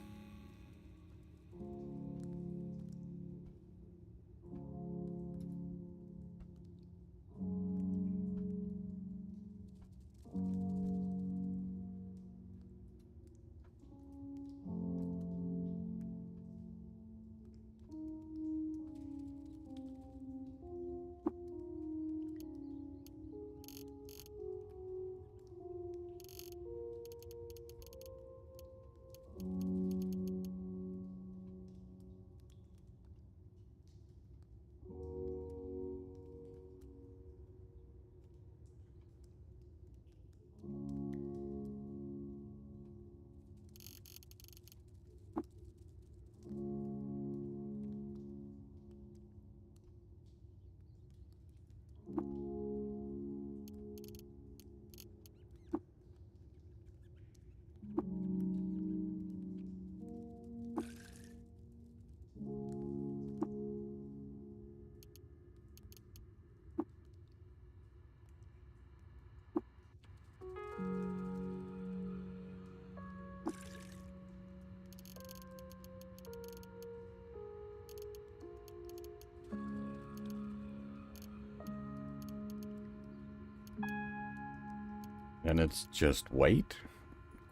[SPEAKER 1] And it's just weight?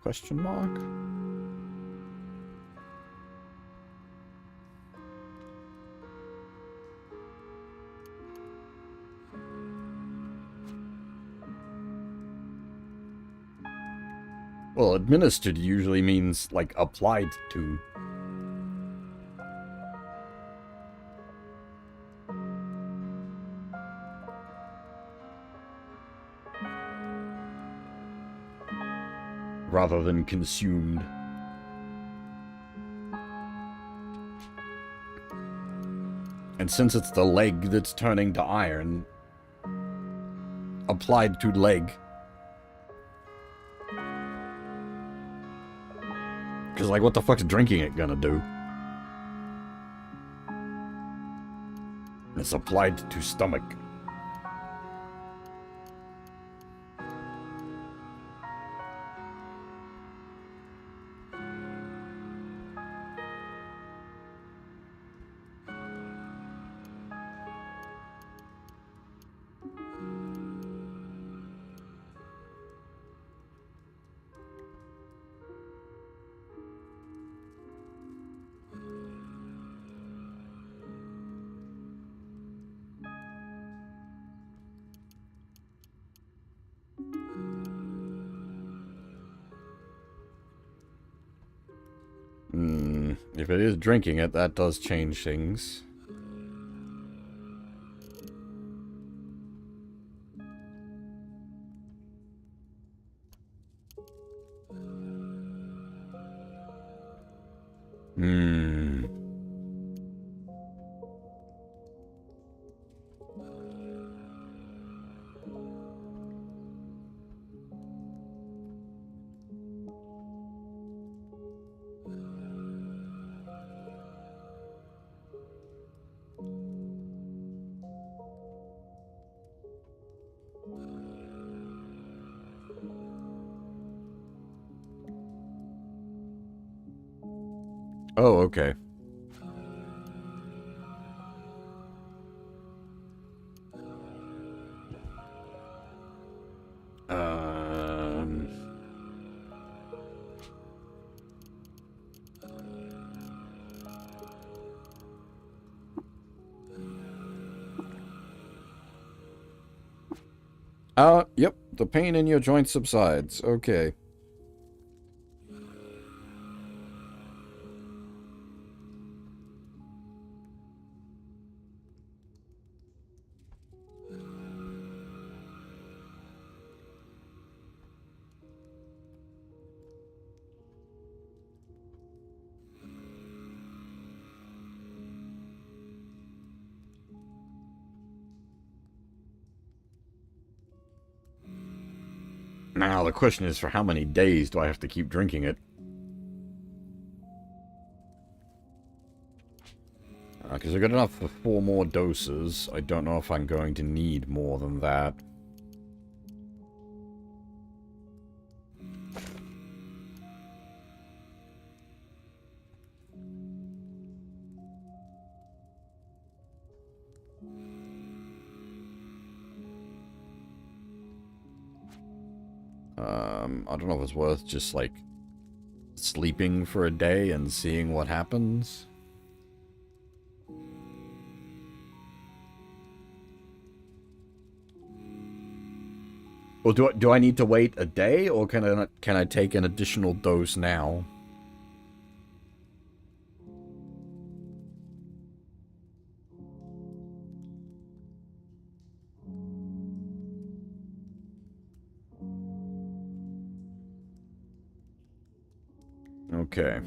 [SPEAKER 1] Question mark? Well, administered usually means, like, applied to. Rather than consumed. And since it's the leg that's turning to iron, applied to leg. Because, like, what the fuck's drinking it gonna do? It's applied to stomach. If it is drinking it, that does change things. Oh, okay. Yep, the pain in your joint subsides. Okay. Now, the question is, for how many days do I have to keep drinking it? Because I got enough for 4 more doses. I don't know if I'm going to need more than that. I don't know if it's worth just, like, sleeping for a day and seeing what happens. Or do I need to wait a day, or can I take an additional dose now? Okay.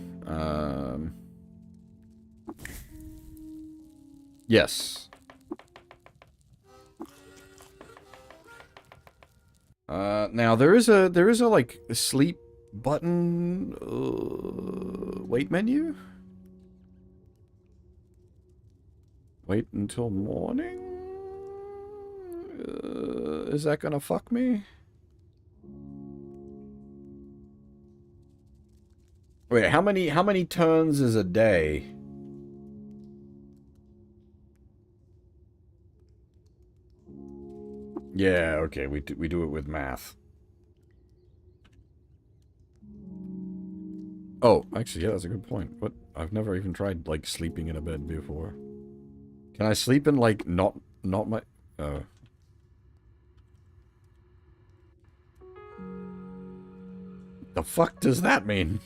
[SPEAKER 1] Yes. Now there is a like a sleep button. Wait menu. Wait until morning. Is that gonna fuck me? Wait, how many turns is a day? Yeah, okay, we do it with math. Oh, actually, yeah, that's a good point. What? I've never even tried, like, sleeping in a bed before. Can I sleep in, like, not my... Oh. The fuck does that mean?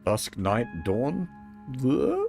[SPEAKER 1] Dusk, night, dawn? Bleh?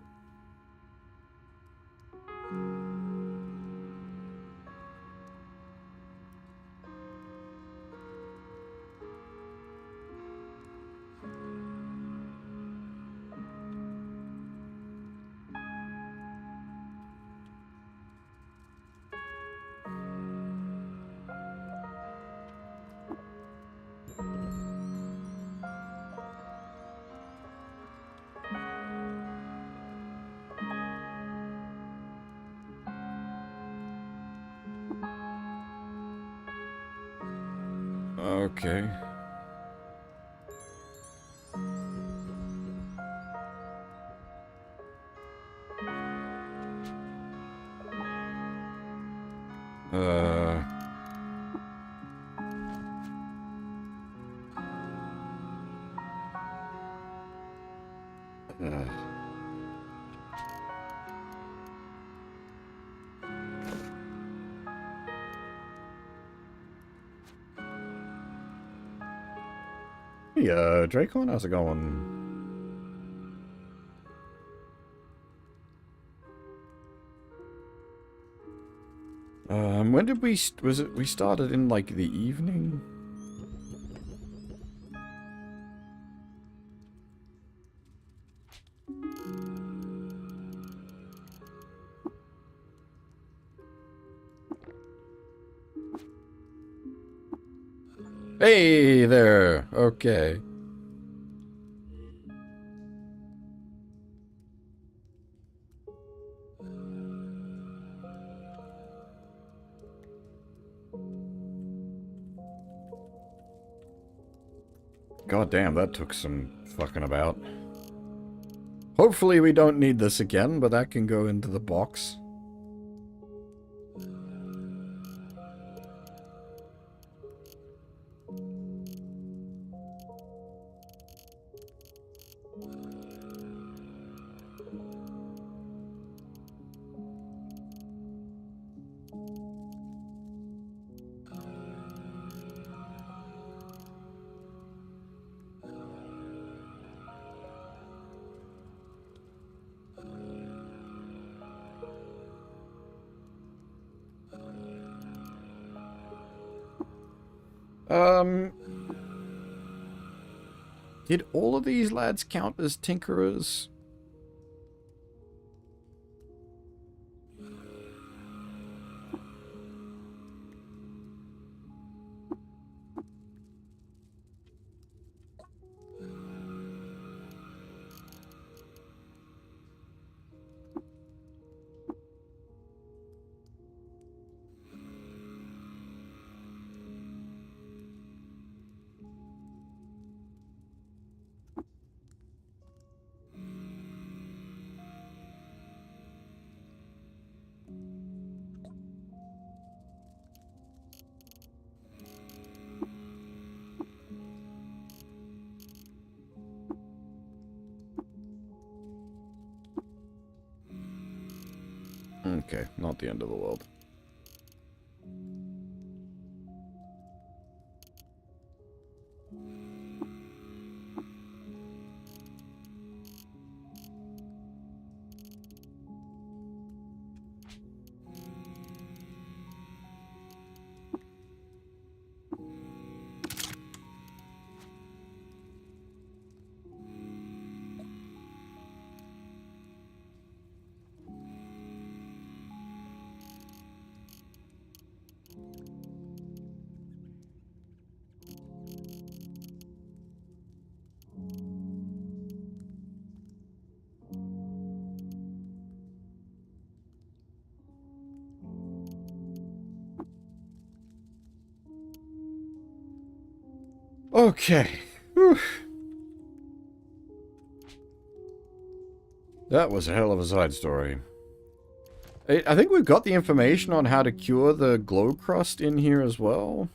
[SPEAKER 1] Okay. Uh... Hey, Dracon, how's it going? When did we... Was it... We started in, like, the evening? Hey there! Okay. God damn, that took some fucking about. Hopefully we don't need this again, but that can go into the box. Did all of these lads count as tinkerers? Okay, not the end of the world. Okay. Whew. That was a hell of a side story. I think we've got the information on how to cure the glow crust in here as well.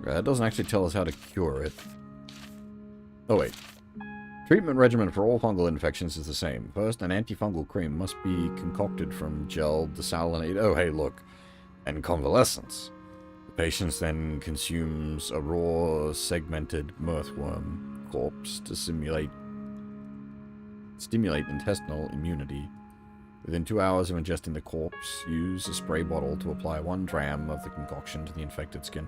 [SPEAKER 1] It doesn't actually tell us how to cure it. Oh, wait. Treatment regimen for all fungal infections is the same. First, an antifungal cream must be concocted from gel desalinate. Oh, hey, look. And convalescence. The patient then consumes a raw, segmented mirthworm corpse to stimulate intestinal immunity. Within 2 hours of ingesting the corpse, use a spray bottle to apply 1 dram of the concoction to the infected skin.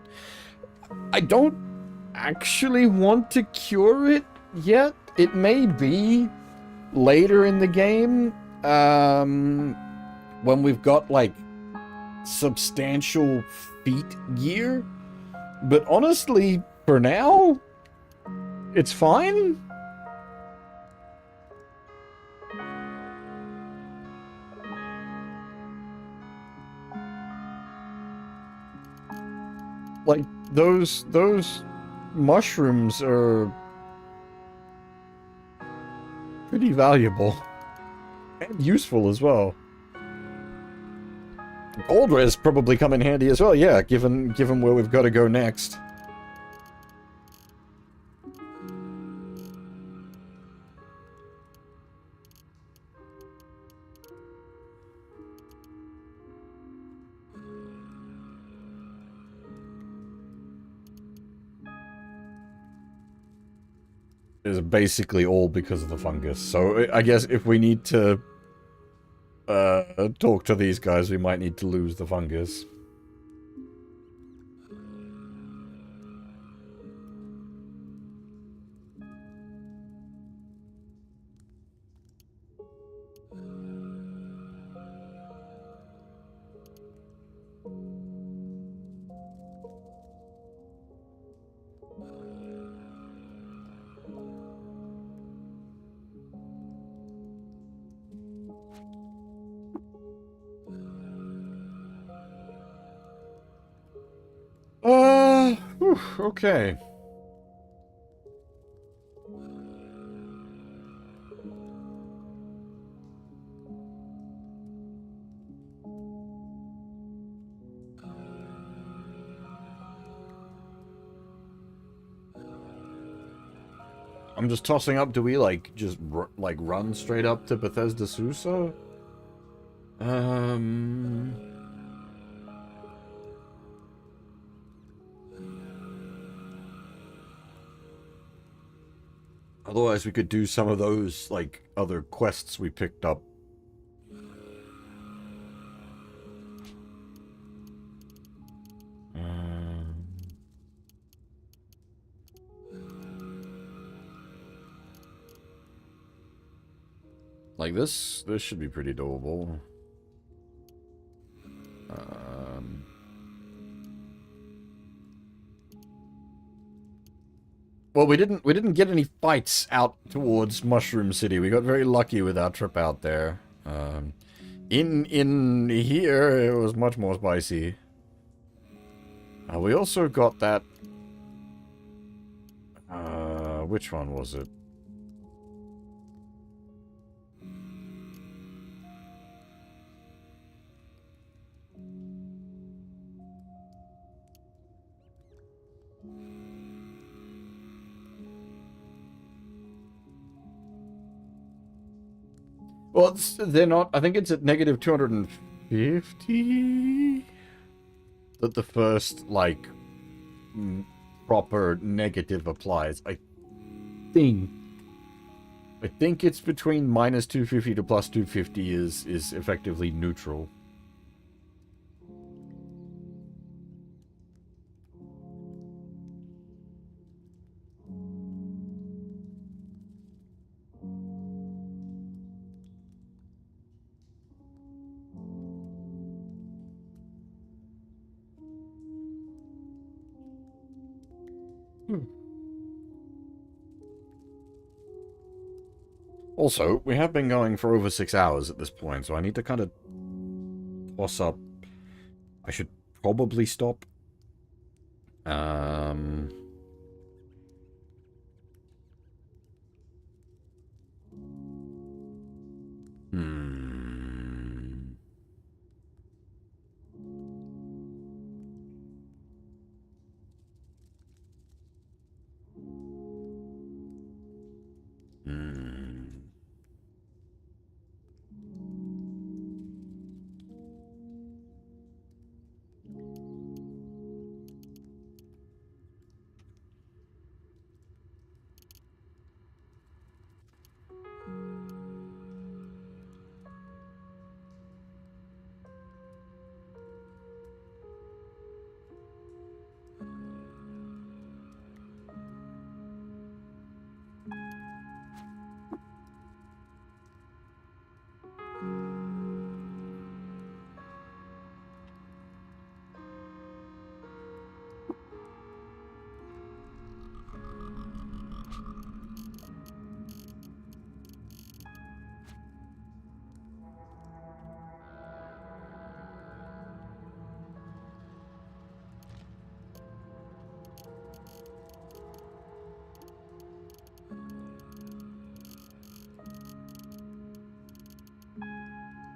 [SPEAKER 1] I don't actually want to cure it yet. It may be later in the game, when we've got, like, substantial feat gear. But honestly, for now, it's fine. Like, those mushrooms are pretty valuable. And useful as well. Gold res probably come in handy as well, yeah, given where we've got to go next. Is basically all because of the fungus. So I guess if we need to talk to these guys, we might need to lose the fungus. Whew, okay. I'm just tossing up, do we, like, just, like, run straight up to Bethesda Susa? Otherwise, we could do some of those, like, other quests we picked up. Like this should be pretty doable. Well, we didn't get any fights out towards Mushroom City. We got very lucky with our trip out there. In here, it was much more spicy. We also got that. Which one was it? Well, they're not. I think it's at negative 250. That the first, like, proper negative applies. I think it's between minus 250 to plus 250 is effectively neutral. Also, we have been going for over 6 hours at this point, so I need to kind of toss up. I should probably stop. Hmm.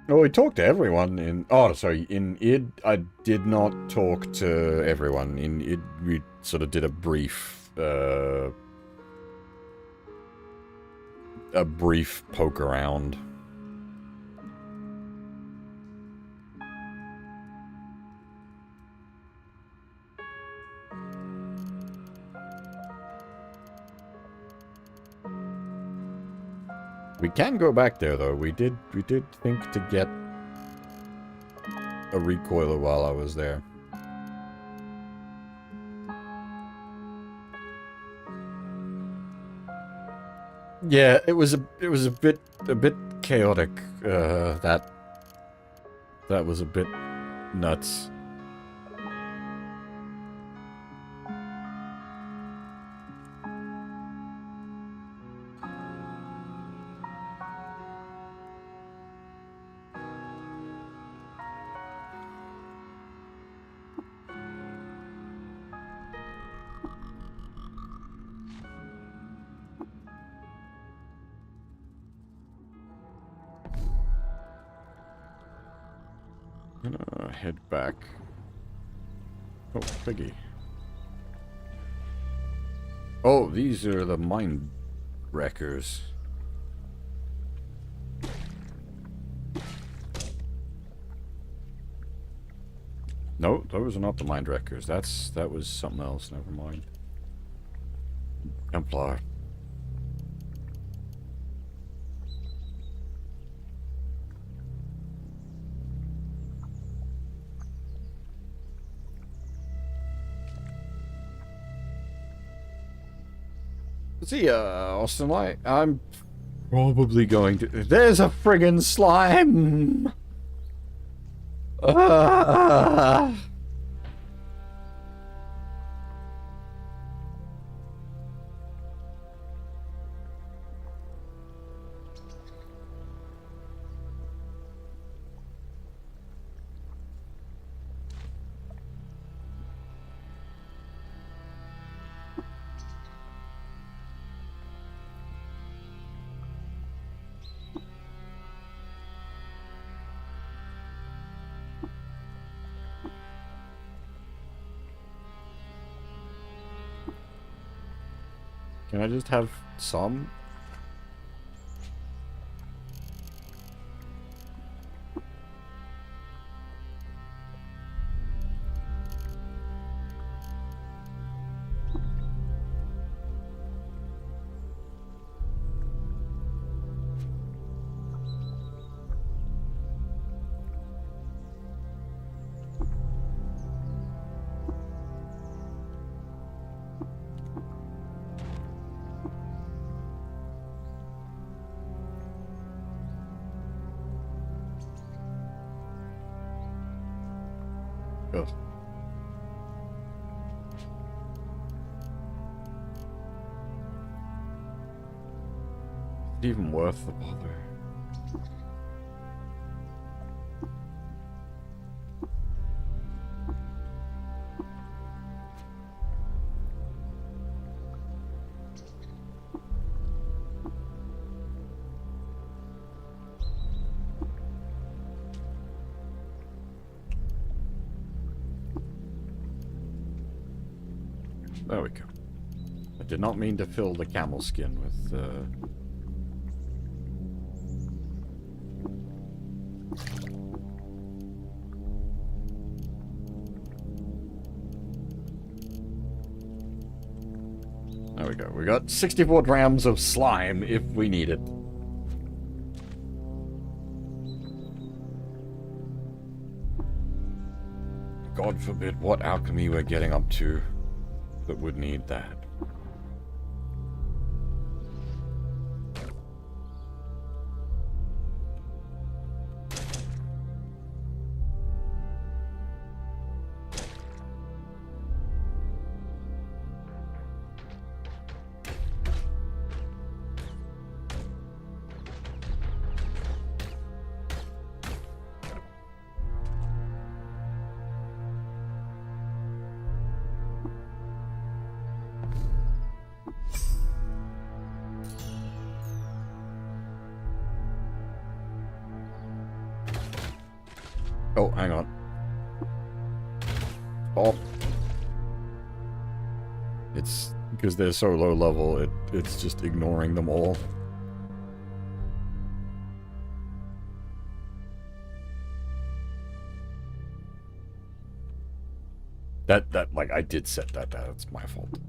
[SPEAKER 1] Oh, we talked to everyone in... Oh, sorry. In id, I did not talk to everyone. In id, we sort of did a brief poke around. We can go back there, though. We did think to get a recoiler while I was there. Yeah, it was a bit chaotic. That was a bit nuts. Head back. Oh, piggy. Oh, these are the mind wreckers. No, those are not the mind wreckers. That was something else. Never mind. Templar. See, Austin, I'm Probably going to... There's a friggin' slime! Ah! Can I just have some? Good. Is it even worth the bother? There we go. I did not mean to fill the camel skin with, There we go. We got 64 grams of slime if we need it. God forbid what alchemy we're getting up to that would need that. Oh, hang on. Oh. It's because they're so low level, it's just ignoring them all. That, like, I did set that. That's my fault.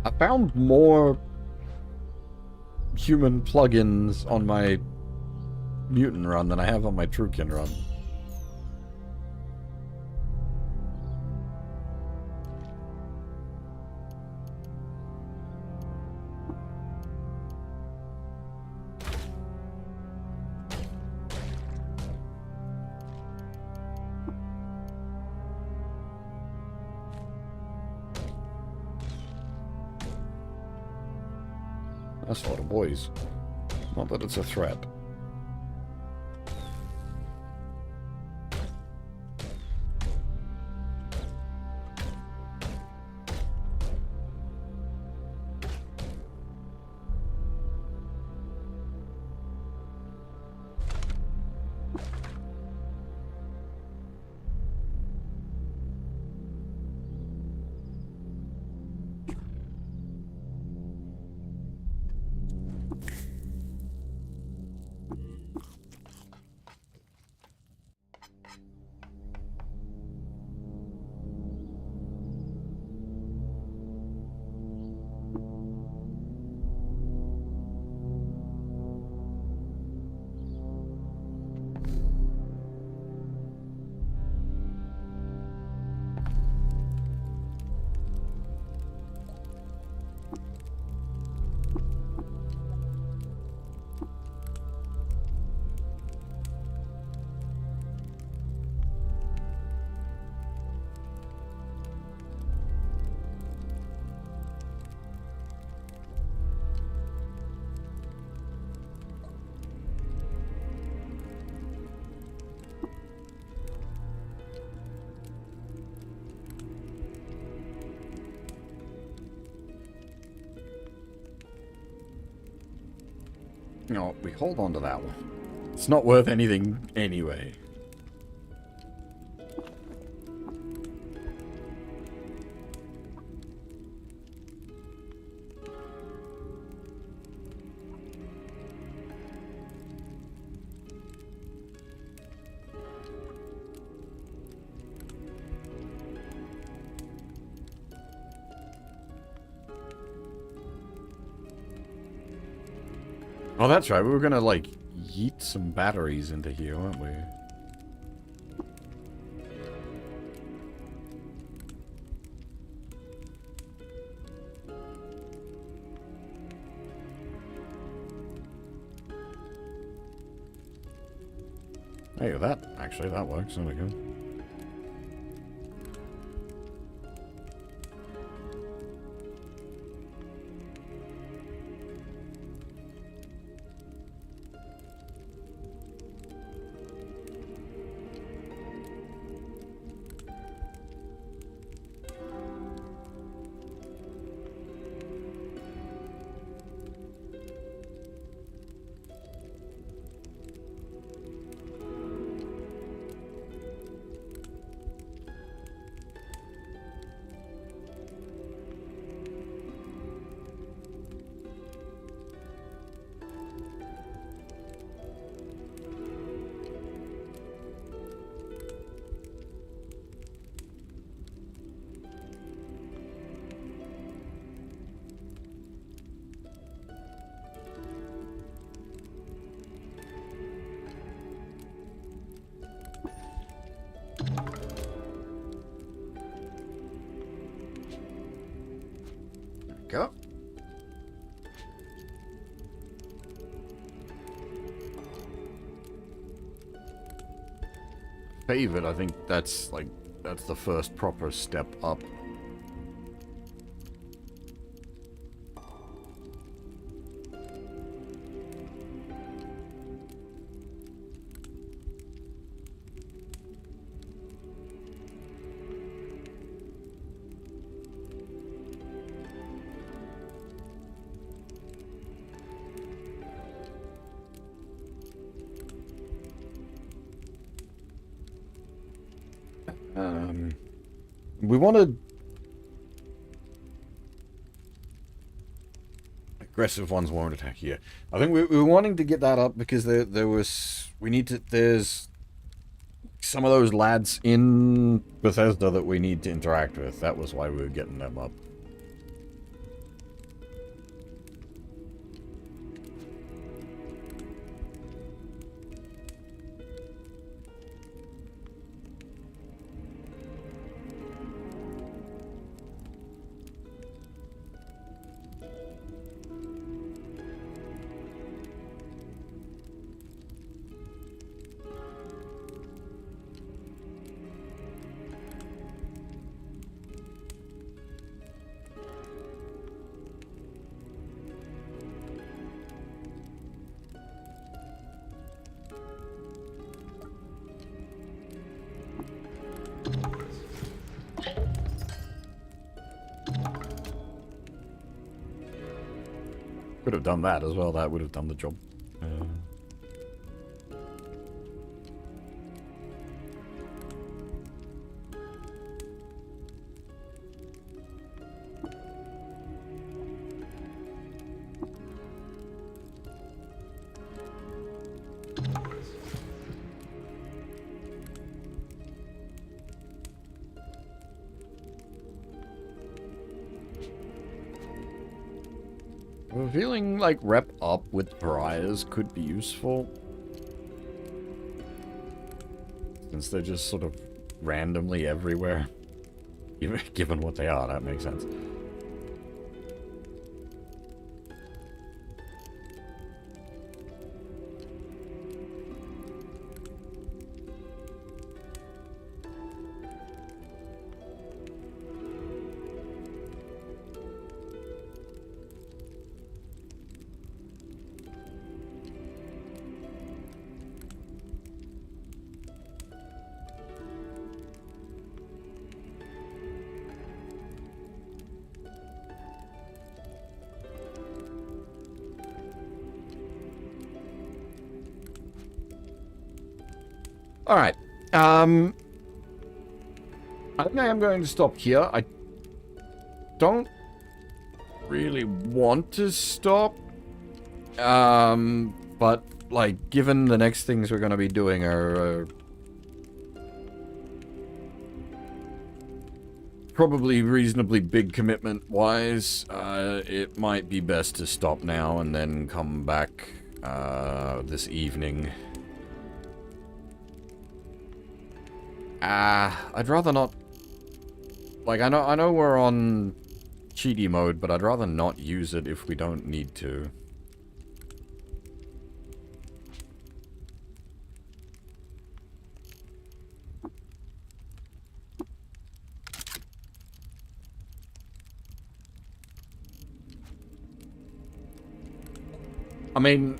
[SPEAKER 1] I found more human plugins on my mutant run than I have on my Trukin run. That's a lot of boys. Not that it's a threat. No, we hold on to that one. It's not worth anything anyway. Oh, that's right. We were gonna, like, yeet some batteries into here, weren't we? Hey, that works. There we go. Go. Favorite, I think that's the first proper step up. We wanted aggressive ones won't attack here. I think we were wanting to get that up because there's some of those lads in Bethesda that we need to interact with. That was why we were getting them up. have done that as well. That would have done the job. I'm feeling like rep up with pariahs could be useful. Since they're just sort of randomly everywhere. Even given what they are, that makes sense. Alright, I think I am going to stop here. I don't really want to stop, but, like, given the next things we're going to be doing are probably reasonably big commitment-wise, it might be best to stop now and then come back, this evening. I'd rather not... Like, I know we're on cheaty mode, but I'd rather not use it if we don't need to. I mean,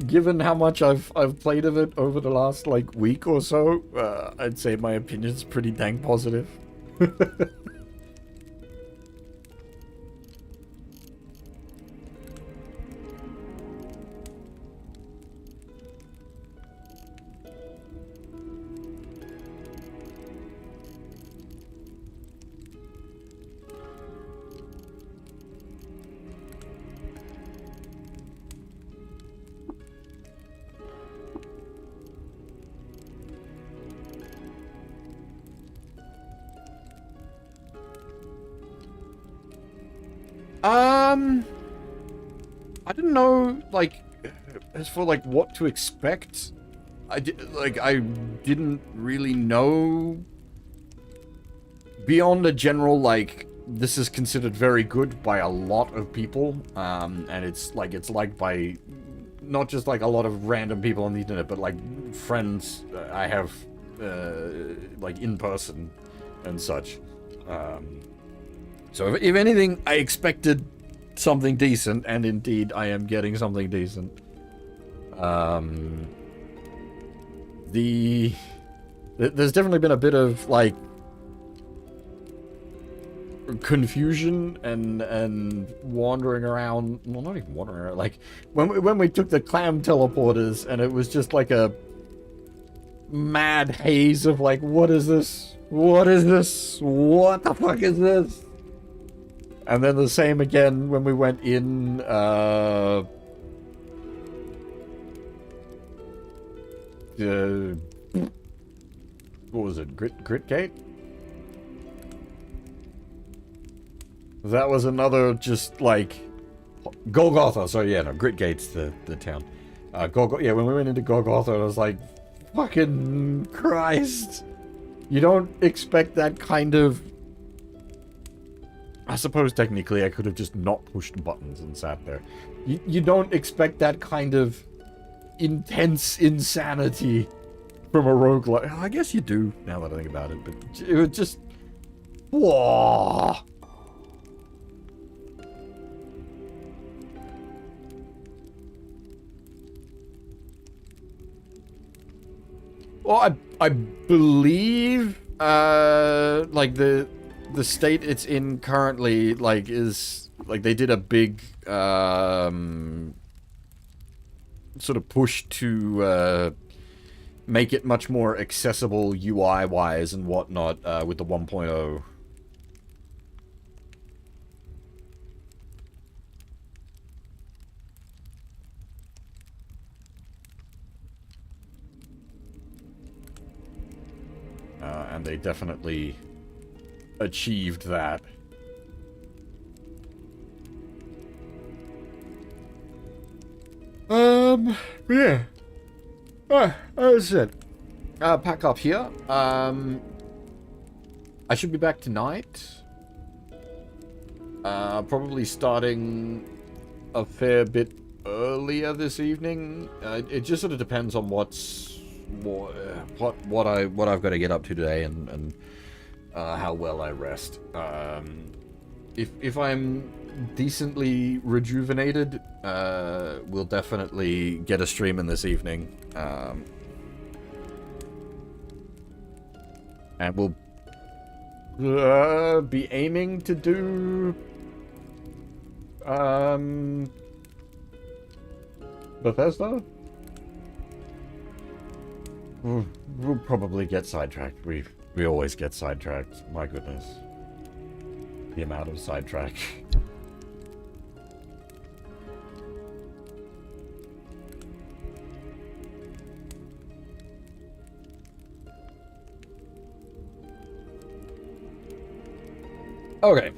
[SPEAKER 1] given how much I've played of it over the last, like, week or so, I'd say my opinion's pretty dang positive. I didn't know, like, as for, like, what to expect. I didn't really know beyond a general, like, this is considered very good by a lot of people, and it's liked by not just, like, a lot of random people on the internet, but, like, friends I have, like, in person and such. So if anything, I expected something decent, and indeed I am getting something decent. There's definitely been a bit of, like, confusion and wandering around. Well, not even wandering around. Like, when we took the clam teleporters, and it was just like a mad haze of, like, what is this? What is this? What the fuck is this? And then the same again when we went in, what was it? Grit Gate? That was another just, like, Golgotha. So yeah, no, Grit Gate's the town. Yeah, when we went into Golgotha, I was like, fucking Christ. You don't expect that kind of... I suppose technically I could have just not pushed buttons and sat there. You don't expect that kind of intense insanity from a roguelike. I guess you do, now that I think about it, but it was just... Whoa! Well, I believe, like, the state it's in currently, like, is, like they did a big sort of push to make it much more accessible UI wise and whatnot with the 1.0. And they definitely achieved that. Yeah. That's it. Pack up here. I should be back tonight. Probably starting a fair bit earlier this evening. It just sort of depends on what I've got to get up to today and how well I rest. If I'm decently rejuvenated, we'll definitely get a stream in this evening. And we'll be aiming to do Bethesda? We'll probably get sidetracked. We always get sidetracked. My goodness. The amount of sidetrack. Okay.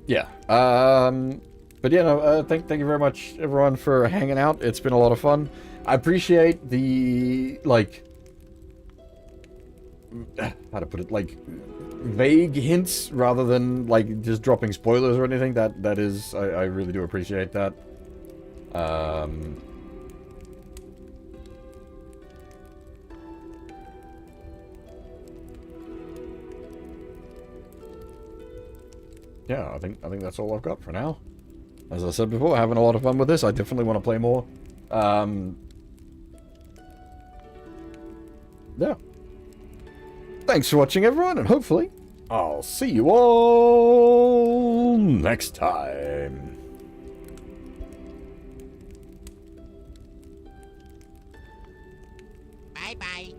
[SPEAKER 1] Yeah. But yeah, no, thank you very much, everyone, for hanging out. It's been a lot of fun. I appreciate the, like, how to put it, like, vague hints rather than, like, just dropping spoilers or anything. That is, I really do appreciate that. Yeah, I think that's all I've got for now. As I said before, having a lot of fun with this. I definitely want to play more. Yeah. Thanks for watching, everyone, and hopefully I'll see you all next time.
[SPEAKER 2] Bye-bye.